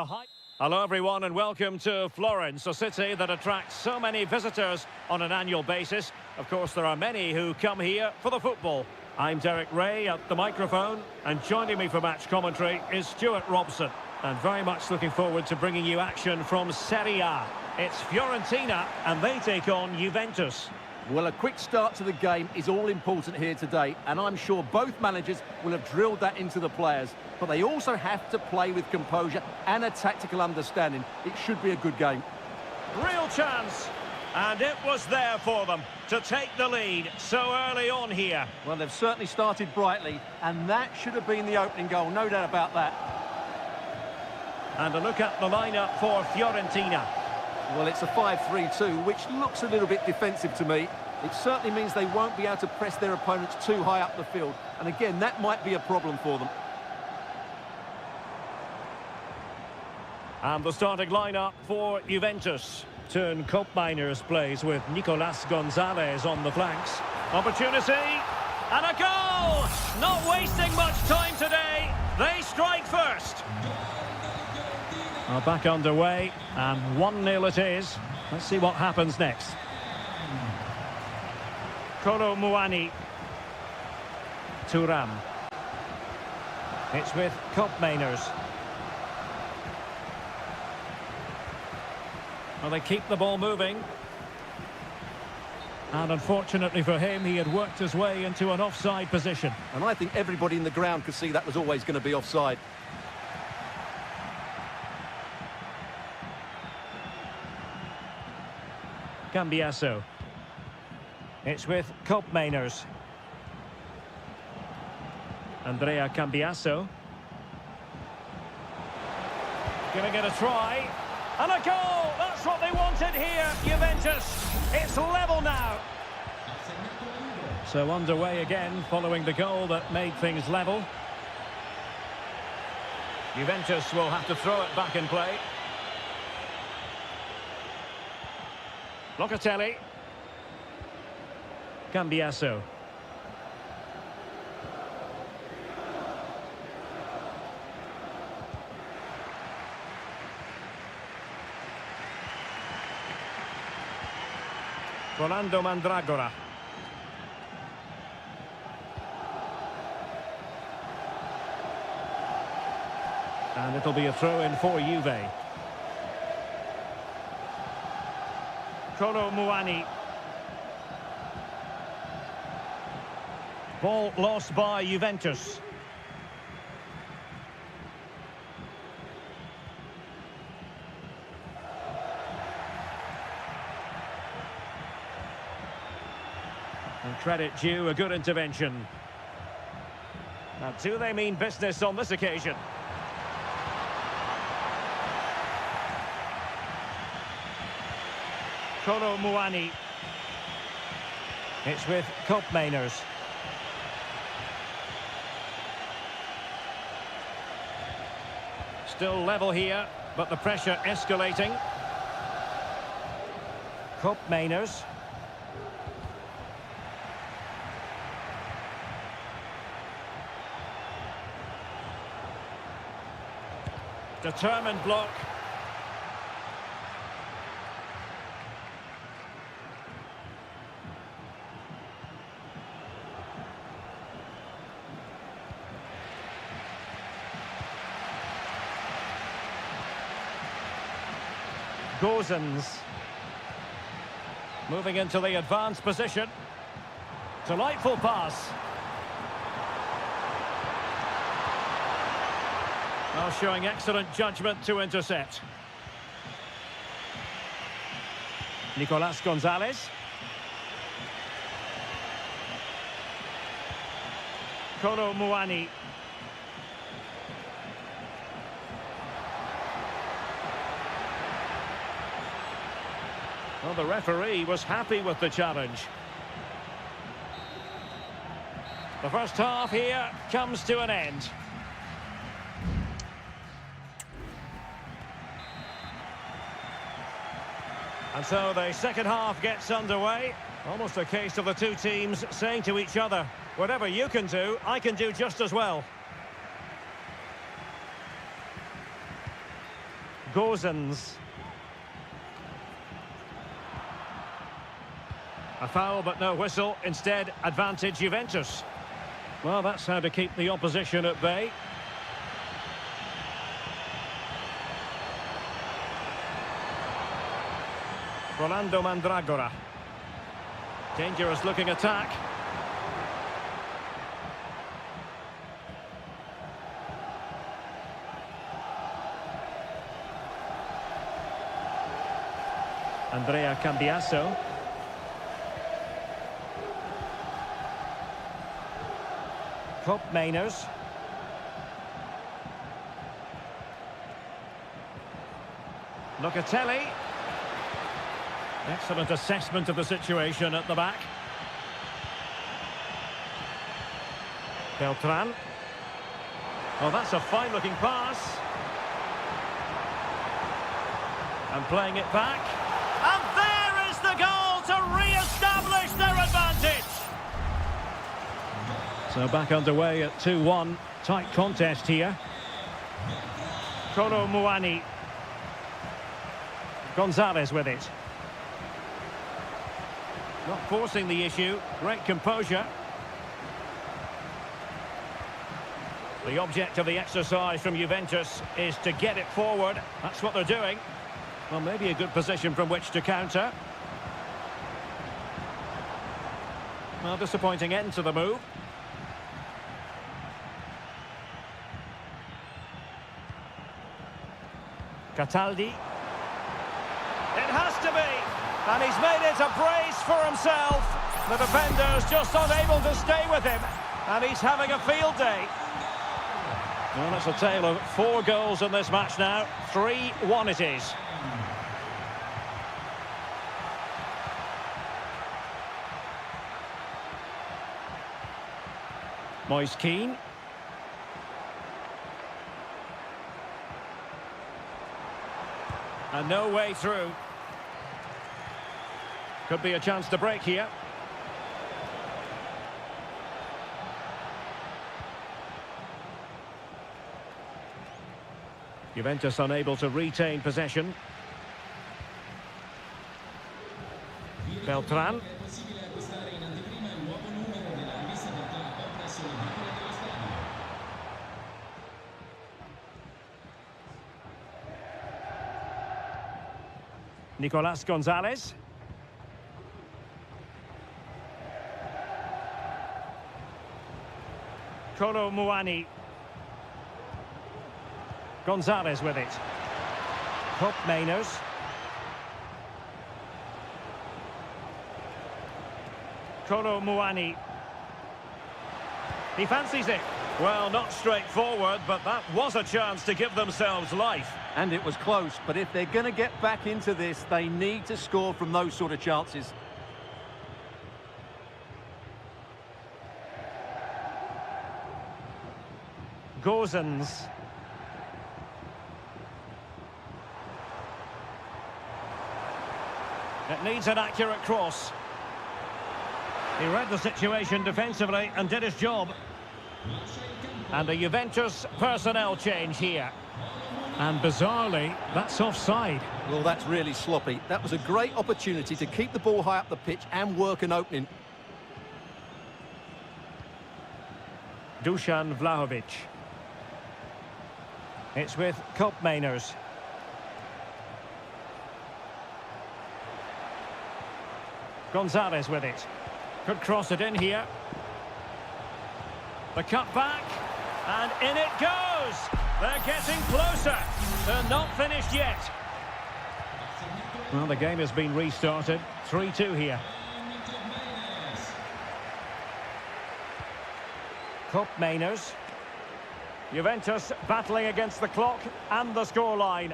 Hello everyone and welcome to Florence, a city that attracts so many visitors on an annual basis. Of course, there are many who come here for the football. I'm Derek Ray at the microphone, and joining me for match commentary is Stuart Robson. And very much looking forward to bringing you action from Seria. It's Fiorentina and they take on Juventus. Well, a quick start to the game is all important here today, and I'm sure both managers will have drilled that into the players. But they also have to play with composure and a tactical understanding. It should be a good game. Real chance. And it was there for them to take the lead so early on here. Well, they've certainly started brightly, and that should have been the opening goal, no doubt about that. And a look at the lineup for Fiorentina. Well, it's a 5-3-2, which looks a little bit defensive to me. It certainly means they won't be able to press their opponents too high up the field. And again, that might be a problem for them. And the starting lineup for Juventus. Turn Miners plays with Nicolas Gonzalez on the flanks. Opportunity, and a goal! Not wasting much time today. They strike first. Well, back underway, and 1-0 it is. Let's see what happens next. Kolo Muani. Thuram. It's with Miners. Well, they keep the ball moving. And unfortunately for him, he had worked his way into an offside position. And I think everybody in the ground could see that was always going to be offside. Cambiasso. It's with Miners. Andrea Cambiasso. Giving it a try. And a goal! That's what they wanted here, Juventus. It's level now. So underway again, following the goal that made things level. Juventus will have to throw it back in play. Locatelli. Cambiasso. Rolando Mandragora. And it'll be a throw-in for Juve. Kolo Muani. Ball lost by Juventus. And credit due, a good intervention. Now, do they mean business on this occasion? Kolo Muani. It's with Miners. Still level here, but the pressure escalating. Miners. Determined block. Gozens. Moving into the advanced position. Delightful pass. Well, showing excellent judgment to intercept. Nicolas Gonzalez. Kolo Muani. Well, the referee was happy with the challenge. The first half here comes to an end. And so the second half gets underway. Almost a case of the two teams saying to each other, whatever you can do, I can do just as well. Gozens. A foul but no whistle. Instead, advantage Juventus. Well, that's how to keep the opposition at bay. Rolando Mandragora. Dangerous looking attack. Andrea Cambiasso. Cop Mainers. Locatelli. Excellent assessment of the situation at the back. Beltran. Oh, that's a fine-looking pass. And playing it back. And there is the goal to re-establish their advantage. So back underway at 2-1. Tight contest here. Kolo Muani. Gonzalez with it. Not forcing the issue. Great composure. The object of the exercise from Juventus is to get it forward. That's what they're doing. Well, maybe a good position from which to counter. Well, disappointing end to the move. Cataldi. It has to be. And he's made it a brace for himself. The defender's just unable to stay with him. And he's having a field day. Well, that's a tale of 4 goals in this match now. 3-1 it is. Moise Keane. And no way through. Could be a chance to break here. Juventus unable to retain possession. Beltran. Nicolas Gonzalez. Kolo Muani. Gonzalez with it. Cop Mainers. Kolo Muani. He fancies it. Well, not straightforward, but that was a chance to give themselves life. And it was close, but if they're going to get back into this, they need to score from those sort of chances. Gozens. It needs an accurate cross. He read the situation defensively and did his job. And a Juventus personnel change here. And bizarrely, that's offside. Well, that's really sloppy. That was a great opportunity to keep the ball high up the pitch and work an opening. Dusan Vlahovic. It's with Cop Mainers. Gonzalez with it. Could cross it in here. The cut back. And in it goes. They're getting closer. They're not finished yet. Well, the game has been restarted. 3-2 here. Cop Mainers. Juventus battling against the clock and the scoreline.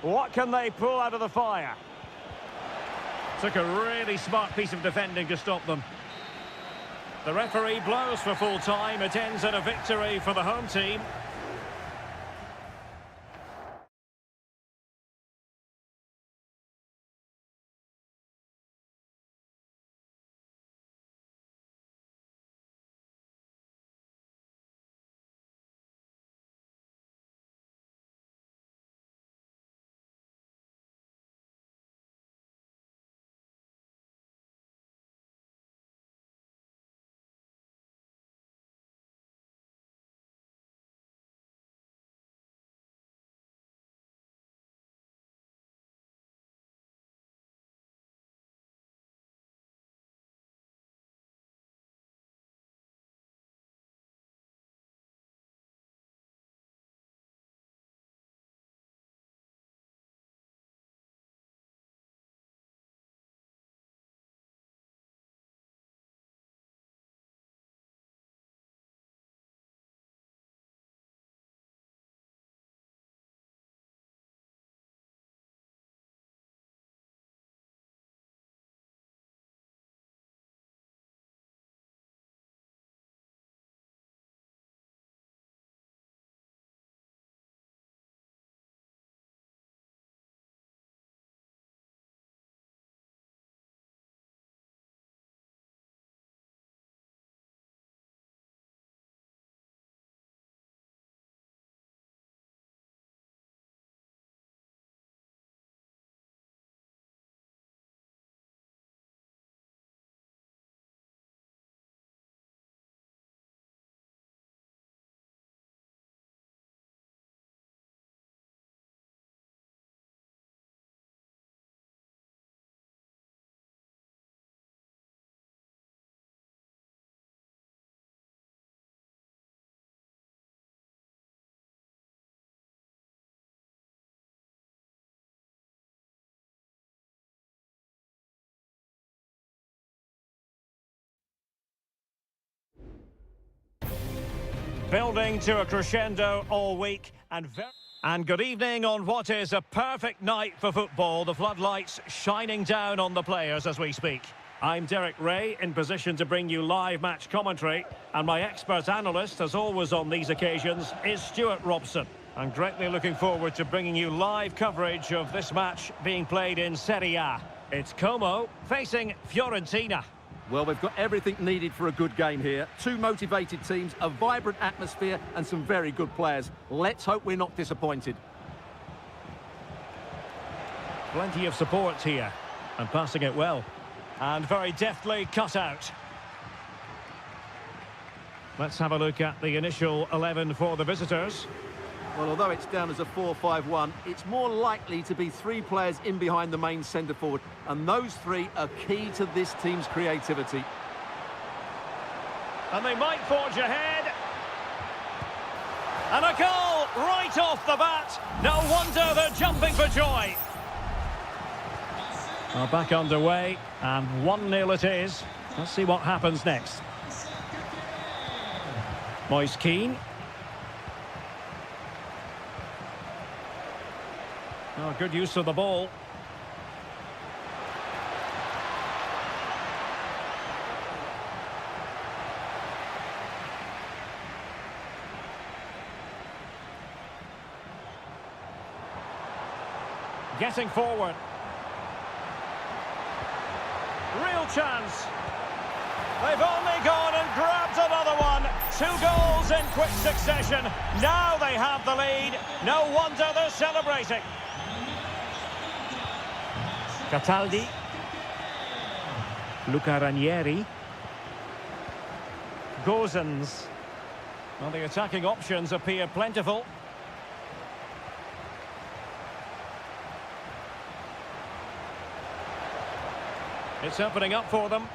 What can they pull out of the fire? Took a really smart piece of defending to stop them. The referee blows for full time. It ends in a victory for the home team. Building to a crescendo all week and good evening on what is a perfect night for football. The floodlights shining down on the players as we speak. I'm Derek Ray, in position to bring you live match commentary, and my expert analyst, as always on these occasions, is Stuart Robson. I'm greatly looking forward to bringing you live coverage of this match being played in Seria. It's Como facing Fiorentina. Well, we've got everything needed for a good game here. Two motivated teams, a vibrant atmosphere, and some very good players. Let's hope we're not disappointed. Plenty of support here, and passing it well. And very deftly cut out. Let's have a look at the initial 11 for the visitors. Well, although it's down as a 4-5-1, it's more likely to be three players in behind the main centre-forward, and those three are key to this team's creativity. And they might forge ahead. And a goal right off the bat. No wonder they're jumping for joy. Well, back underway, and 1-0 it is. Let's see what happens next. Moise Keane. Oh, good use of the ball. Getting forward. Real chance. They've only gone and grabbed another one. 2 goals in quick succession. Now they have the lead. No wonder they're celebrating. Cataldi. Luca Ranieri. Gozens. Well, the attacking options appear plentiful. It's opening up for them.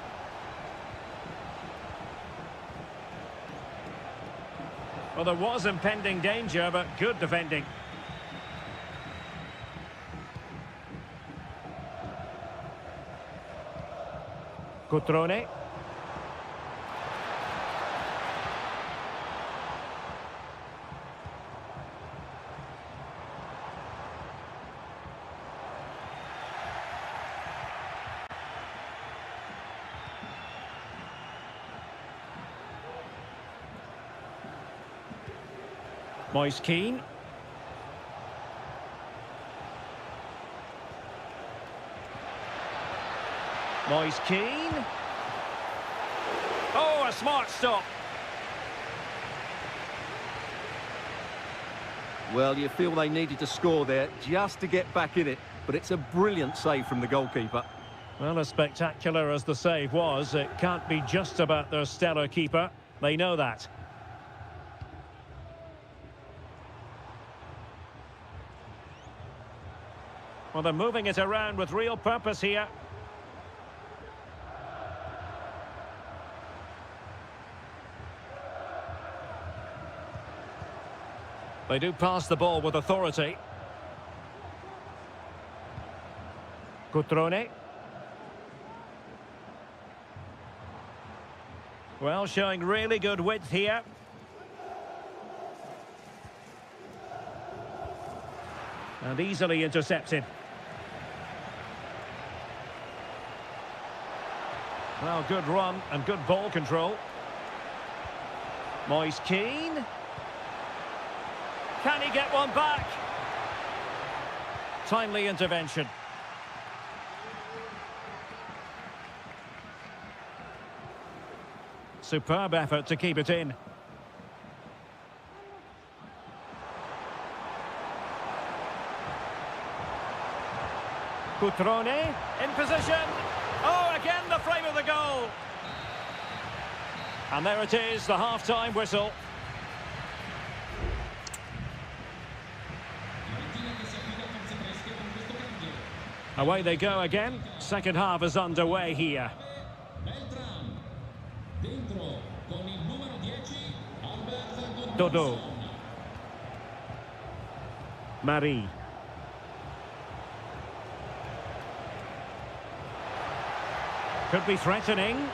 Well, there was impending danger, but good defending. Cotrone. Moise Keane. Moise Keane. Oh, a smart stop. Well, you feel they needed to score there just to get back in it, but it's a brilliant save from the goalkeeper. Well, as spectacular as the save was, it can't be just about their stellar keeper. They know that. Well, they're moving it around with real purpose here. They do pass the ball with authority. Cotrone. Well, showing really good width here. And easily intercepted. Well, good run and good ball control. Moise Keane. Can he get one back? Timely intervention. Superb effort to keep it in. Cotrone in position. Oh, again the frame of the goal. And there it is, the half-time whistle. Away they go again. Second half is underway here. Dodo. Marie. Could be threatening.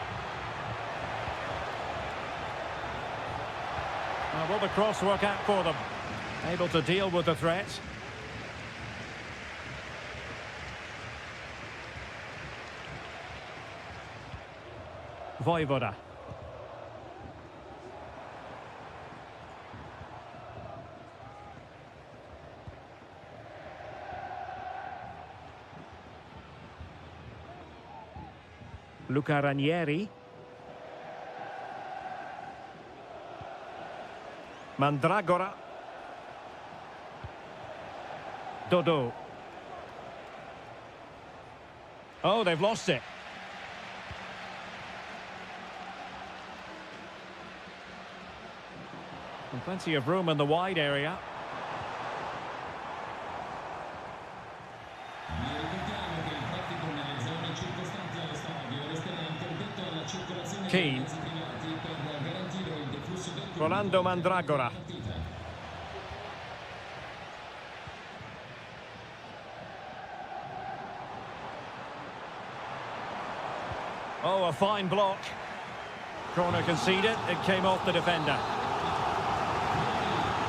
Will the cross work out for them? Able to deal with the threat. Vojvoda. Luca Ranieri. Mandragora. Dodo. Oh, they've lost it. And plenty of room in the wide area. Keane. Rolando Mandragora. Oh, a fine block. Corner conceded. It came off the defender.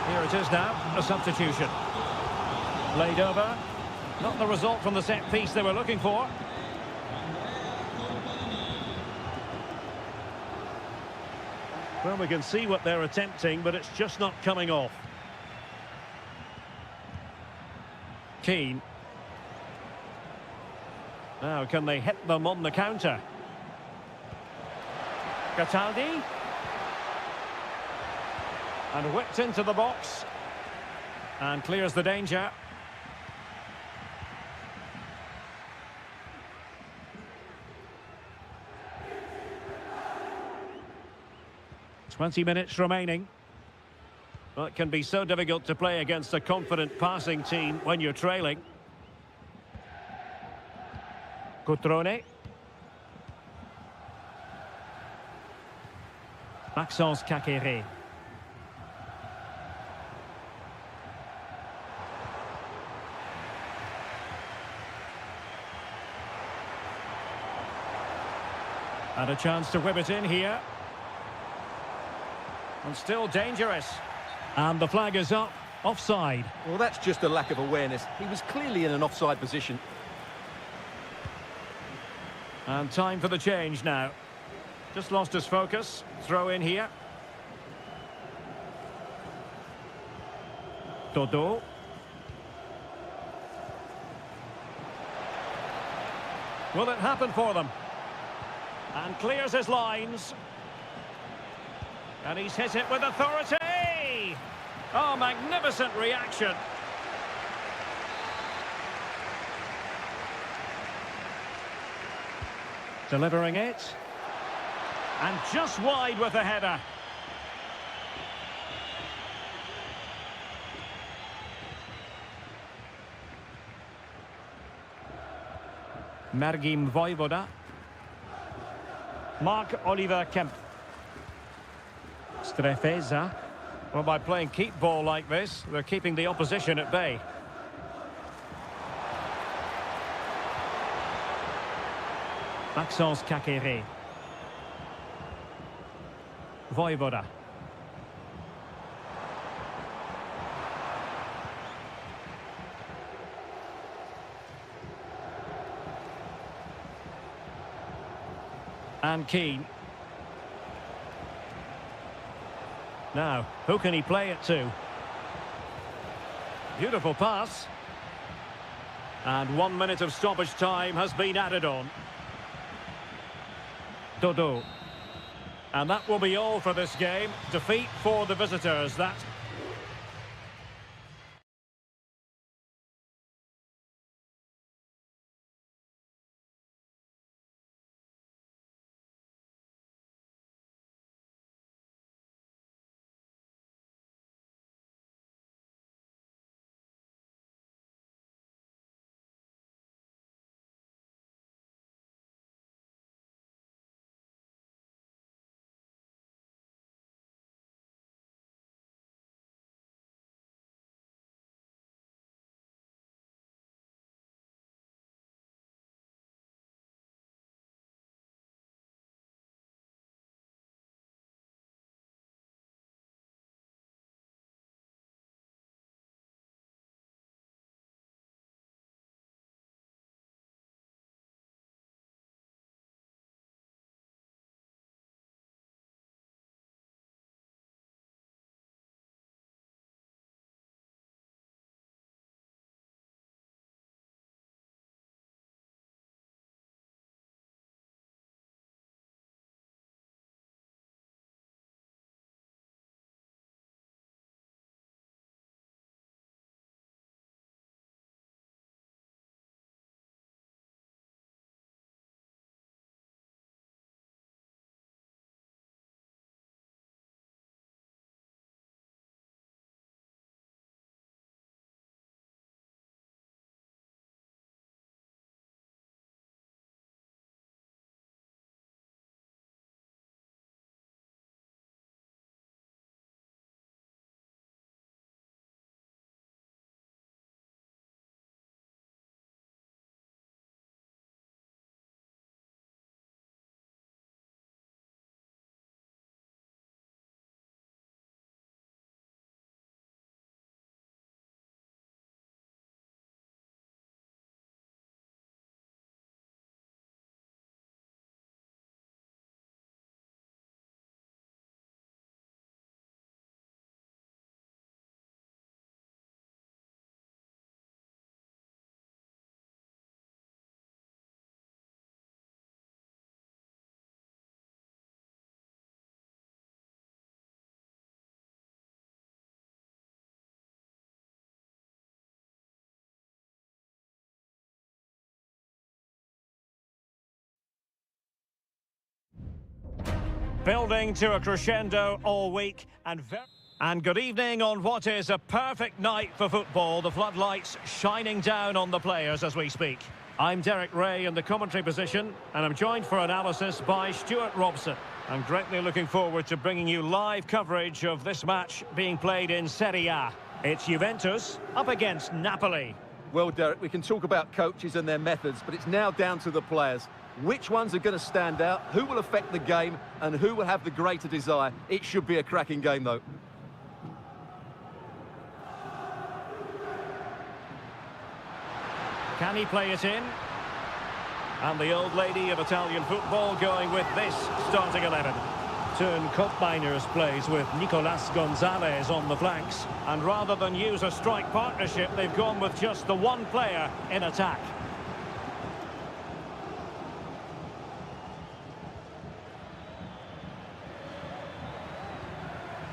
Here it is now, a substitution. Laid over. Not the result from the set piece they were looking for. Well, we can see what they're attempting, but it's just not coming off. Keane. Now, can they hit them on the counter? Cataldi. And whipped into the box. And clears the danger. "20 minutes remaining. Well, it can be so difficult to play against a confident passing team when you're trailing. Cotrone. Maxence Kakere. And a chance to whip it in here. And still dangerous. And the flag is up. Offside. Well, that's just a lack of awareness. He was clearly in an offside position. And time for the change now. Just lost his focus. Throw in here. Dodo. Will it happen for them? And clears his lines. And he's hit it with authority! Oh, magnificent reaction. Delivering it. And just wide with the header. Mergim Vojvoda. Mark Oliver Kemp. Strefeza. Well, by playing keep ball like this, they're keeping the opposition at bay. Maxence Kakere. Vojvoda. And Keane. Now, who can he play it to? Beautiful pass. And 1 minute of stoppage time has been added on. Dodo. And that will be all for this game. Defeat for the visitors. That Building to a crescendo all week and good evening on what is a perfect night for football. The floodlights shining down on the players as we speak. I'm Derek Ray in the commentary position, and I'm joined for analysis by Stuart Robson. I'm greatly looking forward to bringing you live coverage of this match being played in Seria. It's Juventus up against Napoli. Well, Derek, we can talk about coaches and their methods, but it's now down to the players. Which ones are going to stand out, who will affect the game, and who will have the greater desire? It should be a cracking game, though. Can he play it in? And the old lady of Italian football going with this starting 11. Turn Miners plays with Nicolas Gonzalez on the flanks. And rather than use a strike partnership, they've gone with just the one player in attack.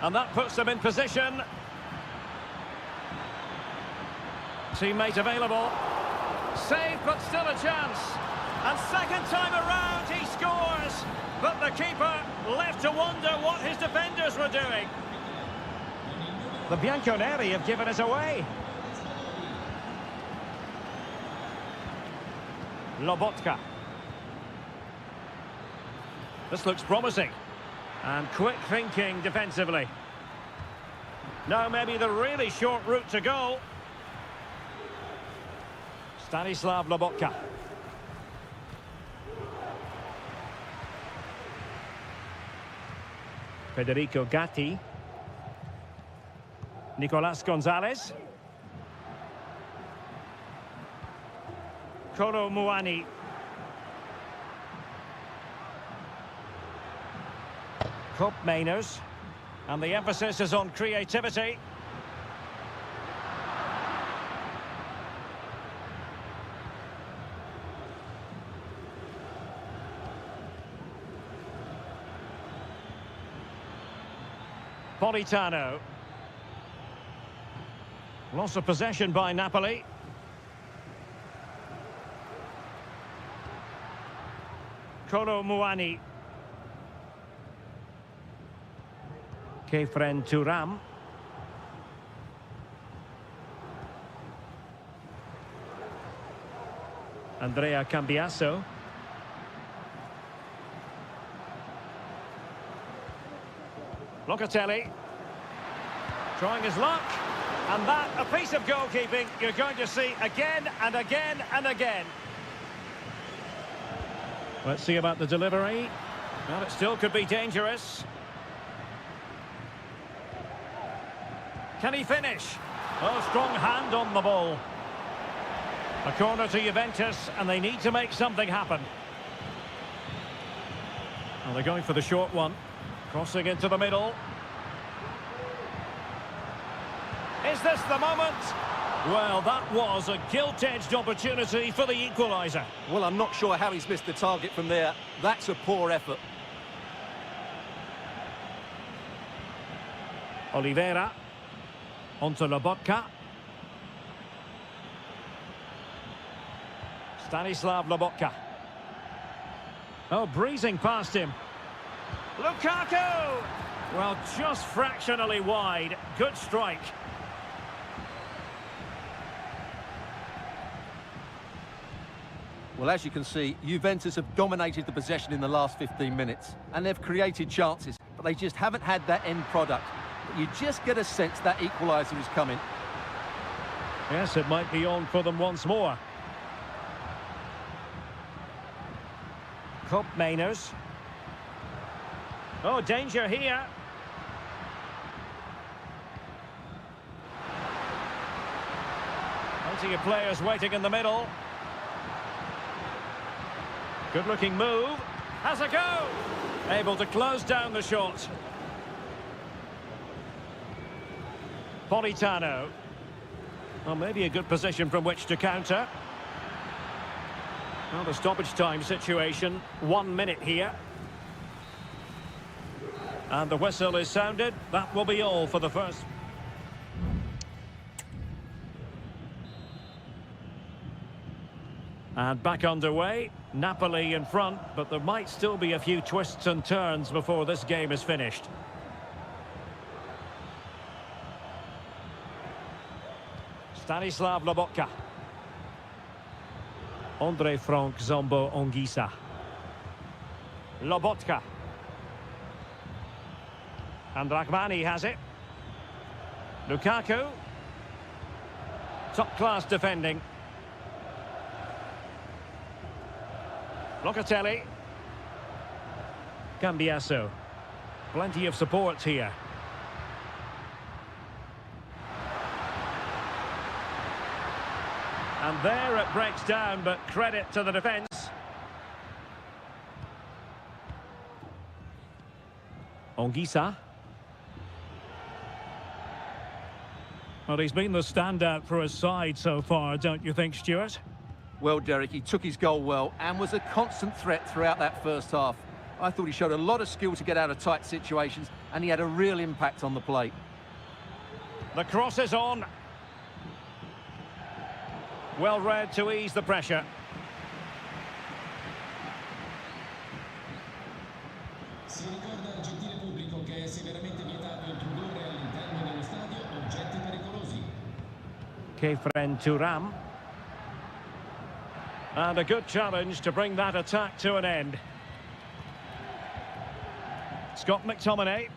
And that puts them in position. Teammate available. Save, but still a chance. And second time around, he scores. But the keeper left to wonder what his defenders were doing. The Bianconeri have given us away. Lobotka. This looks promising. And quick thinking defensively. Now maybe the really short route to goal. Stanislav Lobotka. Federico Gatti. Nicolas Gonzalez. Kolo Muani. Mainers. And the emphasis is on creativity. Politano. Loss of possession by Napoli. Kolo Muani. Kefren Turam. Andrea Cambiasso. Locatelli. Trying his luck. And that, a piece of goalkeeping you're going to see again and again and again. Let's see about the delivery. Well, it still could be dangerous. Can he finish? Oh, strong hand on the ball. A corner to Juventus, and they need to make something happen. Well, they're going for the short one. Crossing into the middle. Is this the moment? Well, that was a gilt-edged opportunity for the equaliser. Well, I'm not sure how he's missed the target from there. That's a poor effort. Oliveira. Onto Lobotka. Stanislav Lobotka. Oh, breezing past him. Lukaku! Well, just fractionally wide. Good strike. Well, as you can see, Juventus have dominated the possession in the last 15 minutes. And they've created chances, but they just haven't had that end product. You just get a sense that equaliser is coming. Yes, it might be on for them once more. Mainers. Oh, danger here. Plenty of players waiting in the middle. Good-looking move. Has a go. Able to close down the shot. Politano. Well, maybe a good position from which to counter. Well, the stoppage time situation, 1 minute here. And the whistle is sounded. That will be all for the first. And back underway. Napoli in front, but there might still be a few twists and turns before this game is finished. Stanislav Lobotka. Andre Frank Zombo Ongisa. Lobotka. And Rahmani has it. Lukaku. Top-class defending. Locatelli. Cambiasso. Plenty of support here. And there it breaks down, but credit to the defence. Ongisa. Well, he's been the standout for his side so far, don't you think, Stuart? Well, Derek, he took his goal well and was a constant threat throughout that first half. I thought he showed a lot of skill to get out of tight situations, and he had a real impact on the plate. The cross is on. Well read to ease the pressure. Si ricorda al gentile pubblico che è severamente vietato introdurre all'interno dello stadio oggetti pericolosi. Kefren Turam. And a good challenge to bring that attack to an end. Scott McTominay.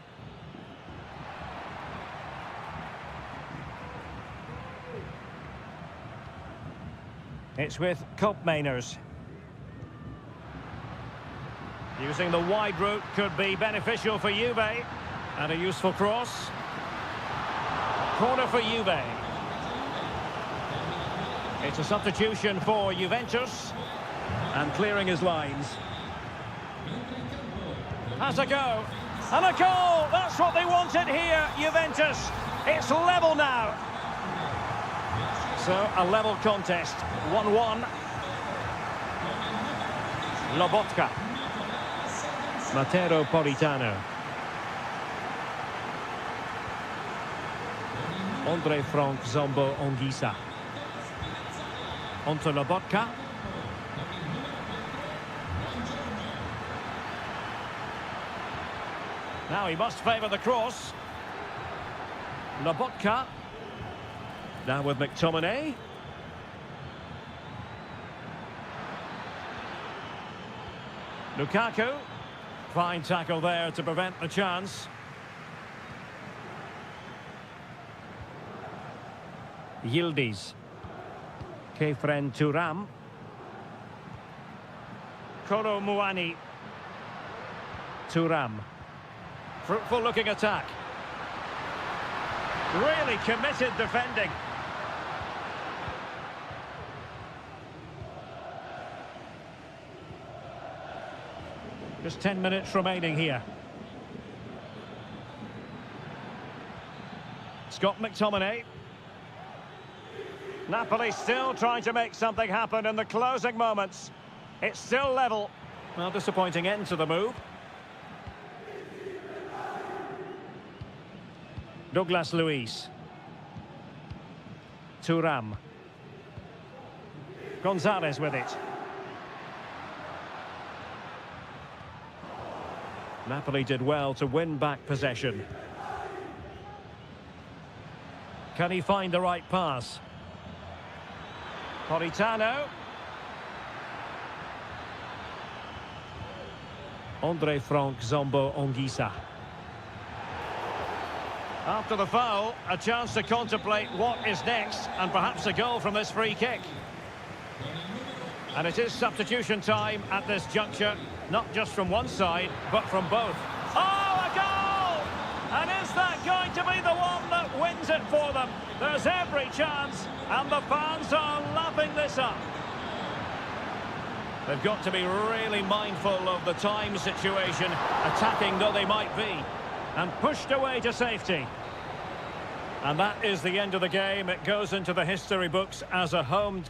It's with Koopmeiners. Using the wide route could be beneficial for Juve. And a useful cross. Corner for Juve. It's a substitution for Juventus. And clearing his lines. Has a go. And a goal! That's what they wanted here, Juventus. It's level now. So, a level contest. 1-1. Lobotka. Matteo Politano. Andre Frank Zombo Ongisa. Onto Lobotka. Now he must favour the cross. Lobotka. Now with McTominay. Lukaku. Fine tackle there to prevent the chance. Yildiz. Kefren Turam. Kolo Muani. Turam. Fruitful looking attack. Really committed defending. Just 10 minutes remaining here. Scott McTominay. Napoli still trying to make something happen in the closing moments. It's still level. Well, disappointing end to the move. Douglas Luiz. Turam. Gonzalez with it. Napoli did well to win back possession. Can he find the right pass? Politano. Andre Frank Zombo Ongisa. After the foul, a chance to contemplate what is next, and perhaps a goal from this free kick. And it is substitution time at this juncture, not just from one side, but from both. Oh, a goal! And is that going to be the one that wins it for them? There's every chance, and the fans are lapping this up. They've got to be really mindful of the time situation, attacking though they might be. And pushed away to safety. And that is the end of the game. It goes into the history books as a home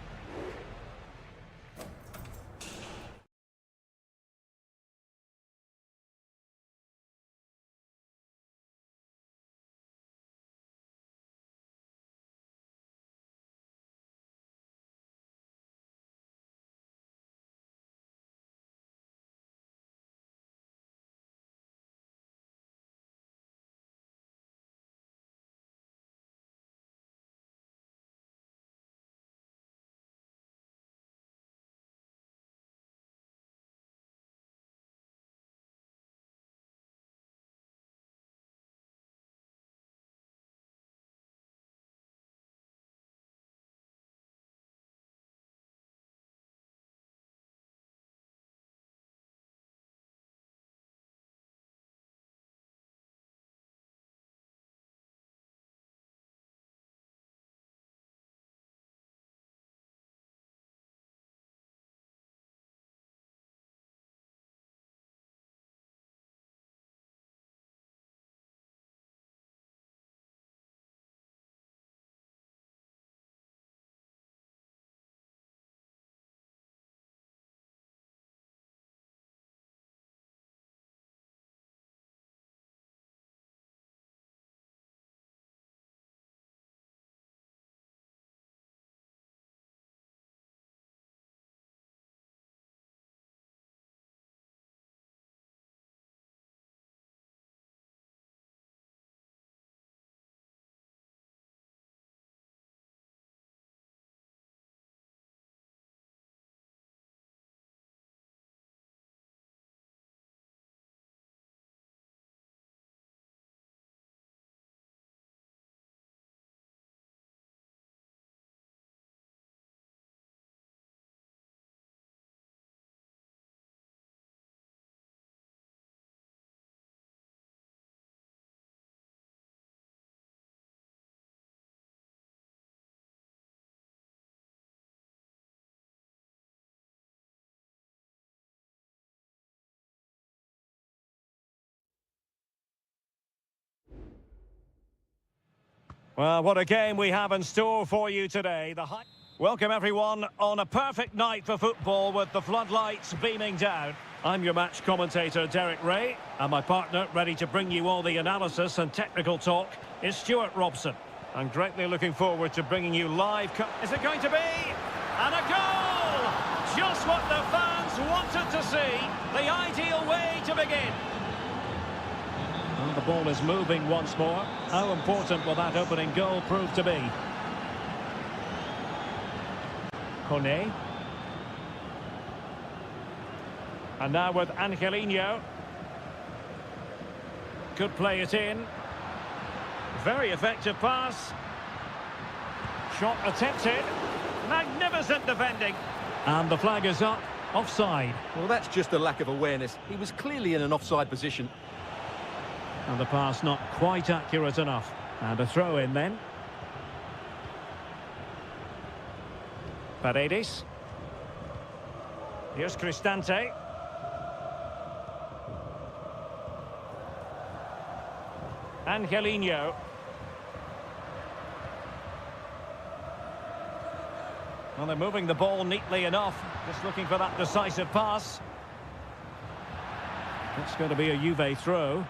Well, what a game we have in store for you today. Welcome everyone on a perfect night for football with the floodlights beaming down. I'm your match commentator Derek Ray, and my partner ready to bring you all the analysis and technical talk is Stuart Robson. I'm greatly looking forward to bringing you live. Is it going to be? And a goal! Just what the fans wanted to see. The ideal way to begin. And the ball is moving once more. How important will that opening goal prove to be? Kone. And now with Angelino. Could play it in. Very effective pass. Shot attempted. Magnificent defending. And the flag is up. Offside. Well, that's just a lack of awareness. He was clearly in an offside position. And the pass not quite accurate enough. And a throw in then. Paredes. Here's Cristante. Angelino. Well, they're moving the ball neatly enough. Just looking for that decisive pass. It's going to be a Juve throw.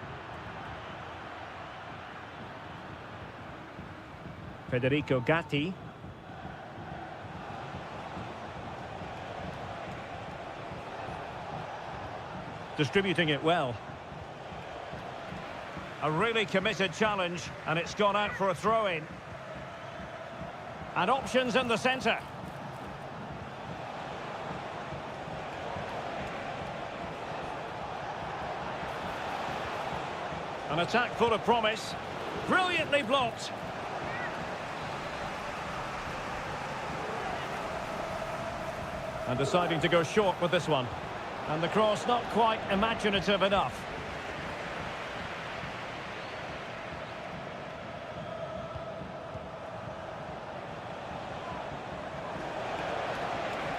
Federico Gatti. Distributing it well. A really committed challenge, and it's gone out for a throw-in. And options in the centre. An attack full of promise. Brilliantly blocked. And deciding to go short with this one. And the cross not quite imaginative enough.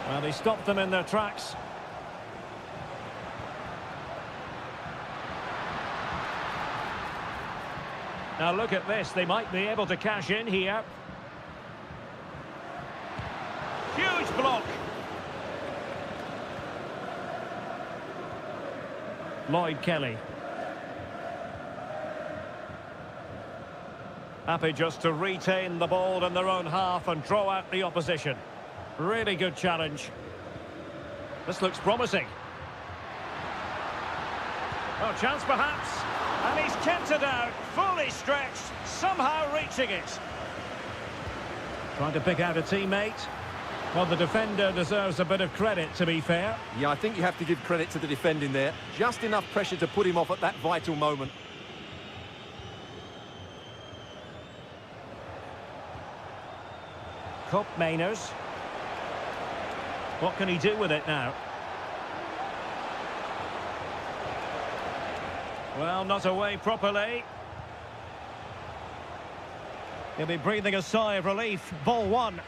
Well, they stopped them in their tracks. Now look at this, they might be able to cash in here. Huge block. Lloyd Kelly. Happy just to retain the ball in their own half and draw out the opposition. Really good challenge. This looks promising. Oh, chance perhaps. And he's kept it out, fully stretched, somehow reaching it. Trying to pick out a teammate. Well, the defender deserves a bit of credit, to be fair. Yeah, I think you have to give credit to the defending there. Just enough pressure to put him off at that vital moment. Cup Mainers. What can he do with it now? Well, not away properly. He'll be breathing a sigh of relief. Ball one.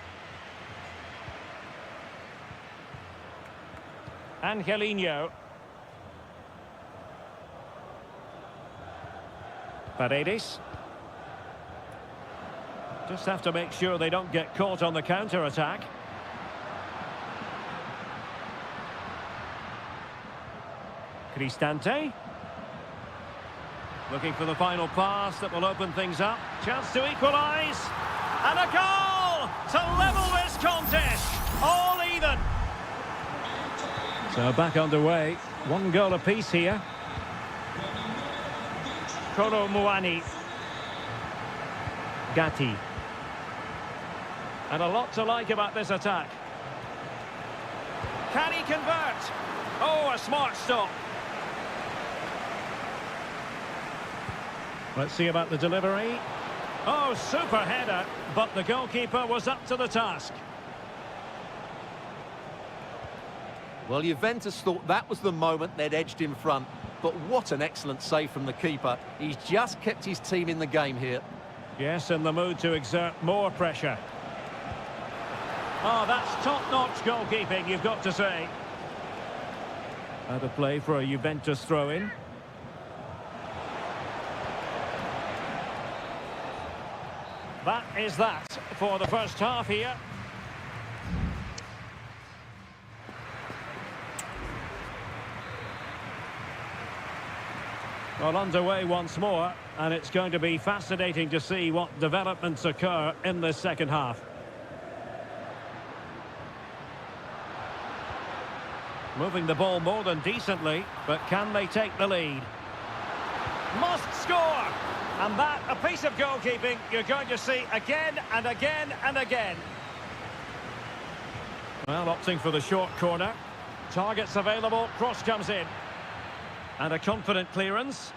Angelino. Paredes. Just have to make sure they don't get caught on the counter-attack. Cristante. Looking for the final pass that will open things up. Chance to equalise. And a goal to level this contest. All even. So back underway. One goal apiece here. Kolo Muani. Gatti. And a lot to like about this attack. Can he convert? Oh, a smart stop. Let's see about the delivery. Oh, super header, but the goalkeeper was up to the task. Well, Juventus thought that was the moment they'd edged in front. But what an excellent save from the keeper. He's just kept his team in the game here. Yes, in the mood to exert more pressure. Oh, that's top-notch goalkeeping, you've got to say. Out of play for a Juventus throw-in. That is that for the first half here. Well, underway once more, and it's going to be fascinating to see what developments occur in this second half. Moving the ball more than decently, but can they take the lead? Must score! And that, a piece of goalkeeping you're going to see again and again and again. Well, opting for the short corner. Targets available, cross comes in. And a confident clearance.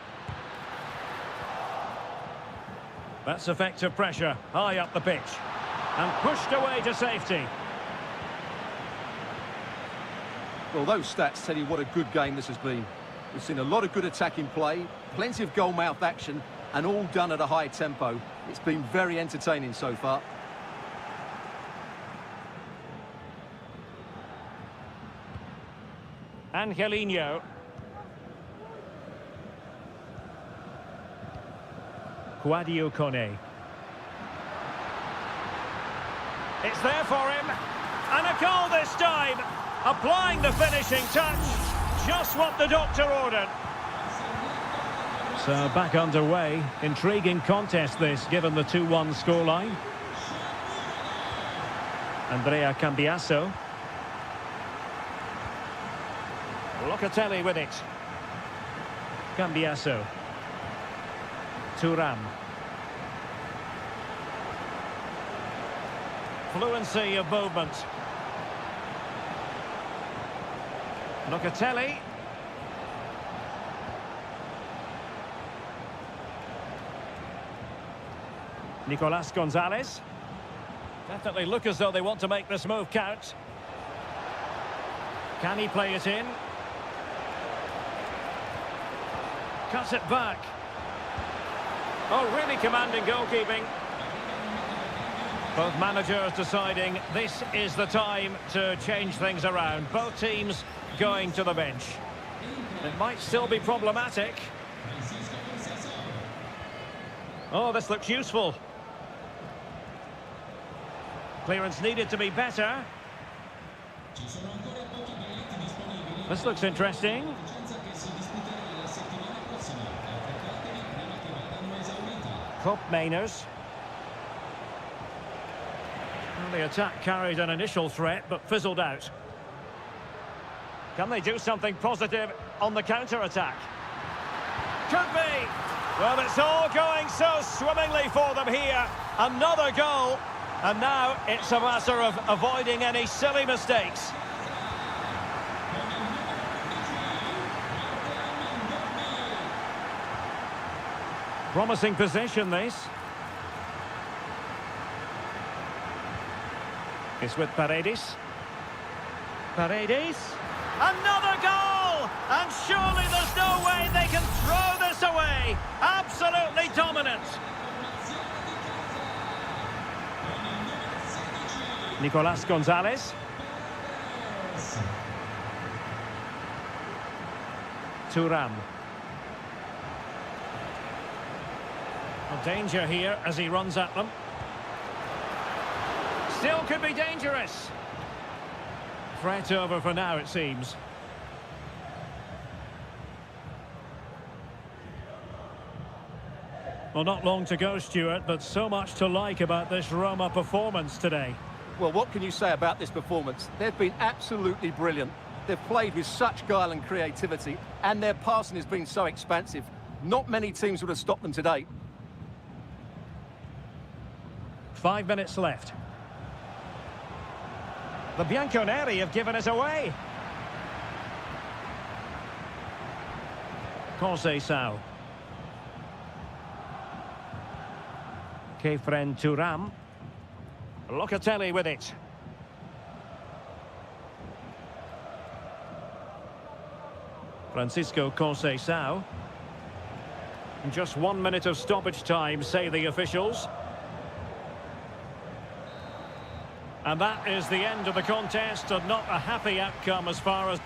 That's effective pressure, high up the pitch. And pushed away to safety. Well, those stats tell you what a good game this has been. We've seen a lot of good attacking play, plenty of goal-mouth action, and all done at a high tempo. It's been very entertaining so far. Angelino. Quadio Kone. It's there for him. And a goal this time. Applying the finishing touch. Just what the doctor ordered. So back underway. Intriguing contest this, given the 2-1 scoreline. Andrea Cambiasso. Locatelli with it. Cambiasso. Thuram. Fluency of movement. Locatelli. Nicolas Gonzalez. Definitely look as though they want to make this move count. Can he play it in? Cuts it back. Oh, really commanding goalkeeping. Both managers deciding this is the time to change things around. Both teams going to the bench. It might still be problematic. Oh, this looks useful. Clearance needed to be better. This looks interesting. Cup Mainers. Well, the attack carried an initial threat, but fizzled out. Can they do something positive on the counter-attack? Could be! Well, it's all going so swimmingly for them here. Another goal. And now it's a matter of avoiding any silly mistakes. Promising position, this. It's with Paredes. Paredes. Another goal! And surely there's no way they can throw this away. Absolutely dominant. Nicolas Gonzalez. Thuram. Danger here as he runs at them. Still could be dangerous. Threat over for now, it seems. Well, not long to go, Stuart, but so much to like about this Roma performance today. Well, what can you say about this performance? They've been absolutely brilliant. They've played with such guile and creativity, and their passing has been so expansive. Not many teams would have stopped them today. 5 minutes left. The Bianconeri have given it away. Conceição. Kefren Thuram. Locatelli with it. Francisco Conceição. Just 1 minute of stoppage time, say the officials. And that is the end of the contest, and not a happy outcome as far as...